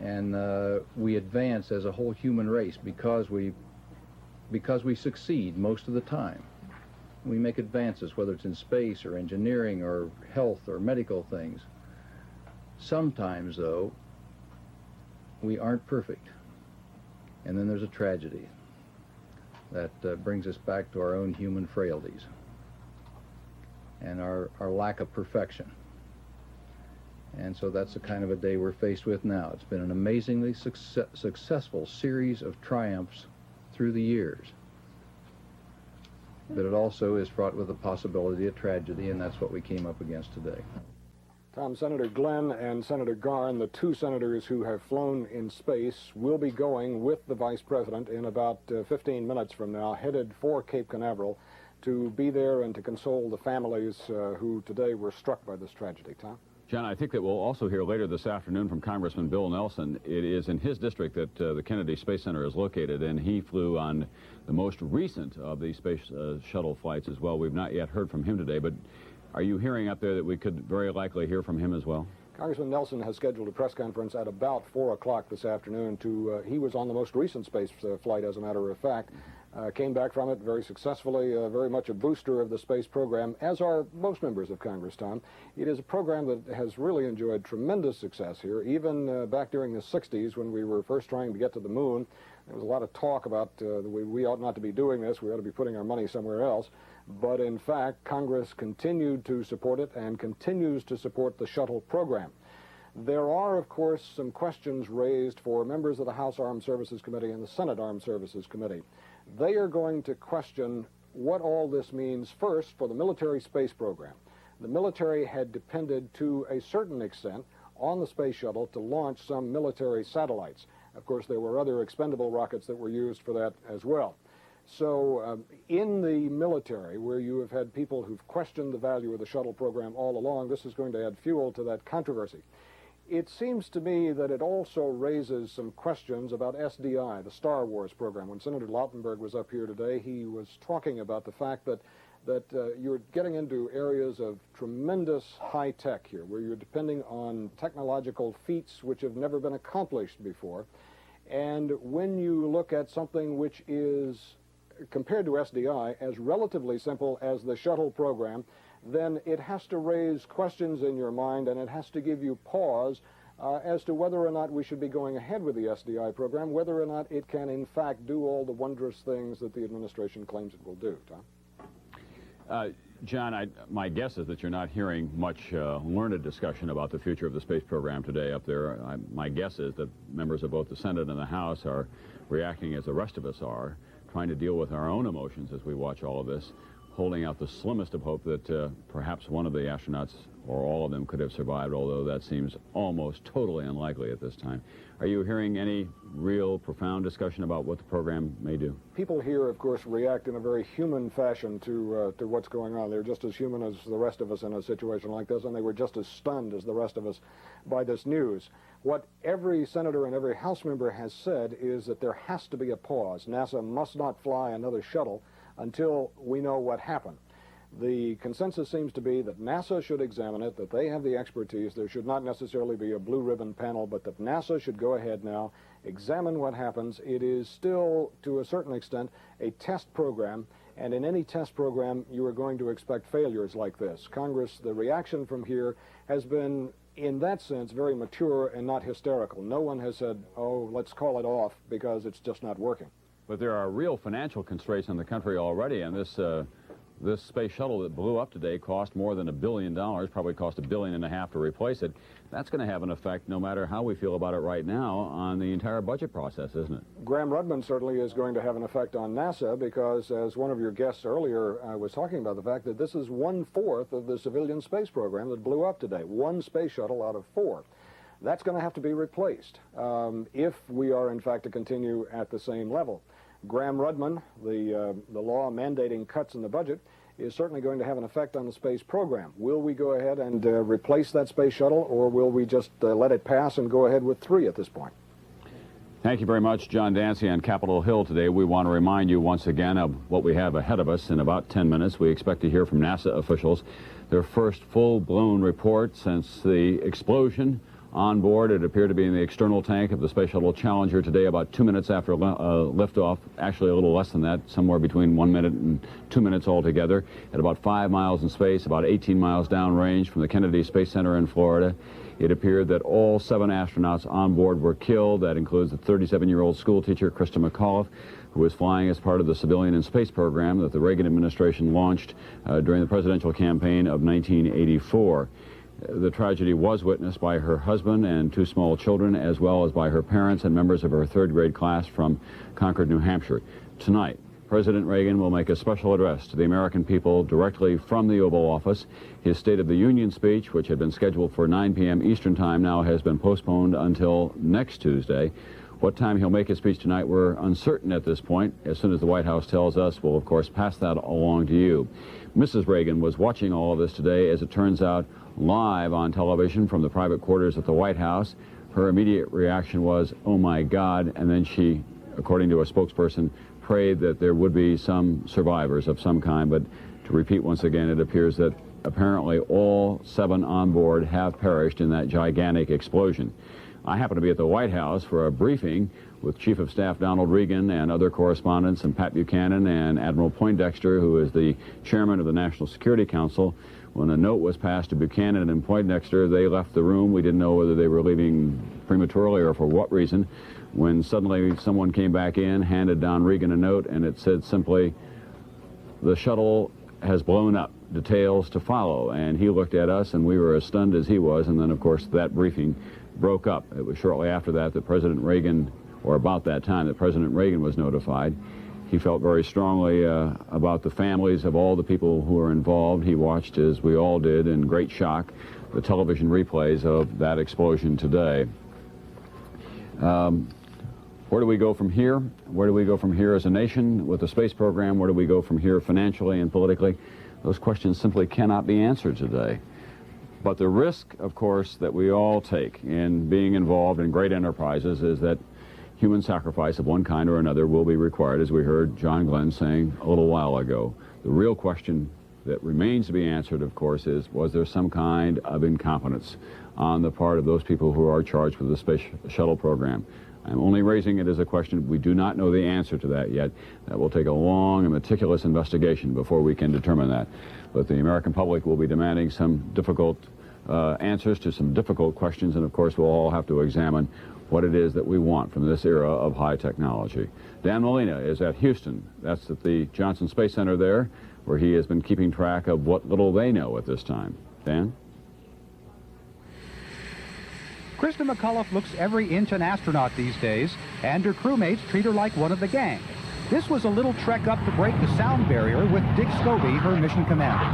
Speaker 14: And we advance as a whole human race because we succeed most of the time. We make advances, whether it's in space or engineering or health or medical things. Sometimes, though, we aren't perfect. And then there's a tragedy that brings us back to our own human frailties and our lack of perfection. And so that's the kind of a day we're faced with now. It's been an amazingly successful series of triumphs through the years. But it also is fraught with the possibility of tragedy, and that's what we came up against today.
Speaker 3: Tom, Senator Glenn and Senator Garn, the two senators who have flown in space, will be going with the Vice President in about 15 minutes from now, headed for Cape Canaveral to be there and to console the families who today were struck by this tragedy. Tom?
Speaker 16: John, I think that we'll also hear later this afternoon from Congressman Bill Nelson. It is in his district that the Kennedy Space Center is located, and he flew on the most recent of these space shuttle flights as well. We've not yet heard from him today, but are you hearing up there that we could very likely hear from him as well?
Speaker 3: Congressman Nelson has scheduled a press conference at about 4 o'clock this afternoon. He was on the most recent space flight, as a matter of fact. Came back from it very successfully, very much a booster of the space program, as are most members of Congress, Tom. It is a program that has really enjoyed tremendous success here, even back during the 60s when we were first trying to get to the moon. There was a lot of talk about we ought not to be doing this, we ought to be putting our money somewhere else. But in fact, Congress continued to support it and continues to support the Shuttle program. There are, of course, some questions raised for members of the House Armed Services Committee and the Senate Armed Services Committee. They are going to question what all this means first for the military space program. The military had depended to a certain extent on the space shuttle to launch some military satellites. Of course, there were other expendable rockets that were used for that as well. So in the military, where you have had people who've questioned the value of the shuttle program all along, this is going to add fuel to that controversy. It seems to me that it also raises some questions about SDI, the Star Wars program. When Senator Lautenberg was up here today, he was talking about the fact that you're getting into areas of tremendous high tech here, where you're depending on technological feats which have never been accomplished before. And when you look at something which is, compared to SDI, as relatively simple as the shuttle program, then it has to raise questions in your mind, and it has to give you pause as to whether or not we should be going ahead with the SDI program, whether or not it can in fact do all the wondrous things that the administration claims it will do. Tom?
Speaker 16: John, my guess is that you're not hearing much learned discussion about the future of the space program today up there. My guess is that members of both the Senate and the House are reacting as the rest of us are, trying to deal with our own emotions as we watch all of this, holding out the slimmest of hope that perhaps one of the astronauts or all of them could have survived, although that seems almost totally unlikely at this time. Are you hearing any real profound discussion about what the program may do?
Speaker 3: People here, of course, react in a very human fashion to what's going on. They're just as human as the rest of us in a situation like this, and they were just as stunned as the rest of us by this news. What every senator and every House member has said is that there has to be a pause. NASA must not fly another shuttle until we know what happened. The consensus seems to be that NASA should examine it, that they have the expertise. There should not necessarily be a blue ribbon panel, but that NASA should go ahead now, examine what happens. It is still, to a certain extent, a test program, and in any test program, you are going to expect failures like this. Congress, the reaction from here has been, in that sense, very mature and not hysterical. No one has said, oh, let's call it off because it's just not working.
Speaker 16: But there are real financial constraints in the country already, and this space shuttle that blew up today cost more than $1 billion, probably cost $1.5 billion to replace it. That's going to have an effect, no matter how we feel about it right now, on the entire budget process, isn't it?
Speaker 3: Graham Rudman certainly is going to have an effect on NASA because, as one of your guests earlier was talking about, the fact that this is 1/4 of the civilian space program that blew up today. One space shuttle out of 4. That's going to have to be replaced if we are, in fact, to continue at the same level. Graham Rudman, the law mandating cuts in the budget, is certainly going to have an effect on the space program. Will we go ahead and replace that space shuttle, or will we just let it pass and go ahead with 3 at this point?
Speaker 16: Thank you very much, John Dancy on Capitol Hill today. We want to remind you once again of what we have ahead of us. In about 10 minutes, we expect to hear from NASA officials their first full-blown report since the explosion on board. It appeared to be in the external tank of the Space Shuttle Challenger today about 2 minutes after liftoff, actually a little less than that, somewhere between 1 minute and 2 minutes altogether, at about 5 miles in space, about 18 miles downrange from the Kennedy Space Center in Florida. It appeared that all 7 astronauts on board were killed. That includes the 37-year-old school teacher, Christa McAuliffe, who was flying as part of the civilian and space program that the Reagan administration launched during the presidential campaign of 1984. The tragedy was witnessed by her husband and 2 small children, as well as by her parents and members of her 3rd grade class from Concord, New Hampshire. Tonight, President Reagan will make a special address to the American people directly from the Oval Office. His State of the Union speech, which had been scheduled for 9 p.m. Eastern Time, now has been postponed until next Tuesday. What time he'll make his speech tonight, we're uncertain at this point. As soon as the White House tells us, we'll, of course, pass that along to you. Mrs. Reagan was watching all of this today, as it turns out, live on television from the private quarters at the White House. Her immediate reaction was, oh my God, and then she, according to a spokesperson, prayed that there would be some survivors of some kind. But to repeat once again, it appears that apparently all 7 on board have perished in that gigantic explosion. I happen to be at the White House for a briefing with Chief of Staff Ronald Reagan and other correspondents, and Pat Buchanan and Admiral Poindexter, who is the chairman of the National Security Council. When a note was passed to Buchanan and Poindexter, they left the room. We didn't know whether they were leaving prematurely or for what reason, when suddenly someone came back in, handed Don Reagan a note, and it said simply, the shuttle has blown up, details to follow. And he looked at us, and we were as stunned as he was, and then, of course, that briefing broke up. It was shortly after that that President Reagan, or about that time, that President Reagan was notified. He felt very strongly about the families of all the people who were involved. He watched, as we all did, in great shock, the television replays of that explosion today. Where do we go from here? Where do we go from here as a nation with the space program? Where do we go from here financially and politically? Those questions simply cannot be answered today. But the risk, of course, that we all take in being involved in great enterprises is that human sacrifice of one kind or another will be required, as we heard John Glenn saying a little while ago. The real question that remains to be answered, of course, is, was there some kind of incompetence on the part of those people who are charged with the Space Shuttle program? I'm only raising it as a question. We do not know the answer to that yet. That will take a long and meticulous investigation before we can determine that. But the American public will be demanding some difficult answers to some difficult questions, and of course we'll all have to examine what it is that we want from this era of high technology. Dan Molina is at Houston. That's at the Johnson Space Center there, where he has been keeping track of what little they know at this time. Dan?
Speaker 1: Christa McAuliffe looks every inch an astronaut these days, and her crewmates treat her like one of the gang. This was a little trek up to break the sound barrier with Dick Scobee, her mission commander.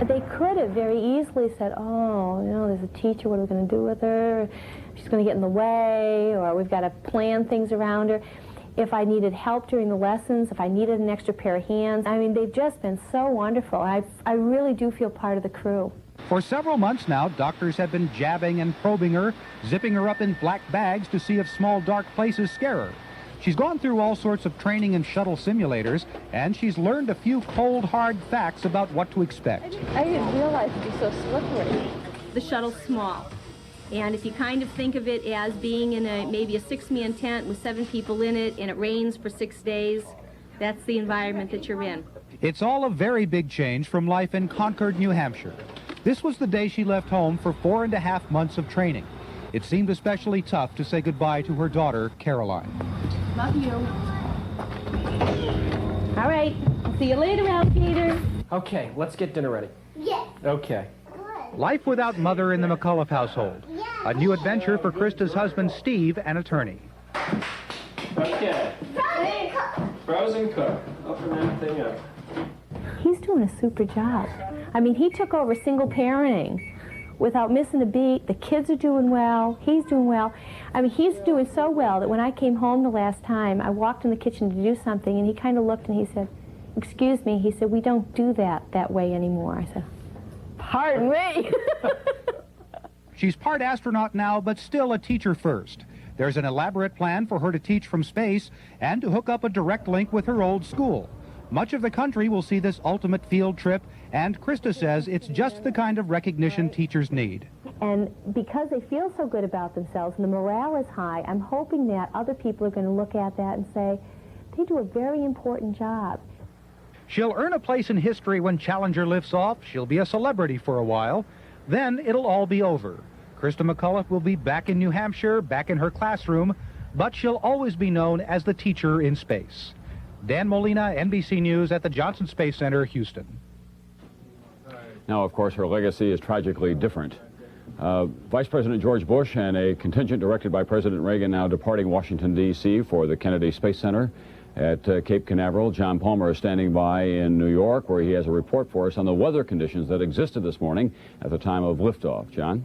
Speaker 4: They could have very easily said, oh, you know, there's a teacher, what are we going to do with her? She's going to get in the way, or we've got to plan things around her. If I needed help during the lessons, if I needed an extra pair of hands, I mean, they've just been so wonderful. I really do feel part of the crew.
Speaker 1: For several months now, doctors have been jabbing and probing her, zipping her up in black bags to see if small dark places scare her. She's gone through all sorts of training in shuttle simulators, and she's learned a few cold, hard facts about what to expect.
Speaker 4: I didn't realize it'd be so slippery.
Speaker 11: The shuttle's small. And if you kind of think of it as being in maybe a 6-man tent with 7 people in it, and it rains for 6 days, that's the environment that you're in.
Speaker 1: It's all a very big change from life in Concord, New Hampshire. This was the day she left home for 4.5 months of training. It seemed especially tough to say goodbye to her daughter, Caroline.
Speaker 11: Love you. All right. I'll see you later, alligator.
Speaker 5: Okay, let's get dinner ready.
Speaker 11: Yes.
Speaker 5: Okay.
Speaker 1: Life without mother in the McAuliffe household. A new adventure for Christa's husband, Steve, an attorney.
Speaker 5: Okay. Frozen cook. Open that thing up.
Speaker 4: He's doing a super job. I mean, he took over single parenting without missing a beat. The kids are doing well. He's doing well. I mean, he's doing so well that when I came home the last time, I walked in the kitchen to do something, and he kind of looked and he said, excuse me, he said, we don't do that way anymore. I said, pardon me.
Speaker 1: She's part astronaut now, but still a teacher first. There's an elaborate plan for her to teach from space and to hook up a direct link with her old school. Much of the country will see this ultimate field trip, and Christa says it's just the kind of recognition teachers need.
Speaker 4: And because they feel so good about themselves and the morale is high, I'm hoping that other people are going to look at that and say, they do a very important job.
Speaker 1: She'll earn a place in history when Challenger lifts off. She'll be a celebrity for a while. Then it'll all be over. Christa McAuliffe will be back in New Hampshire, back in her classroom, but she'll always be known as the teacher in space. Dan Molina, NBC News at the Johnson Space Center, Houston.
Speaker 16: Now, of course, her legacy is tragically different. Vice President George Bush and a contingent directed by President Reagan now departing Washington, D.C. for the Kennedy Space Center at Cape Canaveral. John Palmer is standing by in New York, where he has a report for us on the weather conditions that existed this morning at the time of liftoff. John?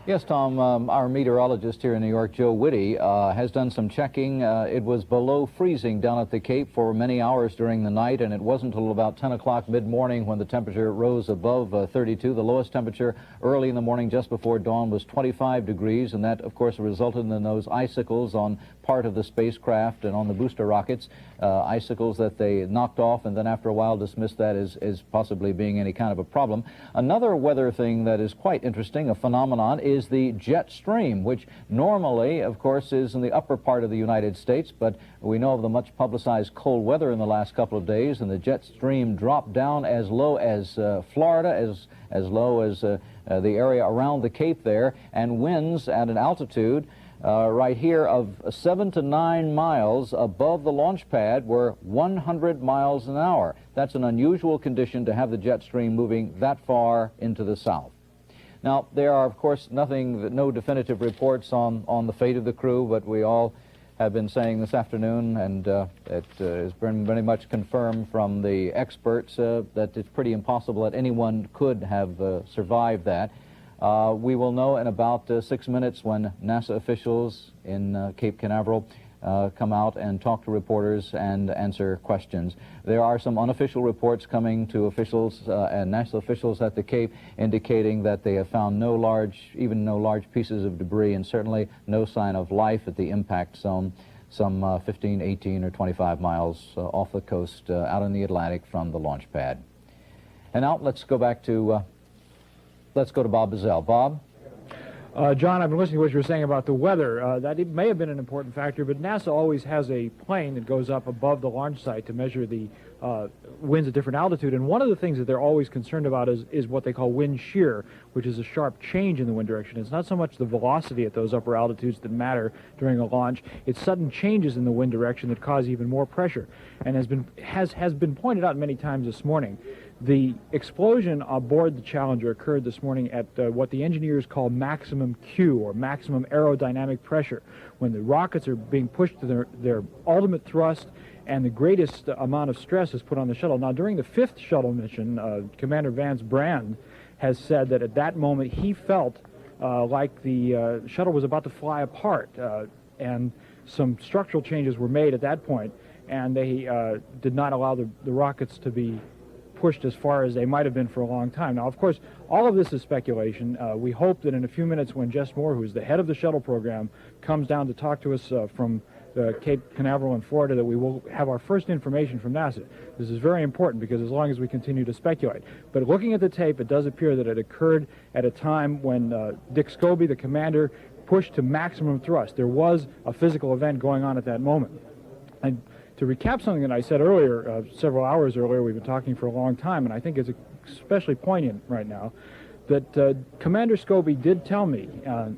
Speaker 13: Yes, Tom, our meteorologist here in New York, Joe Whitty, has done some checking. It was below freezing down at the Cape for many hours during the night, and it wasn't until about 10 o'clock mid-morning when the temperature rose above 32. The lowest temperature early in the morning just before dawn was 25 degrees, and that, of course, resulted in those icicles on part of the spacecraft and on the booster rockets, icicles that they knocked off and then after a while dismissed that as possibly being any kind of a problem. Another weather thing that is quite interesting, a phenomenon, is the jet stream, which normally, of course, is in the upper part of the United States, but we know of the much publicized cold weather in the last couple of days, and the jet stream dropped down as low as Florida, as low as the area around the Cape there, and winds at an altitude right here of 7 to 9 miles above the launch pad were 100 miles an hour. That's an unusual condition to have the jet stream moving that far into the south. Now, there are, of course, no definitive reports on the fate of the crew, but we all have been saying this afternoon, and it has been very much confirmed from the experts that it's pretty impossible that anyone could have survived that. We will know in about 6 minutes when NASA officials in Cape Canaveral come out and talk to reporters and answer questions. There are some unofficial reports coming to officials and NASA officials at the Cape indicating that they have found even no large pieces of debris, and certainly no sign of life at the impact zone, some 15, 18, or 25 miles off the coast out in the Atlantic from the launch pad. And now let's go back to Bob Bazell. Bob?
Speaker 7: John, I've been listening to what you were saying about the weather. That may have been an important factor, but NASA always has a plane that goes up above the launch site to measure the winds at different altitude. And one of the things that they're always concerned about is what they call wind shear, which is a sharp change in the wind direction. It's not so much the velocity at those upper altitudes that matter during a launch. It's sudden changes in the wind direction that cause even more pressure. And has been pointed out many times this morning The explosion aboard the Challenger occurred this morning at what the engineers call maximum Q, or maximum aerodynamic pressure, when the rockets are being pushed to their ultimate thrust and the greatest amount of stress is put on the shuttle. Now, during the 5th shuttle mission, Commander Vance Brand has said that at that moment he felt like the shuttle was about to fly apart, and some structural changes were made at that point, and they did not allow the rockets to be pushed as far as they might have been for a long time. Now, of course, all of this is speculation. We hope that in a few minutes, when Jess Moore, who's the head of the shuttle program, comes down to talk to us from Cape Canaveral in Florida, that we will have our first information from NASA. This is very important, because as long as we continue to speculate. But looking at the tape, it does appear that it occurred at a time when Dick Scobee, the commander, pushed to maximum thrust. There was a physical event going on at that moment. And to recap something that I said earlier, several hours earlier, we've been talking for a long time, and I think it's especially poignant right now, that Commander Scobee did tell me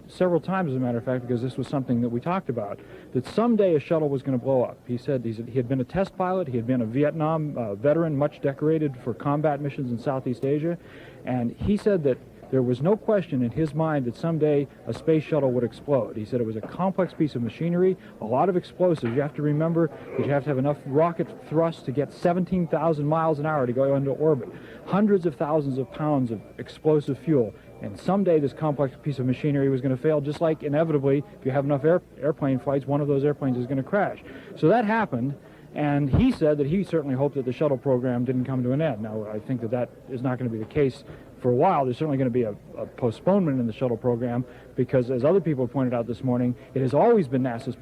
Speaker 7: several times, as a matter of fact, because this was something that we talked about, that someday a shuttle was going to blow up. He said he had been a test pilot, he had been a Vietnam veteran, much decorated for combat missions in Southeast Asia, and he said that there was no question in his mind that someday a space shuttle would explode. He said it was a complex piece of machinery, a lot of explosives. You have to remember that you have to have enough rocket thrust to get 17,000 miles an hour to go into orbit, hundreds of thousands of pounds of explosive fuel. And someday this complex piece of machinery was going to fail, just like inevitably, if you have enough airplane flights, one of those airplanes is going to crash. So that happened. And he said that he certainly hoped that the shuttle program didn't come to an end. Now, I think that is not going to be the case for a while. There's certainly going to be a postponement in the shuttle program, because, as other people pointed out this morning, it has always been NASA's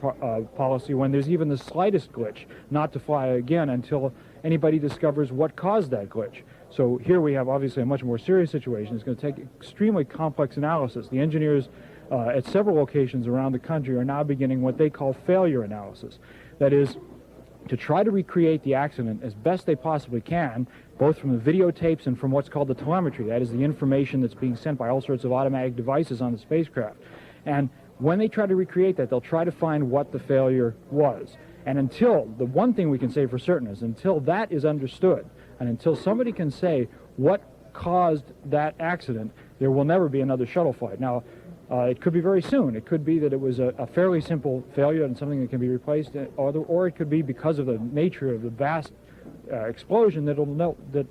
Speaker 7: policy, when there's even the slightest glitch, not to fly again until anybody discovers what caused that glitch. So here we have obviously a much more serious situation. It's going to take extremely complex analysis. The engineers at several locations around the country are now beginning what they call failure analysis. That is, to try to recreate the accident as best they possibly can, both from the videotapes and from what's called the telemetry. That is the information that's being sent by all sorts of automatic devices on the spacecraft. And when they try to recreate that, they'll try to find what the failure was. And the one thing we can say for certain is, until that is understood, and until somebody can say what caused that accident, there will never be another shuttle flight. Now, it could be very soon. It could be that it was a fairly simple failure and something that can be replaced, or it could be because of the nature of the vast explosion that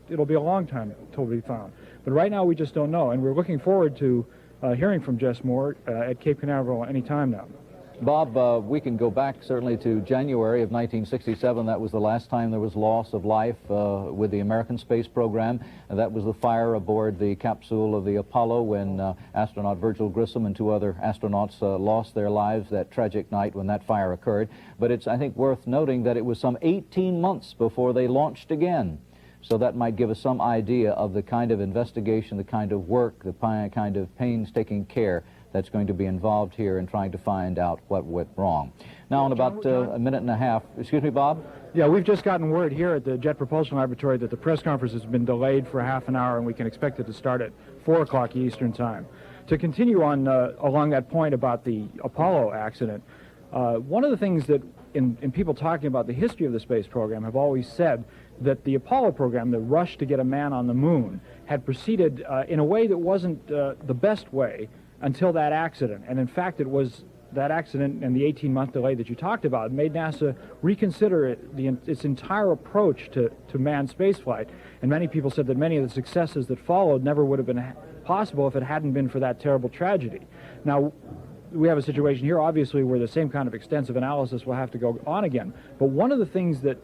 Speaker 7: it'll be a long time until it'll be found. But right now we just don't know, and we're looking forward to hearing from Jess Moore at Cape Canaveral any time now.
Speaker 13: Bob, we can go back certainly to January of 1967. That was the last time there was loss of life with the American space program. And that was the fire aboard the capsule of the Apollo, when astronaut Virgil Grissom and 2 other astronauts lost their lives that tragic night when that fire occurred. But it's, I think, worth noting that it was some 18 months before they launched again. So that might give us some idea of the kind of investigation, the kind of work, the kind of painstaking care that's going to be involved here in trying to find out what went wrong. Now, in about a minute and a half, excuse me, Bob?
Speaker 7: Yeah, we've just gotten word here at the Jet Propulsion Laboratory that the press conference has been delayed for half an hour, and we can expect it to start at 4 o'clock Eastern Time. To continue on along that point about the Apollo accident, one of the things that in people talking about the history of the space program have always said that the Apollo program, the rush to get a man on the moon, had proceeded in a way that wasn't the best way until that accident. And in fact, it was that accident and the 18-month delay that you talked about made NASA reconsider its entire approach to manned spaceflight. And many people said that many of the successes that followed never would have been possible if it hadn't been for that terrible tragedy. Now, we have a situation here, obviously, where the same kind of extensive analysis will have to go on again. But one of the things that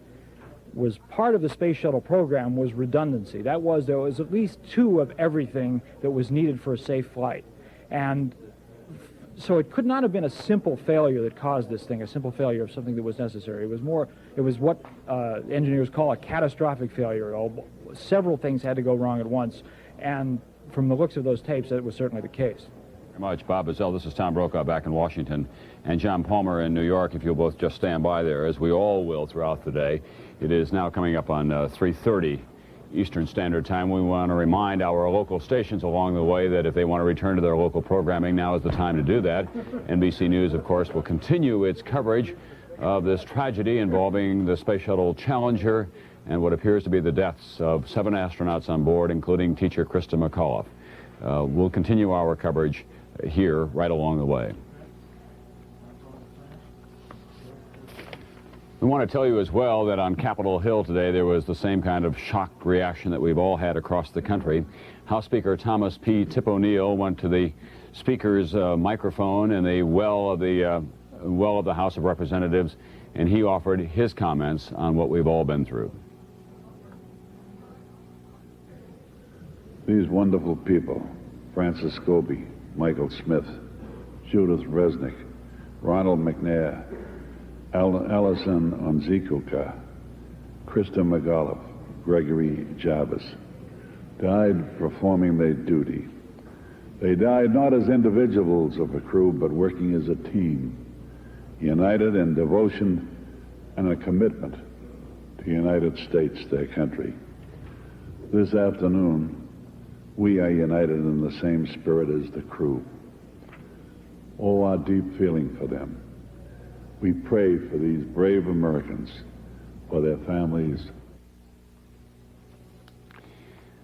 Speaker 7: was part of the Space Shuttle program was redundancy. That was, there was at least 2 of everything that was needed for a safe flight. And so it could not have been a simple failure that caused this thing, a simple failure of something that was necessary. It was what engineers call a catastrophic failure. Several things had to go wrong at once, and from the looks of those tapes, that was certainly the case.
Speaker 16: Very much, Bob Bazell. This is Tom Brokaw back in Washington, and John Palmer in New York, if you'll both just stand by there, as we all will throughout the day. It is now coming up on 3:30 Eastern Standard Time. We want to remind our local stations along the way that if they want to return to their local programming, now is the time to do that. NBC News, of course, will continue its coverage of this tragedy involving the Space Shuttle Challenger and what appears to be the deaths of 7 astronauts on board, including teacher Christa McAuliffe. We'll continue our coverage here right along the way. We want to tell you as well that on Capitol Hill today there was the same kind of shocked reaction that we've all had across the country. House Speaker Thomas P. Tip O'Neill went to the Speaker's microphone in the well of the House of Representatives, and he offered his comments on what we've all been through.
Speaker 6: These wonderful people, Francis Scobee, Michael Smith, Judith Resnik, Ronald McNair, Ellison Onizuka, Christa McAuliffe, Gregory Jarvis, died performing their duty. They died not as individuals of a crew, but working as a team, united in devotion and a commitment to the United States, their country. This afternoon, we are united in the same spirit as the crew. Oh, our deep feeling for them. We pray for these brave Americans, for their families.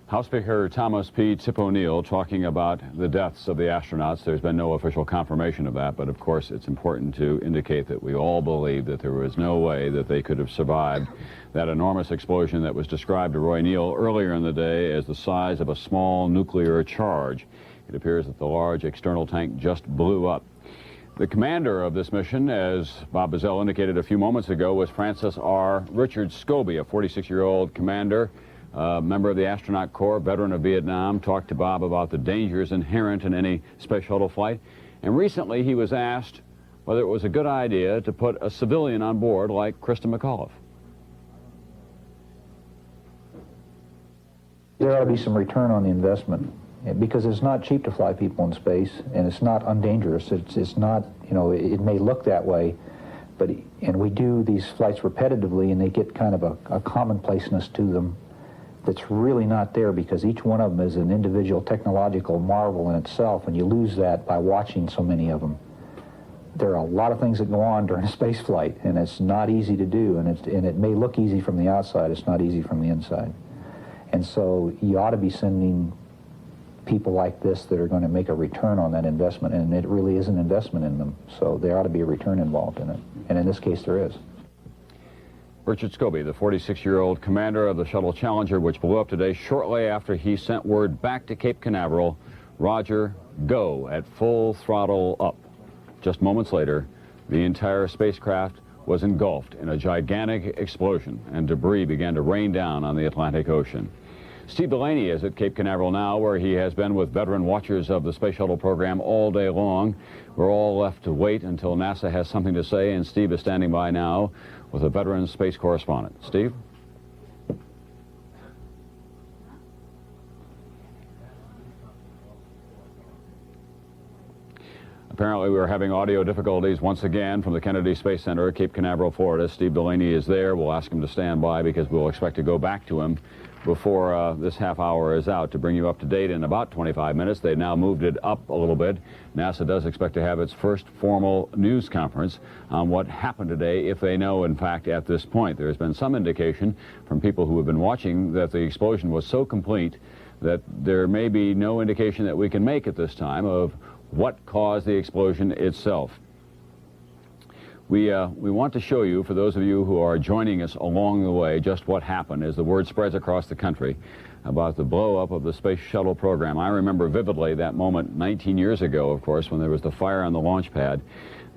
Speaker 16: House Speaker Thomas P. Tip O'Neill talking about the deaths of the astronauts. There's been no official confirmation of that, but of course it's important to indicate that we all believe that there was no way that they could have survived that enormous explosion that was described to Roy Neal earlier in the day as the size of a small nuclear charge. It appears that the large external tank just blew up. The commander of this mission, as Bob Bazell indicated a few moments ago, was Francis R. Richard Scobee, a 46-year-old commander, member of the Astronaut Corps, veteran of Vietnam, talked to Bob about the dangers inherent in any space shuttle flight. And recently he was asked whether it was a good idea to put a civilian on board like Christa McAuliffe.
Speaker 8: There ought to be some return on the investment, because it's not cheap to fly people in space, and it's not undangerous. It's not, you know, it may look that way, and we do these flights repetitively, and they get kind of a commonplaceness to them that's really not there, because each one of them is an individual technological marvel in itself, and you lose that by watching so many of them. There are a lot of things that go on during a space flight, and it's not easy to do, and it may look easy from the outside. It's not easy from the inside. And so you ought to be sending people like this that are going to make a return on that investment, and it really is an investment in them, so there ought to be a return involved in it, and in this case there is.
Speaker 16: Richard Scobee, the 46-year-old commander of the Shuttle Challenger, which blew up today shortly after he sent word back to Cape Canaveral, Roger, go, at full throttle up. Just moments later, the entire spacecraft was engulfed in a gigantic explosion, and debris began to rain down on the Atlantic Ocean. Steve Delaney is at Cape Canaveral now, where he has been with veteran watchers of the Space Shuttle program all day long. We're all left to wait until NASA has something to say, and Steve is standing by now with a veteran space correspondent. Steve? Apparently we are having audio difficulties once again from the Kennedy Space Center at Cape Canaveral, Florida. Steve Delaney is there. We'll ask him to stand by because we'll expect to go back to him before this half hour is out to bring you up to date in about 25 minutes. They've now moved it up a little bit. NASA does expect to have its first formal news conference on what happened today, if they know, in fact, at this point. There's been some indication from people who have been watching that the explosion was so complete that there may be no indication that we can make at this time of what caused the explosion itself. We want to show you, for those of you who are joining us along the way, just what happened as the word spreads across the country about the blow-up of the Space Shuttle program. I remember vividly that moment 19 years ago, of course, when there was the fire on the launch pad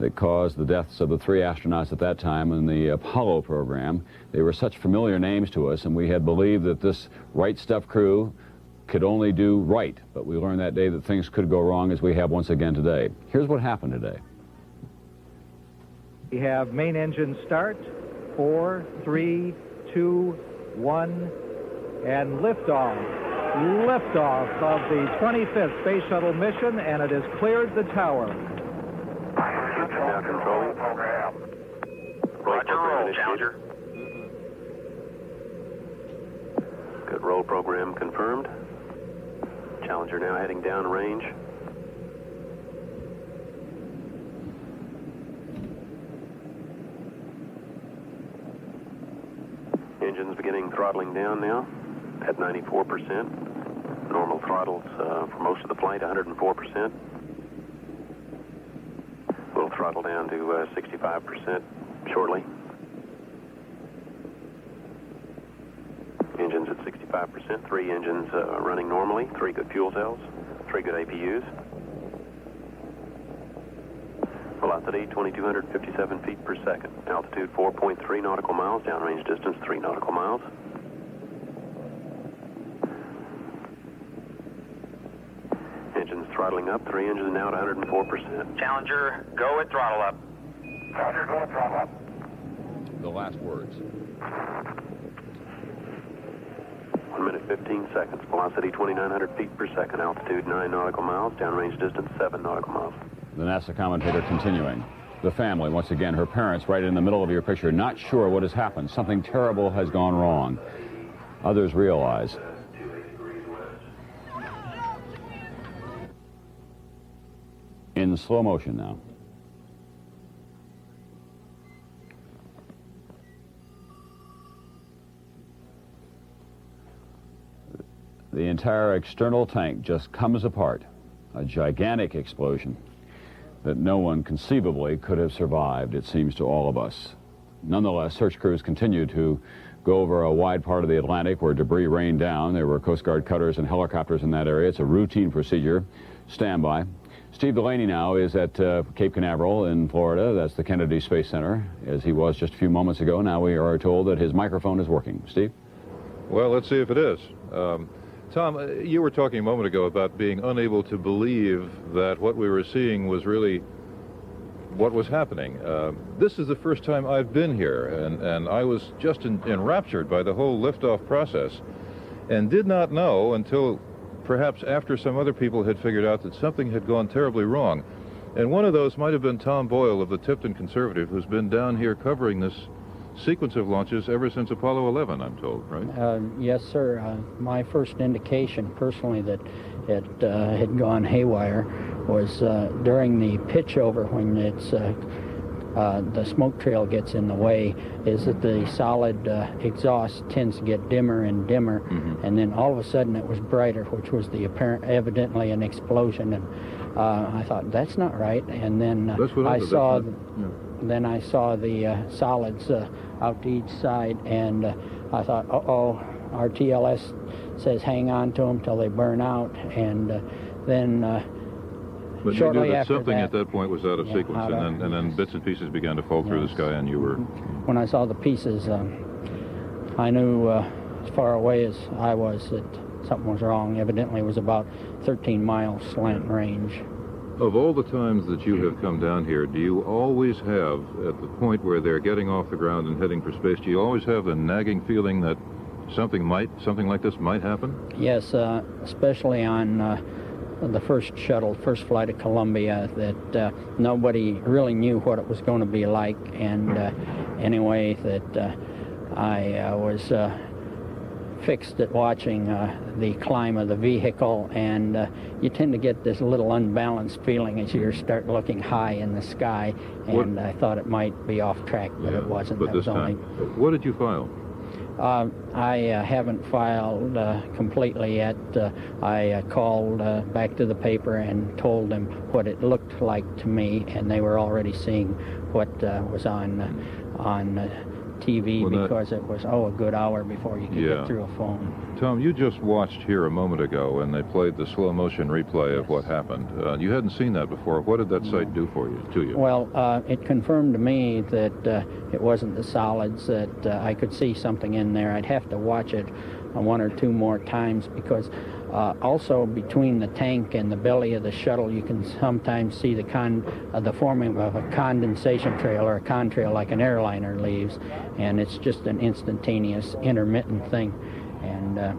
Speaker 16: that caused the deaths of the 3 astronauts at that time in the Apollo program. They were such familiar names to us, and we had believed that this Right Stuff crew could only do right, but we learned that day that things could go wrong, as we have once again today. Here's what happened today.
Speaker 12: We have main engine start, 4, 3, 2, 1, and liftoff. Liftoff of the 25th Space Shuttle mission, and it has cleared the tower.
Speaker 17: Now control.
Speaker 2: Roger, roll, Challenger.
Speaker 17: Good roll program confirmed. Challenger now heading downrange. Engines beginning throttling down now at 94%. Normal throttles for most of the flight, 104%. We'll throttle down to 65% shortly. Engines at 65%, 3 engines running normally, 3 good fuel cells, 3 good APUs. Velocity 2,257 feet per second. Altitude 4.3 nautical miles. Downrange distance 3 nautical miles. Engines throttling up. 3 engines now at 104%.
Speaker 2: Challenger, go at throttle up.
Speaker 18: Challenger, go at throttle up.
Speaker 16: The last words.
Speaker 17: 1 minute 15 seconds. Velocity 2,900 feet per second. Altitude 9 nautical miles. Downrange distance 7 nautical miles.
Speaker 16: The NASA commentator continuing. The family, once again, her parents right in the middle of your picture, not sure what has happened. Something terrible has gone wrong. Others realize. In slow motion now. The entire external tank just comes apart. A gigantic explosion that no one conceivably could have survived, it seems to all of us. Nonetheless, search crews continue to go over a wide part of the Atlantic where debris rained down. There were Coast Guard cutters and helicopters in that area. It's a routine procedure. Standby. Steve Delaney now is at Cape Canaveral in Florida. That's the Kennedy Space Center, as he was just a few moments ago. Now we are told that his microphone is working. Steve?
Speaker 15: Well, let's see if it is. Tom, you were talking a moment ago about being unable to believe that what we were seeing was really what was happening. This is the first time I've been here, and I was just enraptured by the whole liftoff process and did not know until perhaps after some other people had figured out that something had gone terribly wrong. And one of those might have been Tom Boyle of the Tipton Conservative, who's been down here covering this sequence of launches ever since Apollo 11, I'm told, right?
Speaker 20: Yes, sir. My first indication, personally, that it had gone haywire was during the pitch over, when it's the smoke trail gets in the way, is that the solid exhaust tends to get dimmer and dimmer, and then all of a sudden it was brighter, which was the evidently an explosion, and I thought, that's not right, and then I saw the solids out to each side, and I thought, uh-oh, our TLS says hang on to them till they burn out, and then
Speaker 15: but
Speaker 20: shortly
Speaker 15: you knew that
Speaker 20: after
Speaker 15: something
Speaker 20: that,
Speaker 15: at that point was out of sequence, and then bits and pieces began to fall through the sky, and you were...
Speaker 20: When I saw the pieces, I knew as far away as I was that something was wrong. Evidently it was about 13 miles slant range.
Speaker 15: Of all the times that you have come down here, do you always have, at the point where they're getting off the ground and heading for space, do you always have the nagging feeling that something like this might happen?
Speaker 20: Yes, especially on the first shuttle, first flight of Columbia, that nobody really knew what it was going to be like, and anyway, that I was fixed at watching the climb of the vehicle, and you tend to get this little unbalanced feeling as you start looking high in the sky, and I thought it might be off track, but it wasn't.
Speaker 15: But this time, what did you file?
Speaker 20: I haven't filed completely yet. I called back to the paper and told them what it looked like to me, and they were already seeing what was on TV, because it was, a good hour before you could get through a phone.
Speaker 15: Tom, you just watched here a moment ago, and they played the slow motion replay of what happened. You hadn't seen that before. What did that sight do to you?
Speaker 20: Well, it confirmed to me that it wasn't the solids, that I could see something in there. I'd have to watch it one or two more times, because also between the tank and the belly of the shuttle, you can sometimes see the forming of a condensation trail, or a contrail like an airliner leaves, and it's just an instantaneous, intermittent thing. And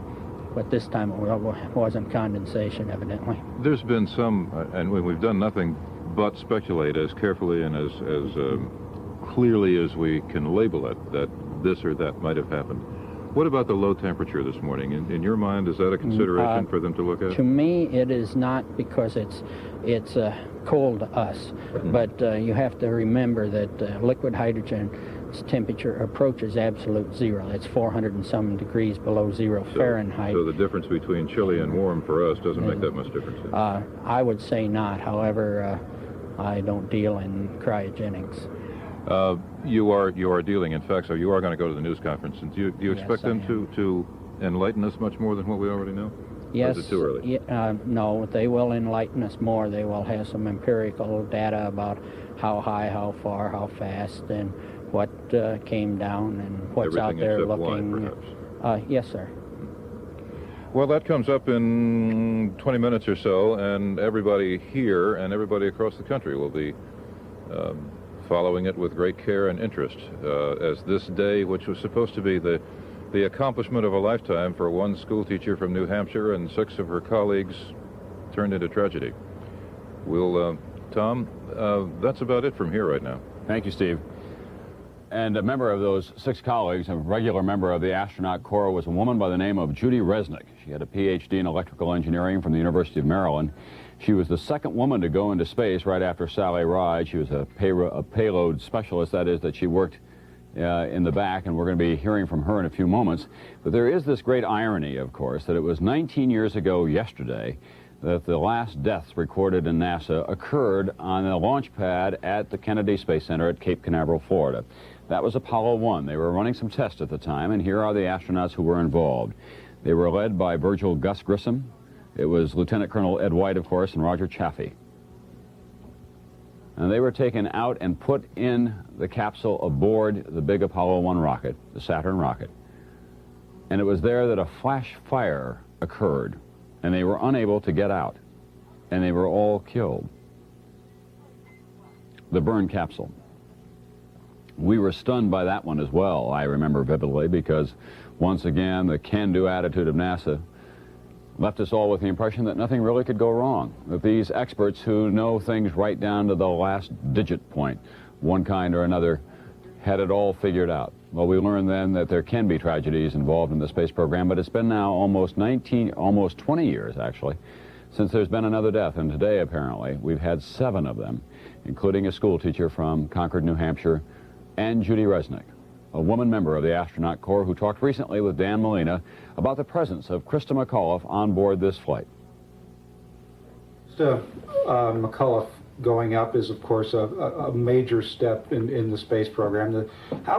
Speaker 20: but this time it wasn't condensation, evidently.
Speaker 15: There's been some, and we've done nothing but speculate as carefully and as clearly as we can label it, that this or that might have happened. What about the low temperature this morning? In your mind, is that a consideration for them to look at?
Speaker 20: To me, it is not, because it's cold to us. But you have to remember that liquid hydrogen its temperature approaches absolute zero. It's 400 and some degrees below zero Fahrenheit.
Speaker 15: So the difference between chilly and warm for us doesn't make that much difference.
Speaker 20: I would say not. However, I don't deal in cryogenics.
Speaker 15: You are dealing, in fact, so you are going to go to the news conference. And do you expect them to enlighten us much more than what we already know?
Speaker 20: Yes.
Speaker 15: Or is it too early?
Speaker 20: No, they will enlighten us more. They will have some empirical data about how high, how far, how fast, and what came down and what's out there looking.
Speaker 15: Light, perhaps.
Speaker 20: Yes, sir.
Speaker 15: Well, that comes up in 20 minutes or so, and everybody here and everybody across the country will be following it with great care and interest, as this day, which was supposed to be the accomplishment of a lifetime for one schoolteacher from New Hampshire and 6 of her colleagues, turned into tragedy. We'll, Tom, that's about it from here right now.
Speaker 16: Thank you, Steve. And a member of those 6 colleagues, a regular member of the astronaut corps, was a woman by the name of Judy Resnik. She had a Ph.D. in electrical engineering from the University of Maryland. She was the second woman to go into space right after Sally Ride. She was a payload specialist, that is, that she worked in the back, and we're going to be hearing from her in a few moments. But there is this great irony, of course, that it was 19 years ago yesterday that the last deaths recorded in NASA occurred on a launch pad at the Kennedy Space Center at Cape Canaveral, Florida. That was Apollo 1. They were running some tests at the time, and here are the astronauts who were involved. They were led by Virgil Gus Grissom. It was Lieutenant Colonel Ed White, of course, and Roger Chaffee. And they were taken out and put in the capsule aboard the big Apollo 1 rocket, the Saturn rocket. And it was there that a flash fire occurred, and they were unable to get out, and they were all killed. The burned capsule. We were stunned by that one as well, I remember vividly, because once again, the can-do attitude of NASA left us all with the impression that nothing really could go wrong, that these experts who know things right down to the last digit point, one kind or another, had it all figured out. Well, we learned then that there can be tragedies involved in the space program, but it's been now almost 20 years, actually, since there's been another death, and today, apparently, we've had 7 of them, including a school teacher from Concord, New Hampshire, and Judy Resnik, a woman member of the astronaut corps who talked recently with Dan Molina about the presence of Christa McAuliffe on board this flight.
Speaker 1: Christa McAuliffe going up is, of course, a major step in the space program.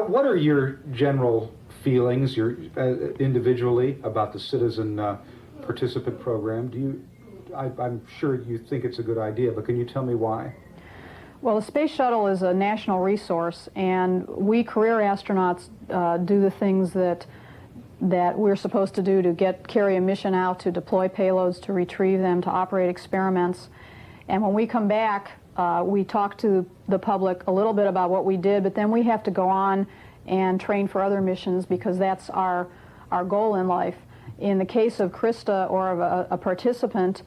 Speaker 1: What are your general feelings, individually, about the citizen participant program? I'm sure you think it's a good idea, but can you tell me why?
Speaker 9: Well, the Space Shuttle is a national resource, and we career astronauts do the things that we're supposed to do to carry a mission out, to deploy payloads, to retrieve them, to operate experiments. And when we come back, we talk to the public a little bit about what we did, but then we have to go on and train for other missions because that's our goal in life. In the case of Christa, or of a participant,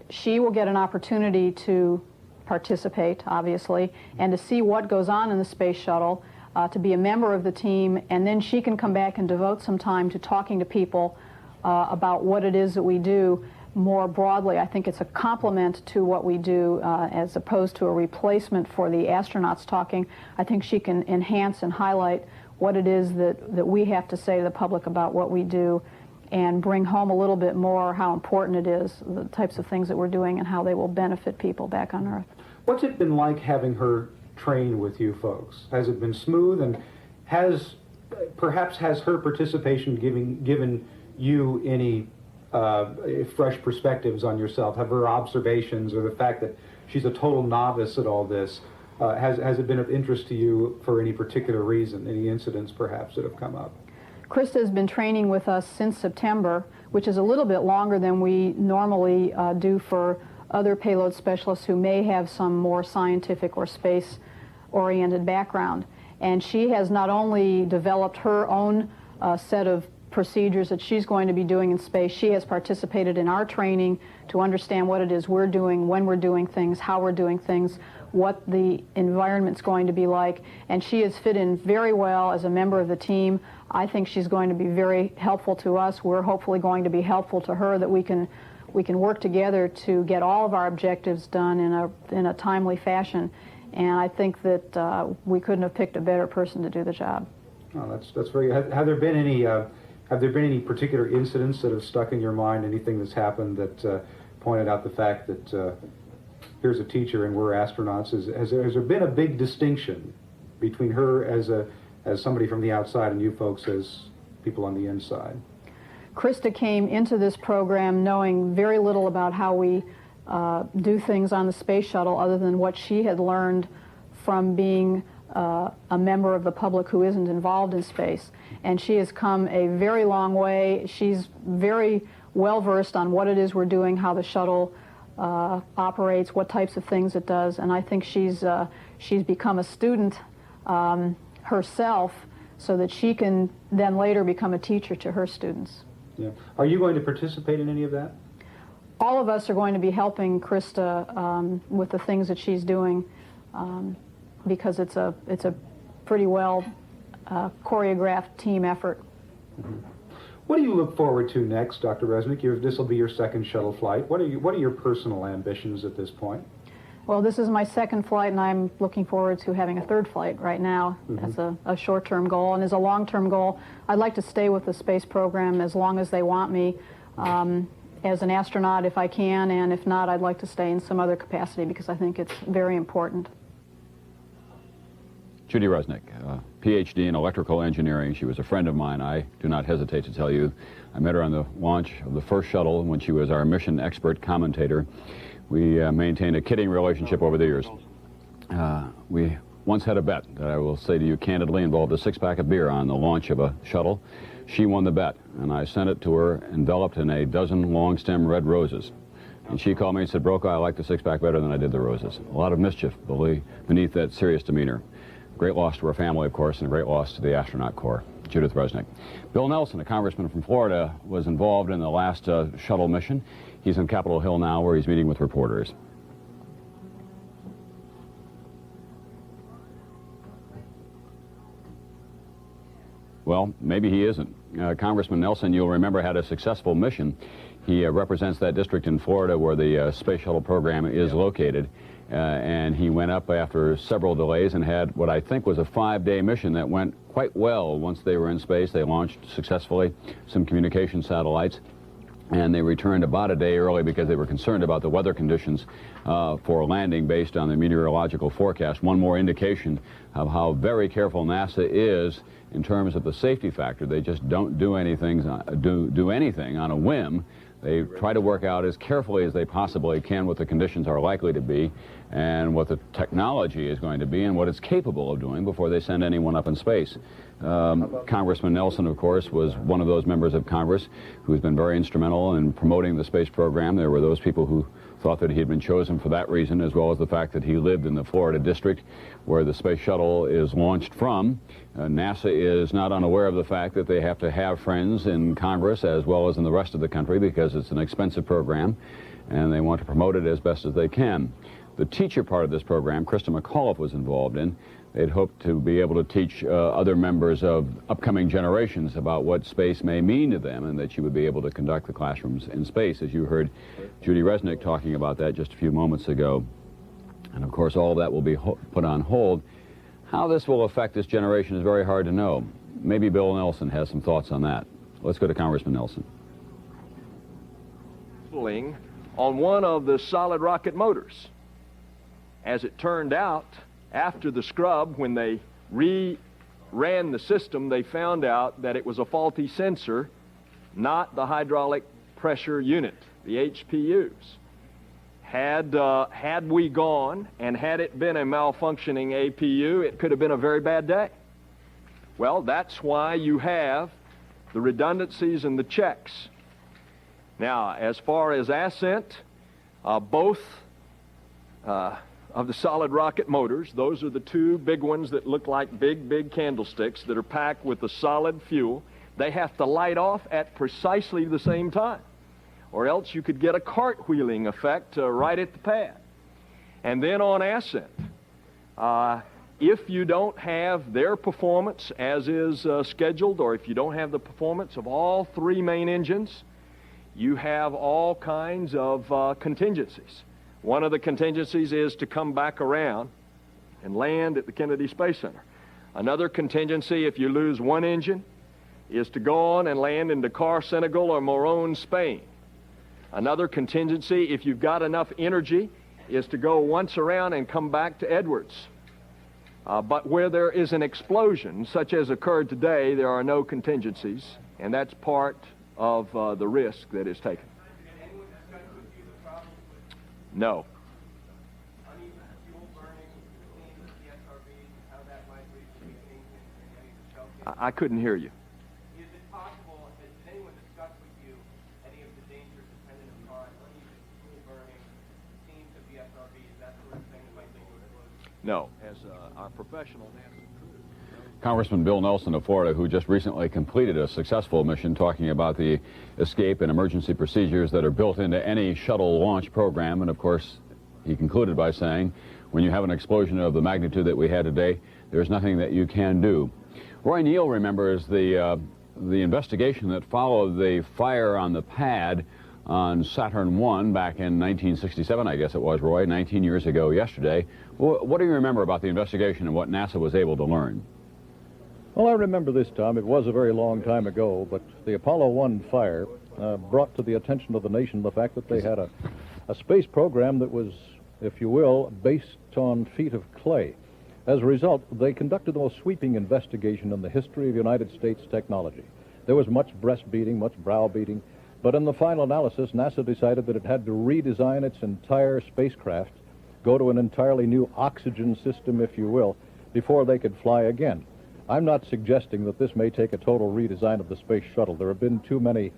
Speaker 9: she will get an opportunity to participate, obviously, and to see what goes on in the Space Shuttle, to be a member of the team, and then she can come back and devote some time to talking to people about what it is that we do more broadly. I think it's a complement to what we do as opposed to a replacement for the astronauts talking. I think she can enhance and highlight what it is that we have to say to the public about what we do, and bring home a little bit more how important it is, the types of things that we're doing, and how they will benefit people back on Earth.
Speaker 1: What's it been like having her train with you folks? Has it been smooth, and perhaps has her participation given you any fresh perspectives on yourself? Have her observations, or the fact that she's a total novice at all this, has it been of interest to you for any particular reason, any incidents perhaps that have come up?
Speaker 9: Christa has been training with us since September, which is a little bit longer than we normally do for other payload specialists who may have some more scientific or space-oriented background. And she has not only developed her own set of procedures that she's going to be doing in space, she has participated in our training to understand what it is we're doing, when we're doing things, how we're doing things, what the environment's going to be like, and she has fit in very well as a member of the team. I think she's going to be very helpful to us. We're hopefully going to be helpful to her, that we can work together to get all of our objectives done in a timely fashion. And I think that we couldn't have picked a better person to do the job.
Speaker 1: Oh, that's very good. Have there been any particular incidents that have stuck in your mind? Anything that's happened that pointed out the fact that here's a teacher and we're astronauts? Has there been a big distinction between her as somebody from the outside and you folks as people on the inside?
Speaker 9: Christa came into this program knowing very little about how we do things on the space shuttle other than what she had learned from being a member of the public who isn't involved in space. And she has come a very long way. She's very well versed on what it is we're doing, how the shuttle operates, what types of things it does, and I think she's become a student herself so that she can then later become a teacher to her students.
Speaker 1: Yeah. Are you going to participate in any of that?
Speaker 9: All of us are going to be helping Christa with the things that she's doing because it's a pretty well choreographed team effort.
Speaker 1: Mm-hmm. What do you look forward to next, Dr. Resnik? This will be your second shuttle flight. What are your personal ambitions at this point?
Speaker 9: Well, this is my second flight, and I'm looking forward to having a third flight right now.
Speaker 1: Mm-hmm.
Speaker 9: That's a short-term goal, and as a long-term goal, I'd like to stay with the space program as long as they want me as an astronaut if I can, and if not, I'd like to stay in some other capacity because I think it's very important.
Speaker 16: Judy Resnik, PhD in electrical engineering. She was a friend of mine. I do not hesitate to tell you. I met her on the launch of the first shuttle when she was our mission expert commentator. We maintained a kidding relationship over the years. We once had a bet that I will say to you candidly involved a six-pack of beer on the launch of a shuttle. She won the bet, and I sent it to her enveloped in a dozen long-stem red roses. And she called me and said, Brokaw, I like the six-pack better than I did the roses. A lot of mischief beneath that serious demeanor. Great loss to her family, of course, and a great loss to the astronaut corps. Judith Resnik. Bill Nelson, a congressman from Florida, was involved in the last shuttle mission. He's on Capitol Hill now where he's meeting with reporters. Well, maybe he isn't. Congressman Nelson, you'll remember, had a successful mission. He represents that district in Florida where the space shuttle program is located. And he went up after several delays and had what I think was a 5-day mission that went quite well. Once they were in space, they launched successfully some communication satellites, and they returned about a day early because they were concerned about the weather conditions for landing based on the meteorological forecast. One more indication of how very careful NASA is in terms of the safety factor. They just don't do anything on a whim. They try to work out as carefully as they possibly can what the conditions are likely to be and what the technology is going to be and what it's capable of doing before they send anyone up in space. Congressman Nelson, of course, was one of those members of Congress who's been very instrumental in promoting the space program. There were those people who thought that he had been chosen for that reason, as well as the fact that he lived in the Florida district where the space shuttle is launched from. NASA is not unaware of the fact that they have to have friends in Congress as well as in the rest of the country because it's an expensive program, and they want to promote it as best as they can. The teacher part of this program, Christa McAuliffe was involved in. They'd hoped to be able to teach other members of upcoming generations about what space may mean to them and that she would be able to conduct the classrooms in space, as you heard Judy Resnik talking about that just a few moments ago. And of course, all that will be put on hold. How this will affect this generation is very hard to know. Maybe Bill Nelson has some thoughts on that. Let's go to Congressman Nelson.
Speaker 10: On one of the solid rocket motors. As it turned out, after the scrub, when they ran the system, they found out that it was a faulty sensor, not the hydraulic pressure unit, the HPUs. Had we gone and had it been a malfunctioning APU, it could have been a very bad day. Well, that's why you have the redundancies and the checks. Now, as far as ascent, both of the solid rocket motors, those are the two big ones that look like big candlesticks that are packed with the solid fuel. They have to light off at precisely the same time, or else you could get a cartwheeling effect right at the pad. And then on ascent, if you don't have their performance as is scheduled, or if you don't have the performance of all three main engines, you have all kinds of contingencies. One of the contingencies is to come back around and land at the Kennedy Space Center. Another contingency, if you lose one engine, is to go on and land in Dakar, Senegal, or Morón, Spain. Another contingency, if you've got enough energy, is to go once around and come back to Edwards. But where there is an explosion, such as occurred today, there are no contingencies, and that's part of the risk that is taken. No. I couldn't hear you.
Speaker 5: Is it possible, did anyone discuss with you any of the dangers attendant upon uneven fuel burning, scenes of the SRB, that sort of thing that might lead to explosions?
Speaker 10: No. As our professional
Speaker 16: Congressman Bill Nelson of Florida, who just recently completed a successful mission talking about the escape and emergency procedures that are built into any shuttle launch program. And of course, he concluded by saying, when you have an explosion of the magnitude that we had today, there's nothing that you can do. Roy Neal remembers the investigation that followed the fire on the pad on Saturn I back in 1967, I guess it was, Roy, 19 years ago yesterday. What do you remember about the investigation and what NASA was able to learn?
Speaker 12: Well, I remember this, Tom. It was a very long time ago, but the Apollo 1 fire brought to the attention of the nation the fact that they had a space program that was, if you will, based on feet of clay. As a result, they conducted the most sweeping investigation in the history of United States technology. There was much breast beating, much brow beating, but in the final analysis, NASA decided that it had to redesign its entire spacecraft, go to an entirely new oxygen system, if you will, before they could fly again. I'm not suggesting that this may take a total redesign of the space shuttle. There have been too many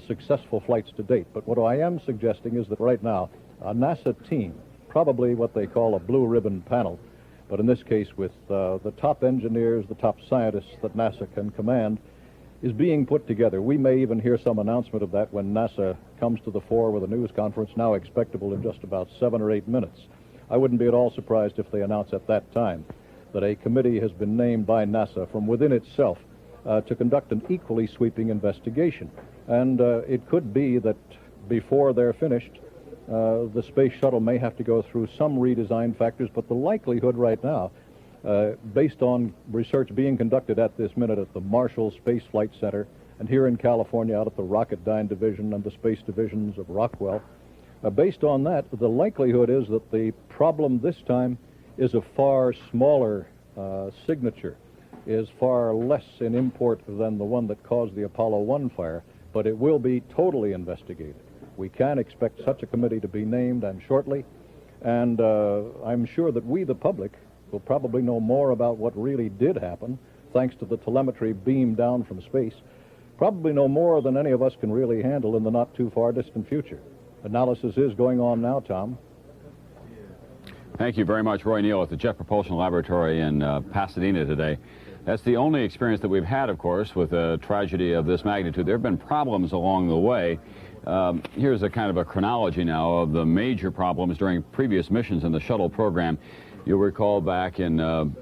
Speaker 12: successful flights to date. But what I am suggesting is that right now, a NASA team, probably what they call a blue ribbon panel, but in this case with the top engineers, the top scientists that NASA can command, is being put together. We may even hear some announcement of that when NASA comes to the fore with a news conference now expectable in just about 7 or 8 minutes. I wouldn't be at all surprised if they announce at that time that a committee has been named by NASA from within itself to conduct an equally sweeping investigation. And it could be that before they're finished, the space shuttle may have to go through some redesign factors, but the likelihood right now, based on research being conducted at this minute at the Marshall Space Flight Center and here in California out at the Rocketdyne Division and the Space Divisions of Rockwell, based on that, the likelihood is that the problem this time is a far smaller signature, is far less in import than the one that caused the Apollo 1 fire, but it will be totally investigated. We can expect such a committee to be named, and shortly, and I'm sure that we, the public, will probably know more about what really did happen, thanks to the telemetry beamed down from space, probably know more than any of us can really handle in the not too far distant future. Analysis is going on now, Tom.
Speaker 16: Thank you very much, Roy Neal, at the Jet Propulsion Laboratory in Pasadena today. That's the only experience that we've had, of course, with a tragedy of this magnitude. There have been problems along the way. Here's a kind of a chronology now of the major problems during previous missions in the shuttle program. You'll recall back in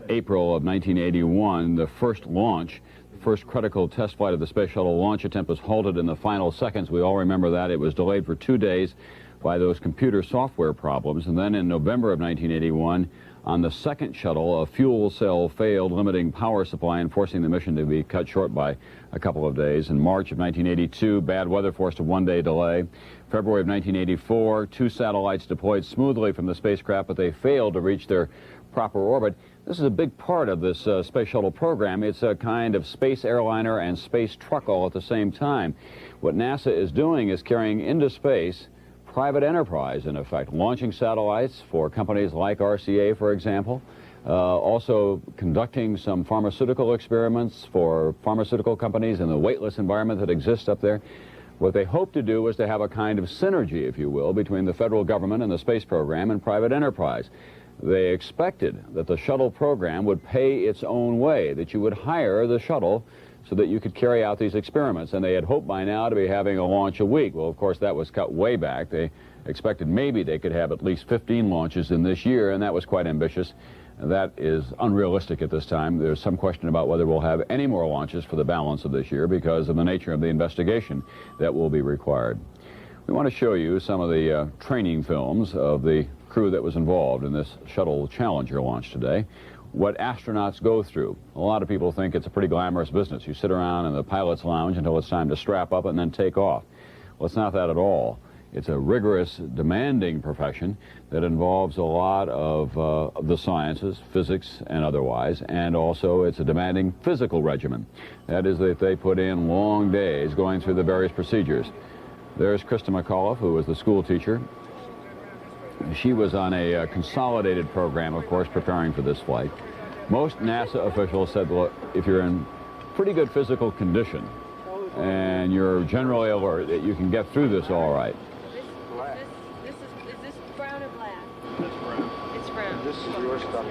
Speaker 16: April of 1981, the first launch, the first critical test flight of the space shuttle launch attempt was halted in the final seconds. We all remember that. It was delayed for 2 days by those computer software problems. And then in November of 1981, on the second shuttle, a fuel cell failed, limiting power supply and forcing the mission to be cut short by a couple of days. In March of 1982, bad weather forced a 1-day delay. February of 1984, 2 satellites deployed smoothly from the spacecraft, but they failed to reach their proper orbit. This is a big part of this space shuttle program. It's a kind of space airliner and space truck all at the same time. What NASA is doing is carrying into space private enterprise, in effect, launching satellites for companies like RCA, for example, also conducting some pharmaceutical experiments for pharmaceutical companies in the weightless environment that exists up there. What they hope to do is to have a kind of synergy, if you will, between the federal government and the space program and private enterprise. They expected that the shuttle program would pay its own way, that you would hire the shuttle so that you could carry out these experiments. And they had hoped by now to be having a launch a week. Well, of course, that was cut way back. They expected maybe they could have at least 15 launches in this year, and that was quite ambitious. That is unrealistic at this time. There's some question about whether we'll have any more launches for the balance of this year because of the nature of the investigation that will be required. We want to show you some of the training films of the crew that was involved in this Shuttle Challenger launch today, what astronauts go through. A lot of people think it's a pretty glamorous business. You sit around in the pilot's lounge until it's time to strap up and then take off. Well, it's not that at all. It's a rigorous, demanding profession that involves a lot of the sciences, physics and otherwise, and also it's a demanding physical regimen. That is that they put in long days going through the various procedures. There's Christa McAuliffe, who was the school teacher. She was on a consolidated program, of course, preparing for this flight. Most NASA officials said, look, if you're in pretty good physical condition and you're generally alert, that you can get through this all right.
Speaker 11: Is this brown or black? It's brown. It's brown.
Speaker 12: This is your stuff.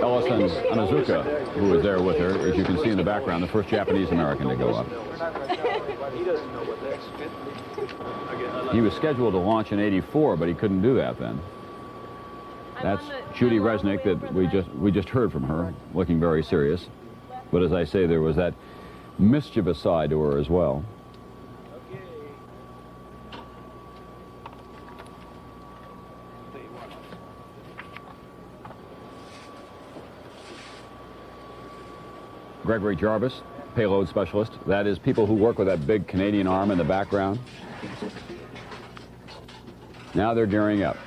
Speaker 16: Ellison's Onizuka, who was there with her, as you can see in the background, the first Japanese American to go up. He was scheduled to launch in '84, but he couldn't do that then. That's Judy Resnik that we just heard from her, looking very serious. But as I say, there was that mischievous side to her as well. Gregory Jarvis, payload specialist. That is people who work with that big Canadian arm in the background. Now they're gearing up.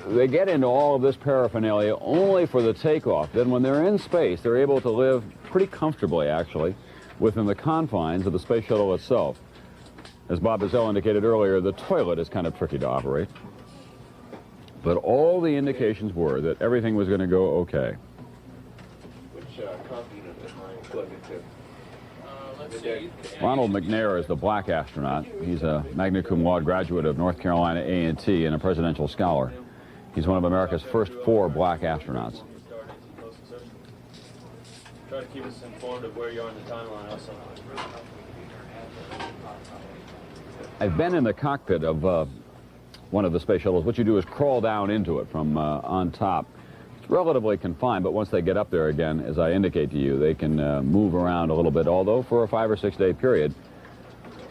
Speaker 16: They get into all of this paraphernalia only for the takeoff. Then when they're in space, they're able to live pretty comfortably, actually, within the confines of the space shuttle itself. As Bob Bazell indicated earlier, the toilet is kind of tricky to operate. But all the indications were that everything was going to go okay.
Speaker 5: Which coffee unit is mine plugged into? Let's see.
Speaker 16: Ronald McNair is the black astronaut. He's a magna cum laude graduate of North Carolina A&T and a presidential scholar. He's one of America's first 4 black astronauts.
Speaker 5: Try to keep us informed of where you are in the timeline also.
Speaker 16: I've been in the cockpit of one of the space shuttles. What you do is crawl down into it from on top. It's relatively confined, but once they get up there again, as I indicate to you, they can move around a little bit, although for a 5 or 6 day period,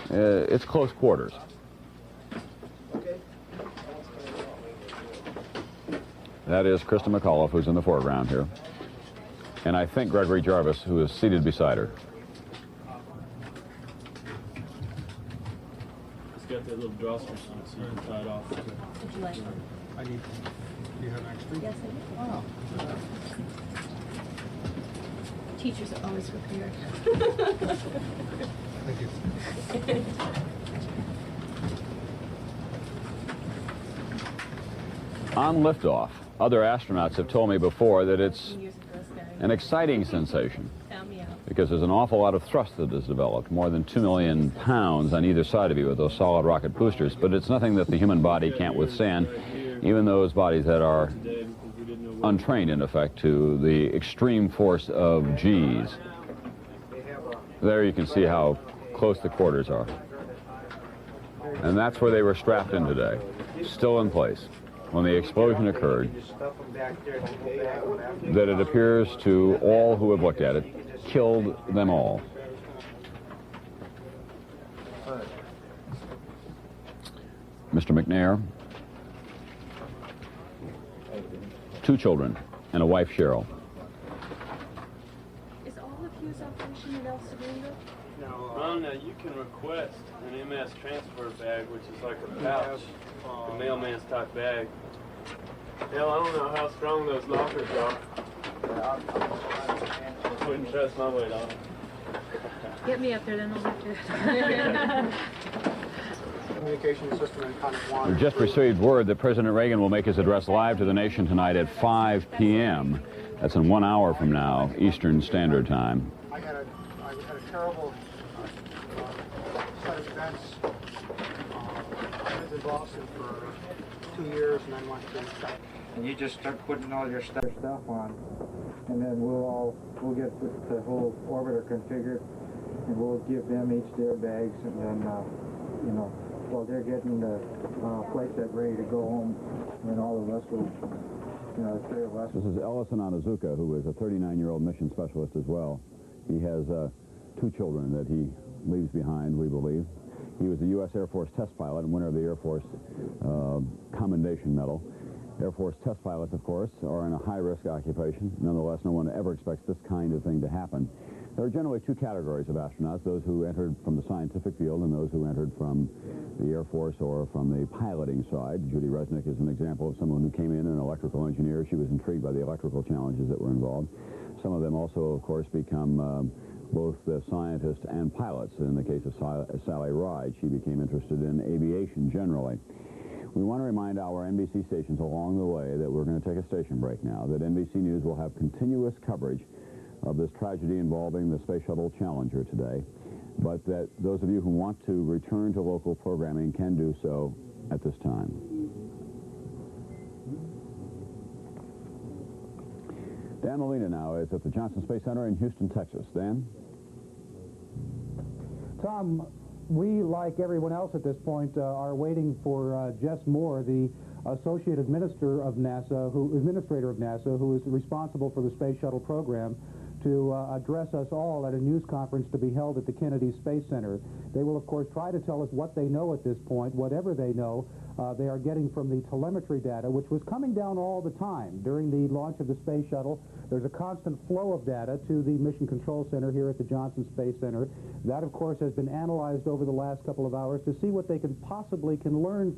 Speaker 16: it's close quarters. That is Christa McAuliffe, who's in the foreground here. And I think Gregory Jarvis, who is seated beside her.
Speaker 5: It's got that little drawstring on it, so you can tie it off.
Speaker 11: Would you like one?
Speaker 5: I need. Do you have extra?
Speaker 11: Yes, I do. Wow. Teachers are always prepared.
Speaker 5: Thank you.
Speaker 16: On liftoff, other astronauts have told me before that it's an exciting sensation because there's an awful lot of thrust that is developed, more than 2 million pounds on either side of you with those solid rocket boosters, but it's nothing that the human body can't withstand, even those bodies that are untrained, in effect, to the extreme force of G's. There you can see how close the quarters are. And that's where they were strapped in today, still in place. When the explosion occurred, that it appears to all who have looked at it, killed them all. Mr. McNair, 2 children, and a wife, Cheryl.
Speaker 11: Is all the fuse operation at El Segundo?
Speaker 5: No, you can request an M.S. transfer bag, which is like a pouch, a mailman's type bag. Hell, I don't know how strong those lockers are. I wouldn't trust my weight on it.
Speaker 11: Get me up there, then I'll have to.
Speaker 5: Communication system in kind of water.
Speaker 16: We've just received word that President Reagan will make his address live to the nation tonight at 5 p.m. That's in 1 hour from now, Eastern Standard Time.
Speaker 19: I had a terrible set of events. I lived in Boston for 2 years and then went to
Speaker 21: And you just start putting all your stuff on, and then we'll get the whole orbiter configured, and we'll give them each their bags, and then you know, while they're getting the flight set ready to go home, and all of us will, you know, the 3 of us.
Speaker 16: This is Ellison Onizuka, who is a 39-year-old mission specialist as well. He has 2 children that he leaves behind, we believe. He was a U.S. Air Force test pilot and winner of the Air Force Commendation Medal. Air Force test pilots, of course, are in a high-risk occupation. Nonetheless, no one ever expects this kind of thing to happen. There are generally two categories of astronauts, those who entered from the scientific field and those who entered from the Air Force or from the piloting side. Judy Resnik is an example of someone who came in an electrical engineer. She was intrigued by the electrical challenges that were involved. Some of them also, of course, become both scientists and pilots. In the case of Sally Ride, she became interested in aviation generally. We want to remind our NBC stations along the way that we're going to take a station break now, that NBC News will have continuous coverage of this tragedy involving the Space Shuttle Challenger today, but that those of you who want to return to local programming can do so at this time. Dan Molina now is at the Johnson Space Center in Houston, Texas. Dan?
Speaker 1: Tom, we, like everyone else at this point, are waiting for Jess Moore, the Associate Administrator of NASA, who is responsible for the Space Shuttle program, to address us all at a news conference to be held at the Kennedy Space Center. They will, of course, try to tell us what they know at this point. Whatever they know, they are getting from the telemetry data, which was coming down all the time. During the launch of the Space Shuttle, there's a constant flow of data to the Mission Control Center here at the Johnson Space Center. That, of course, has been analyzed over the last couple of hours to see what they can possibly learn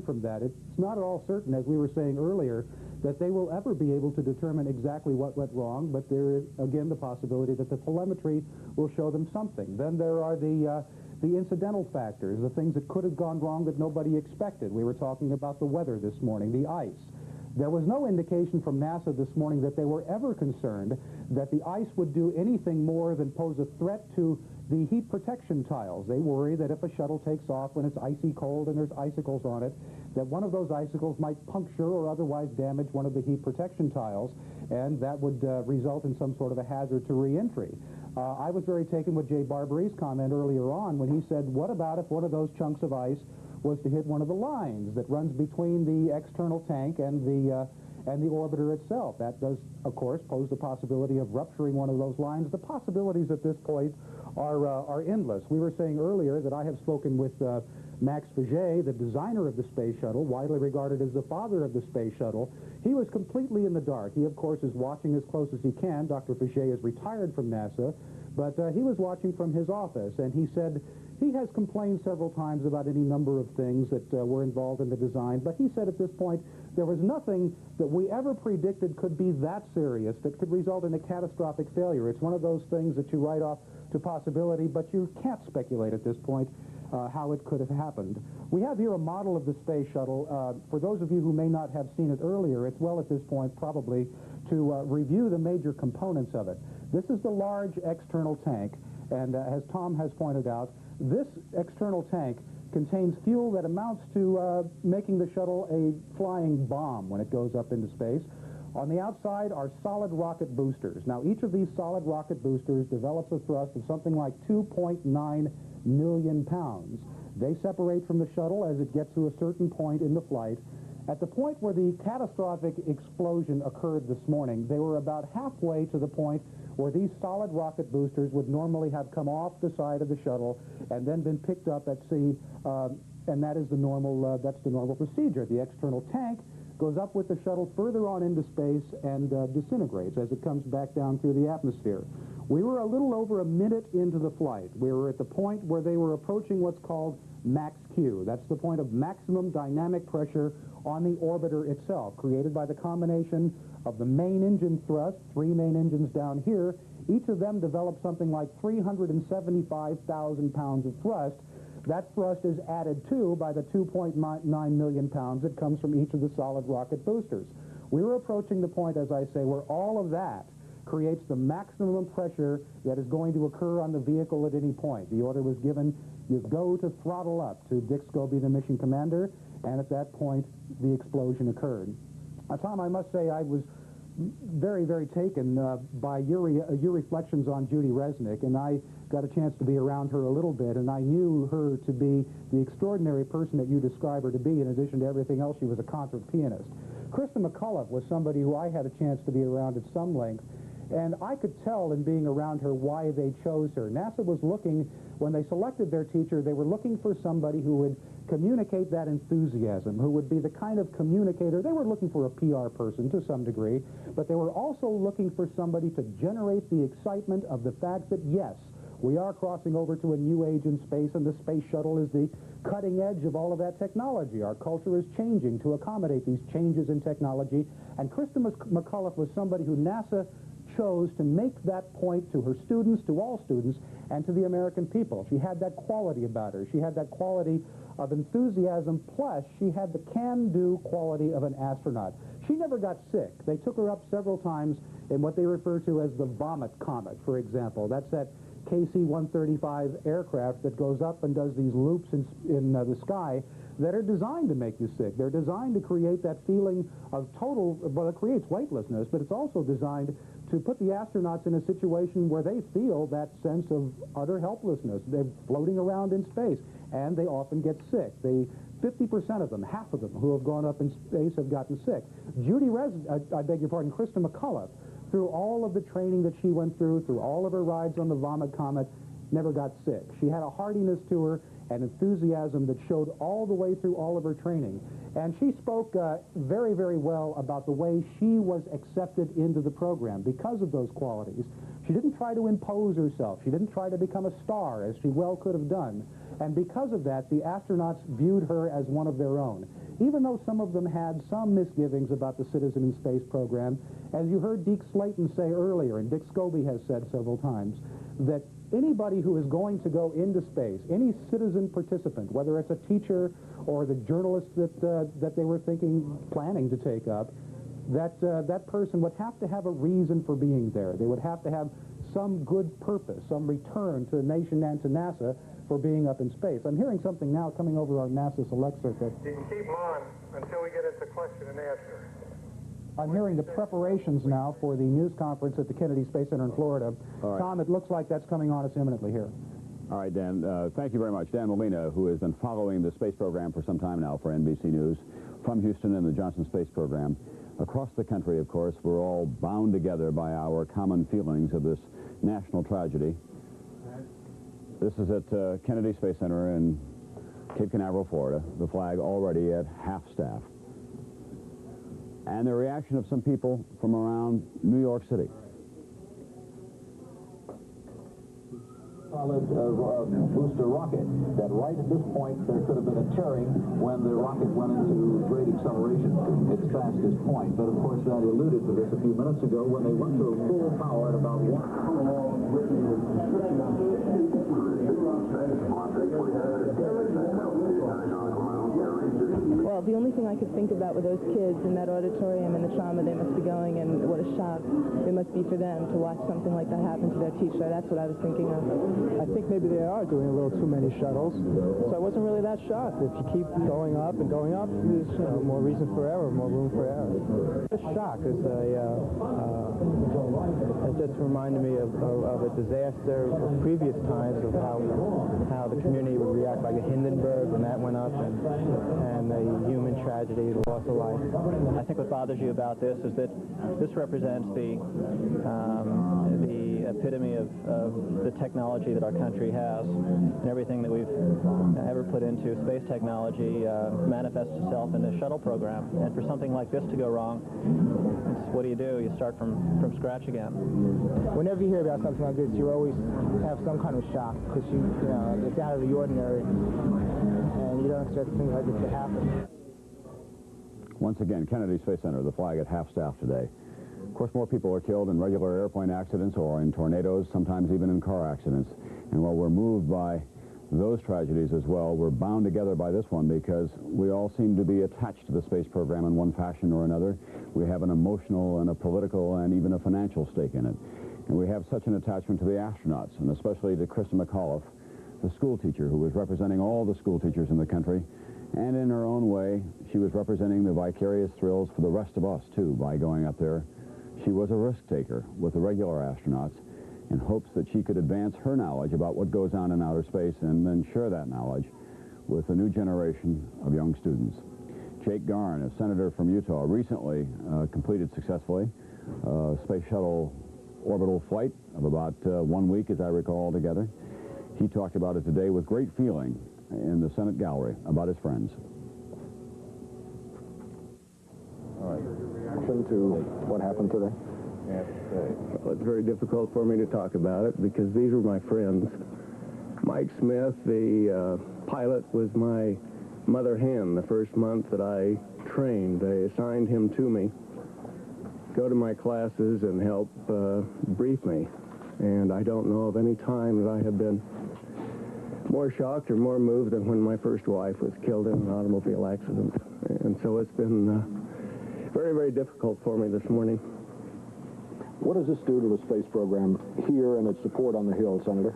Speaker 1: from that. It's not at all certain, as we were saying earlier, that they will ever be able to determine exactly what went wrong, but there is, again, the possibility that the telemetry will show them something. Then there are the incidental factors, the things that could have gone wrong that nobody expected. We were talking about the weather this morning, the ice. There was no indication from NASA this morning that they were ever concerned that the ice would do anything more than pose a threat to the heat protection tiles. They worry that if a shuttle takes off when it's icy cold and there's icicles on it, that one of those icicles might puncture or otherwise damage one of the heat protection tiles, and that would result in some sort of a hazard to re-entry. I was very taken with Jay Barbee's comment earlier on when he said, what about if one of those chunks of ice was to hit one of the lines that runs between the external tank and the orbiter itself? That does, of course, pose the possibility of rupturing one of those lines. The possibilities at this point are endless. We were saying earlier that I have spoken with Max Faget, the designer of the Space Shuttle, widely regarded as the father of the Space Shuttle. He was completely in the dark. He, of course, is watching as close as he can. Dr. Faget is retired from NASA, but he was watching from his office, and he said he has complained several times about any number of things that were involved in the design, but he said at this point there was nothing that we ever predicted could be that serious that could result in a catastrophic failure. It's one of those things that you write off to possibility, but you can't speculate at this point how it could have happened. We have here a model of the Space Shuttle. For those of you who may not have seen it earlier, it's well at this point probably to review the major components of it. This is the large external tank, and as Tom has pointed out, this external tank contains fuel that amounts to making the shuttle a flying bomb when it goes up into space. On the outside are solid rocket boosters. Now, each of these solid rocket boosters develops a thrust of something like 2.9 million pounds. They separate from the shuttle as it gets to a certain point in the flight. At the point where the catastrophic explosion occurred this morning, they were about halfway to the point where these solid rocket boosters would normally have come off the side of the shuttle and then been picked up at sea, and that is the normal, that's the normal procedure. The external tank goes up with the shuttle further on into space and disintegrates as it comes back down through the atmosphere. We were a little over a minute into the flight. We were at the point where they were approaching what's called max Q. That's the point of maximum dynamic pressure on the orbiter itself, created by the combination of the main engine thrust, 3 main engines down here. Each of them develops something like 375,000 pounds of thrust. That thrust is added to by the 2.9 million pounds that comes from each of the solid rocket boosters. We were approaching the point, as I say, where all of that creates the maximum pressure that is going to occur on the vehicle at any point. The order was given, you go to throttle up, to Dick Scobee, the mission commander, and at that point, the explosion occurred. Tom, I must say I was very, very taken by your reflections on Judy Resnik, and I got a chance to be around her a little bit, and I knew her to be the extraordinary person that you describe her to be. In addition to everything else, she was a concert pianist. Christa McAuliffe was somebody who I had a chance to be around at some length, And I could tell in being around her why they chose her. NASA was looking, when they selected their teacher, they were looking for somebody who would communicate that enthusiasm, who would be the kind of communicator. They were looking for a PR person to some degree, but they were also looking for somebody to generate the excitement of the fact that, yes, we are crossing over to a new age in space, and the space shuttle is the cutting edge of all of that technology. Our culture is changing to accommodate these changes in technology, and Christa McAuliffe was somebody who NASA chose to make that point to her students, to all students, and to the American people. She had that quality about her. She had that quality of enthusiasm, plus she had the can-do quality of an astronaut. She never got sick. They took her up several times in what they refer to as the vomit comet, for example. That's that KC-135 aircraft that goes up and does these loops in the sky that are designed to make you sick. They're designed to create that feeling of total, well, it creates weightlessness, but it's also designed to put the astronauts in a situation where they feel that sense of utter helplessness. They're floating around in space, and they often get sick. 50% of them, half of them who have gone up in space have gotten sick. Christa McAuliffe, through all of the training that she went through all of her rides on the Vomit Comet, never got sick. She had a heartiness to her and enthusiasm that showed all the way through all of her training. And she spoke very, very well about the way she was accepted into the program because of those qualities. She didn't try to impose herself. She didn't try to become a star, as she well could have done. And because of that, the astronauts viewed her as one of their own. Even though some of them had some misgivings about the Citizen in Space program, as you heard Deke Slayton say earlier, and Dick Scobee has said several times, that anybody who is going to go into space, any citizen participant, whether it's a teacher or the journalist that they were planning to take up, that person would have to have a reason for being there. They would have to have some good purpose, some return to the nation and to NASA for being up in space. I'm hearing something now coming over our NASA Select Circuit.
Speaker 14: You can keep them on until we get into question and answer.
Speaker 1: I'm hearing the preparations now for the news conference at the Kennedy Space Center in Florida.
Speaker 16: All right.
Speaker 1: Tom, it looks like that's coming on us imminently here.
Speaker 16: All right, Dan. Thank you very much. Dan Molina, who has been following the space program for some time now for NBC News, from Houston and the Johnson Space Program. Across the country, of course, we're all bound together by our common feelings of this national tragedy. This is at Kennedy Space Center in Cape Canaveral, Florida. The flag already at half-staff. And the reaction of some people from around New York City.
Speaker 22: Solid booster rocket, that right at this point there could have been a tearing when the rocket went into great acceleration, its fastest point. But of course that alluded to this a few minutes ago when they went to full power at about 1.
Speaker 23: Well, the only thing I could think about with those kids in that auditorium and the trauma they must be going and what a shock it must be for them to watch something like that happen to their teacher. That's what I was thinking of.
Speaker 24: I think maybe they are doing a little too many shuttles, so I wasn't really that shocked. If you keep going up and going up, there's more reason for error, more room for error. Just shock is it just reminded me of a disaster of previous times of how the community would react, like a Hindenburg when that went up, and the human tragedy, the loss of life.
Speaker 25: I think what bothers you about this is that this represents the epitome of the technology that our country has, and everything that we've ever put into space technology manifests itself in the shuttle program. And for something like this to go wrong, what do? You start from scratch again.
Speaker 24: Whenever you hear about something like this, you always have some kind of shock because you know it's out of the ordinary, and you don't expect things like this to happen.
Speaker 16: Once again, Kennedy Space Center, the flag at half-staff today. Of course, more people are killed in regular airplane accidents or in tornadoes, sometimes even in car accidents. And while we're moved by those tragedies as well, we're bound together by this one because we all seem to be attached to the space program in one fashion or another. We have an emotional and a political and even a financial stake in it. And we have such an attachment to the astronauts, and especially to Christa McAuliffe, the school teacher who was representing all the school teachers in the country. And in her own way, she was representing the vicarious thrills for the rest of us, too, by going up there. She was a risk-taker with the regular astronauts in hopes that she could advance her knowledge about what goes on in outer space and then share that knowledge with a new generation of young students. Jake Garn, a senator from Utah, recently completed successfully Space Shuttle orbital flight of about 1 week, as I recall, altogether. He talked about it today with great feeling in the Senate gallery about his friends.
Speaker 22: All right. Reaction to what happened today?
Speaker 3: Well, it's very difficult for me to talk about it because these were my friends. Mike Smith, the pilot, was my mother hen the first month that I trained. They assigned him to me, go to my classes and help brief me. And I don't know of any time that I have been more shocked or more moved than when my first wife was killed in an automobile accident. And so it's been very, very difficult for me this morning.
Speaker 22: What does this do to the space program here and its support on the Hill, Senator?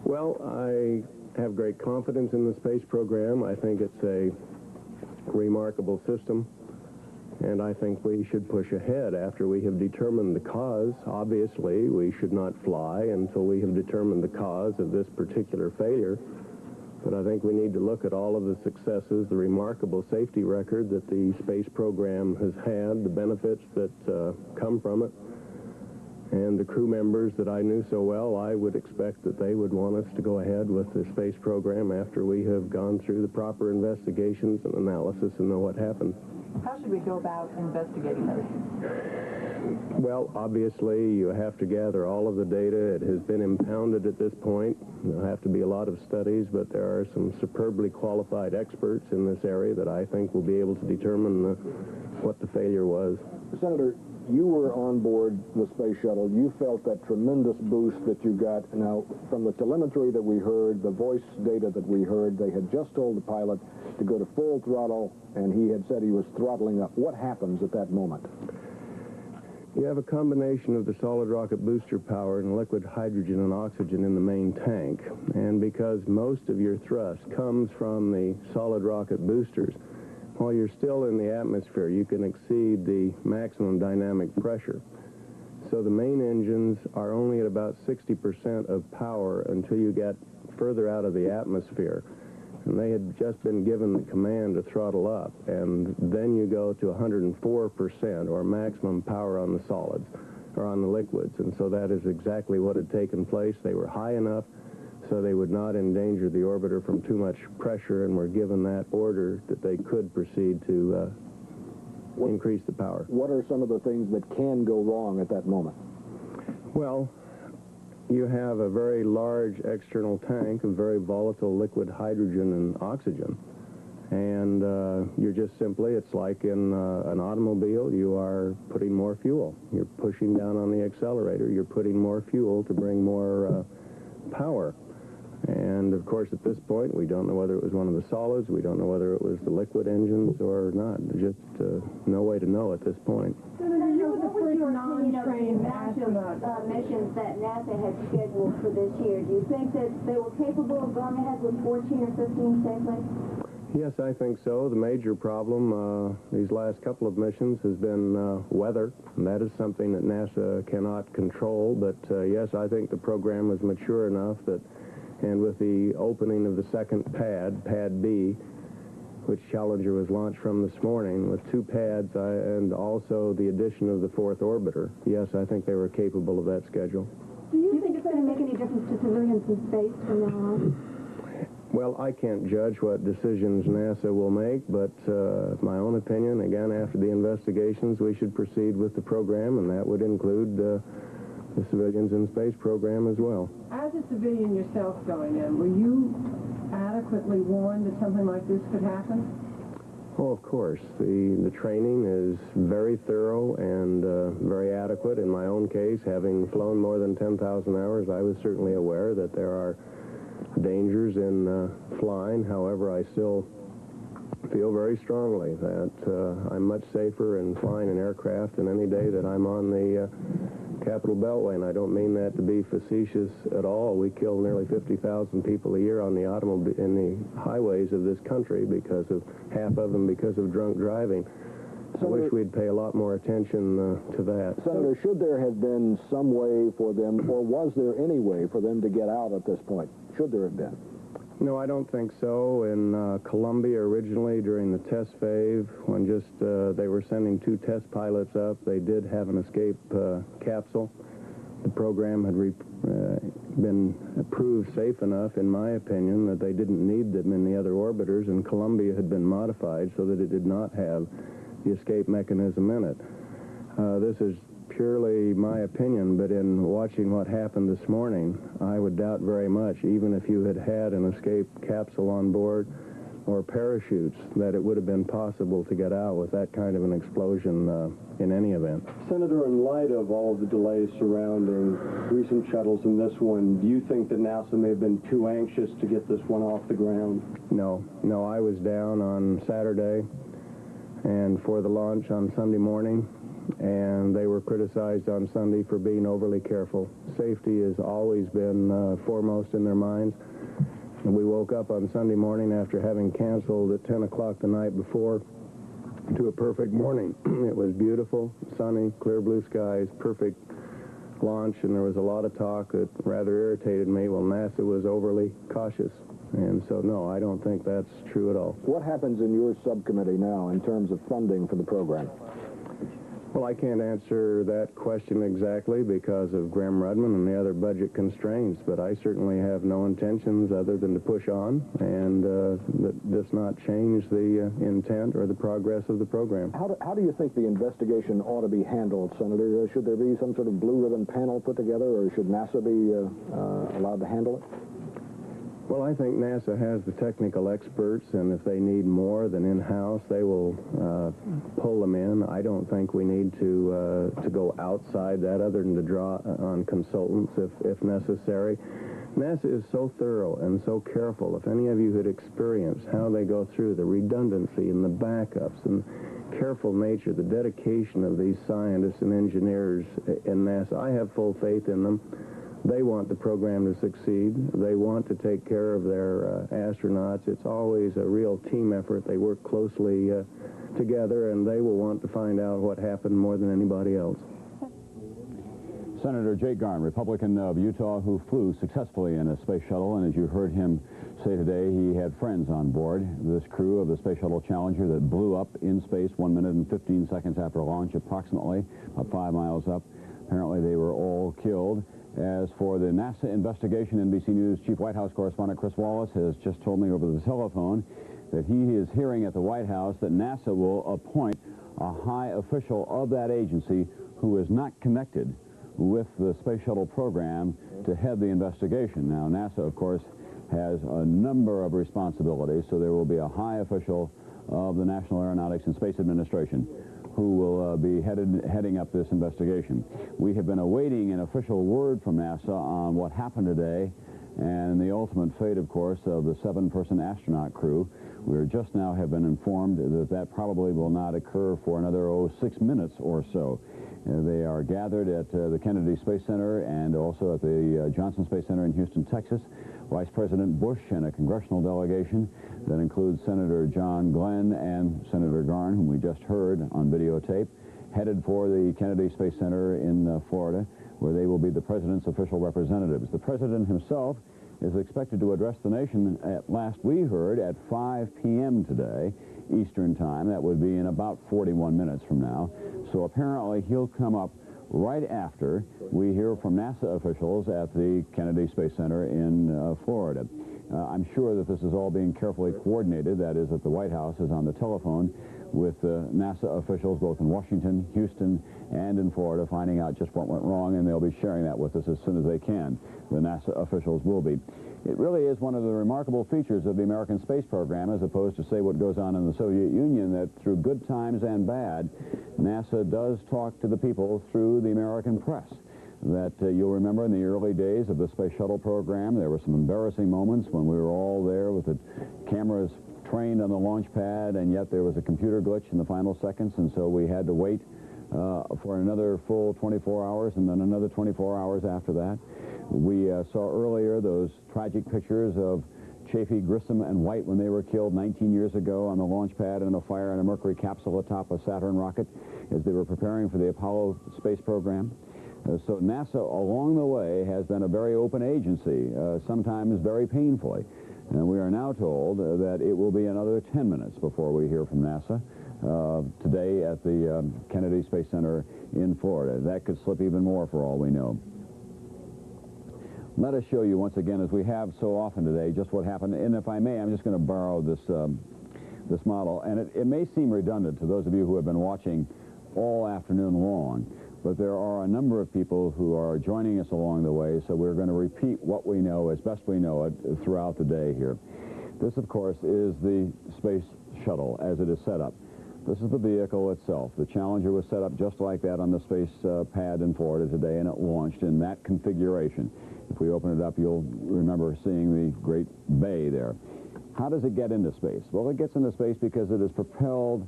Speaker 3: Well, I have great confidence in the space program. I think it's a remarkable system, and I think we should push ahead after we have determined the cause. Obviously, we should not fly until we have determined the cause of this particular failure, but I think we need to look at all of the successes, the remarkable safety record that the space program has had, the benefits that come from it, and the crew members that I knew so well. I would expect that they would want us to go ahead with the space program after we have gone through the proper investigations and analysis and know what happened.
Speaker 4: How should we go about investigating those?
Speaker 3: Well, obviously, you have to gather all of the data. It has been impounded at this point. There'll have to be a lot of studies, but there are some superbly qualified experts in this area that I think will be able to determine what the failure was.
Speaker 22: Senator, you were on board the space shuttle. You felt that tremendous boost that you got. Now, from the telemetry that we heard, the voice data that we heard, they had just told the pilot to go to full throttle, and he had said he was throttling up. What happens at that moment?
Speaker 3: You have a combination of the solid rocket booster power and liquid hydrogen and oxygen in the main tank. And because most of your thrust comes from the solid rocket boosters, while you're still in the atmosphere, you can exceed the maximum dynamic pressure. So the main engines are only at about 60% of power until you get further out of the atmosphere. And they had just been given the command to throttle up. And then you go to 104% or maximum power on the solids, or on the liquids. And so that is exactly what had taken place. They were high enough so they would not endanger the orbiter from too much pressure, and were given that order that they could proceed to increase the power.
Speaker 22: What are some of the things that can go wrong at that moment?
Speaker 3: Well, you have a very large external tank of very volatile liquid hydrogen and oxygen. And you're just simply, it's like in an automobile, you are putting more fuel. You're pushing down on the accelerator. You're putting more fuel to bring more power. And, of course, at this point, we don't know whether it was one of the solids. We don't know whether it was the liquid engines or not. There's just no way to know at this point.
Speaker 6: Senator, you were the first non-trained astronaut missions that NASA had scheduled for this year. Do you think that they were capable of going ahead with 14 or 15 safely?
Speaker 3: Yes, I think so. The major problem these last couple of missions has been weather, and that is something that NASA cannot control. But, yes, I think the program is mature enough that, and with the opening of the second pad, Pad B, which Challenger was launched from this morning, with 2 pads and also the addition of the 4th orbiter, yes, I think they were capable of that schedule.
Speaker 6: Do you think it's going to make any difference to civilians in space from now on?
Speaker 3: Well, I can't judge what decisions NASA will make, but my own opinion, again, after the investigations, we should proceed with the program, and that would include the civilians in space program as well.
Speaker 4: As a civilian yourself going in, were you adequately warned that something like this could happen?
Speaker 3: Oh, of course. The training is very thorough and very adequate. In my own case, having flown more than 10,000 hours, I was certainly aware that there are dangers in flying. However, I still feel very strongly that I'm much safer in flying an aircraft than any day that I'm on the Capital Beltway, and I don't mean that to be facetious at all. We kill nearly 50,000 people a year on the in the highways of this country, because of half of them because of drunk driving. I wish we'd pay a lot more attention to that.
Speaker 22: Senator, should there have been some way for them, or was there any way for them to get out at this point? Should there have been?
Speaker 3: No, I don't think so. In Columbia, originally, during the test phase, when just they were sending 2 test pilots up, they did have an escape capsule. the program had been proved safe enough, in my opinion, that they didn't need them in the other orbiters, and Columbia had been modified so that it did not have the escape mechanism in it. This is purely my opinion, but in watching what happened this morning, I would doubt very much, even if you had had an escape capsule on board or parachutes, that it would have been possible to get out with that kind of an explosion in any event.
Speaker 2: Senator, in light of all of the delays surrounding recent shuttles and this one, do you think that NASA may have been too anxious to get this one off the ground?
Speaker 3: No, I was down on Saturday and for the launch on Sunday morning, and they were criticized on Sunday for being overly careful. Safety has always been foremost in their minds. And we woke up on Sunday morning after having canceled at 10 o'clock the night before to a perfect morning. It was beautiful, sunny, clear blue skies, perfect launch, and there was a lot of talk that rather irritated me. Well, NASA was overly cautious. And so, no, I don't think that's true at all.
Speaker 22: What happens in your subcommittee now in terms of funding for the program?
Speaker 3: Well, I can't answer that question exactly because of Graham Rudman and the other budget constraints, but I certainly have no intentions other than to push on, and that does not change the intent or the progress of the program.
Speaker 22: How do you think the investigation ought to be handled, Senator? Should there be some sort of blue ribbon panel put together, or should NASA be allowed to handle it?
Speaker 3: Well, I think NASA has the technical experts, and if they need more than in-house, they will pull them in. I don't think we need to go outside that other than to draw on consultants if necessary. NASA is so thorough and so careful. If any of you had experienced how they go through the redundancy and the backups and careful nature, the dedication of these scientists and engineers in NASA, I have full faith in them. They want the program to succeed. They want to take care of their astronauts. It's always a real team effort. They work closely together, and they will want to find out what happened more than anybody else.
Speaker 16: Senator Jake Garn, Republican of Utah, who flew successfully in a space shuttle, and as you heard him say today, he had friends on board. This crew of the Space Shuttle Challenger that blew up in space 1 minute and 15 seconds after launch, approximately, about 5 miles up. Apparently, they were all killed. As for the NASA investigation, NBC News Chief White House correspondent Chris Wallace has just told me over the telephone that he is hearing at the White House that NASA will appoint a high official of that agency who is not connected with the Space Shuttle program to head the investigation. Now, NASA, of course, has a number of responsibilities, so there will be a high official of the National Aeronautics and Space Administration who will be heading up this investigation. We have been awaiting an official word from NASA on what happened today and the ultimate fate, of course, of the 7-person astronaut crew. We just now have been informed that that probably will not occur for another 6 minutes or so. They are gathered at the Kennedy Space Center and also at the Johnson Space Center in Houston, Texas. Vice President Bush and a congressional delegation that includes Senator John Glenn and Senator Garn, whom we just heard on videotape, headed for the Kennedy Space Center in Florida, where they will be the president's official representatives. The president himself is expected to address the nation at last we heard at 5 p.m. today, Eastern Time. That would be in about 41 minutes from now. So apparently he'll come up right after we hear from NASA officials at the Kennedy Space Center in Florida. I'm sure that this is all being carefully coordinated. That is, that the White House is on the telephone with NASA officials both in Washington, Houston, and in Florida, finding out just what went wrong, and they'll be sharing that with us as soon as they can. The NASA officials will be. It really is one of the remarkable features of the American space program, as opposed to, say, what goes on in the Soviet Union, that through good times and bad, NASA does talk to the people through the American press. That you'll remember in the early days of the Space Shuttle program, there were some embarrassing moments when we were all there with the cameras trained on the launch pad, and yet there was a computer glitch in the final seconds, and so we had to wait for another full 24 hours and then another 24 hours after that. We saw earlier those tragic pictures of Chaffee, Grissom, and White when they were killed 19 years ago on the launch pad in a fire in a Mercury capsule atop a Saturn rocket as they were preparing for the Apollo space program. So NASA, along the way, has been a very open agency, sometimes very painfully. And we are now told that it will be another 10 minutes before we hear from NASA today at the Kennedy Space Center in Florida. That could slip even more for all we know. Let us show you once again, as we have so often today, just what happened. And if I may, I'm just going to borrow this this model. And it may seem redundant to those of you who have been watching all afternoon long, but there are a number of people who are joining us along the way, so we're going to repeat what we know as best we know it throughout the day here. This, of course, is the Space Shuttle as it is set up. This is the vehicle itself. The Challenger was set up just like that on the space pad in Florida today, and it launched in that configuration. If we open it up, you'll remember seeing the great bay there. How does it get into space? Well, it gets into space because it is propelled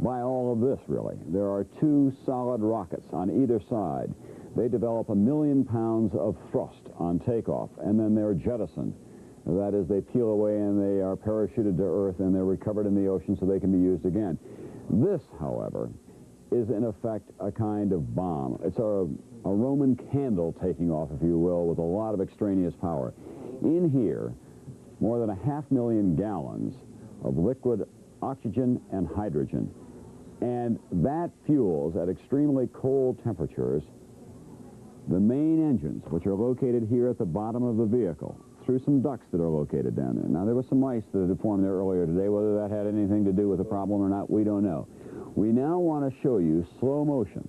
Speaker 16: by all of this, really. There are two solid rockets on either side. They develop 1 million pounds of thrust on takeoff, and then they're jettisoned. That is, they peel away and they are parachuted to Earth, and they're recovered in the ocean so they can be used again. This, however, is in effect a kind of bomb. It's a Roman candle taking off, if you will, with a lot of extraneous power. In here, more than 500,000 gallons of liquid oxygen and hydrogen. And that fuels, at extremely cold temperatures, the main engines, which are located here at the bottom of the vehicle, through some ducts that are located down there. Now, there was some ice that had formed there earlier today. Whether that had anything to do with the problem or not, we don't know. We now want to show you slow motion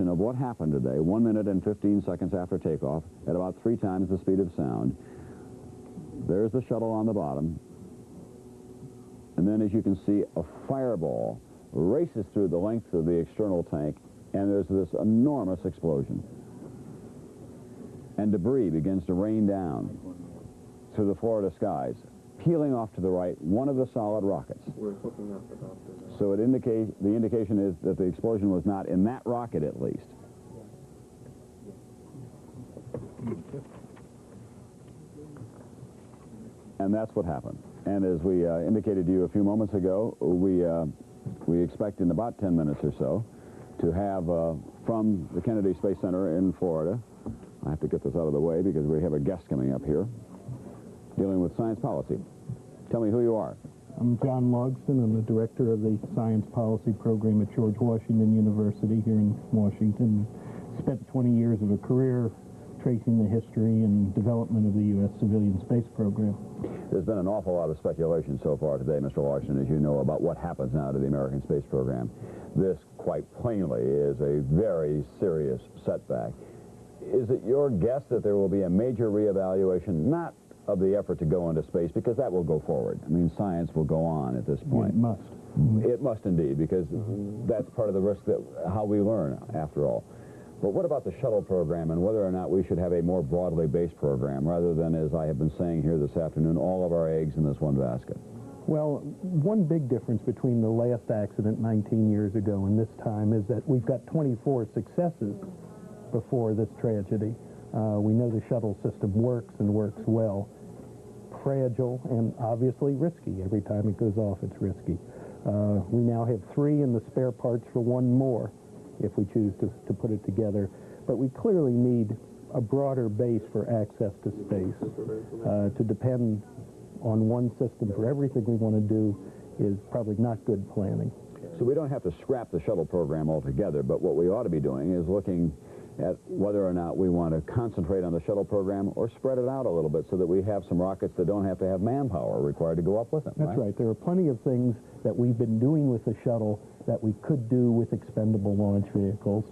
Speaker 16: of what happened today, 1 minute and 15 seconds after takeoff, at about 3 times the speed of sound. There's the shuttle on the bottom. And then, as you can see, a fireball races through the length of the external tank, and there's this enormous explosion. And debris begins to rain down through the Florida skies, peeling off to the right one of the solid rockets.
Speaker 2: We're hooking up about the...
Speaker 16: So the indication is that the explosion was not in that rocket, at least. And that's what happened. And as we indicated to you a few moments ago, we expect in about 10 minutes or so to have from the Kennedy Space Center in Florida, I have to get this out of the way because we have a guest coming up here dealing with science policy. Tell me who you are.
Speaker 7: I'm John Logston. I'm the director of the Science Policy Program at George Washington University here in Washington. Spent 20 years of a career tracing the history and development of the U.S. civilian space program.
Speaker 16: There's been an awful lot of speculation so far today, Mr. Washington, as you know, about what happens now to the American space program. This, quite plainly, is a very serious setback. Is it your guess that there will be a major reevaluation, not of the effort to go into space, because that will go forward? I mean, science will go on at this point.
Speaker 7: It must.
Speaker 16: It must indeed, because that's part of the risk, that how we learn, after all. But what about the shuttle program, and whether or not we should have a more broadly based program, rather than, as I have been saying here this afternoon, all of our eggs in this one basket?
Speaker 7: Well, one big difference between the last accident 19 years ago and this time is that we've got 24 successes before this tragedy. We know the shuttle system works and works well. Fragile and obviously risky. Every time it goes off, it's risky. We now have 3 in the spare parts for 1 more if we choose to put it together. But we clearly need a broader base for access to space. To depend on one system for everything we want to do is probably not good planning.
Speaker 16: So we don't have to scrap the shuttle program altogether, but what we ought to be doing is looking at whether or not we want to concentrate on the shuttle program or spread it out a little bit so that we have some rockets that don't have to have manpower required to go up with them.
Speaker 7: That's right. There are plenty of things that we've been doing with the shuttle that we could do with expendable launch vehicles.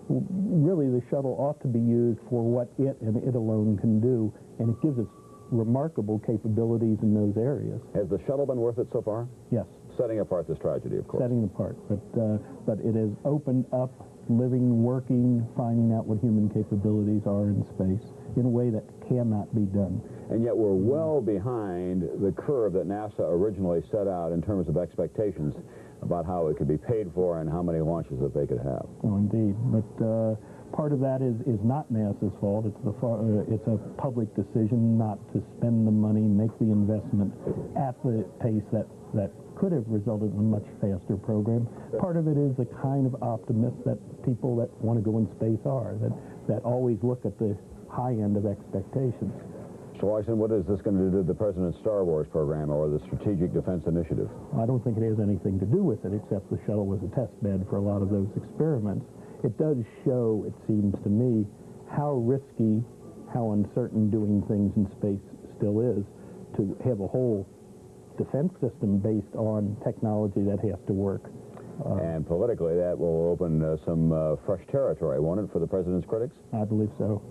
Speaker 7: Really, the shuttle ought to be used for what it and it alone can do, and it gives us remarkable capabilities in those areas.
Speaker 16: Has the shuttle been worth it so far?
Speaker 7: Yes.
Speaker 16: Setting apart this tragedy, of course.
Speaker 7: Setting apart, but it has opened up living, working, finding out what human capabilities are in space in a way that cannot be done.
Speaker 16: And yet we're well behind the curve that NASA originally set out in terms of expectations about how it could be paid for and how many launches that they could have.
Speaker 7: Oh, indeed. But part of that is not NASA's fault. It's a public decision not to spend the money, make the investment at the pace that could have resulted in a much faster program. Part of it is the kind of optimist that people that want to go in space are, that always look at the high end of expectations.
Speaker 16: Mr. Washington, what is this going to do to the President's Star Wars program or the Strategic Defense Initiative?
Speaker 7: I don't think it has anything to do with it, except the shuttle was a test bed for a lot of those experiments. It does show, it seems to me, how risky, how uncertain doing things in space still is, to have a whole defense system based on technology that has to work.
Speaker 16: And politically, that will open some fresh territory, won't it, for the president's critics?
Speaker 7: I believe so.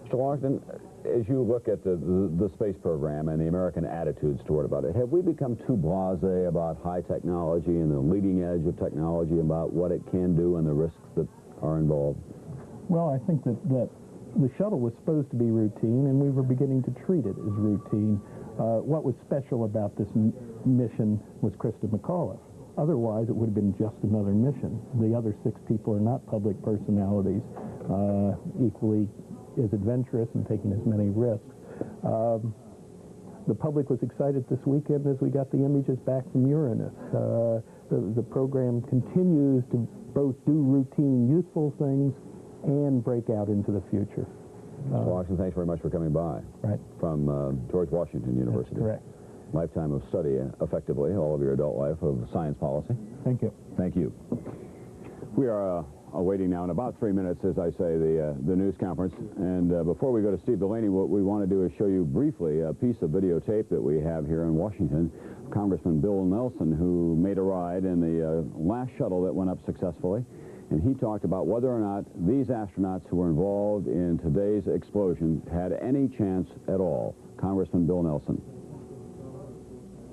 Speaker 16: Mr. Washington, as you look at the space program and the American attitudes toward about it, have we become too blasé about high technology and the leading edge of technology, about what it can do and the risks that are involved?
Speaker 7: Well, I think that the shuttle was supposed to be routine, and we were beginning to treat it as routine. What was special about this mission was Christa McAuliffe. Otherwise, it would have been just another mission. The other 6 people are not public personalities, equally as adventurous and taking as many risks. The public was excited this weekend as we got the images back from Uranus. The program continues to both do routine, useful things and break out into the future.
Speaker 16: Mr. Washington, thanks very much for coming by.
Speaker 7: Right.
Speaker 16: From George Washington University.
Speaker 7: That's correct.
Speaker 16: Lifetime of study, effectively, all of your adult life, of science policy.
Speaker 7: Thank you.
Speaker 16: Thank you. We are awaiting now in about 3 minutes, as I say, the news conference. And before we go to Steve Delaney, what we want to do is show you briefly a piece of videotape that we have here in Washington. Congressman Bill Nelson, who made a ride in the last shuttle that went up successfully. And he talked about whether or not these astronauts who were involved in today's explosion had any chance at all. Congressman Bill Nelson.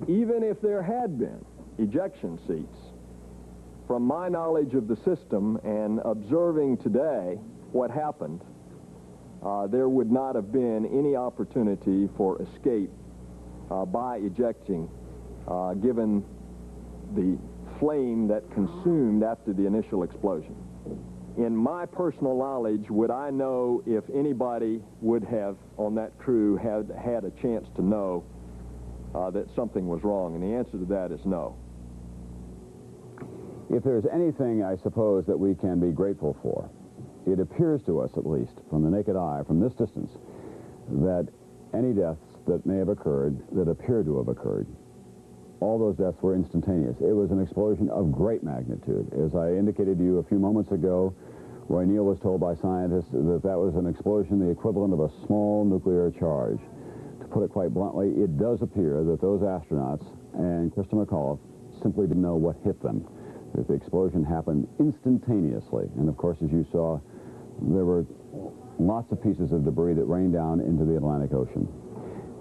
Speaker 10: Even if there had been ejection seats, from my knowledge of the system and observing today what happened, there would not have been any opportunity for escape by ejecting, given the flame that consumed after the initial explosion. In my personal knowledge, would I know if anybody would have, on that crew, had a chance to know that something was wrong? And the answer to that is no.
Speaker 16: If there's anything, I suppose, that we can be grateful for, it appears to us, at least, from the naked eye, from this distance, that any deaths that may have occurred, that appear to have occurred, all those deaths were instantaneous. It was an explosion of great magnitude. As I indicated to you a few moments ago, Roy Neal was told by scientists that that was an explosion the equivalent of a small nuclear charge. To put it quite bluntly, it does appear that those astronauts and Christa McAuliffe simply didn't know what hit them. That the explosion happened instantaneously. And of course, as you saw, there were lots of pieces of debris that rained down into the Atlantic Ocean.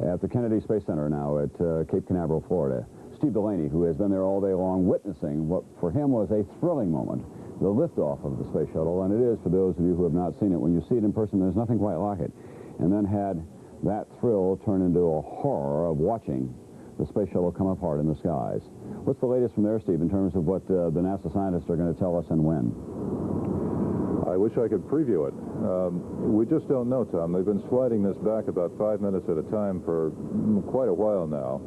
Speaker 16: At the Kennedy Space Center now at Cape Canaveral, Florida, Steve Delaney, who has been there all day long witnessing what for him was a thrilling moment, the liftoff of the space shuttle. And it is, for those of you who have not seen it, when you see it in person, there's nothing quite like it. And then had that thrill turn into a horror of watching the space shuttle come apart in the skies. What's the latest from there, Steve, in terms of what the NASA scientists are going to tell us and when?
Speaker 15: I wish I could preview it. We just don't know, Tom. They've been sliding this back about 5 minutes at a time for quite a while now.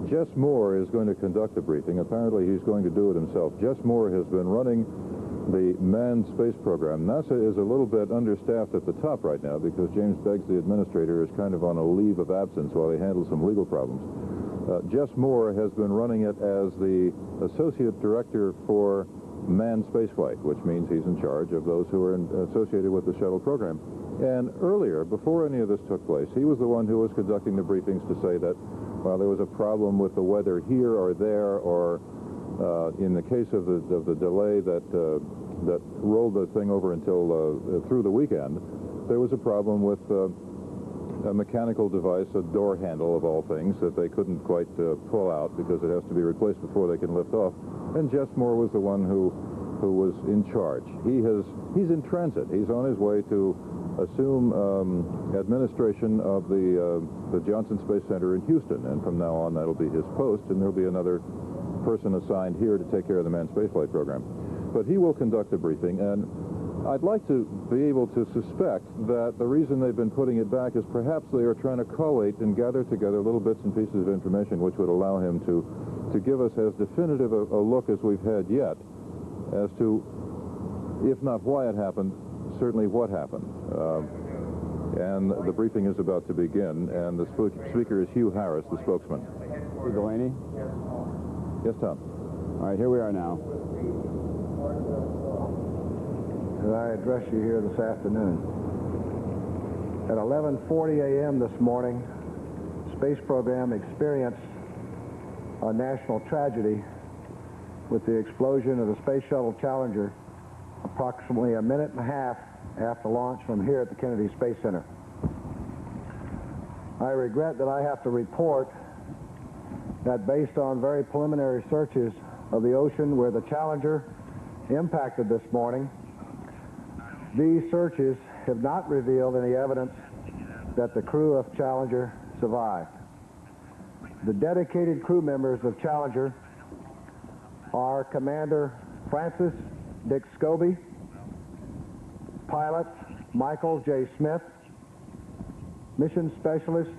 Speaker 15: Jess Moore is going to conduct the briefing. Apparently, he's going to do it himself. Jess Moore has been running the manned space program. NASA is a little bit understaffed at the top right now because James Beggs, the administrator, is kind of on a leave of absence while they handle some legal problems. Jess Moore has been running it as the associate director for manned spaceflight, which means he's in charge of those who are associated with the shuttle program. And earlier, before any of this took place, he was the one who was conducting the briefings to say that, well, there was a problem with the weather here or there, or in the case of the delay that rolled the thing over until through the weekend, there was a problem with a mechanical device, a door handle of all things, that they couldn't quite pull out because it has to be replaced before they can lift off. And Jess Moore was the one who was in charge. He's in transit. He's on his way to assume administration of the Johnson Space Center in Houston, and from now on that'll be his post, and there'll be another person assigned here to take care of the manned spaceflight program. But he will conduct the briefing, and I'd like to be able to suspect that the reason they've been putting it back is perhaps they are trying to collate and gather together little bits and pieces of information which would allow him to give us as definitive a look as we've had yet as to, if not why it happened, certainly what happened. And the briefing is about to begin, and the speaker is Hugh Harris, the spokesman.
Speaker 16: Delaney?
Speaker 15: Yes, Tom.
Speaker 16: All right, here we are now.
Speaker 3: As I
Speaker 8: address you here this afternoon. At 11:40 a.m. this morning, space program experienced a national tragedy with the explosion of the Space Shuttle Challenger approximately a minute and a half after launch from here at the Kennedy Space Center. I regret that I have to report that based on very preliminary searches of the ocean where the Challenger impacted this morning, these searches have not revealed any evidence that the crew of Challenger survived. The dedicated crew members of Challenger are Commander Francis Dick Scobee, pilots Michael J. Smith, mission specialist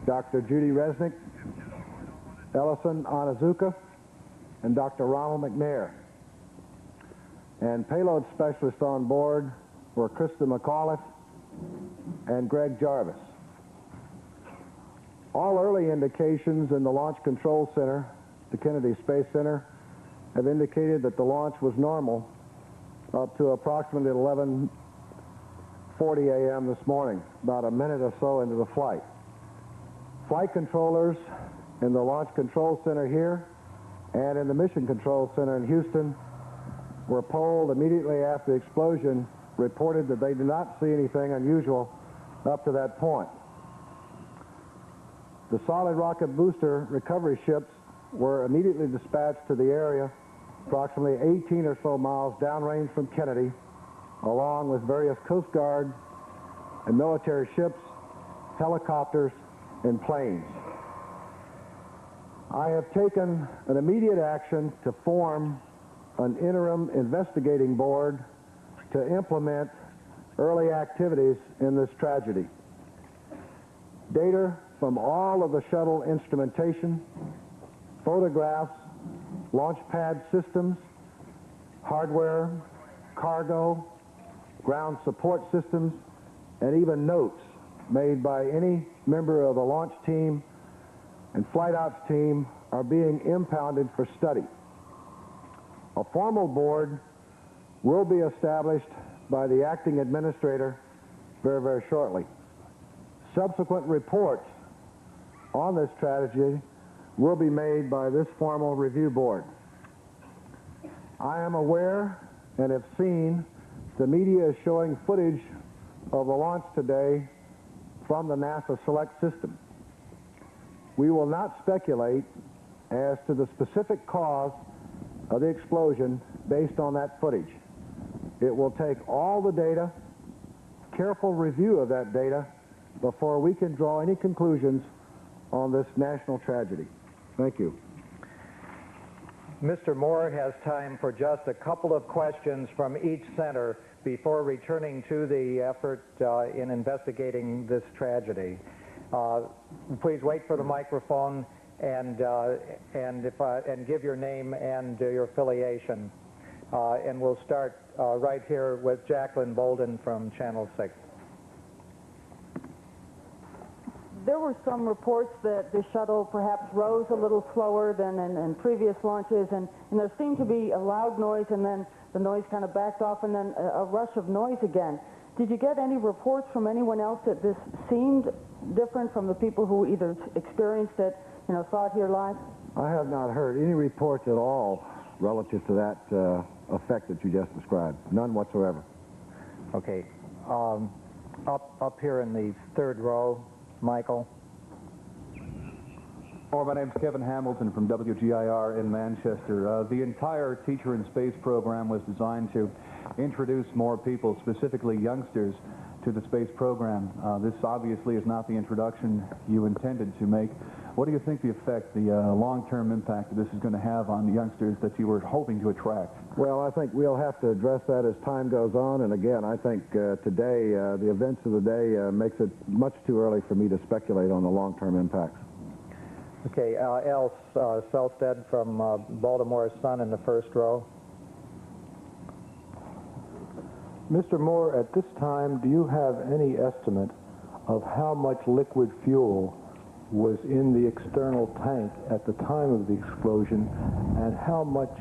Speaker 8: Dr. Judy Resnik, Ellison Onizuka, and Dr. Ronald McNair. And payload specialists on board were Christa McAuliffe and B.Jarvis. All early indications in the Launch Control Center, the Kennedy Space Center, have indicated that the launch was normal up to approximately 11:40 a.m. this morning, about a minute or so into the flight. Flight controllers in the Launch Control Center here and in the Mission Control Center in Houston were polled immediately after the explosion, reported that they did not see anything unusual up to that point. The solid rocket booster recovery ships were immediately dispatched to the area approximately 18 or so miles downrange from Kennedy, along with various Coast Guard and military ships, helicopters, and planes. I have taken an immediate action to form an interim investigating board to implement early activities in this tragedy. Data from all of the shuttle instrumentation, photographs, launch pad systems, hardware, cargo, ground support systems, and even notes made by any member of the launch team and flight ops team are being impounded for study. A formal board will be established by the acting administrator very, very shortly. Subsequent reports on this tragedy will be made by this formal review board. I am aware and have seen the media is showing footage of the launch today from the NASA Select system. We will not speculate as to the specific cause of the explosion based on that footage. It will take all the data, careful review of that data, before we can draw any conclusions on this national tragedy. Thank you.
Speaker 12: Mr. Moore has time for just a couple of questions from each center before returning to the effort in investigating this tragedy. Please wait for the microphone and give your name and your affiliation. And we'll start right here with Jacqueline Bolden from Channel 6.
Speaker 13: There were some reports that the shuttle perhaps rose a little slower than in previous launches, and there seemed to be a loud noise, and then the noise kind of backed off, and then a rush of noise again. Did you get any reports from anyone else that this seemed different from the people who either experienced it, saw it here live?
Speaker 8: I have not heard any reports at all relative to that effect that you just described. None whatsoever.
Speaker 12: Okay. Up here in the third row, Michael.
Speaker 17: My name's Kevin Hamilton from WGIR in Manchester. The entire Teacher in Space program was designed to introduce more people, specifically youngsters, to the space program. This obviously is not the introduction you intended to make. What do you think the effect, the long-term impact that this is going to have on the youngsters that you were hoping to attract?
Speaker 8: Well, I think we'll have to address that as time goes on. And again, I think today, the events of the day makes it much too early for me to speculate on the long-term impacts.
Speaker 12: Okay, Else Selstead from Baltimore Sun in the first row.
Speaker 18: Mr. Moore, at this time, do you have any estimate of how much liquid fuel was in the external tank at the time of the explosion, and how much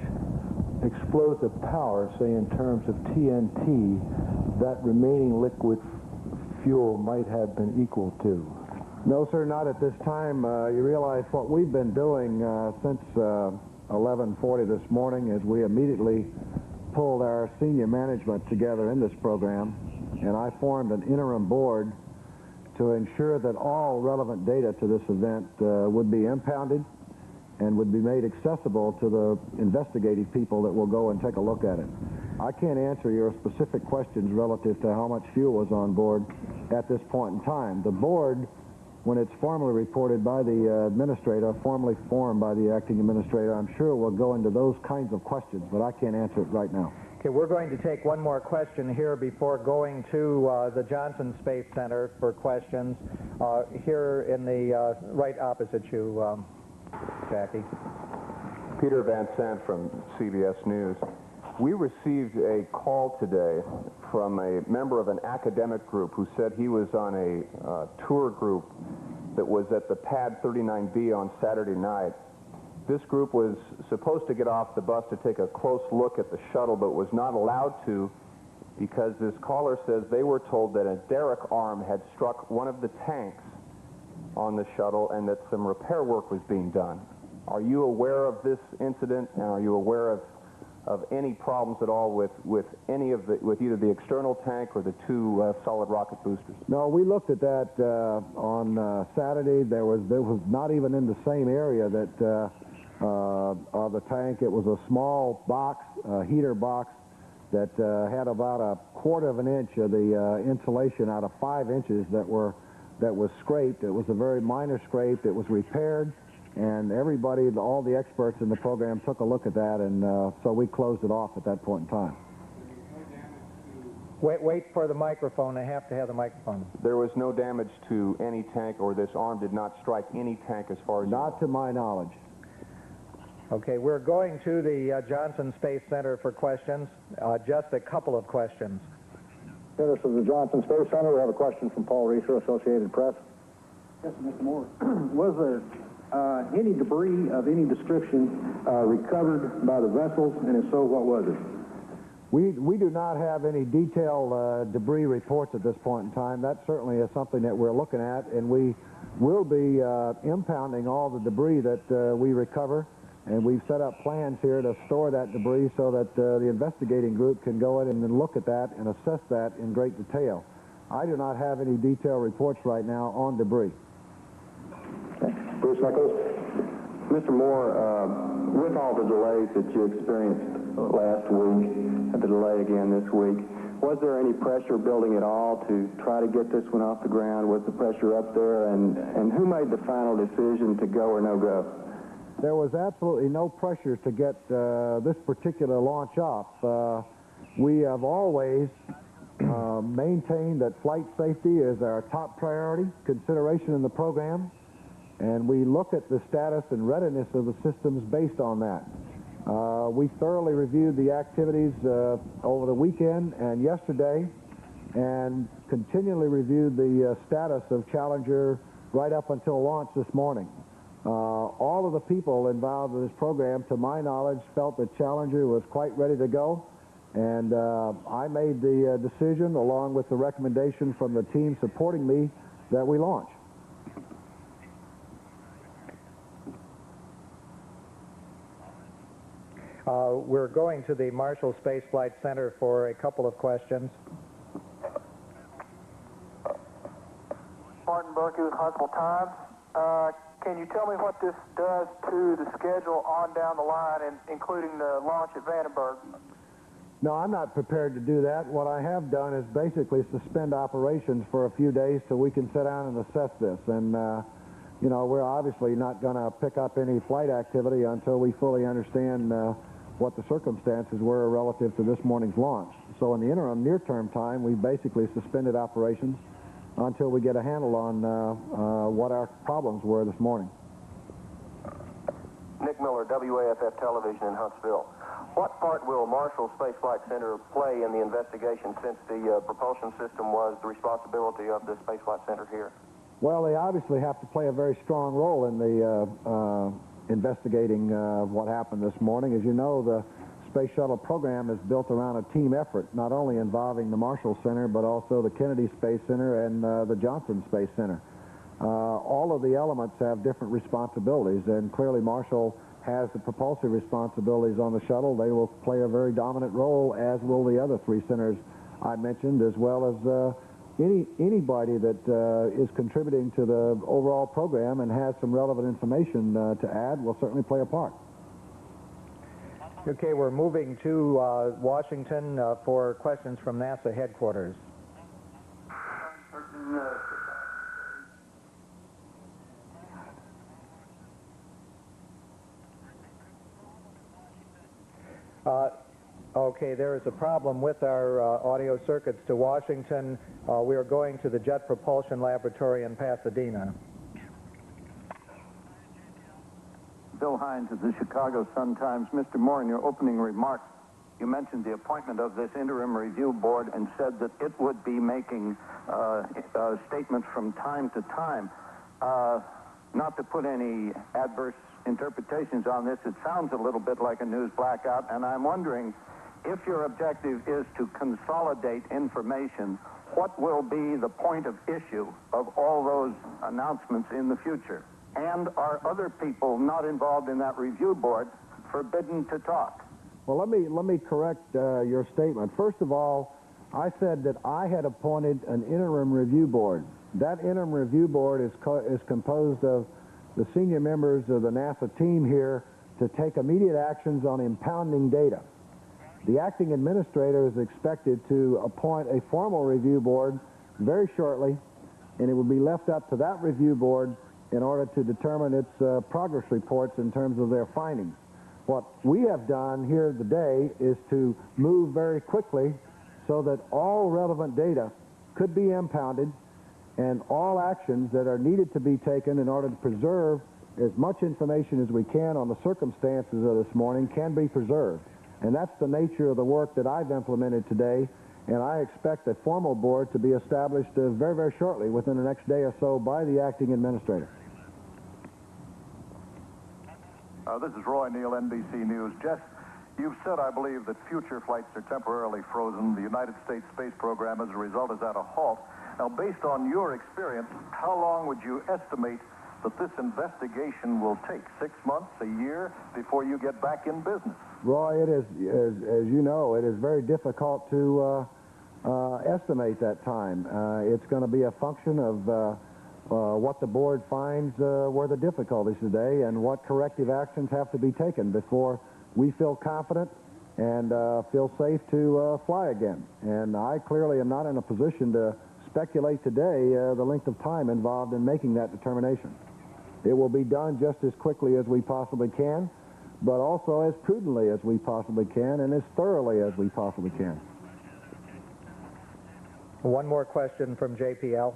Speaker 18: explosive power, say in terms of TNT, that remaining liquid fuel might have been equal to?
Speaker 3: No, sir, not at this time. You realize what we've been doing since 11:40 this morning is we immediately pulled our senior management together in this program, and I formed an interim board to ensure that all relevant data to this event would be impounded and would be made accessible to the investigative people that will go and take a look at it. I can't answer your specific questions relative to how much fuel was on board at this point in time. The board, when it's formally reported by the administrator, formally formed by the acting administrator, I'm sure will go into those kinds of questions, but I can't answer it right now.
Speaker 12: Okay, we're going to take one more question here before going to the Johnson Space Center for questions. Here in the right opposite you, Jackie.
Speaker 5: Peter Van Sant from CBS News. We received a call today from a member of an academic group who said he was on a tour group that was at the Pad 39B on Saturday night. This group was supposed to get off the bus to take a close look at the shuttle, but was not allowed to because this caller says they were told that a derrick arm had struck one of the tanks on the shuttle and that some repair work was being done. Are you aware of this incident, and are you aware of any problems at all with any of with either the external tank or the two solid rocket boosters?
Speaker 3: No, we looked at that on Saturday. There was not even in the same area that of the tank. It was a small box, heater box, that had about a quarter of an inch of the insulation out of 5 inches that was scraped. It was a very minor scrape. It was repaired, and everybody, all the experts in the program, took a look at that, and so we closed it off at that point in time.
Speaker 12: Wait for the microphone. I have to have the microphone.
Speaker 5: There was no damage to any tank, or this arm did not strike any tank as far as...
Speaker 3: Not to my knowledge.
Speaker 12: Okay, we're going to the Johnson Space Center for questions. Just a couple of questions.
Speaker 9: This is the Johnson Space Center. We have a question from Paul Reeser, Associated Press.
Speaker 2: Yes, Mr. Moore. Was there any debris of any description recovered by the vessels, and if so, what was it?
Speaker 3: We do not have any detailed debris reports at this point in time. That certainly is something that we're looking at, and we will be impounding all the debris that we recover, and we've set up plans here to store that debris so that the investigating group can go in and then look at that and assess that in great detail. I do not have any detailed reports right now on debris.
Speaker 9: Bruce Nichols. Mr. Moore, with all the delays that you experienced last week, and the delay again this week, was there any pressure building at all to try to get this one off the ground? Was the pressure up there, and who made the final decision to go or no go?
Speaker 3: There was absolutely no pressure to get this particular launch off. We have always maintained that flight safety is our top priority consideration in the program, and we look at the status and readiness of the systems based on that. We thoroughly reviewed the activities over the weekend and yesterday, and continually reviewed the status of Challenger right up until launch this morning. All of the people involved in this program, to my knowledge, felt that Challenger was quite ready to go, and I made the decision, along with the recommendation from the team supporting me, that we launch.
Speaker 12: We're going to the Marshall Space Flight Center for a couple of questions.
Speaker 14: Martin Berkey with Huntsville Times. Can you tell me what this does to the schedule on down the line, including the launch at Vandenberg?
Speaker 3: No, I'm not prepared to do that. What I have done is basically suspend operations for a few days so we can sit down and assess this. And, you know, we're obviously not going to pick up any flight activity until we fully understand what the circumstances were relative to this morning's launch. So in the interim, near-term time, we basically suspended operations until we get a handle on what our problems were this morning.
Speaker 11: Nick Miller, WAFF Television in Huntsville. What part will Marshall Space Flight Center play in the investigation, since the propulsion system was the responsibility of the Space Flight Center here?
Speaker 3: Well, they obviously have to play a very strong role in the investigating what happened this morning. As you know, the
Speaker 8: Space Shuttle program is built around a team effort, not only involving the Marshall Center, but also the Kennedy Space Center and the Johnson Space Center. All of the elements have different responsibilities, and clearly Marshall has the propulsive responsibilities on the shuttle. They will play a very dominant role, as will the other three centers I mentioned, as well as anybody that is contributing to the overall program and has some relevant information to add will certainly play a part.
Speaker 12: Okay, we're moving to Washington for questions from NASA headquarters. Okay, there is a problem with our audio circuits to Washington. We are going to the Jet Propulsion Laboratory in Pasadena.
Speaker 1: Bill Hines of the Chicago Sun-Times. Mr. Moore, in your opening remarks, you mentioned the appointment of this interim review board and said that it would be making statements from time to time. Not to put any adverse interpretations on this, it sounds a little bit like a news blackout, and I'm wondering if your objective is to consolidate information, what will be the point of issue of all those announcements in the future? And are other people not involved in that review board forbidden to talk?
Speaker 8: Well, let me correct your statement. First of all, I said that I had appointed an interim review board. That interim review board is composed of the senior members of the NASA team here to take immediate actions on impounding data. The acting administrator is expected to appoint a formal review board very shortly, and it will be left up to that review board in order to determine its progress reports in terms of their findings. What we have done here today is to move very quickly so that all relevant data could be impounded and all actions that are needed to be taken in order to preserve as much information as we can on the circumstances of this morning can be preserved. And that's the nature of the work that I've implemented today, and I expect a formal board to be established very, very shortly, within the next day or so, by the acting administrator.
Speaker 19: This is Roy Neal, NBC News. Jess, you've said, I believe, that future flights are temporarily frozen. The United States space program, as a result, is at a halt. Now, based on your experience, how long would you estimate that this investigation will take? 6 months, a year, before you get back in business?
Speaker 8: Roy, it is, as you know, it is very difficult to estimate that time. It's going to be a function of what the board finds were the difficulties today and what corrective actions have to be taken before we feel confident and feel safe to fly again. And I clearly am not in a position to speculate today the length of time involved in making that determination. It will be done just as quickly as we possibly can, but also as prudently as we possibly can and as thoroughly as we possibly can.
Speaker 12: One more question from JPL.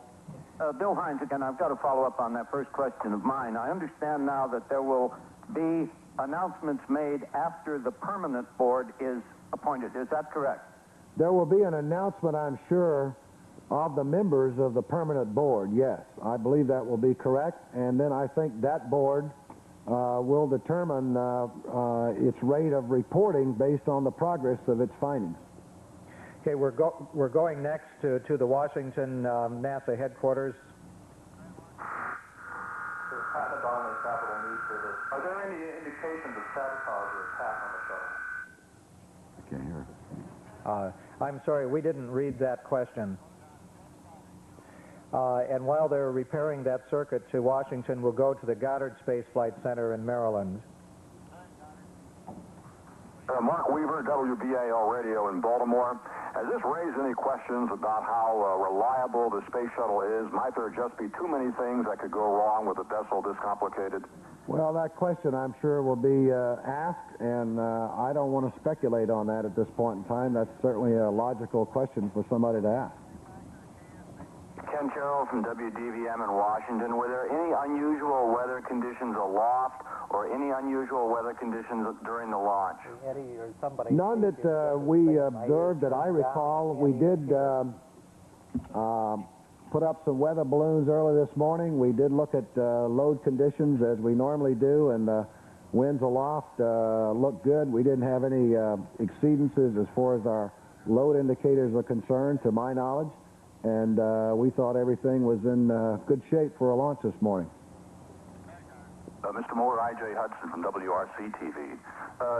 Speaker 1: Bill Hines again. I've got to follow up on that first question of mine. I understand now that there will be announcements made after the permanent board is appointed. Is that correct?
Speaker 8: There will be an announcement, I'm sure, of the members of the permanent board, yes. I believe that will be correct, and then I think that board will determine its rate of reporting based on the progress of its findings.
Speaker 12: Okay, we're going next to the Washington NASA headquarters.
Speaker 19: Are there any indications of sabotage or attack on the shuttle?
Speaker 8: I can't hear.
Speaker 12: I'm sorry, we didn't read that question. And while they're repairing that circuit to Washington, we'll go to the Goddard Space Flight Center in Maryland.
Speaker 20: Mark Weaver, WBAL Radio in Baltimore. Has this raised any questions about how reliable the space shuttle is? Might there just be too many things that could go wrong with a vessel this complicated?
Speaker 8: Well, that question, I'm sure, will be asked, and I don't want to speculate on that at this point in time. That's certainly a logical question for somebody to ask.
Speaker 20: Ken Carroll from WDVM in Washington. Were there any unusual weather conditions aloft or any unusual weather conditions during the launch?
Speaker 8: None that we observed that I recall. We did put up some weather balloons early this morning. We did look at load conditions as we normally do, and Winds aloft looked good. We didn't have any exceedances as far as our load indicators are concerned, to my knowledge, and we thought everything was in good shape for a launch this morning.
Speaker 20: Mr. Moore, I.J. Hudson from WRC-TV.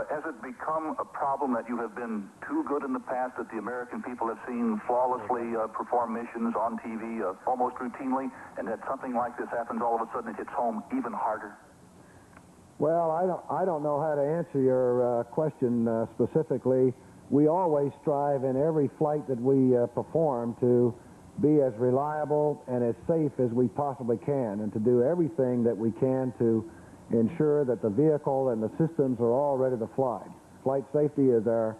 Speaker 20: Has it become a problem that you have been too good in the past, that the American people have seen flawlessly perform missions on TV almost routinely, and that something like this happens all of a sudden, it hits home even harder?
Speaker 8: Well, I don't know how to answer your question specifically. We always strive in every flight that we perform to be as reliable and as safe as we possibly can, and to do everything that we can to ensure that the vehicle and the systems are all ready to fly. Flight safety is our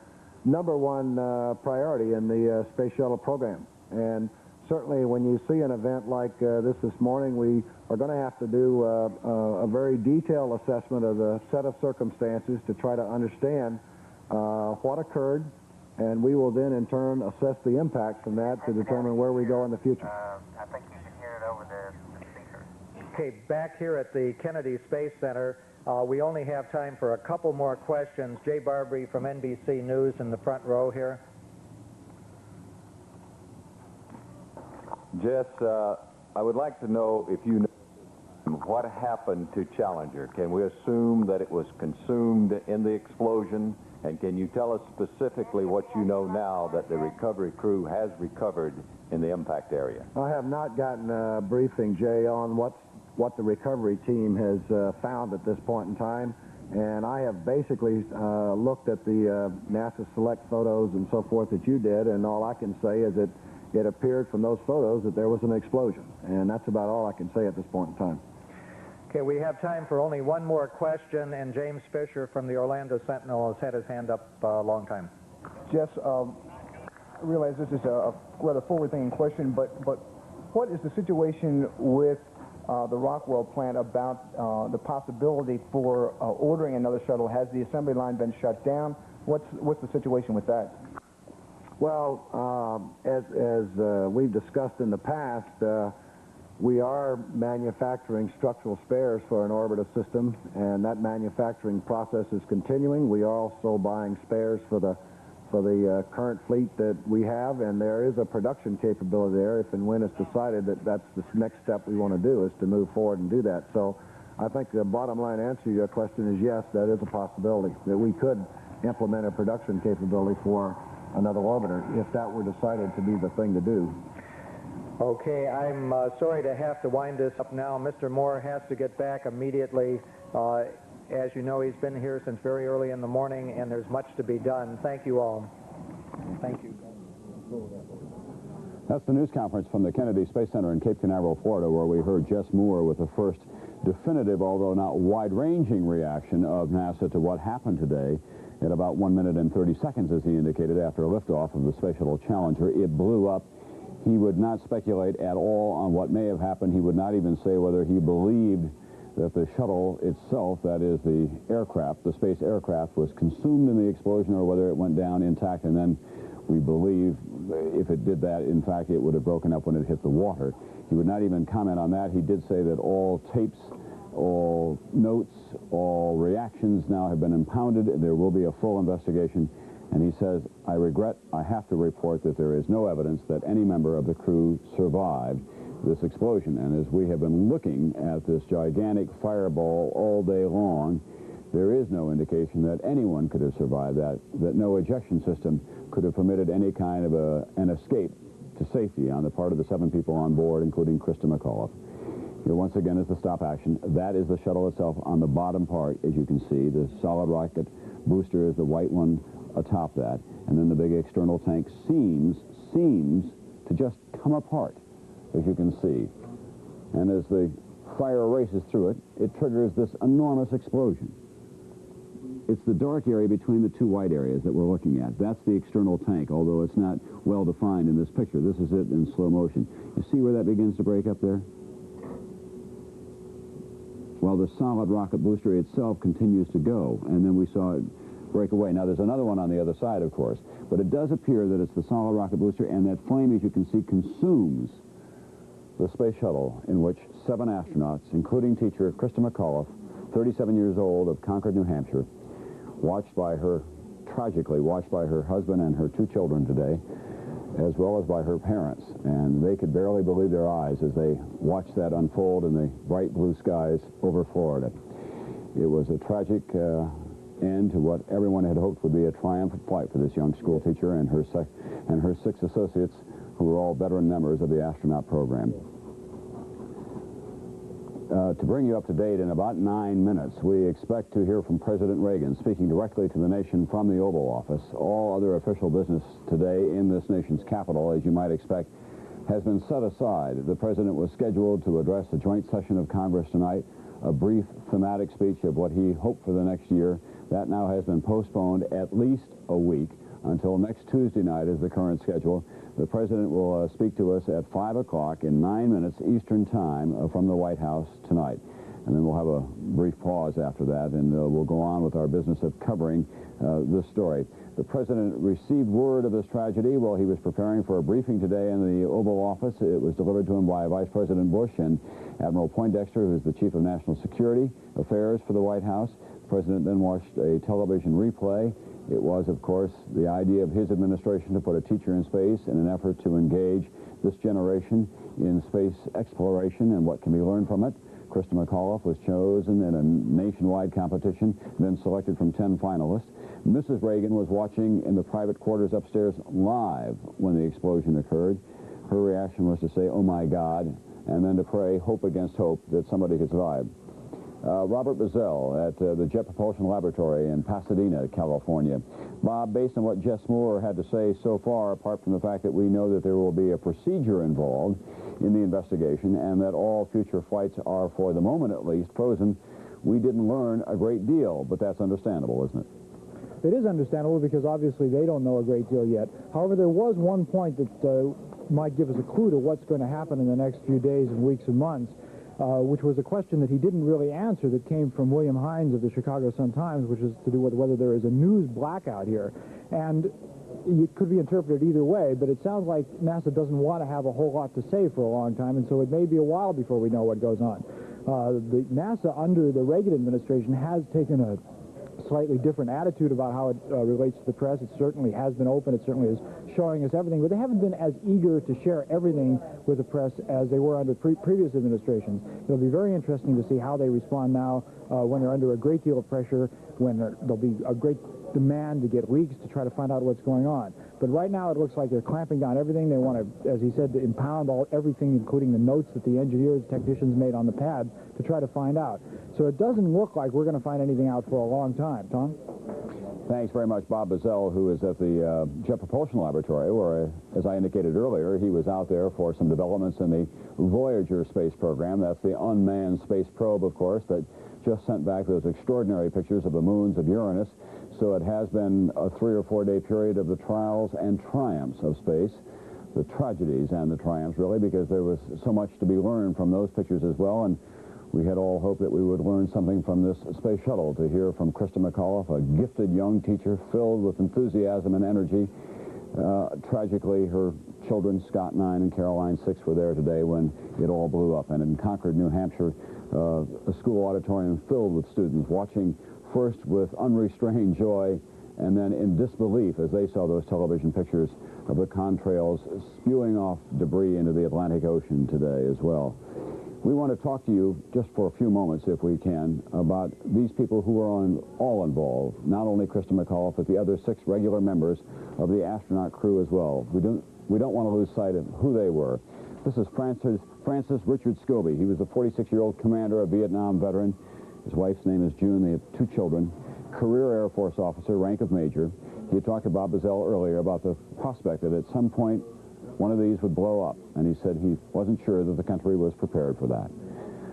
Speaker 8: #1 priority in the Space Shuttle program. And certainly when you see an event like this morning, we are going to have to do a very detailed assessment of the set of circumstances to try to understand what occurred, and we will then in turn assess the impact from that to determine where we go in the future.
Speaker 12: I think you can hear it over the speaker. Okay, back here at the Kennedy Space Center, we only have time for a couple more questions. Jay Barbee from NBC News in the front row here.
Speaker 6: Jess, I would like to know if you know what happened to Challenger. Can we assume that it was consumed in the explosion? And can you tell us specifically what you know now that the recovery crew has recovered in the impact area?
Speaker 8: I have not gotten a briefing, Jay, on what the recovery team has found at this point in time. And I have basically looked at the NASA Select photos and so forth that you did, and all I can say is that it appeared from those photos that there was an explosion. And that's about all I can say at this point in time.
Speaker 12: Okay, we have time for only one more question, and James Fisher from the Orlando Sentinel has had his hand up a long time.
Speaker 21: Jess, I realize this is a rather forward-thinking question, but what is the situation with the Rockwell plant about the possibility for ordering another shuttle? Has the assembly line been shut down? What's the situation with that?
Speaker 8: Well, as we've discussed in the past, we are manufacturing structural spares for an orbiter system, and that manufacturing process is continuing. We are also buying spares for the current fleet that we have, and there is a production capability there if and when it's decided that that's the next step we want to do, is to move forward and do that. So I think the bottom line answer to your question is yes, that is a possibility, that we could implement a production capability for another orbiter if that were decided to be the thing to do.
Speaker 12: Okay, I'm sorry to have to wind this up now. Mr. Moore has to get back immediately. As you know, he's been here since very early in the morning, and there's much to be done. Thank you all. Thank you.
Speaker 16: That's the news conference from the Kennedy Space Center in Cape Canaveral, Florida, where we heard Jess Moore with the first definitive, although not wide-ranging, reaction of NASA to what happened today at about 1 minute and 30 seconds, as he indicated, after liftoff of the Space Shuttle Challenger. It blew up. He would not speculate at all on what may have happened. He would not even say whether he believed that the shuttle itself, that is the aircraft, the space aircraft, was consumed in the explosion or whether it went down intact. And then we believe if it did that, in fact, it would have broken up when it hit the water. He would not even comment on that. He did say that all tapes, all notes, all reactions now have been impounded, and there will be a full investigation. And he says, I regret, I have to report that there is no evidence that any member of the crew survived this explosion. And as we have been looking at this gigantic fireball all day long, there is no indication that anyone could have survived that no ejection system could have permitted any kind of an escape to safety on the part of the 7 people on board, including Christa McAuliffe. Here once again is the stop action. That is the shuttle itself on the bottom part, as you can see. The solid rocket booster is the white one atop that, and then the big external tank seems to just come apart, as you can see. And as the fire races through it, it triggers this enormous explosion. It's the dark area between the 2 white areas that we're looking at. That's the external tank, although it's not well defined in this picture. This is it in slow motion. You see where that begins to break up there? While the solid rocket booster itself continues to go, and then we saw it break away. Now, there's another one on the other side, of course, but it does appear that it's the solid rocket booster, and that flame, as you can see, consumes the space shuttle in which 7 astronauts, including teacher Christa McAuliffe,
Speaker 4: 37 years old, of Concord, New Hampshire, tragically watched by her husband and her 2 children today, as well as by her parents. And they could barely believe their eyes as they watched that unfold in the bright blue skies over Florida. It was a tragic end to what everyone had hoped would be a triumphant flight for this young school teacher and her 6 associates, who were all veteran members of the astronaut program. To bring you up to date, in about 9 minutes, we expect to hear from President Reagan speaking directly to the nation from the Oval Office. All other official business today in this nation's capital, as you might expect, has been set aside. The President was scheduled to address the joint session of Congress tonight, a brief thematic speech of what he hoped for the next year. That now has been postponed at least a week until next Tuesday night is the current schedule. The President will speak to us at 5 o'clock in 9 minutes Eastern Time from the White House tonight. And then we'll have a brief pause after that, and we'll go on with our business of covering this story. The President received word of this tragedy while he was preparing for a briefing today in the Oval Office. It was delivered to him by Vice President Bush and Admiral Poindexter, who is the Chief of National Security Affairs for the White House. The President then watched a television replay. It was, of course, the idea of his administration to put a teacher in space in an effort to engage this generation in space exploration and what can be learned from it. Christa McAuliffe was chosen in a nationwide competition, then selected from 10 finalists. Mrs. Reagan was watching in the private quarters upstairs live when the explosion occurred. Her reaction was to say, "Oh my God," and then to pray, hope against hope, that somebody could survive. Robert Bazell at the Jet Propulsion Laboratory in Pasadena, California. Bob, based on what Jess Moore had to say so far, apart from the fact that we know that there will be a procedure involved in the investigation and that all future flights are, for the moment at least, frozen, we didn't learn a great deal, but that's understandable, isn't it?
Speaker 21: It is understandable because obviously they don't know a great deal yet. However, there was one point that might give us a clue to what's going to happen in the next few days and weeks and months, which was a question that he didn't really answer that came from William Hines of the Chicago Sun-Times, which is to do with whether there is a news blackout here. And it could be interpreted either way, but it sounds like NASA doesn't want to have a whole lot to say for a long time, and so it may be a while before we know what goes on. The NASA under the Reagan administration has taken a slightly different attitude about how it relates to the press. It certainly has been open. It certainly is showing us everything, but they haven't been as eager to share everything with the press as they were under previous administrations. It'll be very interesting to see how they respond now when they're under a great deal of pressure, when there'll be a great demand to get leaks to try to find out what's going on. But right now it looks like they're clamping down everything. They want to, as he said, to impound everything, including the notes that the engineers, technicians made on the pad to try to find out. So it doesn't look like we're going to find anything out for a long time. Tom?
Speaker 4: Thanks very much, Bob Bazell, who is at the Jet Propulsion Laboratory, where, as I indicated earlier, he was out there for some developments in the Voyager space program. That's the unmanned space probe, of course, that just sent back those extraordinary pictures of the moons of Uranus. So it has been a 3 or 4 day period of the trials and triumphs of space, the tragedies and the triumphs, really, because there was so much to be learned from those pictures as well. And we had all hoped that we would learn something from this space shuttle. To hear from Christa McAuliffe, a gifted young teacher filled with enthusiasm and energy. Tragically, her children, Scott 9 and Caroline 6, were there today when it all blew up. And in Concord, New Hampshire, a school auditorium filled with students watching first with unrestrained joy and then in disbelief as they saw those television pictures of the contrails spewing off debris into the Atlantic Ocean today as well. We want to talk to you just for a few moments, if we can, about these people who are all involved, not only Christa McAuliffe, but the other 6 regular members of the astronaut crew as well. We don't want to lose sight of who they were. This is Francis Richard Scobee. He was a 46-year-old commander, a Vietnam veteran. His wife's name is June. They have 2 children. Career Air Force officer, rank of major. He had talked to Bob Bazell earlier about the prospect that at some point one of these would blow up, and he said he wasn't sure that the country was prepared for that.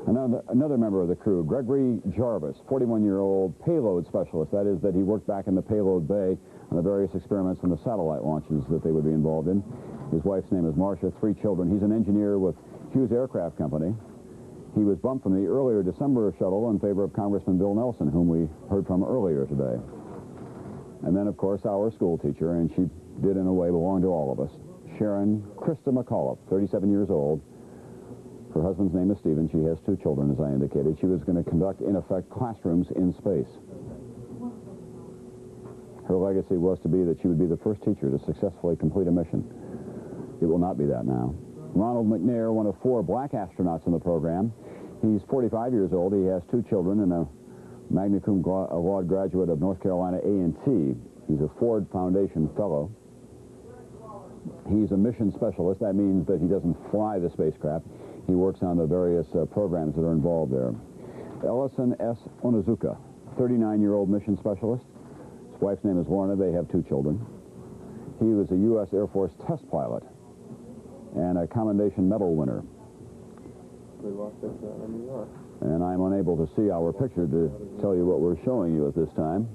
Speaker 4: Another member of the crew, Gregory Jarvis, 41-year-old payload specialist. That is, that he worked back in the payload bay on the various experiments and the satellite launches that they would be involved in. His wife's name is Marcia, 3 children. He's an engineer with Hughes Aircraft Company. He was bumped from the earlier December shuttle in favor of Congressman Bill Nelson, whom we heard from earlier today. And then, of course, our school teacher, and she did in a way belong to all of us, Christa McAuliffe, 37 years old, Her husband's name is Stephen. She has 2 children, as I indicated. She was going to conduct, in effect, classrooms in space. Her legacy was to be that she would be the first teacher to successfully complete a mission. It will not be that now. Ronald McNair, one of 4 black astronauts in the program. He's 45 years old. He has 2 children and a magna cum laude graduate of North Carolina A&T. He's a Ford Foundation fellow. He's a mission specialist. That means that he doesn't fly the spacecraft. He works on the various programs that are involved there. Ellison S. Onizuka, 39-year-old mission specialist. His wife's name is Lorna. They have 2 children. He was a U.S. Air Force test pilot and a Commendation Medal winner. And I'm unable to see our picture to tell you what we're showing you at this time.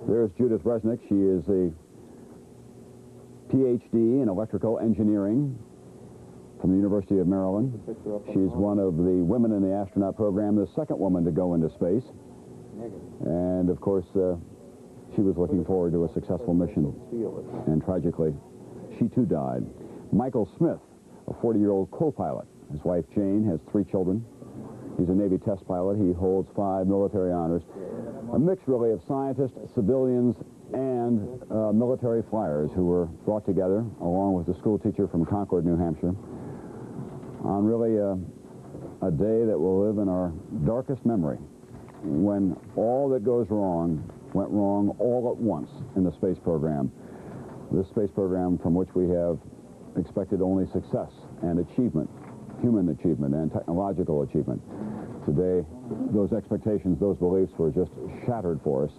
Speaker 4: There's Judith Resnik. She is a Ph.D. in electrical engineering from the University of Maryland. She's one of the women in the astronaut program, the second woman to go into space. And, of course, she was looking forward to a successful mission. And tragically, she too died. Michael Smith, a 40-year-old co-pilot. His wife, Jane, has 3 children. He's a Navy test pilot. He holds 5 military honors. A mix, really, of scientists, civilians, and military flyers who were brought together, along with a school teacher from Concord, New Hampshire, on really a day that will live in our darkest memory, when all that goes wrong went wrong all at once in the space program. This space program from which we have expected only success and achievement, human achievement and technological achievement. Today, those expectations, those beliefs were just shattered for us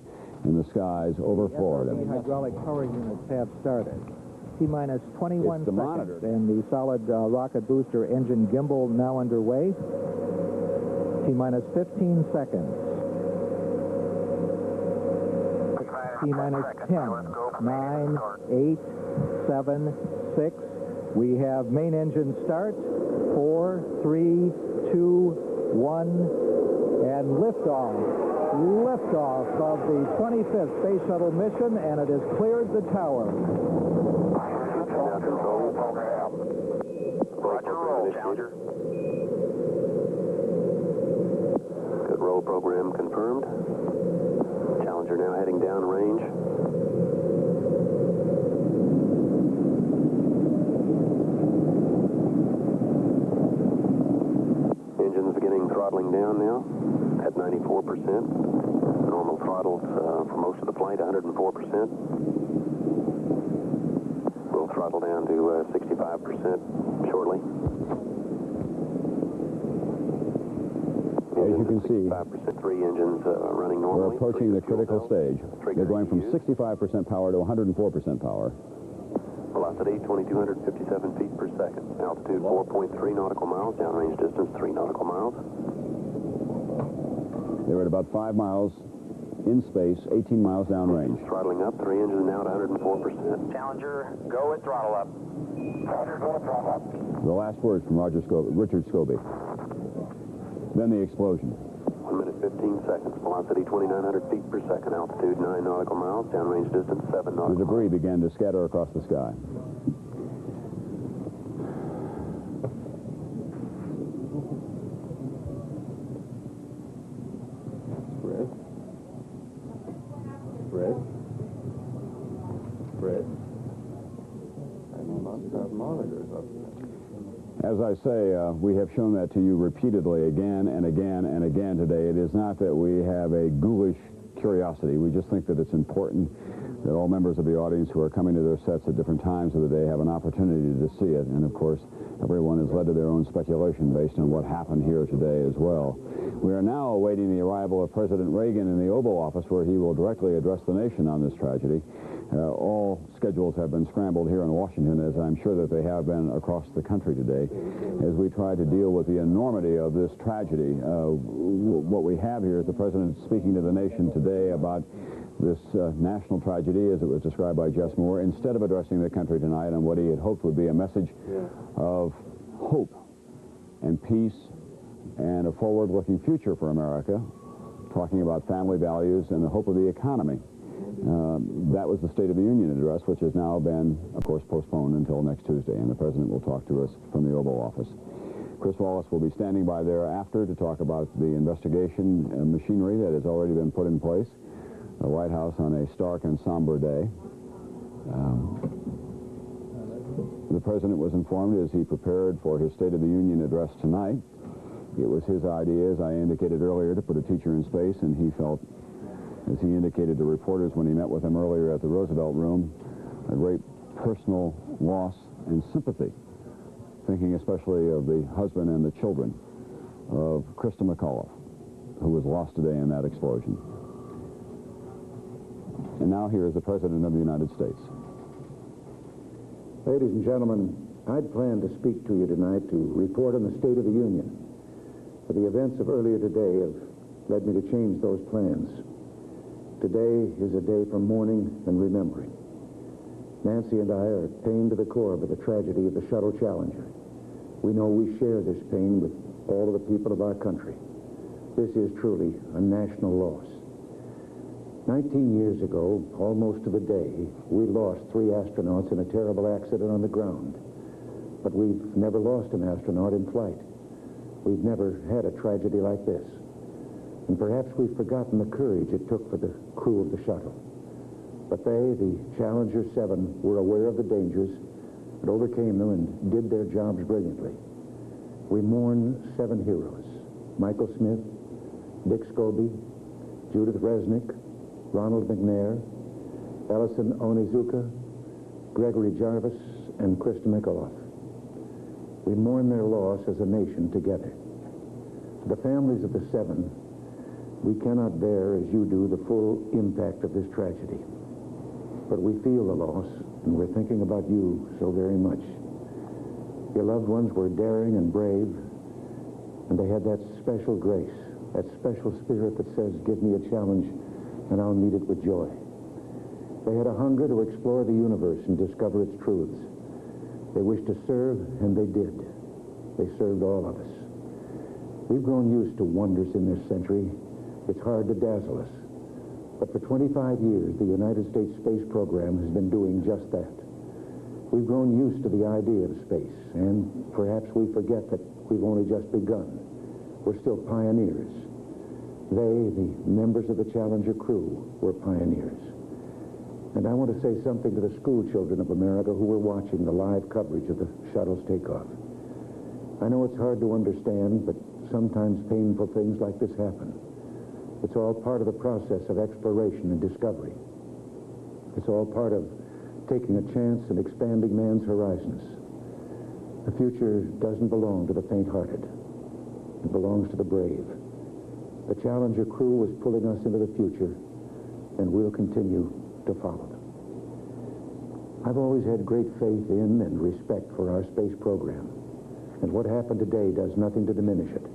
Speaker 4: in the skies over Florida.
Speaker 12: The hydraulic power units have started. T-minus 21 seconds,
Speaker 4: monitor.
Speaker 12: And the solid rocket booster engine gimbal now underway. T-minus 15 seconds. T-minus 10, 9, 8, 7, 6. We have main engine start. 4, 3, 2, 1, and liftoff. Liftoff of the 25th Space Shuttle mission, and it has cleared the tower.
Speaker 11: Roger, roll, Challenger. Good roll program confirmed. Challenger now heading down range. Engines beginning throttling down now at 94%. Normal throttles for most of the flight, 104%. We'll throttle down to 65% shortly.
Speaker 4: As you can see,
Speaker 11: 3 engines running normally.
Speaker 4: we're approaching the critical stage. They're going from 65% power to 104% power.
Speaker 11: Velocity 2,257 feet per second. Altitude 4.3 nautical miles. Downrange distance 3 nautical miles.
Speaker 4: They were at about 5 miles in space, 18 miles downrange.
Speaker 11: Throttling up, 3 engines now at 104%. Challenger, go at throttle up. Challenger, go at throttle up.
Speaker 4: The last words from Richard Scobee. Then the explosion.
Speaker 11: 1 minute, 15 seconds. Velocity 2,900 feet per second. Altitude 9 nautical miles. Downrange distance 7 nautical miles.
Speaker 4: The debris began to scatter across the sky.
Speaker 3: Fred. I must have monitors up there.
Speaker 4: As I say, we have shown that to you repeatedly again and again and again today. It is not that we have a ghoulish curiosity. We just think that it's important that all members of the audience who are coming to their sets at different times of the day have an opportunity to see it. And, of course, everyone is led to their own speculation based on what happened here today as well. We are now awaiting the arrival of President Reagan in the Oval Office, where he will directly address the nation on this tragedy. All schedules have been scrambled here in Washington, as I'm sure that they have been across the country today, as we try to deal with the enormity of this tragedy. What we have here is the President speaking to the nation today about this national tragedy, as it was described by Jess Moore, instead of addressing the country tonight on what he had hoped would be a message of hope and peace and a forward-looking future for America, talking about family values and the hope of the economy. That was the State of the Union address, which has now been, of course, postponed until next Tuesday, and the President will talk to us from the Oval Office. Chris Wallace will be standing by thereafter to talk about the investigation machinery that has already been put in place. The White House on a stark and somber day. The President was informed as he prepared for his State of the Union address tonight. It was his idea, as I indicated earlier, to put a teacher in space, and he felt, as he indicated to reporters when he met with them earlier at the Roosevelt Room, a great personal loss and sympathy, thinking especially of the husband and the children of Christa McAuliffe, who was lost today in that explosion. And now here is the President of the United States.
Speaker 7: Ladies and gentlemen, I'd planned to speak to you tonight to report on the State of the Union. But the events of earlier today have led me to change those plans. Today is a day for mourning and remembering. Nancy and I are pained to the core by the tragedy of the Shuttle Challenger. We know we share this pain with all of the people of our country. This is truly a national loss. 19 years ago, almost to the day, we lost 3 astronauts in a terrible accident on the ground. But we've never lost an astronaut in flight. We've never had a tragedy like this. And perhaps we've forgotten the courage it took for the crew of the shuttle. But they, the Challenger 7, were aware of the dangers and overcame them and did their jobs brilliantly. We mourn 7 heroes: Michael Smith, Dick Scobee, Judith Resnik, Ronald McNair, Ellison Onizuka, Gregory Jarvis, and Christa McAuliffe. We mourn their loss as a nation together. The families of the 7, we cannot bear, as you do, the full impact of this tragedy. But we feel the loss, and we're thinking about you so very much. Your loved ones were daring and brave, and they had that special grace, that special spirit that says, give me a challenge, and I'll meet it with joy. They had a hunger to explore the universe and discover its truths. They wished to serve, and they did. They served all of us. We've grown used to wonders in this century. It's hard to dazzle us. But for 25 years, the United States space program has been doing just that. We've grown used to the idea of space, and perhaps we forget that we've only just begun. We're still pioneers. They, the members of the Challenger crew, were pioneers. And I want to say something to the school children of America who were watching the live coverage of the shuttle's takeoff. I know it's hard to understand, but sometimes painful things like this happen. It's all part of the process of exploration and discovery. It's all part of taking a chance and expanding man's horizons. The future doesn't belong to the faint-hearted. It belongs to the brave. The Challenger crew was pulling us into the future, and we'll continue to follow them. I've always had great faith in and respect for our space program, and what happened today does nothing to diminish it.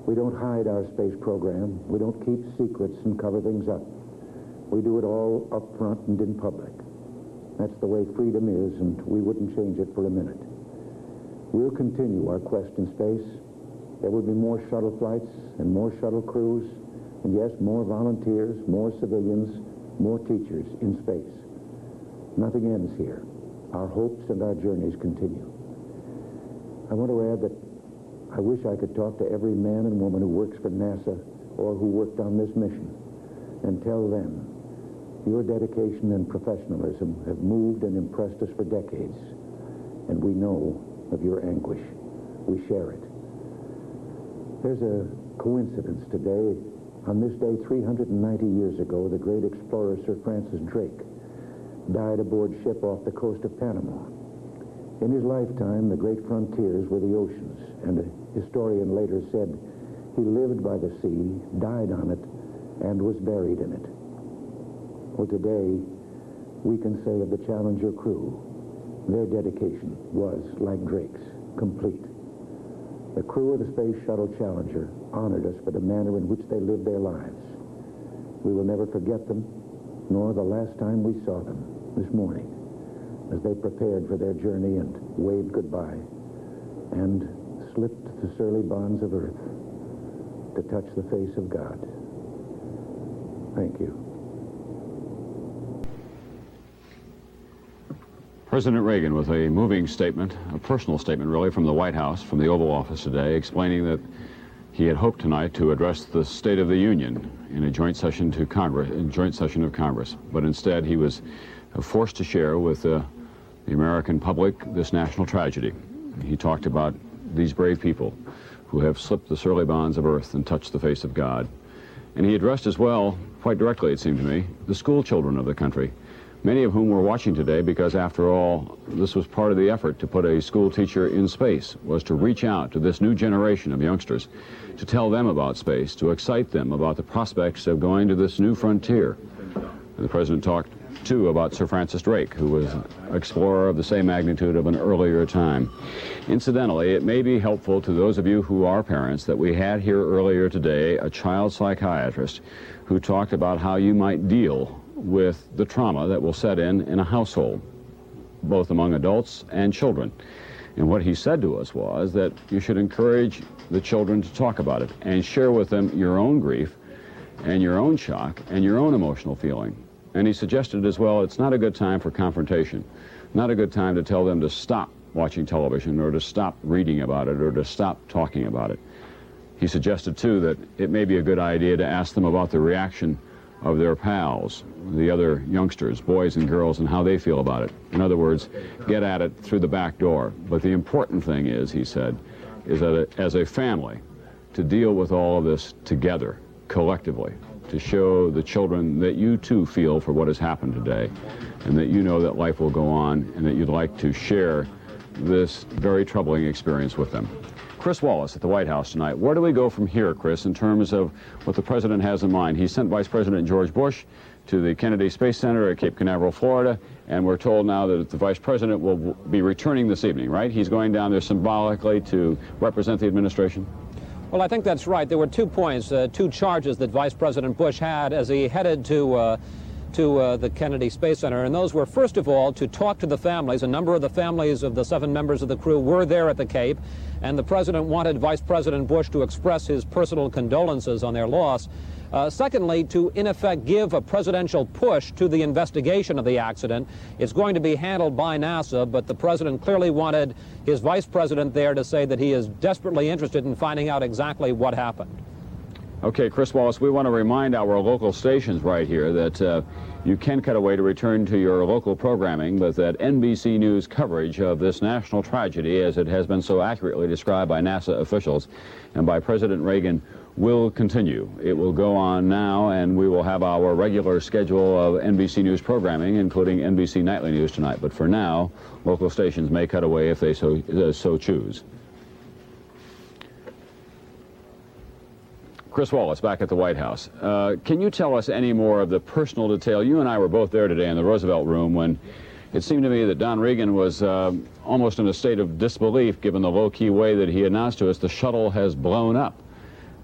Speaker 7: We don't hide our space program. We don't keep secrets and cover things up. We do it all up front and in public. That's the way freedom is, and we wouldn't change it for a minute. We'll continue our quest in space. There will be more shuttle flights and more shuttle crews, and yes, more volunteers, more civilians, more teachers in space. Nothing ends here. Our hopes and our journeys continue. I want to add that I wish I could talk to every man and woman who works for NASA or who worked on this mission and tell them your dedication and professionalism have moved and impressed us for decades, and we know of your anguish. We share it. There's a coincidence today. On this day, 390 years ago, the great explorer Sir Francis Drake died aboard ship off the coast of Panama. In his lifetime, the great frontiers were the oceans, and a historian later said he lived by the sea, died on it, and was buried in it. Well, today, we can say of the Challenger crew, their dedication was, like Drake's, complete. The crew of the Space Shuttle Challenger honored us for the manner in which they lived their lives. We will never forget them, nor the last time we saw them this morning, as they prepared for their journey and waved goodbye and slipped the surly bonds of earth to touch the face of God. Thank you.
Speaker 16: President Reagan with a moving statement, a personal statement really, from the White House, from the Oval Office today, explaining that he had hoped tonight to address the State of the Union in a joint session of Congress, but instead he was forced to share with the American public this national tragedy. He talked about these brave people who have slipped the surly bonds of earth and touched the face of God. And he addressed as well, quite directly it seemed to me, the school children of the country, many of whom were watching today because, after all, this was part of the effort to put a school teacher in space, was to reach out to this new generation of youngsters, to tell them about space, to excite them about the prospects of going to this new frontier. And the President talked, too, about Sir Francis Drake, who was an explorer of the same magnitude of an earlier time. Incidentally, it may be helpful to those of you who are parents that we had here earlier today a child psychiatrist who talked about how you might deal with the trauma that will set in a household, both among adults and children. And what he said to us was that you should encourage the children to talk about it and share with them your own grief and your own shock and your own emotional feeling. And he suggested as well, it's not a good time for confrontation, not a good time to tell them to stop watching television or to stop reading about it or to stop talking about it. He suggested, too, that it may be a good idea to ask them about the reaction of their pals, the other youngsters, boys and girls, and how they feel about it. In other words, get at it through the back door. But the important thing is, he said, is that as a family, to deal with all of this together, collectively, to show the children that you too feel for what has happened today, and that you know that life will go on, and that you'd like to share this very troubling experience with them. Chris Wallace at the White House tonight. Where do we go from here, Chris, in terms of what the President has in mind? He sent Vice President George Bush to the Kennedy Space Center at Cape Canaveral, Florida, and we're told now that the Vice President will be returning this evening, right? He's going down there symbolically to represent the administration?
Speaker 10: Well, I think that's right. There were 2 points, 2 charges that Vice President Bush had as he headed to the Kennedy Space Center, and those were, first of all, to talk to the families. A number of the families of the 7 members of the crew were there at the Cape, and the President wanted Vice President Bush to express his personal condolences on their loss. Secondly, to, in effect, give a presidential push to the investigation of the accident. It's going to be handled by NASA, but the President clearly wanted his Vice President there to say that he is desperately interested in finding out exactly what happened.
Speaker 16: Okay, Chris Wallace, we want to remind our local stations right here that you can cut away to return to your local programming, but that NBC News coverage of this national tragedy, as it has been so accurately described by NASA officials and by President Reagan, will continue. It will go on now, and we will have our regular schedule of NBC News programming, including NBC Nightly News tonight. But for now, local stations may cut away if they so choose. Chris Wallace, back at the White House. Can you tell us any more of the personal detail? You and I were both there today in the Roosevelt Room when it seemed to me that Don Regan was almost in a state of disbelief, given the low-key way that he announced to us the shuttle has blown up.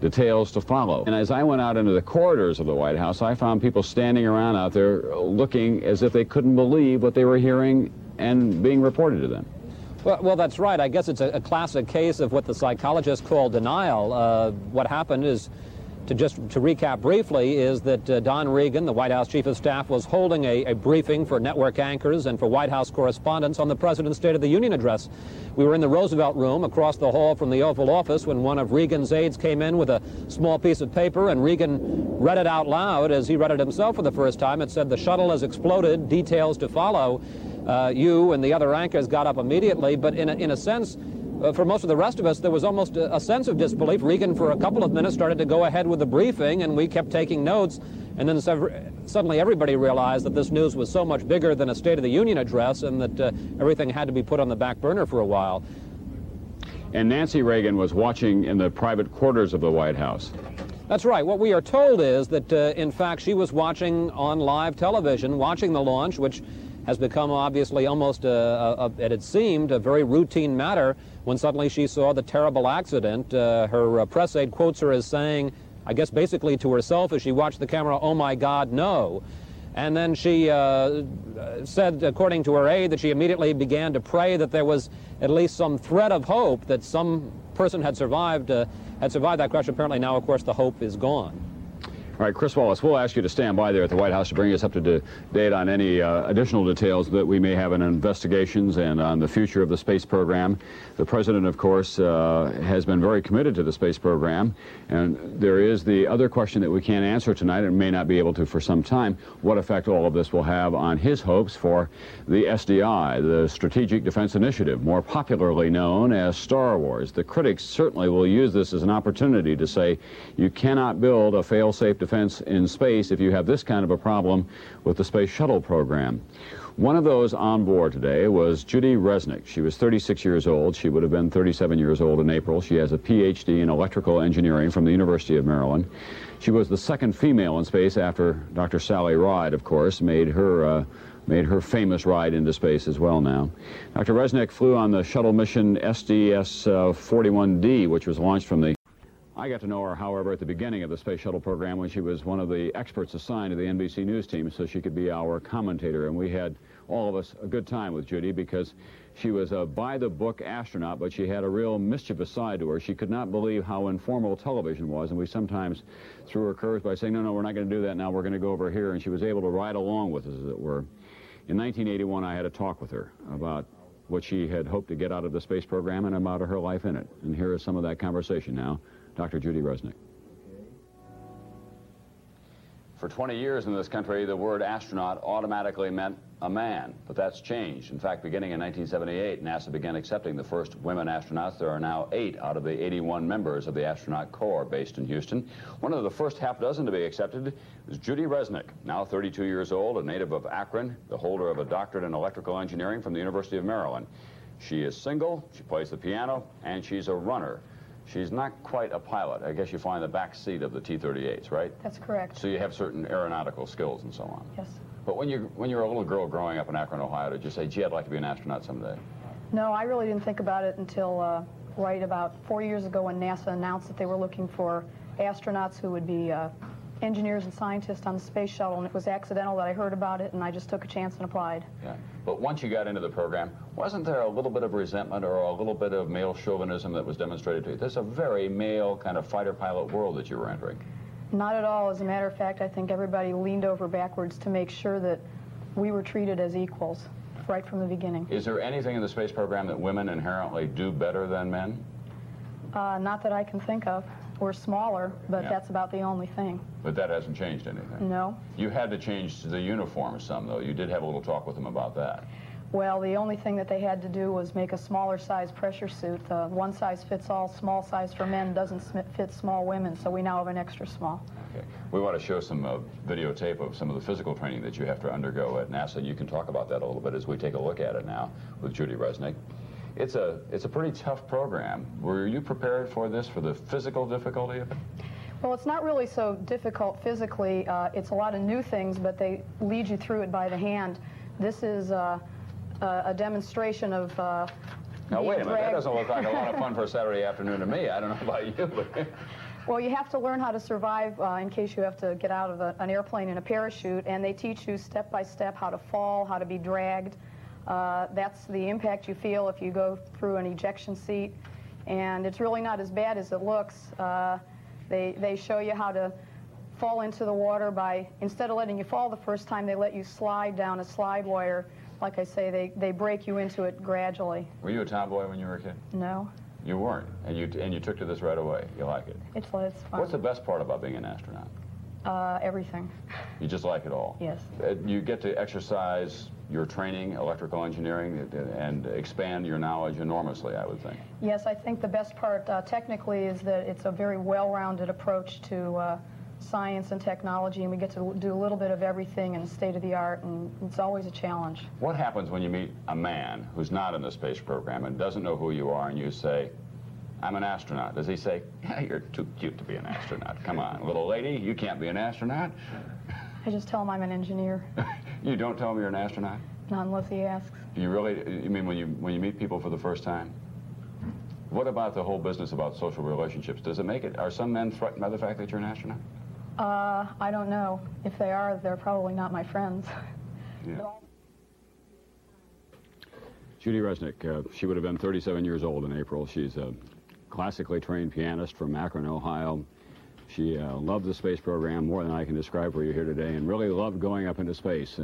Speaker 16: Details to follow. And as I went out into the corridors of the White House, I found people standing around out there looking as if they couldn't believe what they were hearing and being reported to them.
Speaker 10: Well, that's right. I guess it's a classic case of what the psychologists call denial. What happened is, to recap briefly, is that Don Regan, the White House Chief of Staff, was holding a briefing for network anchors and for White House correspondents on the President's State of the Union address. We were in the Roosevelt Room across the hall from the Oval Office when one of Regan's aides came in with a small piece of paper, and Regan read it out loud as he read it himself for the first time. It said, "The shuttle has exploded, details to follow." You and the other anchors got up immediately, but in a sense, for most of the rest of us, there was almost a sense of disbelief. Regan, for a couple of minutes, started to go ahead with the briefing, and we kept taking notes. And then suddenly everybody realized that this news was so much bigger than a State of the Union address, and that everything had to be put on the back burner for a while.
Speaker 16: And Nancy Reagan was watching in the private quarters of the White House.
Speaker 10: That's right. What we are told is that, in fact, she was watching on live television, watching the launch, which has become obviously almost, it had seemed, a very routine matter when suddenly she saw the terrible accident. Her press aide quotes her as saying, I guess basically to herself as she watched the camera, "Oh my God, no." And then she said, according to her aide, that she immediately began to pray that there was at least some thread of hope, that some person had survived that crash. Apparently now, of course, the hope is gone.
Speaker 16: All right, Chris Wallace, we'll ask you to stand by there at the White House to bring us up to date on any additional details that we may have in investigations and on the future of the space program. The President, of course, has been very committed to the space program, and there is the other question that we can't answer tonight and may not be able to for some time, what effect all of this will have on his hopes for the SDI, the Strategic Defense Initiative, more popularly known as Star Wars. The critics certainly will use this as an opportunity to say you cannot build a fail-safe defense in space if you have this kind of a problem with the Space Shuttle program. One of those on board today was Judy Resnik. She was 36 years old. She would have been 37 years old in April. She has a PhD in electrical engineering from the University of Maryland. She was the second female in space after Dr. Sally Ride, of course, made her famous ride into space as well now. Dr. Resnik flew on the shuttle mission STS-51-D, which was launched from the... I got to know her, however, at the beginning of the Space Shuttle program when she was one of the experts assigned to the NBC News team so she could be our commentator. And we had, all of us, a good time with Judy because she was a by-the-book astronaut, but she had a real mischievous side to her. She could not believe how informal television was, and we sometimes threw her curves by saying, no, we're not going to do that now, we're going to go over here. And she was able to ride along with us, as it were. In 1981, I had a talk with her about what she had hoped to get out of the space program and about her life in it. And here is some of that conversation now. Dr. Judy Resnik. For 20 years in this country, the word astronaut automatically meant a man, but that's changed. In fact, beginning in 1978, NASA began accepting the first women astronauts. There are now 8 out of the 81 members of the astronaut corps based in Houston. One of the first half dozen to be accepted was Judy Resnik, now 32 years old, a native of Akron, the holder of a doctorate in electrical engineering from the University of Maryland. She is single, she plays the piano, and she's a runner. She's not quite a pilot. I guess you fly in the back seat of the T-38s, right?
Speaker 15: That's correct.
Speaker 16: So you have certain aeronautical skills and so on.
Speaker 15: Yes.
Speaker 16: But when you're a little girl growing up in Akron, Ohio, did you say, gee, I'd like to be an astronaut someday?
Speaker 15: No, I really didn't think about it until right about 4 years ago when NASA announced that they were looking for astronauts who would be engineers and scientists on the space shuttle, and it was accidental that I heard about it, and I just took a chance and applied.
Speaker 16: Yeah. But once you got into the program, wasn't there a little bit of resentment or a little bit of male chauvinism that was demonstrated to you? This is a very male kind of fighter pilot world that you were entering.
Speaker 15: Not at all. As a matter of fact, I think everybody leaned over backwards to make sure that we were treated as equals right from the beginning.
Speaker 16: Is there anything in the space program that women inherently do better than men?
Speaker 15: Not that I can think of. We're smaller, but that's about the only thing.
Speaker 16: But that hasn't changed anything?
Speaker 15: No.
Speaker 16: You had to change the uniform some, though. You did have a little talk with them about that.
Speaker 15: Well, the only thing that they had to do was make a smaller size pressure suit. The one size fits all, small size for men doesn't fit small women, so we now have an extra small.
Speaker 16: Okay. We want to show some videotape of some of the physical training that you have to undergo at NASA. You can talk about that a little bit as we take a look at it now with Judy Resnik. It's a pretty tough program. Were you prepared for this, for the physical difficulty of it?
Speaker 15: Well, it's not really so difficult physically. It's a lot of new things, but they lead you through it by the hand. This is a demonstration of
Speaker 16: Now, wait a minute. That doesn't look like a lot of fun for a Saturday afternoon to me. I don't know about you, but...
Speaker 15: Well, you have to learn how to survive in case you have to get out of an airplane in a parachute, and they teach you step by step how to fall, how to be dragged. That's the impact you feel if you go through an ejection seat, and it's really not as bad as it looks. They show you how to fall into the water by, instead of letting you fall the first time, they let you slide down a slide wire. Like I say, they break you into it gradually.
Speaker 16: Were you a tomboy when you were a kid?
Speaker 15: No.
Speaker 16: You weren't, and you took to this right away. You like it?
Speaker 15: It's fun.
Speaker 16: What's the best part about being an astronaut?
Speaker 15: Everything.
Speaker 16: You just like it all?
Speaker 15: Yes.
Speaker 16: You get to exercise your training, electrical engineering, and expand your knowledge enormously, I would think.
Speaker 15: Yes, I think the best part technically is that it's a very well-rounded approach to science and technology, and we get to do a little bit of everything in state-of-the-art, and it's always a challenge.
Speaker 16: What happens when you meet a man who's not in the space program and doesn't know who you are, and you say, I'm an astronaut? Does he say, yeah, you're too cute to be an astronaut. Come on, little lady, you can't be an astronaut?
Speaker 15: I just tell him I'm an engineer.
Speaker 16: You don't tell him you're an astronaut?
Speaker 15: Not unless he asks.
Speaker 16: You really, you mean when you meet people for the first time? What about the whole business about social relationships? Does it make it, are some men threatened by the fact that you're an astronaut?
Speaker 15: I don't know. If they are, they're probably not my friends.
Speaker 16: Yeah. Judy Resnik, she would have been 37 years old in April. She's a classically trained pianist from Akron, Ohio. She loved the space program more than I can describe for you here today, and really loved going up into space.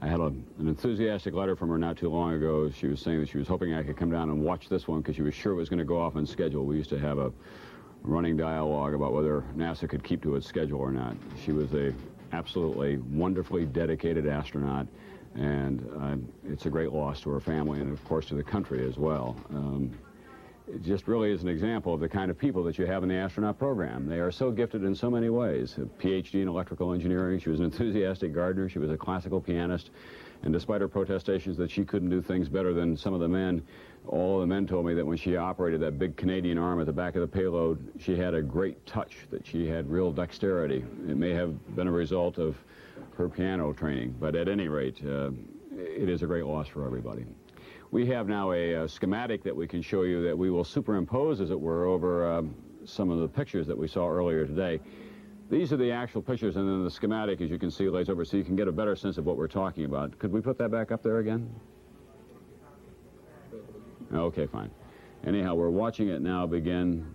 Speaker 16: I had an enthusiastic letter from her not too long ago. She was saying that she was hoping I could come down and watch this one because she was sure it was going to go off on schedule. We used to have a running dialogue about whether NASA could keep to its schedule or not. She was a absolutely wonderfully dedicated astronaut, and it's a great loss to her family and, of course, to the country as well. It just really is an example of the kind of people that you have in the astronaut program. They are so gifted in so many ways. A PhD in electrical engineering. She was an enthusiastic gardener. She was a classical pianist. And despite her protestations that she couldn't do things better than some of the men, all of the men told me that when she operated that big Canadian arm at the back of the payload, she had a great touch, that she had real dexterity. It may have been a result of her piano training, but at any rate, it is a great loss for everybody. We have now a schematic that we can show you that we will superimpose, as it were, over some of the pictures that we saw earlier today. These are the actual pictures, and then the schematic, as you can see, lays over so you can get a better sense of what we're talking about. Could we put that back up there again? Okay, fine. Anyhow, we're watching it now begin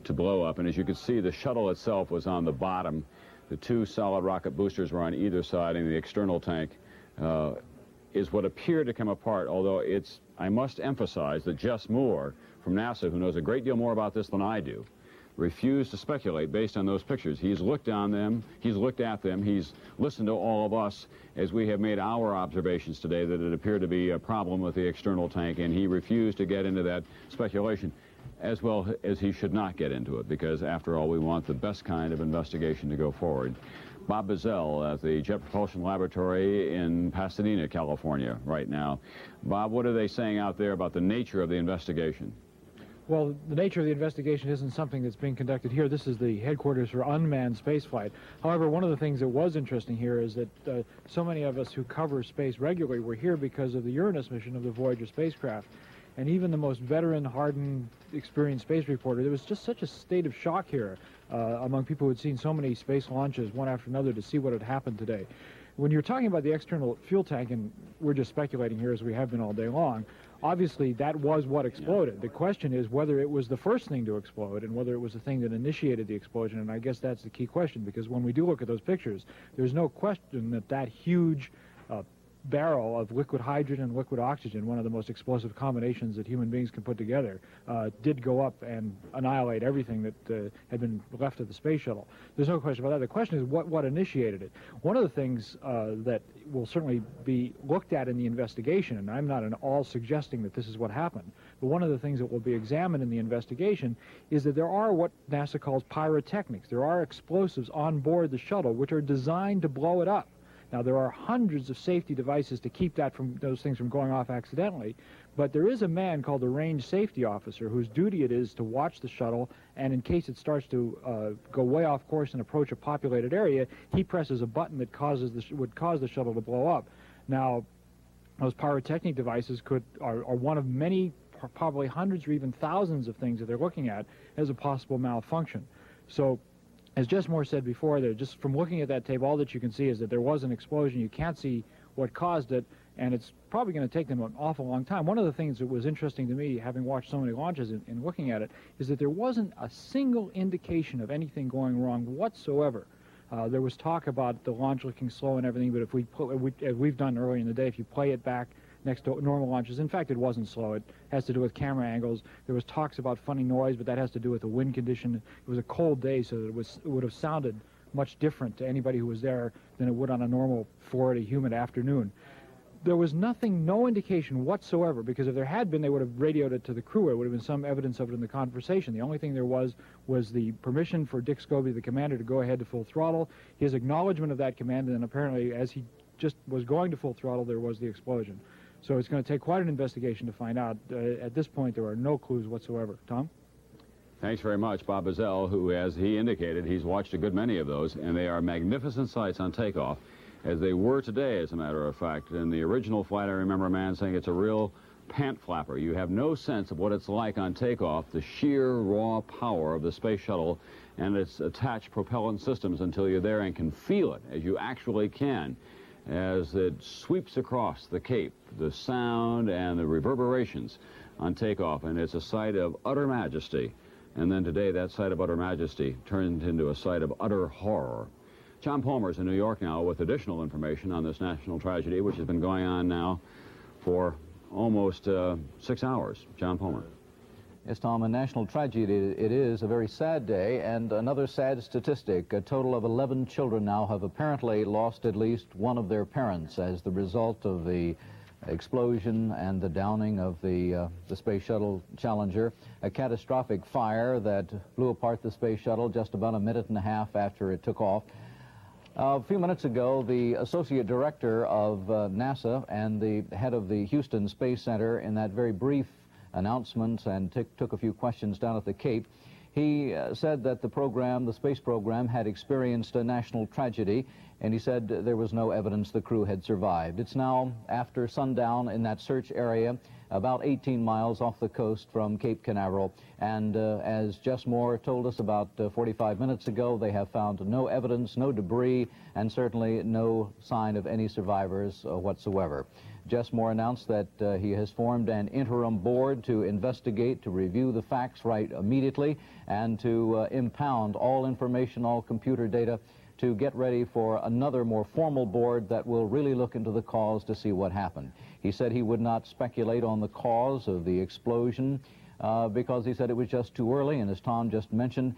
Speaker 16: to blow up, and as you can see, the shuttle itself was on the bottom. The two solid rocket boosters were on either side, and the external tank is what appeared to come apart, although it's, I must emphasize that Jess Moore from NASA, who knows a great deal more about this than I do, refused to speculate based on those pictures. He's looked on them, he's looked at them, he's listened to all of us as we have made our observations today that it appeared to be a problem with the external tank, and he refused to get into that speculation, as well as he should not get into it, because after all, we want the best kind of investigation to go forward. Bob Bazell at the Jet Propulsion Laboratory in Pasadena, California, right now. Bob, what are they saying out there about the nature of the investigation?
Speaker 12: Well, the nature of the investigation isn't something that's being conducted here. This is the headquarters for unmanned spaceflight. However, one of the things that was interesting here is that so many of us who cover space regularly were here because of the Uranus mission of the Voyager spacecraft. And even the most veteran, hardened, experienced space reporter, there was just such a state of shock here among people who had seen so many space launches one after another to see what had happened today. When you're talking about the external fuel tank, and we're just speculating here as we have been all day long, obviously that was what exploded. The question is whether it was the first thing to explode and whether it was the thing that initiated the explosion, and I guess that's the key question, because when we do look at those pictures, there's no question that that huge barrel of liquid hydrogen and liquid oxygen, one of the most explosive combinations that human beings can put together, did go up and annihilate everything that had been left of the space shuttle. There's no question about that. The question is what initiated it. One of the things that will certainly be looked at in the investigation, and I'm not at all suggesting that this is what happened, but one of the things that will be examined in the investigation is that there are what NASA calls pyrotechnics. There are explosives on board the shuttle which are designed to blow it up. Now, there are hundreds of safety devices to keep those things from going off accidentally, but there is a man called the range safety officer whose duty it is to watch the shuttle, and in case it starts to go way off course and approach a populated area, he presses a button that would cause the shuttle to blow up. Now, those pyrotechnic devices are one of many, probably hundreds or even thousands of things that they're looking at as a possible malfunction. So, as Jess Moore said before, just from looking at that tape, all that you can see is that there was an explosion. You can't see what caused it, and it's probably going to take them an awful long time. One of the things that was interesting to me, having watched so many launches and looking at it, is that there wasn't a single indication of anything going wrong whatsoever. There was talk about the launch looking slow and everything, but as we've done earlier in the day, if you play it back next to normal launches, in fact, it wasn't slow. It has to do with camera angles. There was talks about funny noise, but that has to do with the wind condition. It was a cold day, so it would have sounded much different to anybody who was there than it would on a normal Florida humid afternoon. There was no indication whatsoever, because if there had been, they would have radioed it to the crew. There would have been some evidence of it in the conversation. The only thing there was the permission for Dick Scobee, the commander, to go ahead to full throttle, his acknowledgement of that command, and then apparently as he just was going to full throttle, there was the explosion. So it's going to take quite an investigation to find out. At this point, there are no clues whatsoever. Tom?
Speaker 16: Thanks very much, Bob Bazell, who, as he indicated, he's watched a good many of those, and they are magnificent sights on takeoff, as they were today, as a matter of fact. In the original flight, I remember a man saying it's a real pant flapper. You have no sense of what it's like on takeoff, the sheer raw power of the space shuttle and its attached propellant systems, until you're there and can feel it, as you actually can, as it sweeps across the Cape, the sound and the reverberations on takeoff, and it's a sight of utter majesty. And then today, that sight of utter majesty turned into a sight of utter horror. John Palmer's in New York now with additional information on this national tragedy, which has been going on now for almost 6 hours. John Palmer.
Speaker 13: Yes, Tom, a national tragedy. It is a very sad day, and another sad statistic. A total of 11 children now have apparently lost at least one of their parents as the result of the explosion and the downing of the Space Shuttle Challenger, a catastrophic fire that blew apart the Space Shuttle just about a minute and a half after it took off. A few minutes ago, the Associate Director of NASA and the head of the Houston Space Center, in that very brief announcement and took a few questions down at the Cape, he said that the space program, had experienced a national tragedy, and he said there was no evidence the crew had survived. It's now after sundown in that search area, about 18 miles off the coast from Cape Canaveral, and as Jess Moore told us about 45 minutes ago, they have found no evidence, no debris, and certainly no sign of any survivors whatsoever. Jess Moore announced that he has formed an interim board to investigate, to review the facts right immediately, and to impound all information, all computer data, to get ready for another more formal board that will really look into the cause to see what happened. He said he would not speculate on the cause of the explosion because he said it was just too early, and as Tom just mentioned,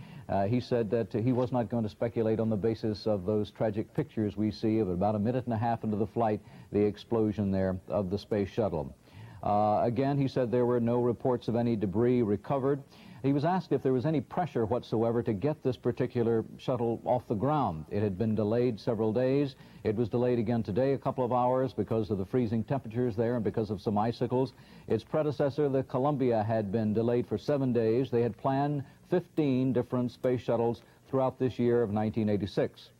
Speaker 13: he said that he was not going to speculate on the basis of those tragic pictures we see of about a minute and a half into the flight, the explosion there of the Space Shuttle. Again, he said there were no reports of any debris recovered. He was asked if there was any pressure whatsoever to get this particular shuttle off the ground. It had been delayed several days. It was delayed again today a couple of hours because of the freezing temperatures there and because of some icicles. Its predecessor, the Columbia, had been delayed for 7 days. They had planned 15 different space shuttles throughout this year of 1986.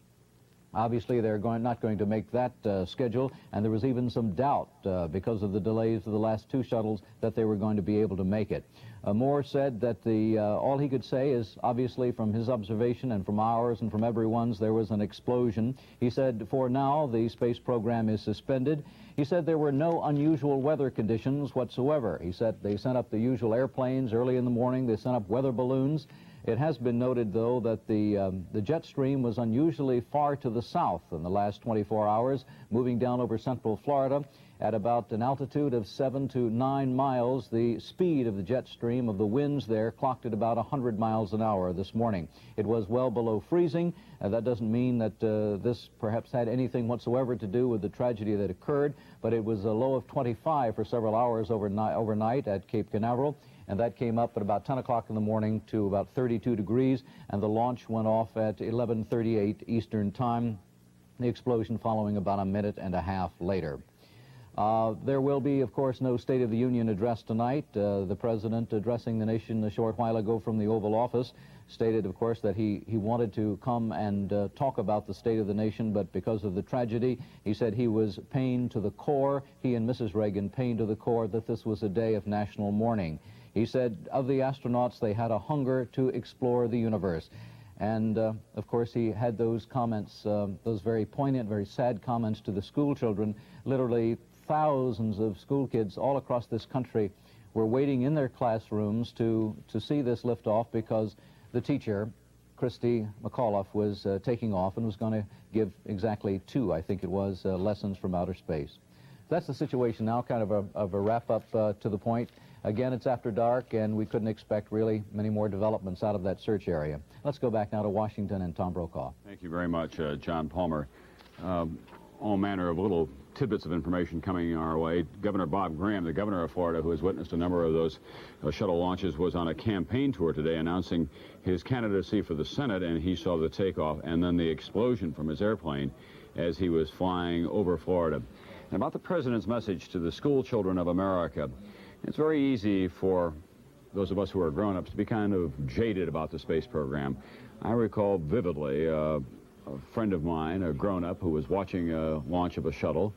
Speaker 13: Obviously, they're not going to make that schedule, and there was even some doubt because of the delays of the last 2 shuttles that they were going to be able to make it. Moore said that all he could say is, obviously, from his observation and from ours and from everyone's, there was an explosion. He said, for now, the space program is suspended. He said there were no unusual weather conditions whatsoever. He said they sent up the usual airplanes early in the morning. They sent up weather balloons. It has been noted, though, that the jet stream was unusually far to the south in the last 24 hours, moving down over central Florida at about an altitude of 7 to 9 miles. The speed of the jet stream of the winds there clocked at about 100 miles an hour this morning. It was well below freezing. That doesn't mean that this perhaps had anything whatsoever to do with the tragedy that occurred, but it was a low of 25 for several hours overnight at Cape Canaveral. And that came up at about 10 o'clock in the morning to about 32 degrees, and the launch went off at 11:38 Eastern Time, the explosion following about a minute and a half later. There will be, of course, no State of the Union address tonight. The President, addressing the nation a short while ago from the Oval Office, stated, of course, that he wanted to come and talk about the state of the nation, but because of the tragedy, he said he was pained to the core, he and Mrs. Reagan pained to the core, that this was a day of national mourning. He said of the astronauts, they had a hunger to explore the universe. And, of course, he had those comments, those very poignant, very sad comments to the school children. Literally thousands of school kids all across this country were waiting in their classrooms to see this liftoff because the teacher, Christa McAuliffe, was taking off and was going to give exactly 2, I think it was, lessons from outer space. That's the situation now, kind of a wrap-up to the point. Again, it's after dark, and we couldn't expect really many more developments out of that search area. Let's go back now to Washington and Tom Brokaw.
Speaker 16: Thank you very much, John Palmer. All manner of little tidbits of information coming our way. Governor Bob Graham, the governor of Florida, who has witnessed a number of those shuttle launches, was on a campaign tour today announcing his candidacy for the Senate, and he saw the takeoff and then the explosion from his airplane as he was flying over Florida. And about the president's message to the school children of America, it's very easy for those of us who are grown-ups to be kind of jaded about the space program. I recall vividly a friend of mine, a grown-up, who was watching a launch of a shuttle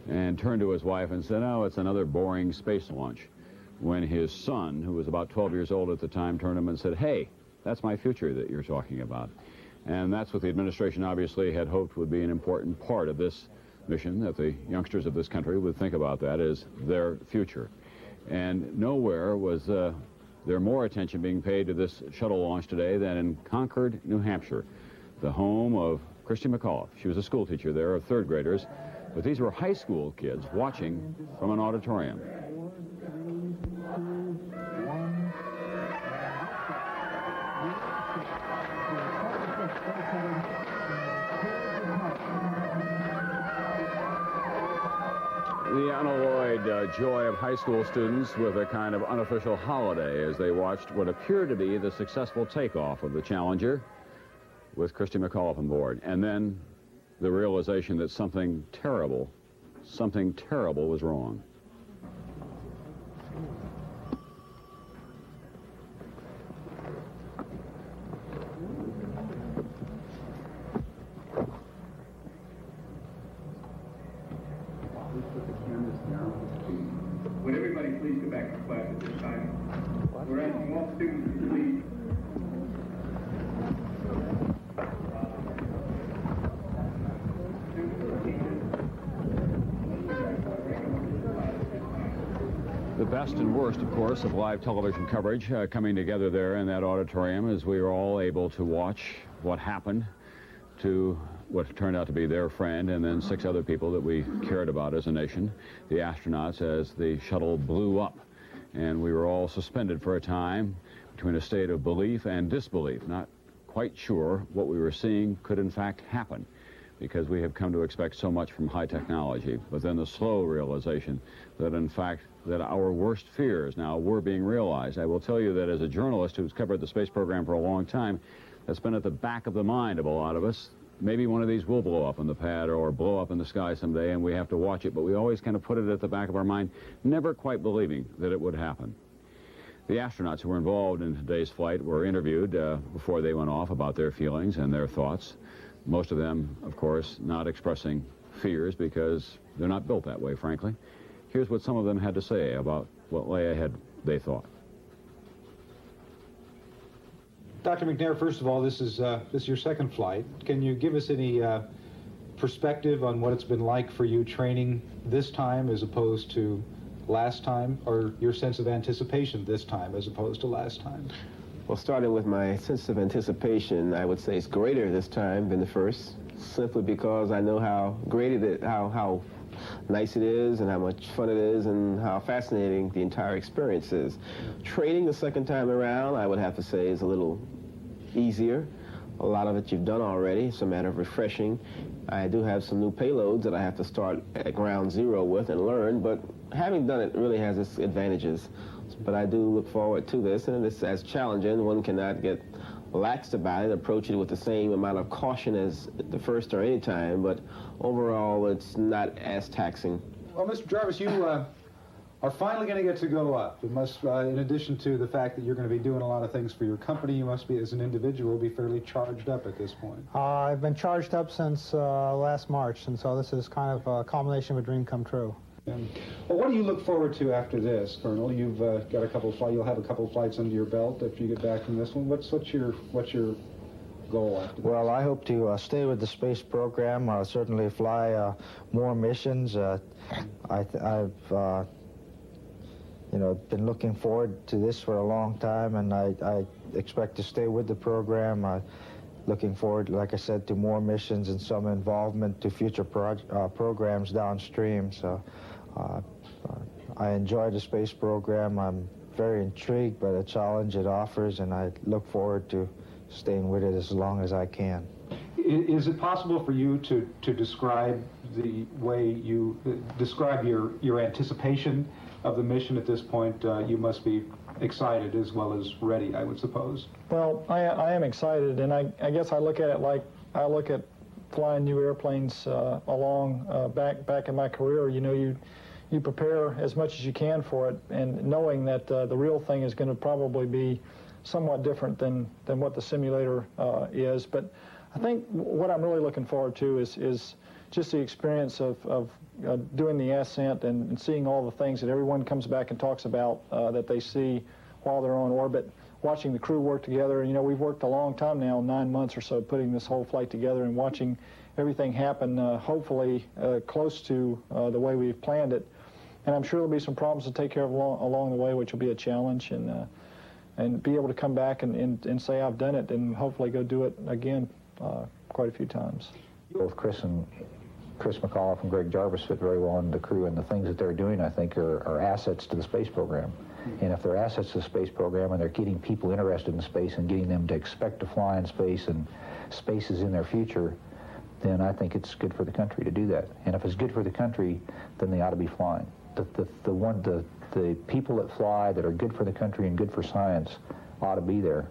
Speaker 16: and turned to his wife and said, "Oh, it's another boring space launch." When his son, who was about 12 years old at the time, turned to him and said, "Hey, that's my future that you're talking about." And that's what the administration obviously had hoped would be an important part of this mission, that the youngsters of this country would think about that as their future. And nowhere was There's more attention being paid to this shuttle launch today than in Concord, New Hampshire, the home of Christa McAuliffe. She was a school teacher there of third graders, but these were high school kids watching from an auditorium. The unalloyed joy of high school students with a kind of unofficial holiday as they watched what appeared to be the successful takeoff of the Challenger with Christa McAuliffe on board. And then the realization that something terrible was wrong.
Speaker 17: Would everybody please go back to class at this time? We're asking all students to leave.
Speaker 16: The best and worst, of course, of live television coverage coming together there in that auditorium as we were all able to watch what happened to what turned out to be their friend and then 6 other people that we cared about as a nation, the astronauts, as the shuttle blew up. And we were all suspended for a time between a state of belief and disbelief, not quite sure what we were seeing could in fact happen, because we have come to expect so much from high technology. But then the slow realization that in fact that our worst fears now were being realized. I will tell you that as a journalist who's covered the space program for a long time, that's been at the back of the mind of a lot of us. Maybe one of these will blow up on the pad or blow up in the sky someday and we have to watch it, but we always kind of put it at the back of our mind, never quite believing that it would happen. The astronauts who were involved in today's flight were interviewed before they went off about their feelings and their thoughts. Most of them, of course, not expressing fears because they're not built that way, frankly. Here's what some of them had to say about what lay ahead, they thought.
Speaker 22: Dr. McNair, first of all, this is your second flight. Can you give us any perspective on what it's been like for you training this time as opposed to last time, or your sense of anticipation this time as opposed to last time?
Speaker 23: Well, starting with my sense of anticipation, I would say it's greater this time than the first, simply because I know how great it is, how nice it is, and how much fun it is, and how fascinating the entire experience is. Training the second time around, I would have to say, is a little easier. A lot of it you've done already. It's a matter of refreshing. I do have some new payloads that I have to start at ground zero with and learn, but having done it really has its advantages. But I do look forward to this, and it's as challenging. One cannot get laxed about it, approach it with the same amount of caution as the first or any time, but overall it's not as taxing.
Speaker 22: Well, Mr. Jarvis, you are finally going to get to go up. You must, in addition to the fact that you're going to be doing a lot of things for your company, you must be, as an individual, be fairly charged up at this point.
Speaker 24: I've been charged up since last March, and so this is kind of a culmination of a dream come true.
Speaker 22: Well, what do you look forward to after this, Colonel? You've got a couple of you'll have a couple of flights under your belt after you get back from this one. What's your goal after this?
Speaker 25: Well, I hope to stay with the space program. Certainly fly more missions. I've been looking forward to this for a long time, and I expect to stay with the program. Looking forward, like I said, to more missions and some involvement to future programs downstream. So I enjoy the space program. I'm very intrigued by the challenge it offers, and I look forward to staying with it as long as I can.
Speaker 22: Is it possible for you to describe the way you describe your anticipation of the mission at this point? You must be excited as well as ready, I would suppose.
Speaker 24: Well, I am excited, and I guess I look at it like I look at flying new airplanes along back in my career. You know, you prepare as much as you can for it, and knowing that the real thing is going to probably be somewhat different than what the simulator is. But I think what I'm really looking forward to is just the experience of doing the ascent and seeing all the things that everyone comes back and talks about that they see while they're on orbit, watching the crew work together. You know, we've worked a long time now, 9 months or so, putting this whole flight together and watching everything happen, hopefully close to the way we've planned it. And I'm sure there'll be some problems to take care of along the way, which will be a challenge. And and be able to come back and say I've done it, and hopefully go do it again quite a few times.
Speaker 2: Both Chris McAuliffe and Greg Jarvis fit very well into the crew, and the things that they're doing, I think, are assets to the space program. And if they're assets to the space program and they're getting people interested in space and getting them to expect to fly in space and space is in their future, then I think it's good for the country to do that. And if it's good for the country, then they ought to be flying. The people that fly that are good for the country and good for science ought to be there.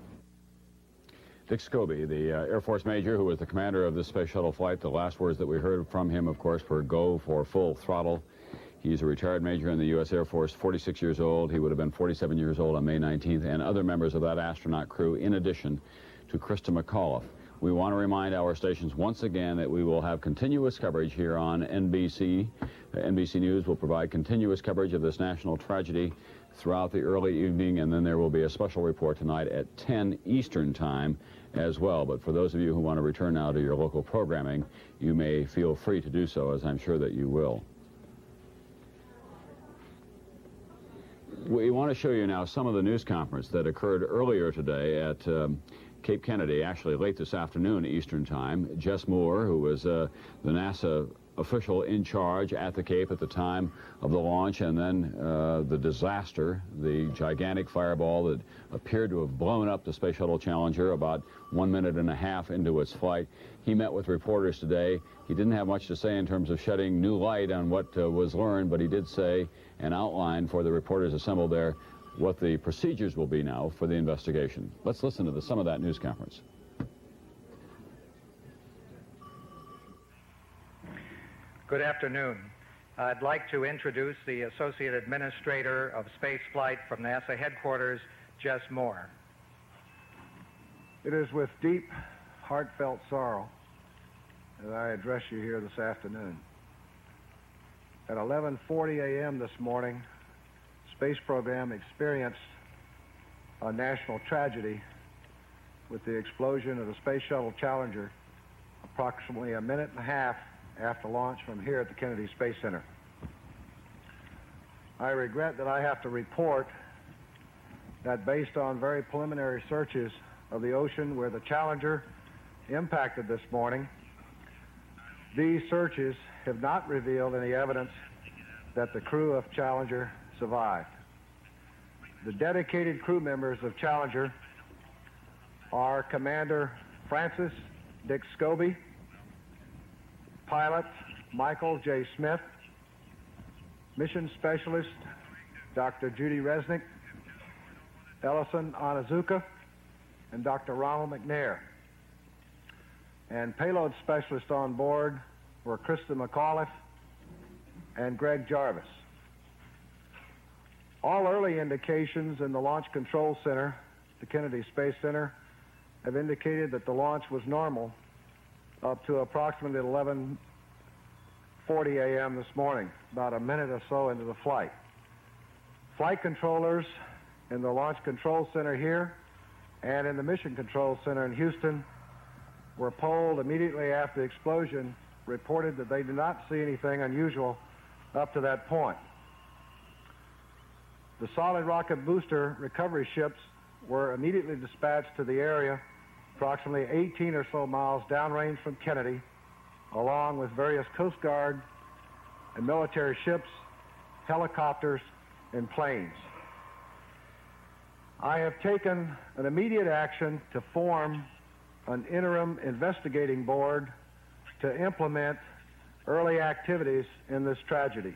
Speaker 16: Dick Scobee, the Air Force Major who was the commander of this space shuttle flight, the last words that we heard from him, of course, were go for full throttle. He's a retired major in the U.S. Air Force, 46 years old. He would have been 47 years old on May 19th, and other members of that astronaut crew, in addition to Christa McAuliffe. We want to remind our stations once again that we will have continuous coverage here on NBC. NBC News will provide continuous coverage of this national tragedy throughout the early evening, and then there will be a special report tonight at 10 Eastern Time as well. But for those of you who want to return now to your local programming, you may feel free to do so, as I'm sure that you will. We want to show you now some of the news conference that occurred earlier today at Cape Kennedy, actually late this afternoon Eastern Time. Jess Moore, who was the NASA official in charge at the Cape at the time of the launch, and then the disaster, the gigantic fireball that appeared to have blown up the Space Shuttle Challenger about 1.5 minutes into its flight. He met with reporters today. He didn't have much to say in terms of shedding new light on what was learned, but he did say and outline for the reporters assembled there what the procedures will be now for the investigation. Let's listen to some of that news conference.
Speaker 12: Good afternoon. I'd like to introduce the Associate Administrator of Spaceflight from NASA headquarters, Jess Moore.
Speaker 8: It is with deep, heartfelt sorrow that I address you here this afternoon. At 11:40 a.m. this morning, space program experienced a national tragedy with the explosion of the Space Shuttle Challenger approximately 1.5 minutes after launch from here at the Kennedy Space Center. I regret that I have to report that based on very preliminary searches of the ocean where the Challenger impacted this morning, these searches have not revealed any evidence that the crew of Challenger survived. The dedicated crew members of Challenger are Commander Francis Dick Scobee, Pilot Michael J. Smith, Mission Specialist Dr. Judy Resnik, Ellison Onizuka, and Dr. Ronald McNair. And Payload Specialists on board were Christa McAuliffe and Greg Jarvis. All early indications in the Launch Control Center, the Kennedy Space Center, have indicated that the launch was normal up to approximately 11:40 a.m. this morning, about a minute or so into the flight. Flight controllers in the Launch Control Center here and in the Mission Control Center in Houston were polled immediately after the explosion, reported that they did not see anything unusual up to that point. The solid rocket booster recovery ships were immediately dispatched to the area approximately 18 or so miles downrange from Kennedy, along with various Coast Guard and military ships, helicopters, and planes. I have taken an immediate action to form an interim investigating board to implement early activities in this tragedy.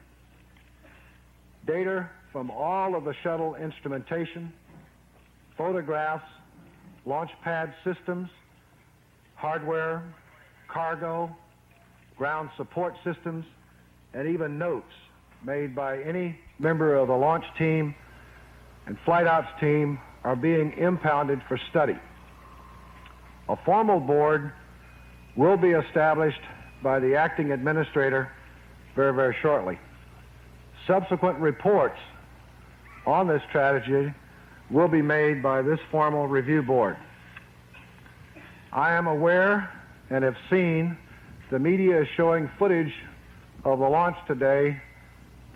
Speaker 8: Data from all of the shuttle instrumentation, photographs, launch pad systems, hardware, cargo, ground support systems, and even notes made by any member of the launch team and flight ops team are being impounded for study. A formal board will be established by the acting administrator very, very shortly. Subsequent reports on this tragedy will be made by this formal review board. I am aware and have seen the media is showing footage of the launch today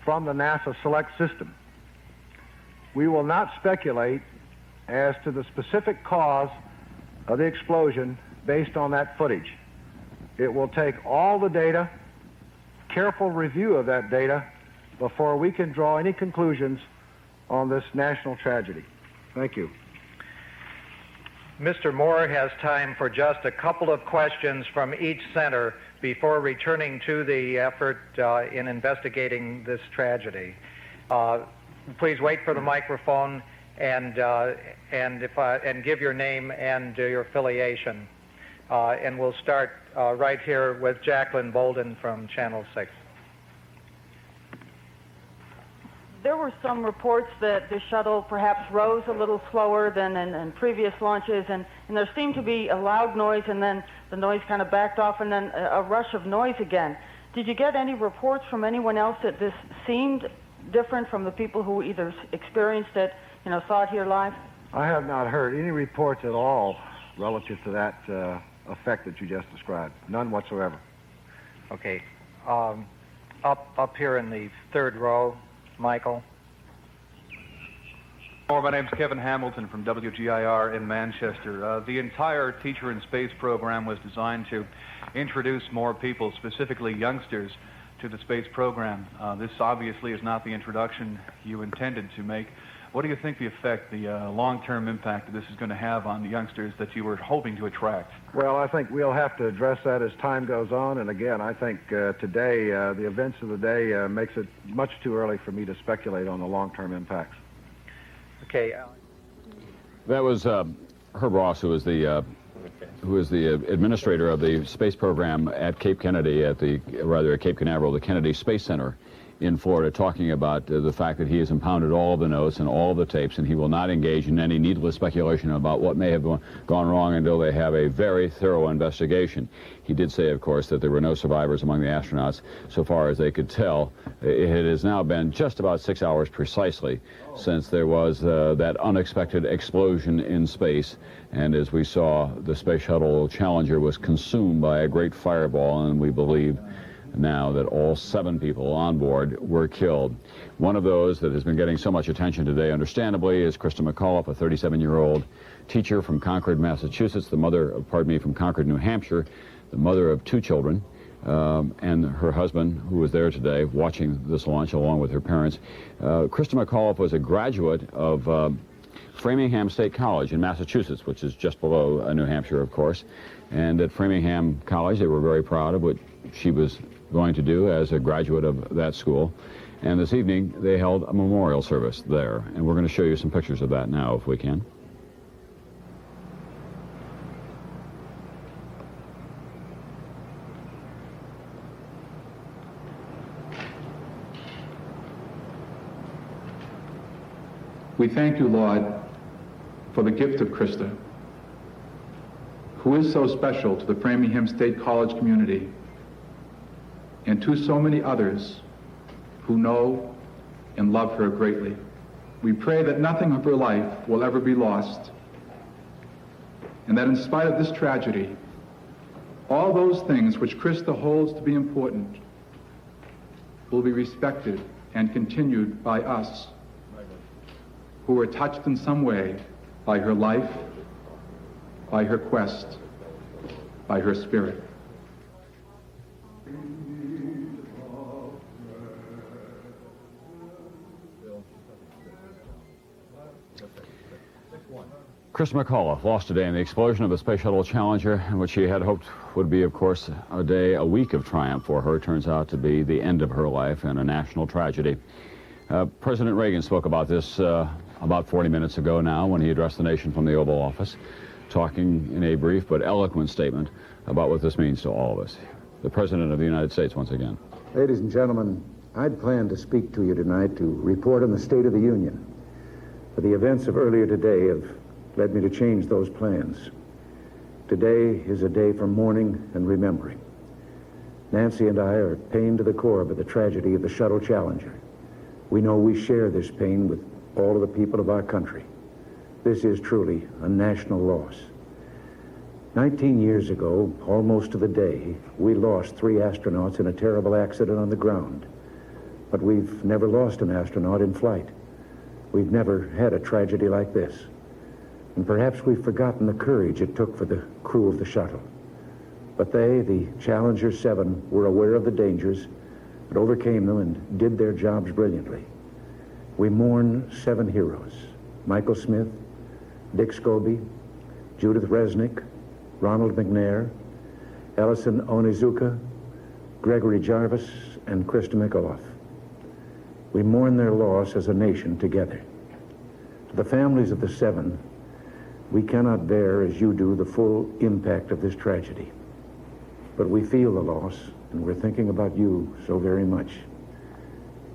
Speaker 8: from the NASA Select system. We will not speculate as to the specific cause of the explosion based on that footage. It will take all the data, careful review of that data, before we can draw any conclusions on this national tragedy. Thank you.
Speaker 12: Mr. Moore has time for just a couple of questions from each center before returning to the effort in investigating this tragedy. Please wait for the microphone and give your name and your affiliation. And we'll start right here with Jacqueline Bolden from Channel 6.
Speaker 1: There were some reports that the shuttle perhaps rose a little slower than in previous launches, and there seemed to be a loud noise, and then the noise kind of backed off, and then a rush of noise again. Did you get any reports from anyone else that this seemed different from the people who either experienced it, saw it here live?
Speaker 8: I have not heard any reports at all relative to that effect that you just described. None whatsoever.
Speaker 12: Okay. Up here in the third row, Michael.
Speaker 5: My name's Kevin Hamilton from WGIR in Manchester. The entire Teacher in Space program was designed to introduce more people, specifically youngsters, to the space program. This obviously is not the introduction you intended to make. What do you think the effect, the long-term impact that this is going to have on the youngsters that you were hoping to attract?
Speaker 8: Well, I think we'll have to address that as time goes on. And again, I think today, the events of the day makes it much too early for me to speculate on the long-term impacts.
Speaker 12: Okay.
Speaker 16: That was Herb Ross, who is the administrator of the space program at Cape Kennedy, at Cape Canaveral, the Kennedy Space Center in Florida, talking about the fact that he has impounded all of the notes and all of the tapes, and he will not engage in any needless speculation about what may have gone wrong until they have a very thorough investigation. He did say, of course, that there were no survivors among the astronauts so far as they could tell. It has now been just about 6 hours precisely since there was that unexpected explosion in space, and as we saw, the Space Shuttle Challenger was consumed by a great fireball, and we believe now that all 7 people on board were killed. One of those that has been getting so much attention today, understandably, is Christa McAuliffe, a 37-year-old teacher from Concord, Massachusetts, from Concord, New Hampshire, the mother of 2 children, and her husband, who was there today watching this launch along with her parents. Christa McAuliffe was a graduate of Framingham State College in Massachusetts, which is just below New Hampshire, of course. And at Framingham College, they were very proud of what she was going to do as a graduate of that school. And this evening, they held a memorial service there. And we're going to show you some pictures of that now, if we can.
Speaker 9: We thank you, Lord, for the gift of Christa, who is so special to the Framingham State College community and to so many others who know and love her greatly. We pray that nothing of her life will ever be lost, and that in spite of this tragedy, all those things which Christa holds to be important will be respected and continued by us, who were touched in some way by her life, by her quest, by her spirit.
Speaker 16: Christa McAuliffe lost today in the explosion of the Space Shuttle Challenger, in which she had hoped would be, of course, a week of triumph for her. Turns out to be the end of her life and a national tragedy. President Reagan spoke about this about 40 minutes ago now when he addressed the nation from the Oval Office, talking in a brief but eloquent statement about what this means to all of us. The President of the United States once again.
Speaker 7: Ladies and gentlemen, I'd planned to speak to you tonight to report on the State of the Union. But the events of earlier today have led me to change those plans. Today is a day for mourning and remembering. Nancy and I are pained to the core by the tragedy of the Shuttle Challenger. We know we share this pain with all of the people of our country. This is truly a national loss. 19 years ago, almost to the day, we lost 3 astronauts in a terrible accident on the ground. But we've never lost an astronaut in flight. We've never had a tragedy like this. And perhaps we've forgotten the courage it took for the crew of the shuttle. But they, the Challenger 7, were aware of the dangers and overcame them and did their jobs brilliantly. We mourn 7 heroes: Michael Smith, Dick Scobee, Judith Resnik, Ronald McNair, Ellison Onizuka, Gregory Jarvis, and Christa McAuliffe. We mourn their loss as a nation together. To the families of the 7, we cannot bear, as you do, the full impact of this tragedy. But we feel the loss, and we're thinking about you so very much.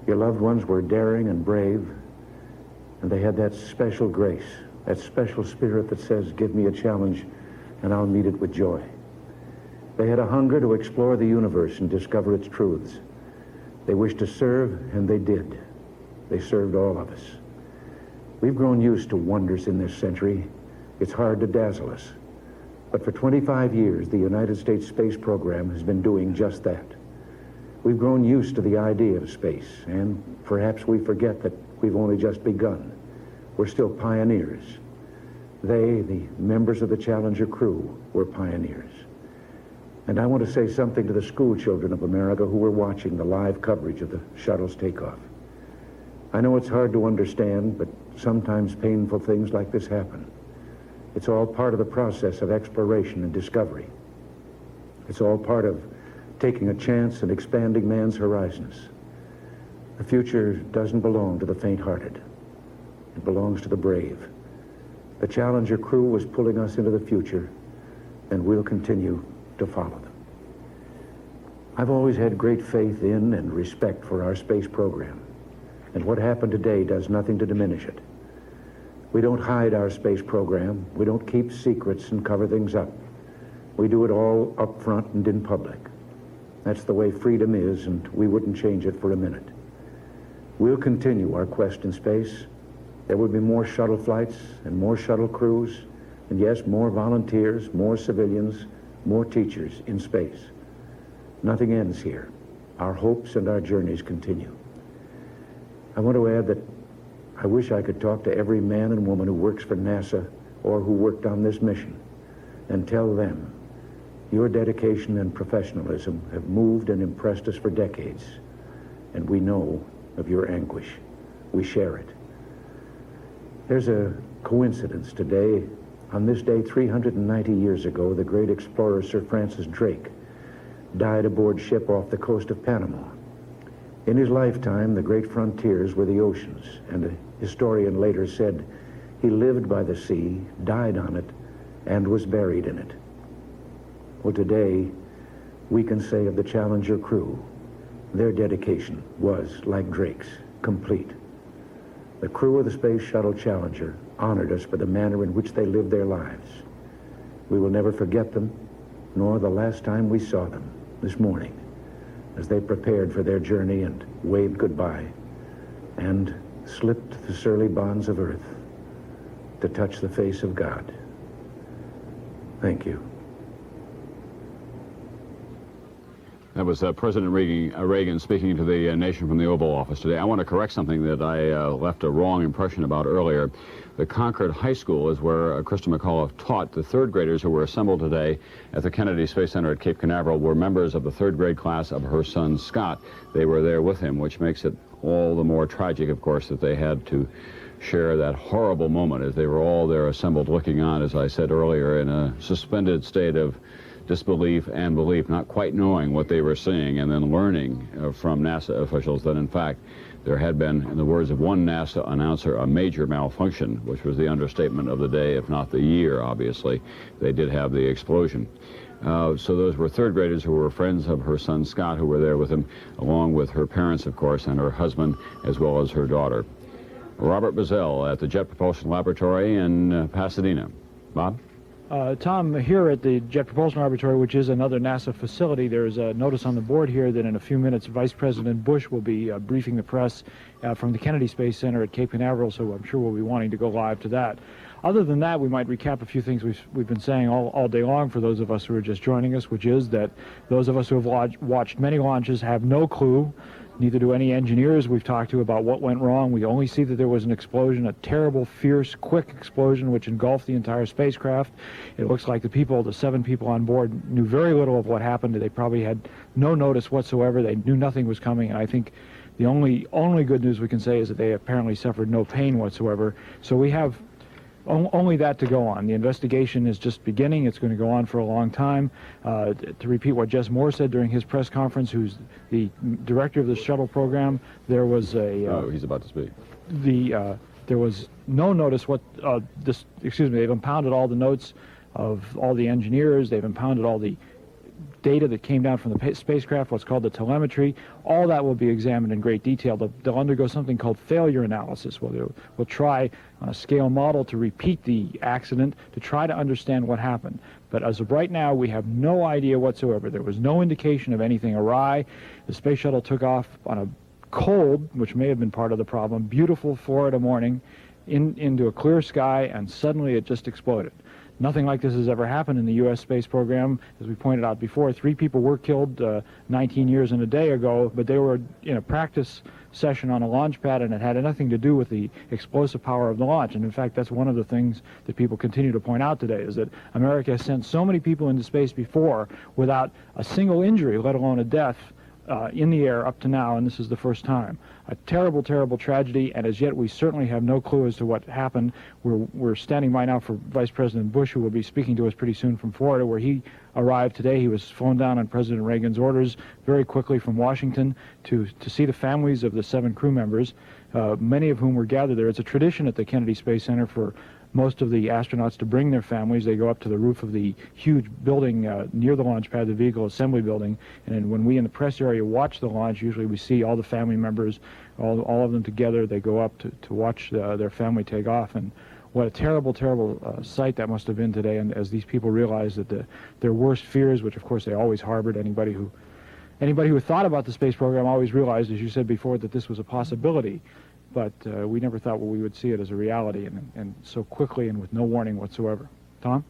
Speaker 7: Your loved ones were daring and brave, and they had that special grace, that special spirit that says, give me a challenge, and I'll meet it with joy. They had a hunger to explore the universe and discover its truths. They wished to serve, and they did. They served all of us. We've grown used to wonders in this century. It's hard to dazzle us. But for 25 years, the United States space program has been doing just that. We've grown used to the idea of space, and perhaps we forget that we've only just begun. We're still pioneers. They, the members of the Challenger crew, were pioneers. And I want to say something to the school children of America who were watching the live coverage of the shuttle's takeoff. I know it's hard to understand, but sometimes painful things like this happen. It's all part of the process of exploration and discovery. It's all part of taking a chance and expanding man's horizons. The future doesn't belong to the faint-hearted. It belongs to the brave. The Challenger crew was pulling us into the future, and we'll continue to follow them. I've always had great faith in and respect for our space program, and what happened today does nothing to diminish it. We don't hide our space program. We don't keep secrets and cover things up. We do it all up front and in public. That's the way freedom is, and we wouldn't change it for a minute. We'll continue our quest in space. There will be more shuttle flights and more shuttle crews, and yes, more volunteers, more civilians, more teachers in space. Nothing ends here. Our hopes and our journeys continue. I want to add that I wish I could talk to every man and woman who works for NASA or who worked on this mission and tell them your dedication and professionalism have moved and impressed us for decades, and we know of your anguish. We share it. There's a coincidence today. On this day, 390 years ago, the great explorer Sir Francis Drake died aboard ship off the coast of Panama. In his lifetime, the great frontiers were the oceans, and a historian later said he lived by the sea, died on it, and was buried in it. Well, today, we can say of the Challenger crew, their dedication was, like Drake's, complete. The crew of the Space Shuttle Challenger honored us for the manner in which they lived their lives. We will never forget them, nor the last time we saw them, this morning, as they prepared for their journey and waved goodbye and slipped the surly bonds of earth to touch the face of God. Thank you.
Speaker 16: That was President Reagan speaking to the nation from the Oval Office today. I want to correct something that I left a wrong impression about earlier. The Concord High School is where Christa McAuliffe taught. The third graders who were assembled today at the Kennedy Space Center at Cape Canaveral were members of the third grade class of her son, Scott. They were there with him, which makes it all the more tragic, of course, that they had to share that horrible moment as they were all there assembled looking on, as I said earlier, in a suspended state of disbelief and belief, not quite knowing what they were seeing, and then learning from NASA officials that, in fact, there had been, in the words of one NASA announcer, a major malfunction, which was the understatement of the day, if not the year, obviously. They did have the explosion. So those were third graders who were friends of her son, Scott, who were there with him, along with her parents, of course, and her husband, as well as her daughter. Robert Bazell at the Jet Propulsion Laboratory in Pasadena. Bob?
Speaker 6: Tom, here at the Jet Propulsion Laboratory, which is another NASA facility, there's a notice on the board here that in a few minutes Vice President Bush will be briefing the press from the Kennedy Space Center at Cape Canaveral, so I'm sure we'll be wanting to go live to that. Other than that, we might recap a few things we've been saying all day long for those of us who are just joining us, which is that those of us who have watched many launches have no clue Neither do any engineers we've talked to about what went wrong. We only see that there was an explosion, a terrible, fierce, quick explosion which engulfed the entire spacecraft. It looks like the 7 people on board, knew very little of what happened. They probably had no notice whatsoever. They knew nothing was coming, and I think the only good news we can say is that they apparently suffered no pain whatsoever. So we have only that to go on. The investigation is just beginning. It's going to go on for a long time. To repeat what Jess Moore said during his press conference, who's the director of the Shuttle program, there was a...
Speaker 16: he's about to speak.
Speaker 6: There was no notice they've impounded all the notes of all the engineers. They've impounded all the data that came down from the spacecraft, what's called the telemetry. All that will be examined in great detail. They'll undergo something called failure analysis, where we'll try on a scale model to repeat the accident to try to understand what happened. But as of right now, we have no idea whatsoever. There was no indication of anything awry. The space shuttle took off on a cold, which may have been part of the problem, beautiful Florida morning into a clear sky, and suddenly it just exploded. Nothing like this has ever happened in the U.S. space program. As we pointed out before, 3 people were killed 19 years and a day ago, but they were in a practice session on a launch pad, and it had nothing to do with the explosive power of the launch. And in fact, that's one of the things that people continue to point out today, is that America has sent so many people into space before without a single injury, let alone a death, in the air up to now, and this is the first time. A terrible, terrible tragedy, and as yet we certainly have no clue as to what happened. We're standing by now for Vice President Bush, who will be speaking to us pretty soon from Florida, where he arrived today. He was flown down on President Reagan's orders very quickly from Washington to see the families of the 7 crew members, many of whom were gathered there. It's a tradition at the Kennedy Space Center for most of the astronauts to bring their families. They go up to the roof of the huge building near the launch pad, the vehicle assembly building, and then when we in the press area watch the launch, usually we see all the family members, all of them together. They go up to watch their family take off, and what a terrible, terrible sight that must have been today. And as these people realized that their worst fears, which of course they always harbored, anybody who thought about the space program always realized, as you said before, that this was a possibility. But we never thought we would see it as a reality, and so quickly and with no warning whatsoever. Tom?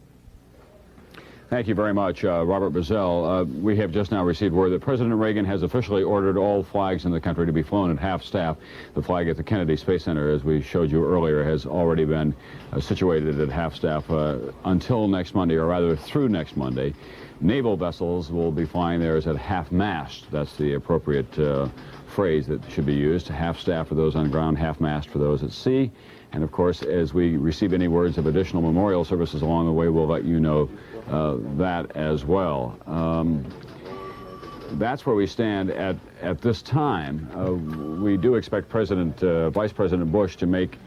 Speaker 16: Thank you very much, Robert Bazell. We have just now received word that President Reagan has officially ordered all flags in the country to be flown at half-staff. The flag at the Kennedy Space Center, as we showed you earlier, has already been situated at half-staff until next Monday, or rather through next Monday. Naval vessels will be flying theirs at half-mast. That's the appropriate phrase that should be used. Half-staff for those on ground, half-mast for those at sea. And of course, as we receive any words of additional memorial services along the way, we'll let you know that as well. That's where we stand at this time. We do expect Vice President Bush to make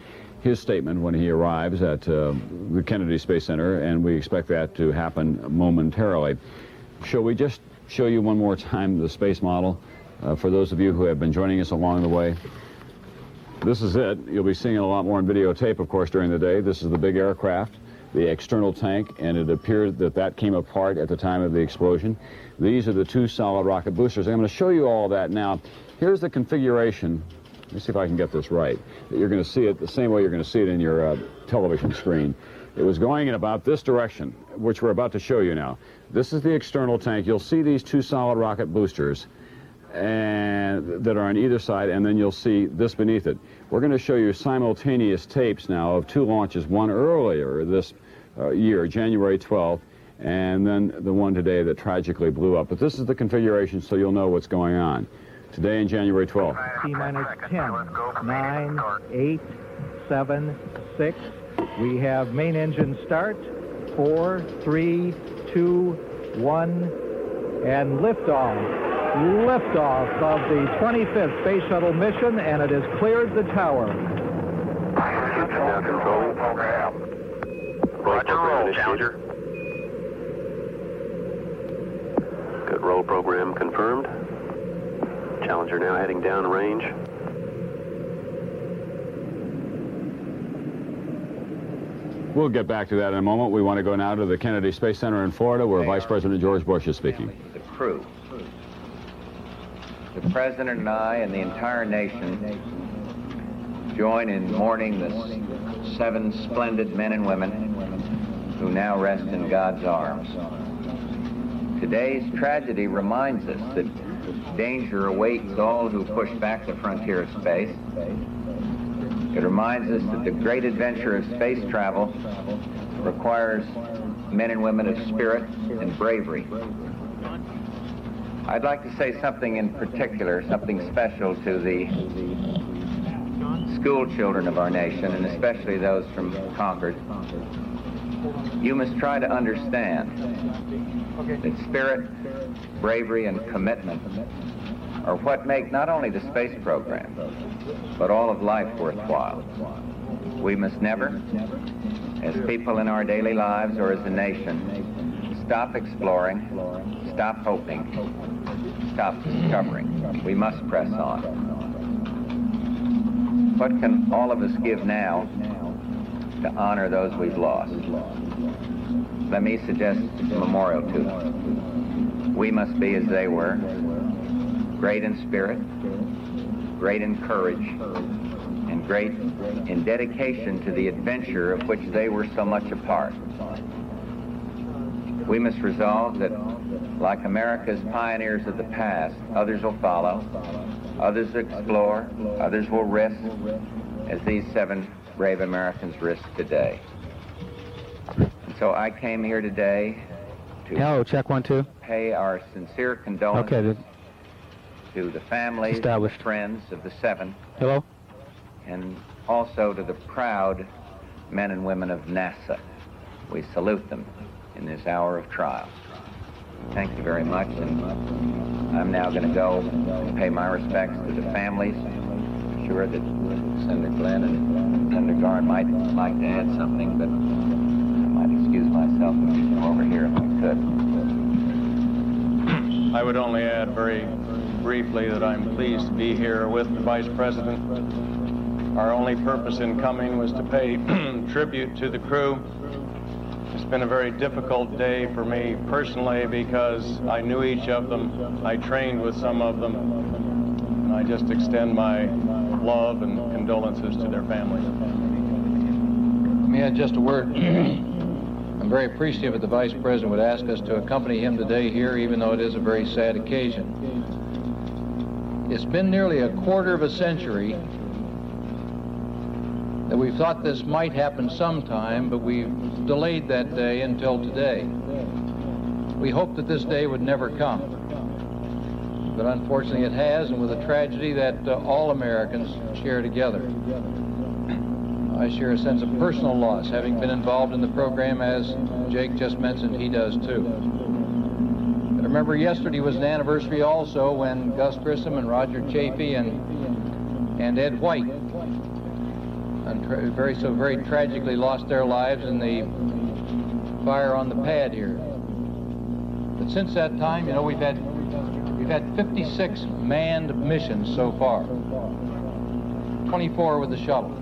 Speaker 16: his statement when he arrives at the Kennedy Space Center, and we expect that to happen momentarily. Shall we just show you one more time the space model for those of you who have been joining us along the way? This is it. You'll be seeing it a lot more on videotape, of course, during the day. This is the big aircraft, the external tank, and it appeared that came apart at the time of the explosion. These are the 2 solid rocket boosters. I'm going to show you all that now. Here's the configuration. Let me see if I can get this right. You're going to see it the same way you're going to see it in your television screen. It was going in about this direction, which we're about to show you now. This is the external tank. You'll see these 2 solid rocket boosters and that are on either side, and then you'll see this beneath it. We're going to show you simultaneous tapes now of 2 launches, one earlier this year, January 12th, and then the one today that tragically blew up. But this is the configuration, so you'll know what's going on. Today in January 12th.
Speaker 12: T-minus 10, 9, 8, 7, 6. We have main engine start. 4, 3, 2, 1, and liftoff. Liftoff of the 25th Space Shuttle mission, and it has cleared the tower.
Speaker 11: Control program. Roger, roll, Challenger. Good roll program confirmed. Challenger now heading downrange.
Speaker 16: We'll get back to that in a moment. We want to go now to the Kennedy Space Center in Florida, where Vice President George Bush is speaking.
Speaker 14: The crew. The President and I and the entire nation join in mourning the 7 splendid men and women who now rest in God's arms. Today's tragedy reminds us that danger awaits all who push back the frontier of space. It reminds us that the great adventure of space travel requires men and women of spirit and bravery. I'd like to say something in particular, something special to the school children of our nation, and especially those from Concord. You must try to understand that spirit, bravery, and commitment are what make not only the space program, but all of life worthwhile. We must never, as people in our daily lives or as a nation, stop exploring, stop hoping, stop discovering. We must press on. What can all of us give now to honor those we've lost? Let me suggest a memorial to them. We must be as they were, great in spirit, great in courage, and great in dedication to the adventure of which they were so much a part. We must resolve that, like America's pioneers of the past, others will follow, others explore, others will risk, as these 7 brave Americans risk today. And so I came here today to
Speaker 3: check 1, 2.
Speaker 14: pay our sincere condolences to the families and friends of the 7.
Speaker 3: Hello?
Speaker 14: And also to the proud men and women of NASA. We salute them in this hour of trial. Thank you very much, and I'm now going to go and pay my respects to the families. I'm sure that Senator Glenn and Senator Garn might like to add something, but I might excuse myself and come over here if I could.
Speaker 18: I would only add very briefly that I'm pleased to be here with the Vice President. Our only purpose in coming was to pay tribute to the crew. It's been a very difficult day for me personally because I knew each of them. I trained with some of them. And I just extend my love and condolences to their families.
Speaker 3: Let me add just a word. I'm very appreciative that the Vice President would ask us to accompany him today here, even though it is a very sad occasion. It's been nearly a quarter of a century that we've thought this might happen sometime, but we've delayed that day until today. We hoped that this day would never come, but unfortunately it has, and with a tragedy that all Americans share together. I share a sense of personal loss, having been involved in the program, as Jake just mentioned, he does too. But remember, yesterday was an anniversary also when Gus Grissom and Roger Chafee and Ed White very tragically lost their lives in the fire on the pad here. But since that time, you know, we've had 56 manned missions so far, 24 with the shuttle.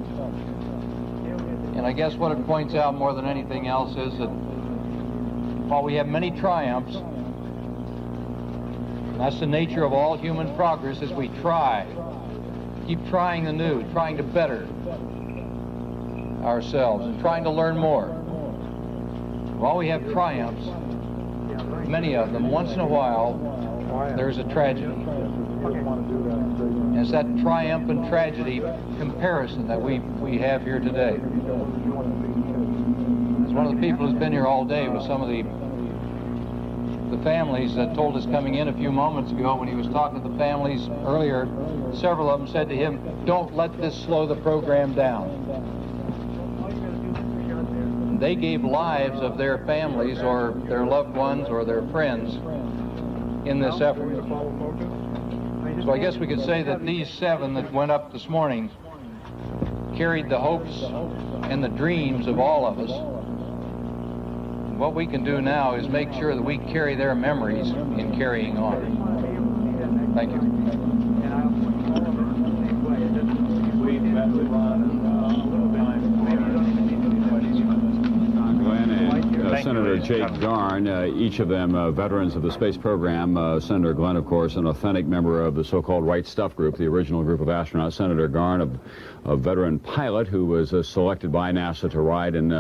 Speaker 3: And I guess what it points out more than anything else is that while we have many triumphs, that's the nature of all human progress, is we keep trying the new, trying to better ourselves and trying to learn more. While we have triumphs, many of them, once in a while, there's a tragedy. And it's that triumph and tragedy comparison that we have here today. As one of the people who's been here all day with some of the families that told us coming in a few moments ago when he was talking to the families earlier, several of them said to him, "Don't let this slow the program down." They gave lives of their families or their loved ones or their friends in this effort. So I guess we could say that these 7 that went up this morning carried the hopes and the dreams of all of us. What we can do now is make sure that we carry their memories in carrying on. Thank you.
Speaker 16: Senator Jake Garn, each of them veterans of the space program. Senator Glenn, of course, an authentic member of the so-called Right Stuff group, the original group of astronauts. Senator Garn, a veteran pilot who was selected by NASA to ride in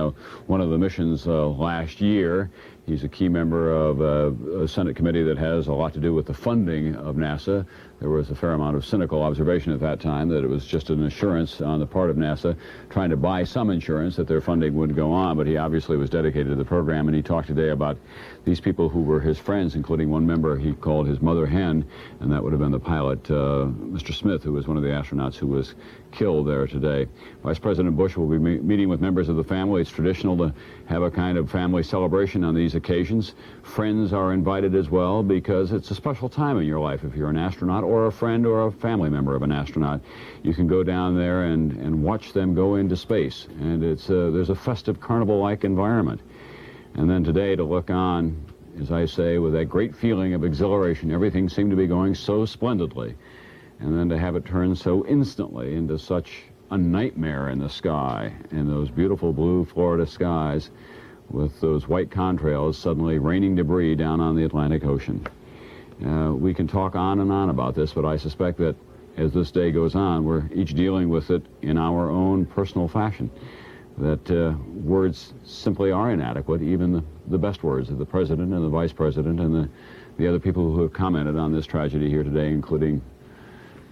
Speaker 16: one of the missions last year. He's a key member of a Senate committee that has a lot to do with the funding of NASA. There was a fair amount of cynical observation at that time that it was just an assurance on the part of NASA trying to buy some insurance that their funding would go on, but he obviously was dedicated to the program, and he talked today about these people who were his friends, including one member he called his mother hen, and that would have been the pilot, Mr. Smith, who was one of the astronauts who was killed there today. Vice President Bush will be meeting with members of the family. It's traditional to have a kind of family celebration on these occasions. Friends are invited as well because it's a special time in your life. If you're an astronaut or a friend or a family member of an astronaut, you can go down there and watch them go into space. And it's there's a festive carnival-like environment. And then today to look on, as I say, with that great feeling of exhilaration. Everything seemed to be going so splendidly. And then to have it turn so instantly into such a nightmare in the sky, in those beautiful blue Florida skies, with those white contrails suddenly raining debris down on the Atlantic Ocean. We can talk on and on about this, but I suspect that as this day goes on, we're each dealing with it in our own personal fashion. That words simply are inadequate, even the best words of the President and the Vice President and the other people who have commented on this tragedy here today, including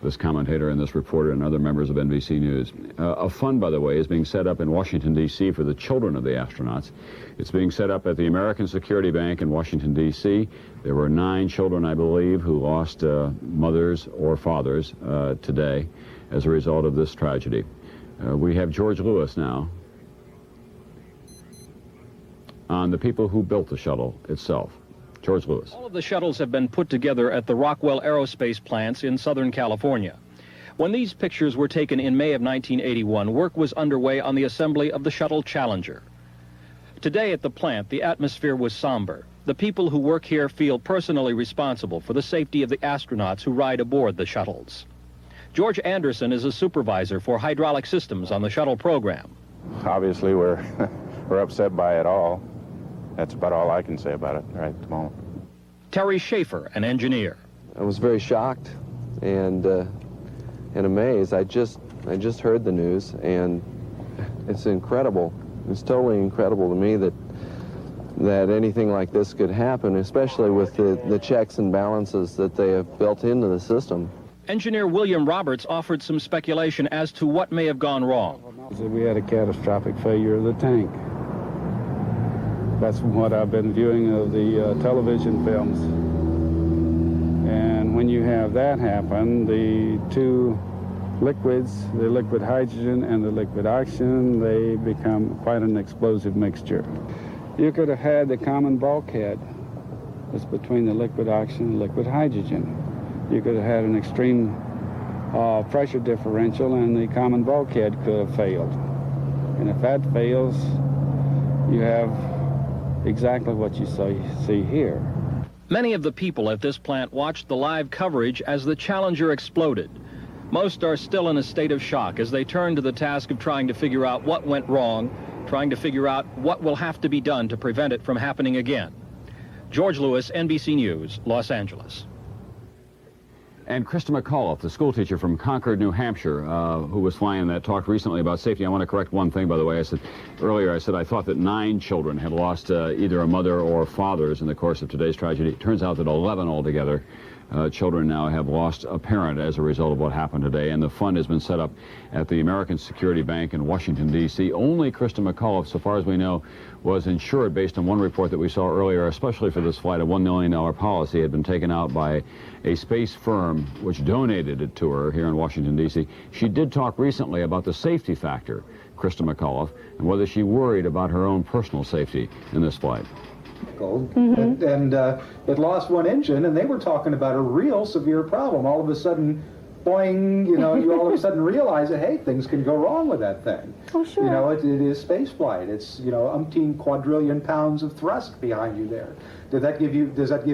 Speaker 16: this commentator and this reporter and other members of NBC News. A fund, by the way, is being set up in Washington, D.C. for the children of the astronauts. It's being set up at the American Security Bank in Washington, D.C. There were 9 children, I believe, who lost mothers or fathers today as a result of this tragedy. We have George Lewis now on the people who built the shuttle itself. George Lewis.
Speaker 4: All of the shuttles have been put together at the Rockwell Aerospace plants in Southern California. When these pictures were taken in May of 1981, work was underway on the assembly of the Shuttle Challenger. Today at the plant, the atmosphere was somber. The people who work here feel personally responsible for the safety of the astronauts who ride aboard the shuttles. George Anderson is a supervisor for hydraulic systems on the shuttle program.
Speaker 10: Obviously, we're upset by it all. That's about all I can say about it right at the moment.
Speaker 4: Terry Schaefer, an engineer.
Speaker 19: I was very shocked and amazed. I just heard the news, and it's incredible. It's totally incredible to me that anything like this could happen, especially with the checks and balances that they have built into the system.
Speaker 4: Engineer William Roberts offered some speculation as to what may have gone wrong.
Speaker 20: We had a catastrophic failure of the tank. That's from what I've been viewing of the television films. And when you have that happen, the two liquids, the liquid hydrogen and the liquid oxygen, they become quite an explosive mixture. You could have had the common bulkhead that's between the liquid oxygen and liquid hydrogen. You could have had an extreme pressure differential, and the common bulkhead could have failed. And if that fails, you have exactly what you see here.
Speaker 4: Many of the people at this plant watched the live coverage as the Challenger exploded. Most are still in a state of shock as they turn to the task of trying to figure out what went wrong, trying to figure out what will have to be done to prevent it from happening again. George Lewis, NBC News, Los Angeles.
Speaker 16: And Christa McAuliffe, the schoolteacher from Concord, New Hampshire, who was flying that, talked recently about safety. I want to correct one thing, by the way. I said I thought that 9 children had lost either a mother or fathers in the course of today's tragedy. It turns out that 11 altogether children now have lost a parent as a result of what happened today. And the fund has been set up at the American Security Bank in Washington, D.C. Only Christa McAuliffe, so far as we know, was insured based on one report that we saw earlier, especially for this flight. A $1 million policy had been taken out by a space firm which donated it to her here in Washington, D.C. She did talk recently about the safety factor, Christa McAuliffe, and whether she worried about her own personal safety in this flight.
Speaker 22: And it lost one engine, and they were talking about a real severe problem. All of a sudden, boing, you all of a sudden realize that, hey, things can go wrong with that thing.
Speaker 15: Oh, sure.
Speaker 22: It is space flight. It's, umpteen quadrillion pounds of thrust behind you there. Does that give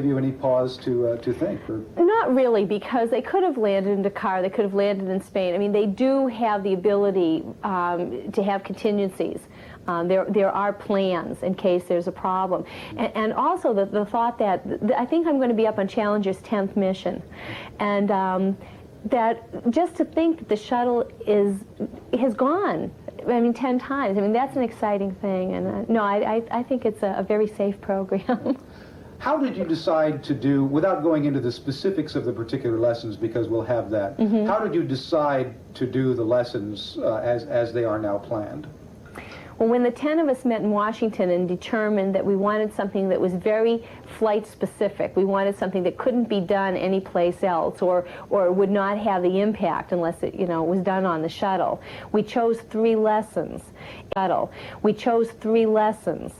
Speaker 22: you any pause to think? Or?
Speaker 21: Not really, because they could have landed in Dakar, they could have landed in Spain. I mean, they do have the ability to have contingencies. There are plans in case there's a problem. And also the thought that, I think I'm going to be up on Challenger's 10th mission. And that just to think that the shuttle has gone I mean, 10 times. I mean, that's an exciting thing. And no, I think it's a very safe program.
Speaker 22: How did you decide to do, without going into the specifics of the particular lessons, because we'll have that, how did you decide to do the lessons as they are now planned?
Speaker 21: Well, when the 10 of us met in Washington and determined that we wanted something that was very flight specific, we wanted something that couldn't be done anyplace else or would not have the impact unless it, was done on the shuttle. We chose 3 lessons. We chose 3 lessons,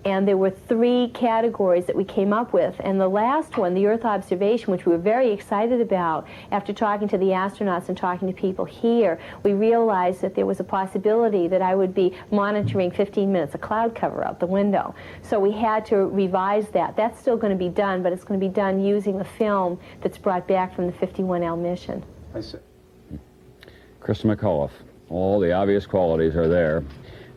Speaker 21: and there were 3 categories that we came up with. And the last one, the Earth observation, which we were very excited about, after talking to the astronauts and talking to people here, we realized that there was a possibility that I would be monitoring 15 minutes of cloud cover out the window. So we had to revise that. That's still going to be done, but it's going to be done using the film that's brought back from the 51-L mission.
Speaker 22: I see.
Speaker 16: Christa McAuliffe, all the obvious qualities are there.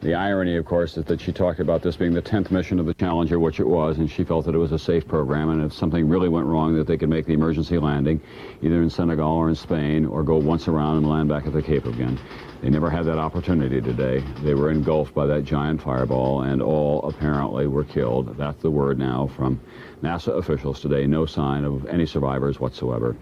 Speaker 16: The irony, of course, is that she talked about this being the 10th mission of the Challenger, which it was, and she felt that it was a safe program, and if something really went wrong, that they could make the emergency landing, either in Senegal or in Spain, or go once around and land back at the Cape again. They never had that opportunity today. They were engulfed by that giant fireball, and all apparently were killed. That's the word now from NASA officials today. No sign of any survivors whatsoever.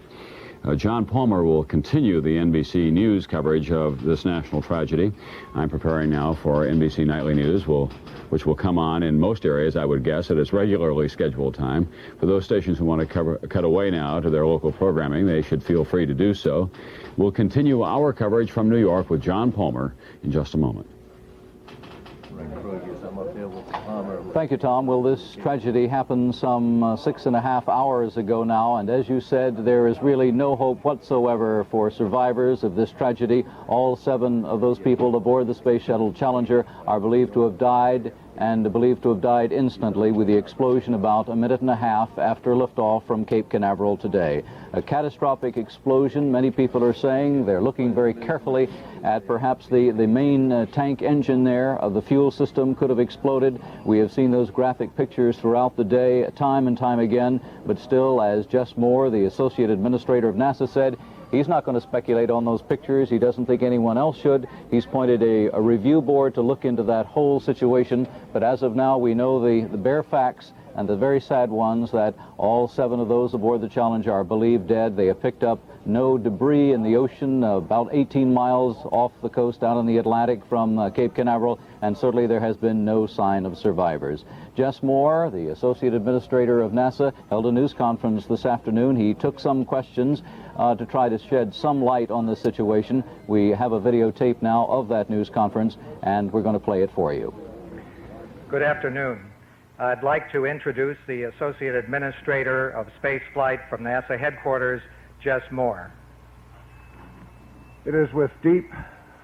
Speaker 16: John Palmer will continue the NBC News coverage of this national tragedy. I'm preparing now for NBC Nightly News, which will come on in most areas, I would guess, at its regularly scheduled time. For those stations who want to cut away now to their local programming, they should feel free to do so. We'll continue our coverage from New York with John Palmer in just a moment.
Speaker 3: Thank you, Tom. Well, this tragedy happened some 6.5 hours ago now, and as you said, there is really no hope whatsoever for survivors of this tragedy. All 7 of those people aboard the Space Shuttle Challenger are believed to have died, and believed to have died instantly with the explosion about 1.5 minutes after liftoff from Cape Canaveral today. A catastrophic explosion, many people are saying. They're looking very carefully at perhaps the main tank engine there of the fuel system could have exploded. We have seen those graphic pictures throughout the day, time and time again, but still, as Jess Moore, the Associate Administrator of NASA, said, he's not going to speculate on those pictures. He doesn't think anyone else should. He's appointed a review board to look into that whole situation. But as of now, we know the bare facts, and the very sad ones, that all 7 of those aboard the Challenger are believed dead. They have picked up no debris in the ocean about 18 miles off the coast down in the Atlantic from Cape Canaveral, and certainly there has been no sign of survivors. Jess Moore, the Associate Administrator of NASA, held a news conference this afternoon. He took some questions to try to shed some light on this situation. We have a videotape now of that news conference, and we're going to play it for you.
Speaker 12: Good afternoon. I'd like to introduce the Associate Administrator of Spaceflight from NASA headquarters, Jess Moore.
Speaker 8: It is with deep,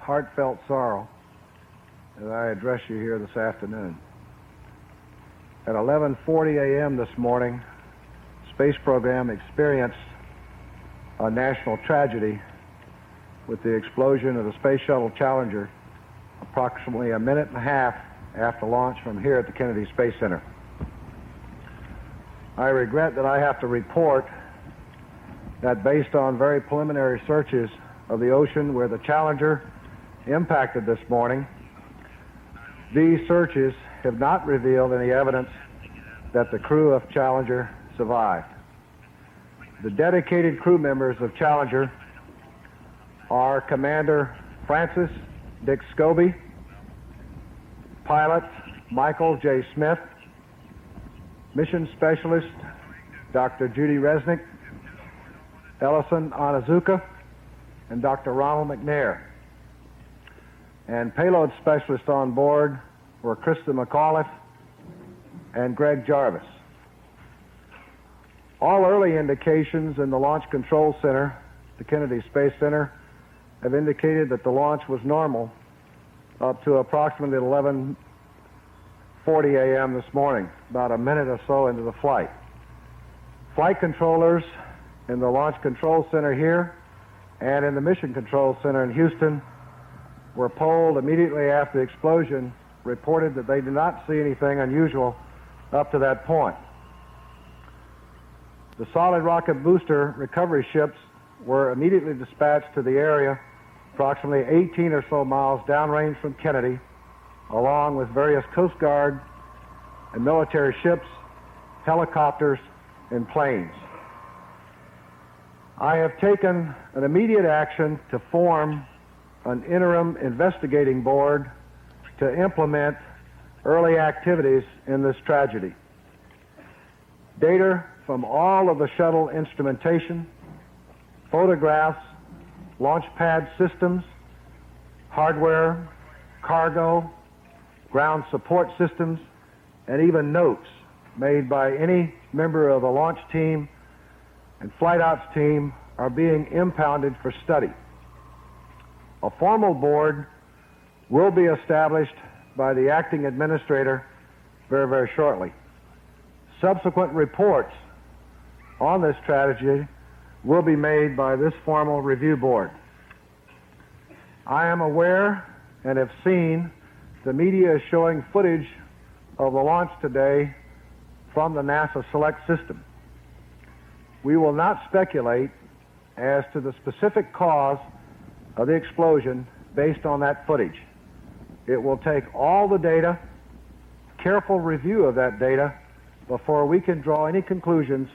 Speaker 8: heartfelt sorrow that I address you here this afternoon. At 11:40 a.m. this morning, the space program experienced a national tragedy with the explosion of the Space Shuttle Challenger approximately 1.5 minutes after launch from here at the Kennedy Space Center. I regret that I have to report that based on very preliminary searches of the ocean where the Challenger impacted this morning, these searches have not revealed any evidence that the crew of Challenger survived. The dedicated crew members of Challenger are Commander Francis Dick Scobee, Pilot Michael J. Smith, Mission Specialist Dr. Judy Resnik, Ellison Onizuka, and Dr. Ronald McNair. And payload specialists on board were Christa McAuliffe and Greg Jarvis. All early indications in the Launch Control Center, the Kennedy Space Center, have indicated that the launch was normal up to approximately 11:40 a.m. this morning, about a minute or so into the flight. Flight controllers in the Launch Control Center here and in the Mission Control Center in Houston were polled immediately after the explosion, reported that they did not see anything unusual up to that point. The solid rocket booster recovery ships were immediately dispatched to the area approximately 18 or so miles downrange from Kennedy, along with various Coast Guard and military ships, helicopters, and planes. I have taken an immediate action to form an interim investigating board to implement early activities in this tragedy. Data from all of the shuttle instrumentation, photographs, launch pad systems, hardware, cargo, ground support systems, and even notes made by any member of the launch team and flight ops team are being impounded for study. A formal board will be established by the acting administrator very, very shortly. Subsequent reports on this tragedy will be made by this formal review board. I am aware and have seen the media is showing footage of the launch today from the NASA Select system. We will not speculate as to the specific cause of the explosion based on that footage. It will take all the data, careful review of that data, before we can draw any conclusions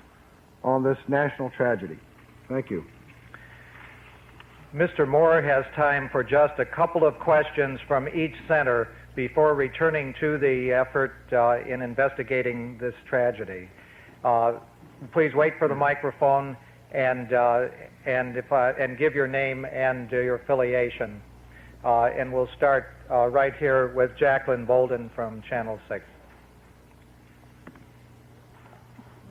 Speaker 8: on this national tragedy. Thank you.
Speaker 12: Mr. Moore has time for just a couple of questions from each center before returning to the effort in investigating this tragedy. Please wait for the microphone and give your name and your affiliation. And we'll start right here with Jacqueline Bolden from Channel 6.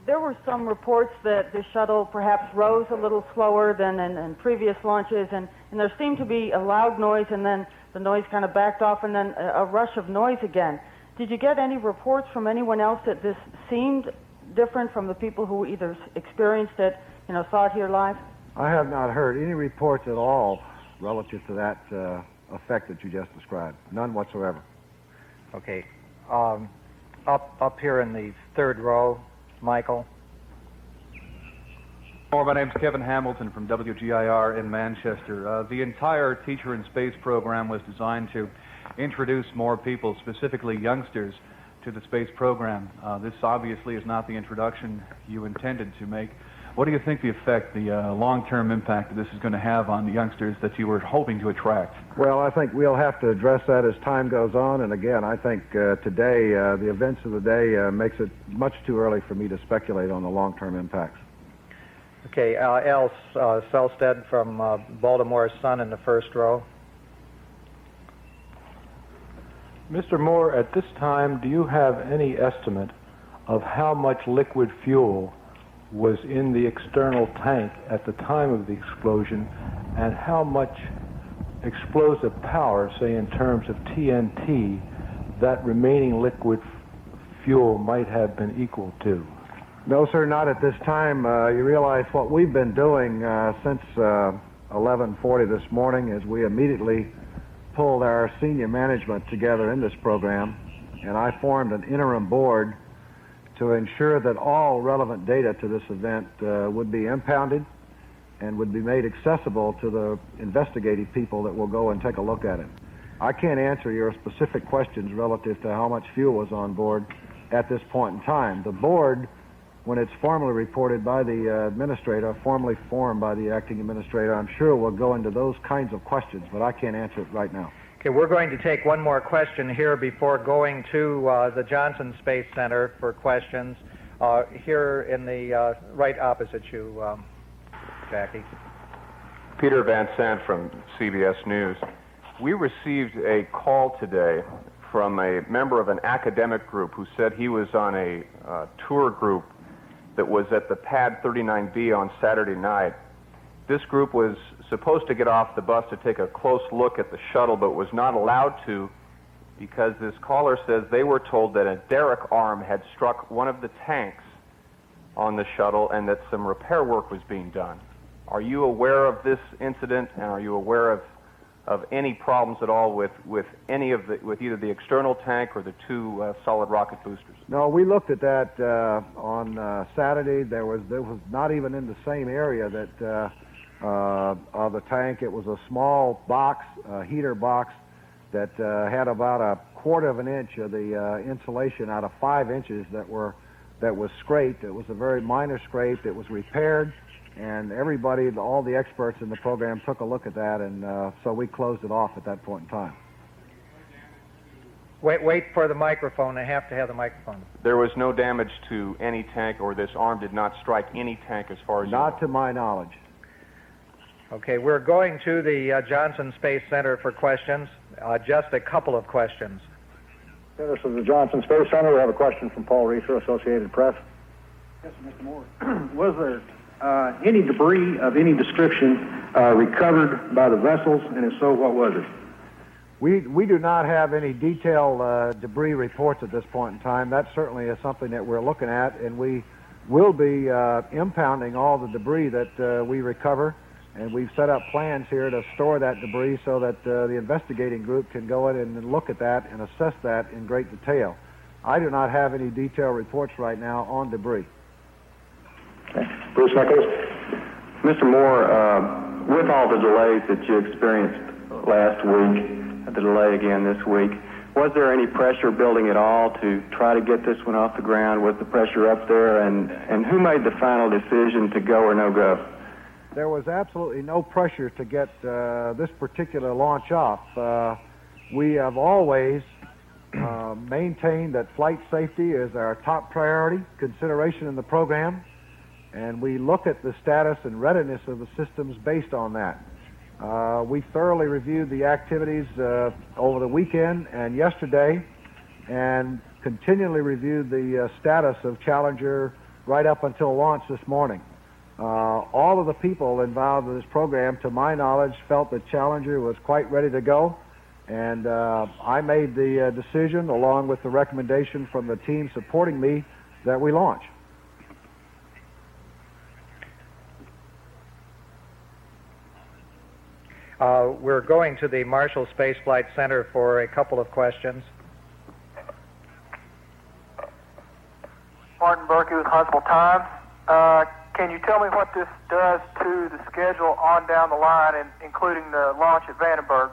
Speaker 1: There were some reports that the shuttle perhaps rose a little slower than in previous launches, and there seemed to be a loud noise, and then the noise kind of backed off, and then a rush of noise again. Did you get any reports from anyone else that this seemed different from the people who either experienced it, saw it here live?
Speaker 8: I have not heard any reports at all relative to that effect that you just described. None whatsoever.
Speaker 12: Okay. Up here in the third row, Michael.
Speaker 5: My name's Kevin Hamilton from WGIR in Manchester. The entire Teacher in Space program was designed to introduce more people, specifically youngsters, to the space program. This obviously is not the introduction you intended to make. What do you think the effect, the long-term impact that this is going to have on the youngsters that you were hoping to attract?
Speaker 8: Well, I think we'll have to address that as time goes on. And again, I think today, the events of the day makes it much too early for me to speculate on the long-term impacts.
Speaker 12: Okay, Al Selstead from Baltimore Sun in the first row.
Speaker 13: Mr. Moore, at this time, do you have any estimate of how much liquid fuel was in the external tank at the time of the explosion, and how much explosive power, say in terms of TNT, that remaining liquid fuel might have been equal to?
Speaker 8: No, sir, not at this time. You realize what we've been doing since 11:40 this morning is we immediately pulled our senior management together in this program, and I formed an interim board to ensure that all relevant data to this event would be impounded and would be made accessible to the investigative people that will go and take a look at it. I can't answer your specific questions relative to how much fuel was on board at this point in time. The board, when it's formally reported by the administrator, formally formed by the acting administrator, I'm sure will go into those kinds of questions, but I can't answer it right now.
Speaker 12: Okay, we're going to take one more question here before going to the Johnson Space Center for questions. Here in the right opposite you, Jackie.
Speaker 17: Peter Van Sant from CBS News. We received a call today from a member of an academic group who said he was on a tour group that was at the Pad 39B on Saturday night. This group was supposed to get off the bus to take a close look at the shuttle, but was not allowed to because this caller says they were told that a derrick arm had struck one of the tanks on the shuttle and that some repair work was being done. Are you aware of this incident, and are you aware of any problems at all with any of with either the external tank or the two solid rocket boosters?
Speaker 8: No, we looked at that on Saturday. There was not even in the same area that of the tank. It was a small box, heater box, that had about a quarter of an inch of the insulation out of 5 inches that was scraped. It was a very minor scrape. It was repaired, and everybody, all the experts in the program, took a look at that, and so we closed it off at that point in time.
Speaker 12: Wait for the microphone. I have to have the microphone.
Speaker 17: There was no damage to any tank, or this arm did not strike any tank as far as you know?
Speaker 8: Not to my knowledge.
Speaker 12: Okay, we're going to the Johnson Space Center for questions. Just a couple of questions.
Speaker 2: This is the Johnson Space Center. We have a question from Paul Reeser, Associated Press.
Speaker 9: Yes, Mr. Moore. Was there any debris of any description recovered by the vessels, and if so, what was it?
Speaker 8: We do not have any detailed debris reports at this point in time. That certainly is something that we're looking at, and we will be impounding all the debris that we recover, and we've set up plans here to store that debris so that the investigating group can go in and look at that and assess that in great detail. I do not have any detailed reports right now on debris.
Speaker 2: Okay. Bruce Nichols.
Speaker 11: Mr. Moore, with all the delays that you experienced last week, the delay again this week, was there any pressure building at all to try to get this one off the ground? Was the pressure up there? And who made the final decision to go or no go?
Speaker 8: There was absolutely no pressure to get this particular launch off. We have always maintained that flight safety is our top priority consideration in the program, and we look at the status and readiness of the systems based on that. We thoroughly reviewed the activities over the weekend and yesterday, and continually reviewed the status of Challenger right up until launch this morning. All of the people involved in this program, to my knowledge, felt that Challenger was quite ready to go, and I made the decision, along with the recommendation from the team supporting me, that we launch.
Speaker 12: We're going to the Marshall Space Flight Center for a couple of questions.
Speaker 23: Martin Berkey with Huntsville Times. Can you tell me what this does to the schedule on down the line, including the launch at Vandenberg?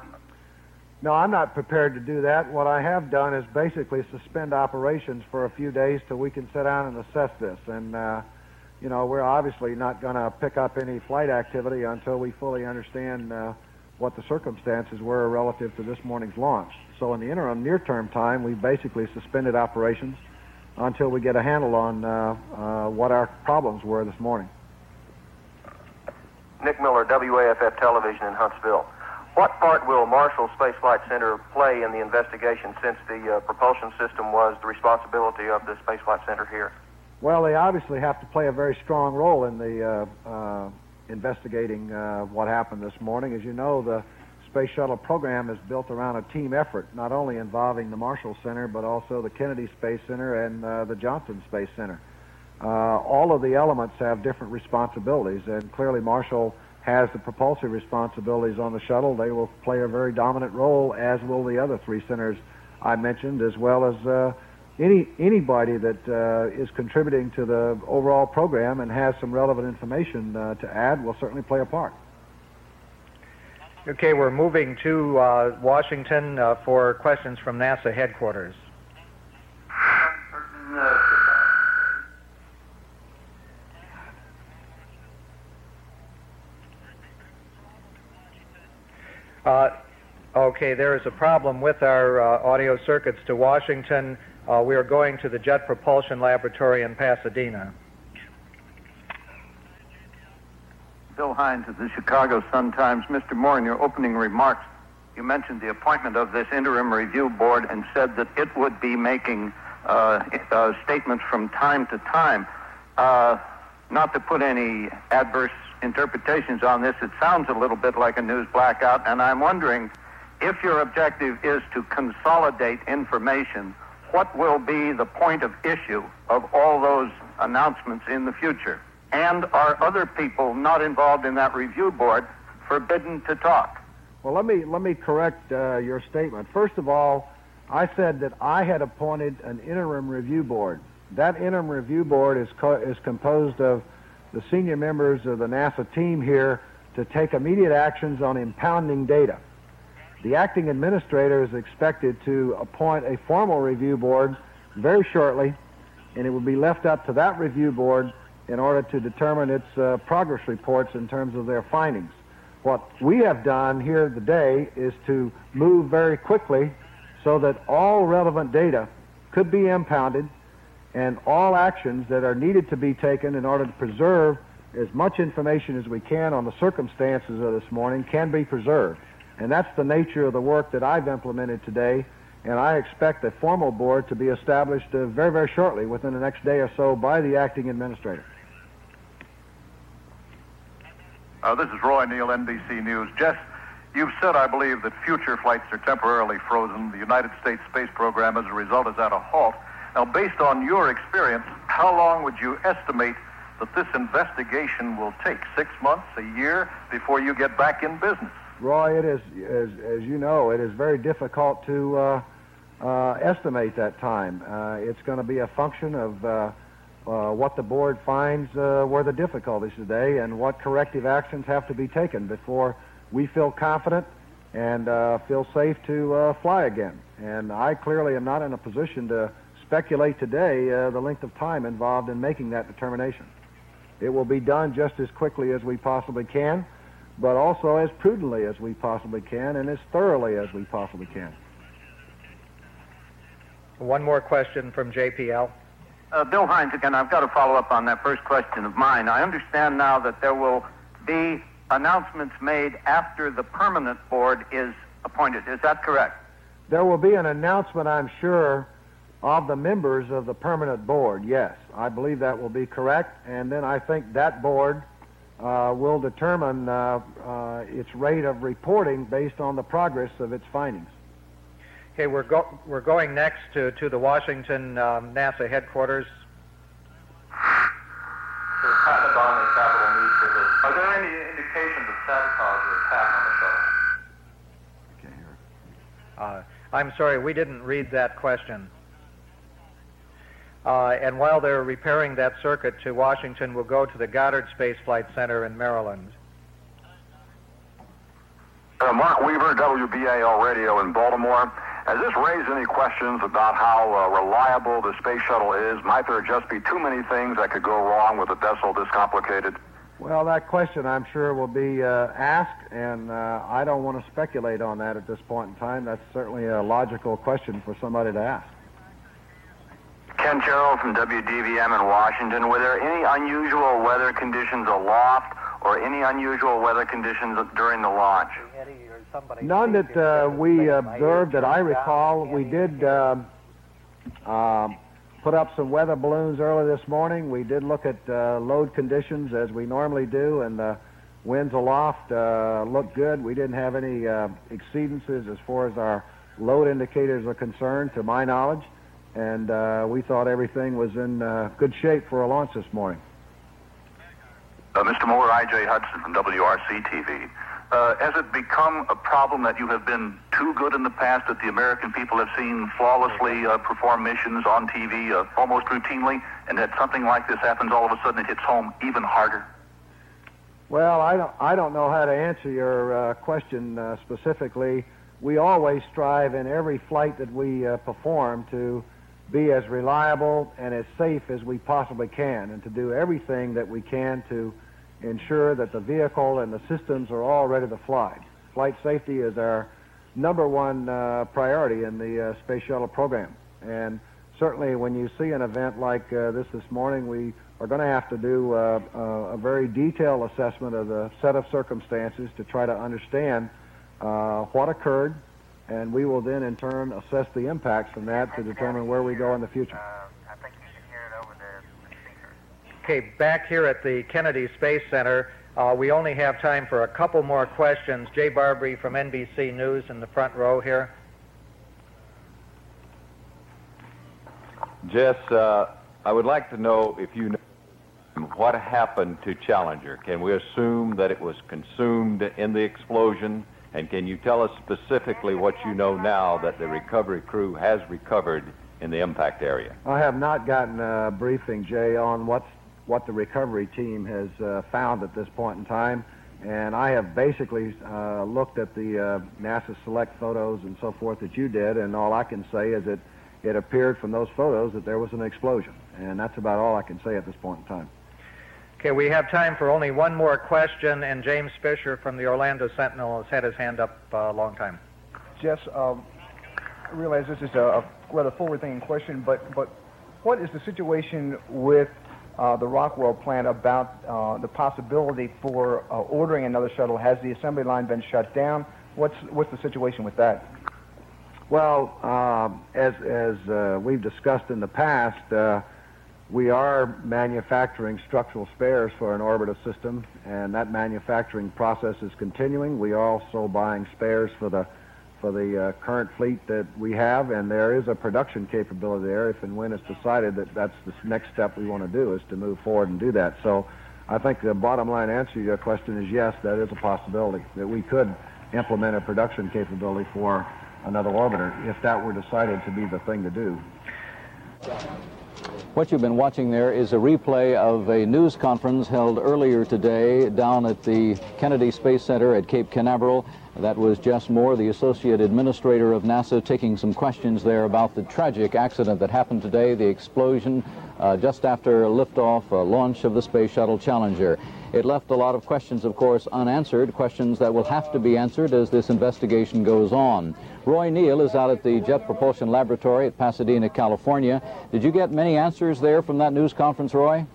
Speaker 8: No, I'm not prepared to do that. What I have done is basically suspend operations for a few days till we can sit down and assess this. And, we're obviously not going to pick up any flight activity until we fully understand what the circumstances were relative to this morning's launch. So in the interim, near-term time, we basically suspended operations until we get a handle on what our problems were this morning.
Speaker 11: Nick Miller, WAFF Television in Huntsville. What part will Marshall Space Flight Center play in the investigation, since the propulsion system was the responsibility of the Space Flight Center here?
Speaker 8: Well, they obviously have to play a very strong role in the investigating what happened this morning. As you know, the Space Shuttle program is built around a team effort, not only involving the Marshall Center, but also the Kennedy Space Center and the Johnson Space Center. All of the elements have different responsibilities, and clearly Marshall has the propulsive responsibilities on the shuttle. They will play a very dominant role, as will the other three centers I mentioned, as well as anybody that is contributing to the overall program and has some relevant information to add will certainly play a part.
Speaker 12: Okay, we're moving to Washington for questions from NASA headquarters. Okay, there is a problem with our audio circuits to Washington. We are going to the Jet Propulsion Laboratory in Pasadena.
Speaker 24: Bill Hines of the Chicago Sun-Times. Mr. Moore, in your opening remarks, you mentioned the appointment of this interim review board and said that it would be making statements from time to time. Not to put any adverse interpretations on this, it sounds a little bit like a news blackout, and I'm wondering if your objective is to consolidate information, what will be the point of issue of all those announcements in the future? And are other people not involved in that review board forbidden to talk?
Speaker 8: Well, let me correct your statement. First of all, I said that I had appointed an interim review board. That interim review board is composed of the senior members of the NASA team here to take immediate actions on impounding data. The acting administrator is expected to appoint a formal review board very shortly, and it will be left up to that review board in order to determine its progress reports in terms of their findings. What we have done here today is to move very quickly so that all relevant data could be impounded and all actions that are needed to be taken in order to preserve as much information as we can on the circumstances of this morning can be preserved. And that's the nature of the work that I've implemented today, and I expect a formal board to be established very, very shortly, within the next day or so, by the acting administrator.
Speaker 24: This is Roy Neal, NBC News. Jess, you've said, I believe, that future flights are temporarily frozen. The United States space program, as a result, is at a halt. Now, based on your experience, how long would you estimate that this investigation will take? 6 months, a year, before you get back in business?
Speaker 8: Roy, it is, as you know, it is very difficult to estimate that time. It's going to be a function of what the board finds were the difficulties today and what corrective actions have to be taken before we feel confident and feel safe to fly again. And I clearly am not in a position to speculate today the length of time involved in making that determination. It will be done just as quickly as we possibly can, but also as prudently as we possibly can and as thoroughly as we possibly can.
Speaker 12: One more question from JPL.
Speaker 24: Bill Hines again. I've got to follow up on that first question of mine. I understand now that there will be announcements made after the permanent board is appointed. Is that correct?
Speaker 8: There will be an announcement, I'm sure, of the members of the permanent board, yes. I believe that will be correct, and then I think that board will determine its rate of reporting based on the progress of its findings.
Speaker 12: Okay, we're going next to the Washington NASA headquarters.
Speaker 24: Are there any indications of sabotage or attack on the shuttle?
Speaker 12: I'm sorry, we didn't read that question. And while they're repairing that circuit to Washington, we'll go to the Goddard Space Flight Center in Maryland.
Speaker 6: Mark Weaver, WBAL Radio in Baltimore. Has this raised any questions about how reliable the space shuttle is? Might there just be too many things that could go wrong with a vessel this complicated?
Speaker 8: Well, that question, I'm sure, will be asked, and I don't want to speculate on that at this point in time. That's certainly a logical question for somebody to ask.
Speaker 6: Ken Terrell from WDVM in Washington. Were there any unusual weather conditions aloft or any unusual weather conditions during the launch?
Speaker 8: None that we observed that I recall. We did put up some weather balloons early this morning. We did look at load conditions as we normally do, and the winds aloft looked good. We didn't have any exceedances as far as our load indicators are concerned, to my knowledge, and we thought everything was in good shape for a launch this morning.
Speaker 6: Mr. Moore, I.J. Hudson from WRC-TV. Has it become a problem that you have been too good in the past, that the American people have seen flawlessly perform missions on TV almost routinely, and that something like this happens all of a sudden, it hits home even harder?
Speaker 8: Well, I don't know how to answer your question specifically. We always strive in every flight that we perform to be as reliable and as safe as we possibly can, and to do everything that we can to ensure that the vehicle and the systems are all ready to fly. Flight safety is our number one priority in the Space Shuttle program. And certainly when you see an event like this morning, we are going to have to do a very detailed assessment of the set of circumstances to try to understand what occurred, and we will then in turn assess the impacts from that to determine where we go in the future.
Speaker 12: Okay, back here at the Kennedy Space Center, we only have time for a couple more questions. Jay Barbee from NBC News in the front row here.
Speaker 7: Jess, I would like to know if you know what happened to Challenger. Can we assume that it was consumed in the explosion? And can you tell us specifically what you know now that the recovery crew has recovered in the impact area?
Speaker 8: I have not gotten a briefing, Jay, on what the recovery team has found at this point in time.
Speaker 10: And I have basically looked at the NASA Select photos and so forth that you did, and all I can say is that it appeared from those photos that there was an explosion. And that's about all I can say at this point in time.
Speaker 12: Okay, we have time for only one more question, and James Fisher from the Orlando Sentinel has had his hand up a long time.
Speaker 14: Jess, I realize this is a rather forward-thinking question, but what is the situation with the Rockwell plant about the possibility for ordering another shuttle? Has the assembly line been shut down? What's the situation with that?
Speaker 10: Well, as we've discussed in the past, we are manufacturing structural spares for an orbiter system, and that manufacturing process is continuing. We are also buying spares for the current fleet that we have, and there is a production capability there if and when it's decided that that's the next step we want to do, is to move forward and do that. So I think the bottom line answer to your question is yes, that is a possibility, that we could implement a production capability for another orbiter if that were decided to be the thing to do.
Speaker 3: What you've been watching there is a replay of a news conference held earlier today down at the Kennedy Space Center at Cape Canaveral. That was Jess Moore, the Associate Administrator of NASA, taking some questions there about the tragic accident that happened today, the explosion just after liftoff, launch of the Space Shuttle Challenger. It left a lot of questions, of course, unanswered, questions that will have to be answered as this investigation goes on. Roy Neal is out at the Jet Propulsion Laboratory at Pasadena, California. Did you get many answers there from that news conference, Roy?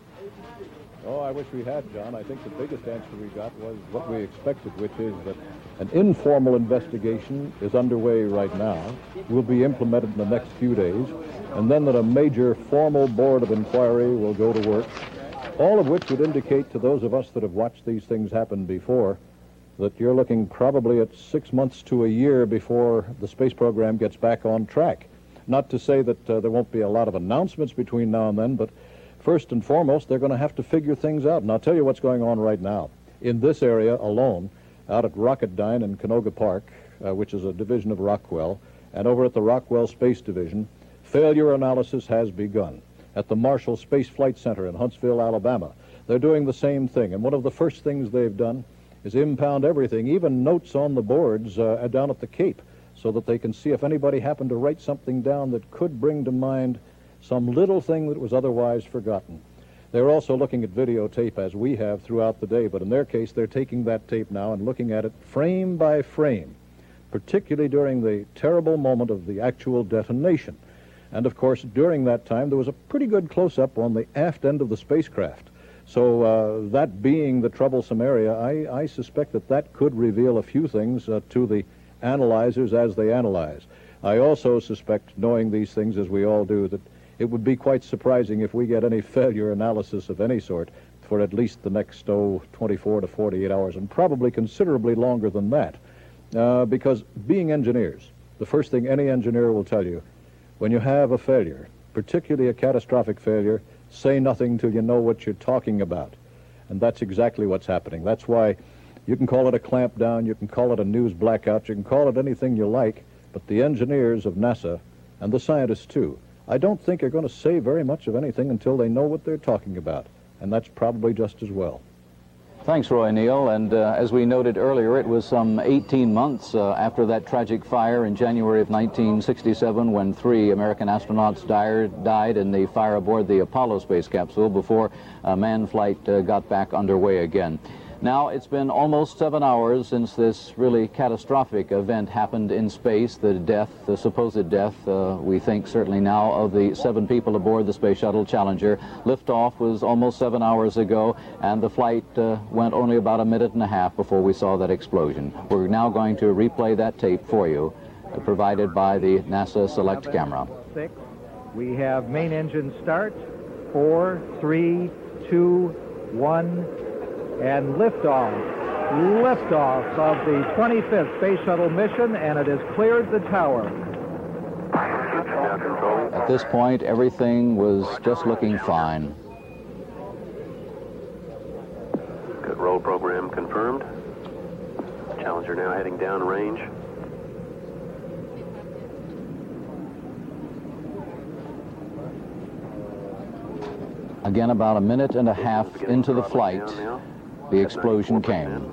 Speaker 18: Oh, I wish we had, John. I think the biggest answer we got was what we expected, which is that an informal investigation is underway right now, will be implemented in the next few days, and then that a major formal board of inquiry will go to work, all of which would indicate to those of us that have watched these things happen before that you're looking probably at 6 months to a year before the space program gets back on track. Not to say that there won't be a lot of announcements between now and then, but first and foremost, they're going to have to figure things out. And I'll tell you what's going on right now. In this area alone, out at Rocketdyne in Canoga Park, which is a division of Rockwell, and over at the Rockwell Space Division, failure analysis has begun. At the Marshall Space Flight Center in Huntsville, Alabama, they're doing the same thing. And one of the first things they've done is impound everything, even notes on the boards down at the Cape, so that they can see if anybody happened to write something down that could bring to mind some little thing that was otherwise forgotten. They're also looking at videotape, as we have throughout the day, but in their case, they're taking that tape now and looking at it frame by frame, particularly during the terrible moment of the actual detonation. And of course, during that time, there was a pretty good close-up on the aft end of the spacecraft. So that being the troublesome area, I suspect that that could reveal a few things to the analyzers as they analyze. I also suspect, knowing these things as we all do, that it would be quite surprising if we get any failure analysis of any sort for at least the next, 24 to 48 hours, and probably considerably longer than that. Because being engineers, the first thing any engineer will tell you, when you have a failure, particularly a catastrophic failure, say nothing till you know what you're talking about. And that's exactly what's happening. That's why you can call it a clamp down, you can call it a news blackout, you can call it anything you like, but the engineers of NASA, and the scientists too, I don't think are going to say very much of anything until they know what they're talking about. And that's probably just as well.
Speaker 3: Thanks, Roy Neal. And as we noted earlier, it was some 18 months after that tragic fire in January of 1967 when 3 American astronauts died in the fire aboard the Apollo space capsule before manned flight got back underway again. Now, it's been almost 7 hours since this really catastrophic event happened in space, the supposed death, we think certainly now, of the 7 people aboard the Space Shuttle Challenger. Liftoff was almost 7 hours ago, and the flight went only about a minute and a half before we saw that explosion. We're now going to replay that tape for you, provided by the NASA Select camera.
Speaker 12: 6. We have main engine start. 4, 3, 2, 1. And liftoff of the 25th Space Shuttle mission, and it has cleared the tower.
Speaker 3: At this point, everything was just looking fine.
Speaker 19: Good roll program confirmed. Challenger now heading down range.
Speaker 3: Again, about a minute and a half into the flight, the explosion came.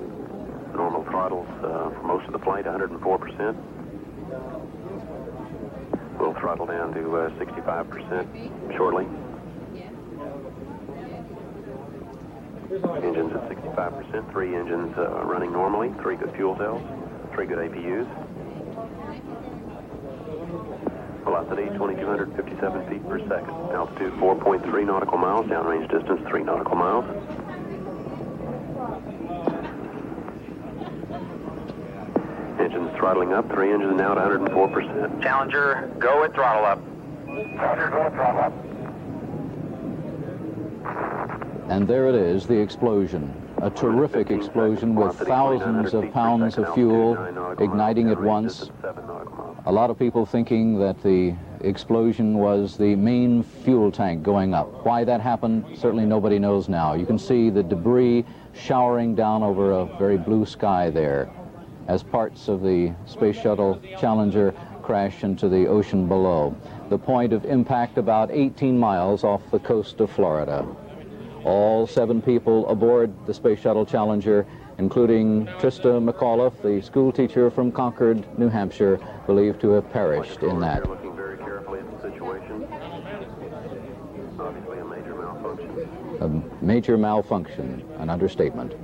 Speaker 19: throttles for most of the flight, 104%. We'll throttle down to 65% shortly. Engines at 65%, 3 engines running normally, 3 good fuel cells, 3 good APUs. Velocity 2,257 feet per second. Altitude 4.3 nautical miles. Downrange distance 3 nautical miles. Engines throttling up. 3 engines now at 104%.
Speaker 4: Challenger, go at throttle up.
Speaker 23: Challenger, go at throttle up.
Speaker 15: And there it is, the explosion. A terrific explosion with thousands of pounds of fuel igniting at once. A lot of people thinking that the explosion was the main fuel tank going up. Why that happened, certainly nobody knows now. You can see the debris showering down over a very blue sky there as parts of the Space Shuttle Challenger crash into the ocean below. The point of impact about 18 miles off the coast of Florida. All 7 people aboard the Space Shuttle Challenger, including Christa McAuliffe, the school teacher from Concord, New Hampshire, believed to have perished in that.
Speaker 19: Looking very carefully at the situation. Obviously a major malfunction.
Speaker 15: A major malfunction, an understatement.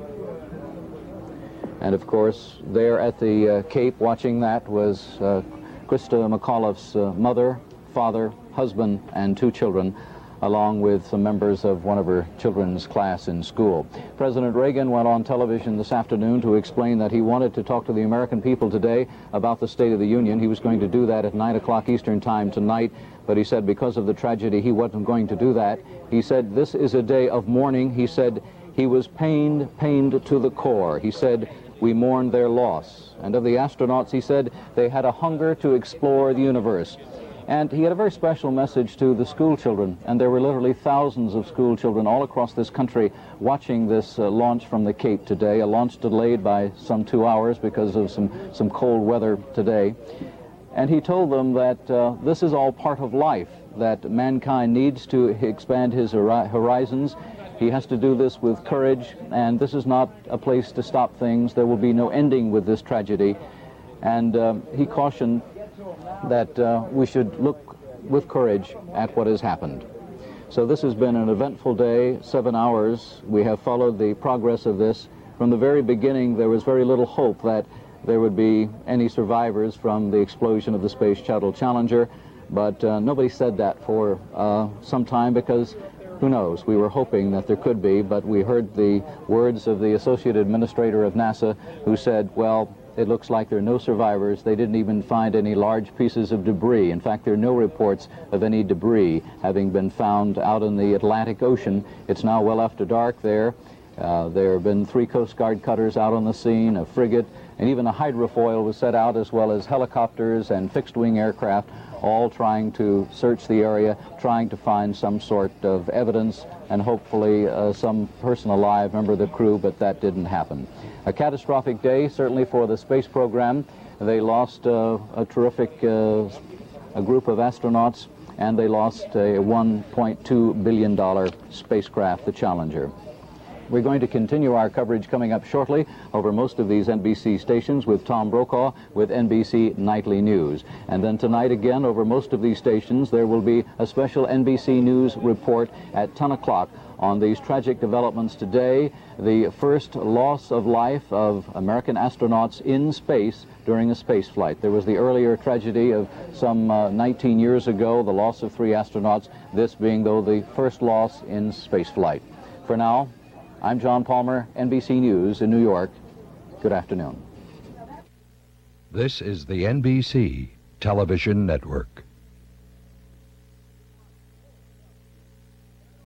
Speaker 15: And of course, there at the Cape watching that was Christa McAuliffe's mother, father, husband, and 2 children, along with some members of one of her children's class in school. President Reagan went on television this afternoon to explain that he wanted to talk to the American people today about the State of the Union. He was going to do that at 9 o'clock Eastern Time tonight, but he said because of the tragedy he wasn't going to do that. He said this is a day of mourning. He said he was pained to the core. He said we mourned their loss. And of the astronauts, he said they had a hunger to explore the universe. And he had a very special message to the school children, and there were literally thousands of school children all across this country watching this launch from the Cape today, a launch delayed by some 2 hours because of some cold weather today. And he told them that this is all part of life, that mankind needs to expand his horizons. He has to do this with courage, and this is not a place to stop things. There will be no ending with this tragedy. And he cautioned that we should look with courage at what has happened. So this has been an eventful day, 7 hours. We have followed the progress of this. From the very beginning, there was very little hope that there would be any survivors from the explosion of the Space Shuttle Challenger, but nobody said that for some time because who knows, we were hoping that there could be, but we heard the words of the Associate Administrator of NASA who said, well, it looks like there are no survivors. They didn't even find any large pieces of debris. In fact, there are no reports of any debris having been found out in the Atlantic Ocean. It's now well after dark there. There have been 3 Coast Guard cutters out on the scene, a frigate, and even a hydrofoil was set out, as well as helicopters and fixed-wing aircraft, all trying to search the area, trying to find some sort of evidence and hopefully some person alive, member of the crew, but that didn't happen. A catastrophic day, certainly for the space program. They lost a terrific a group of astronauts, and they lost a $1.2 billion spacecraft, the Challenger. We're going to continue our coverage coming up shortly over most of these NBC stations with Tom Brokaw with NBC Nightly News. And then tonight again over most of these stations there will be a special NBC News report at 10 o'clock on these tragic developments today, the first loss of life of American astronauts in space during a space flight. There was the earlier tragedy of some 19 years ago, the loss of 3 astronauts, this being, though, the first loss in space flight. For now, I'm John Palmer, NBC News in New York. Good afternoon.
Speaker 20: This is the NBC Television Network.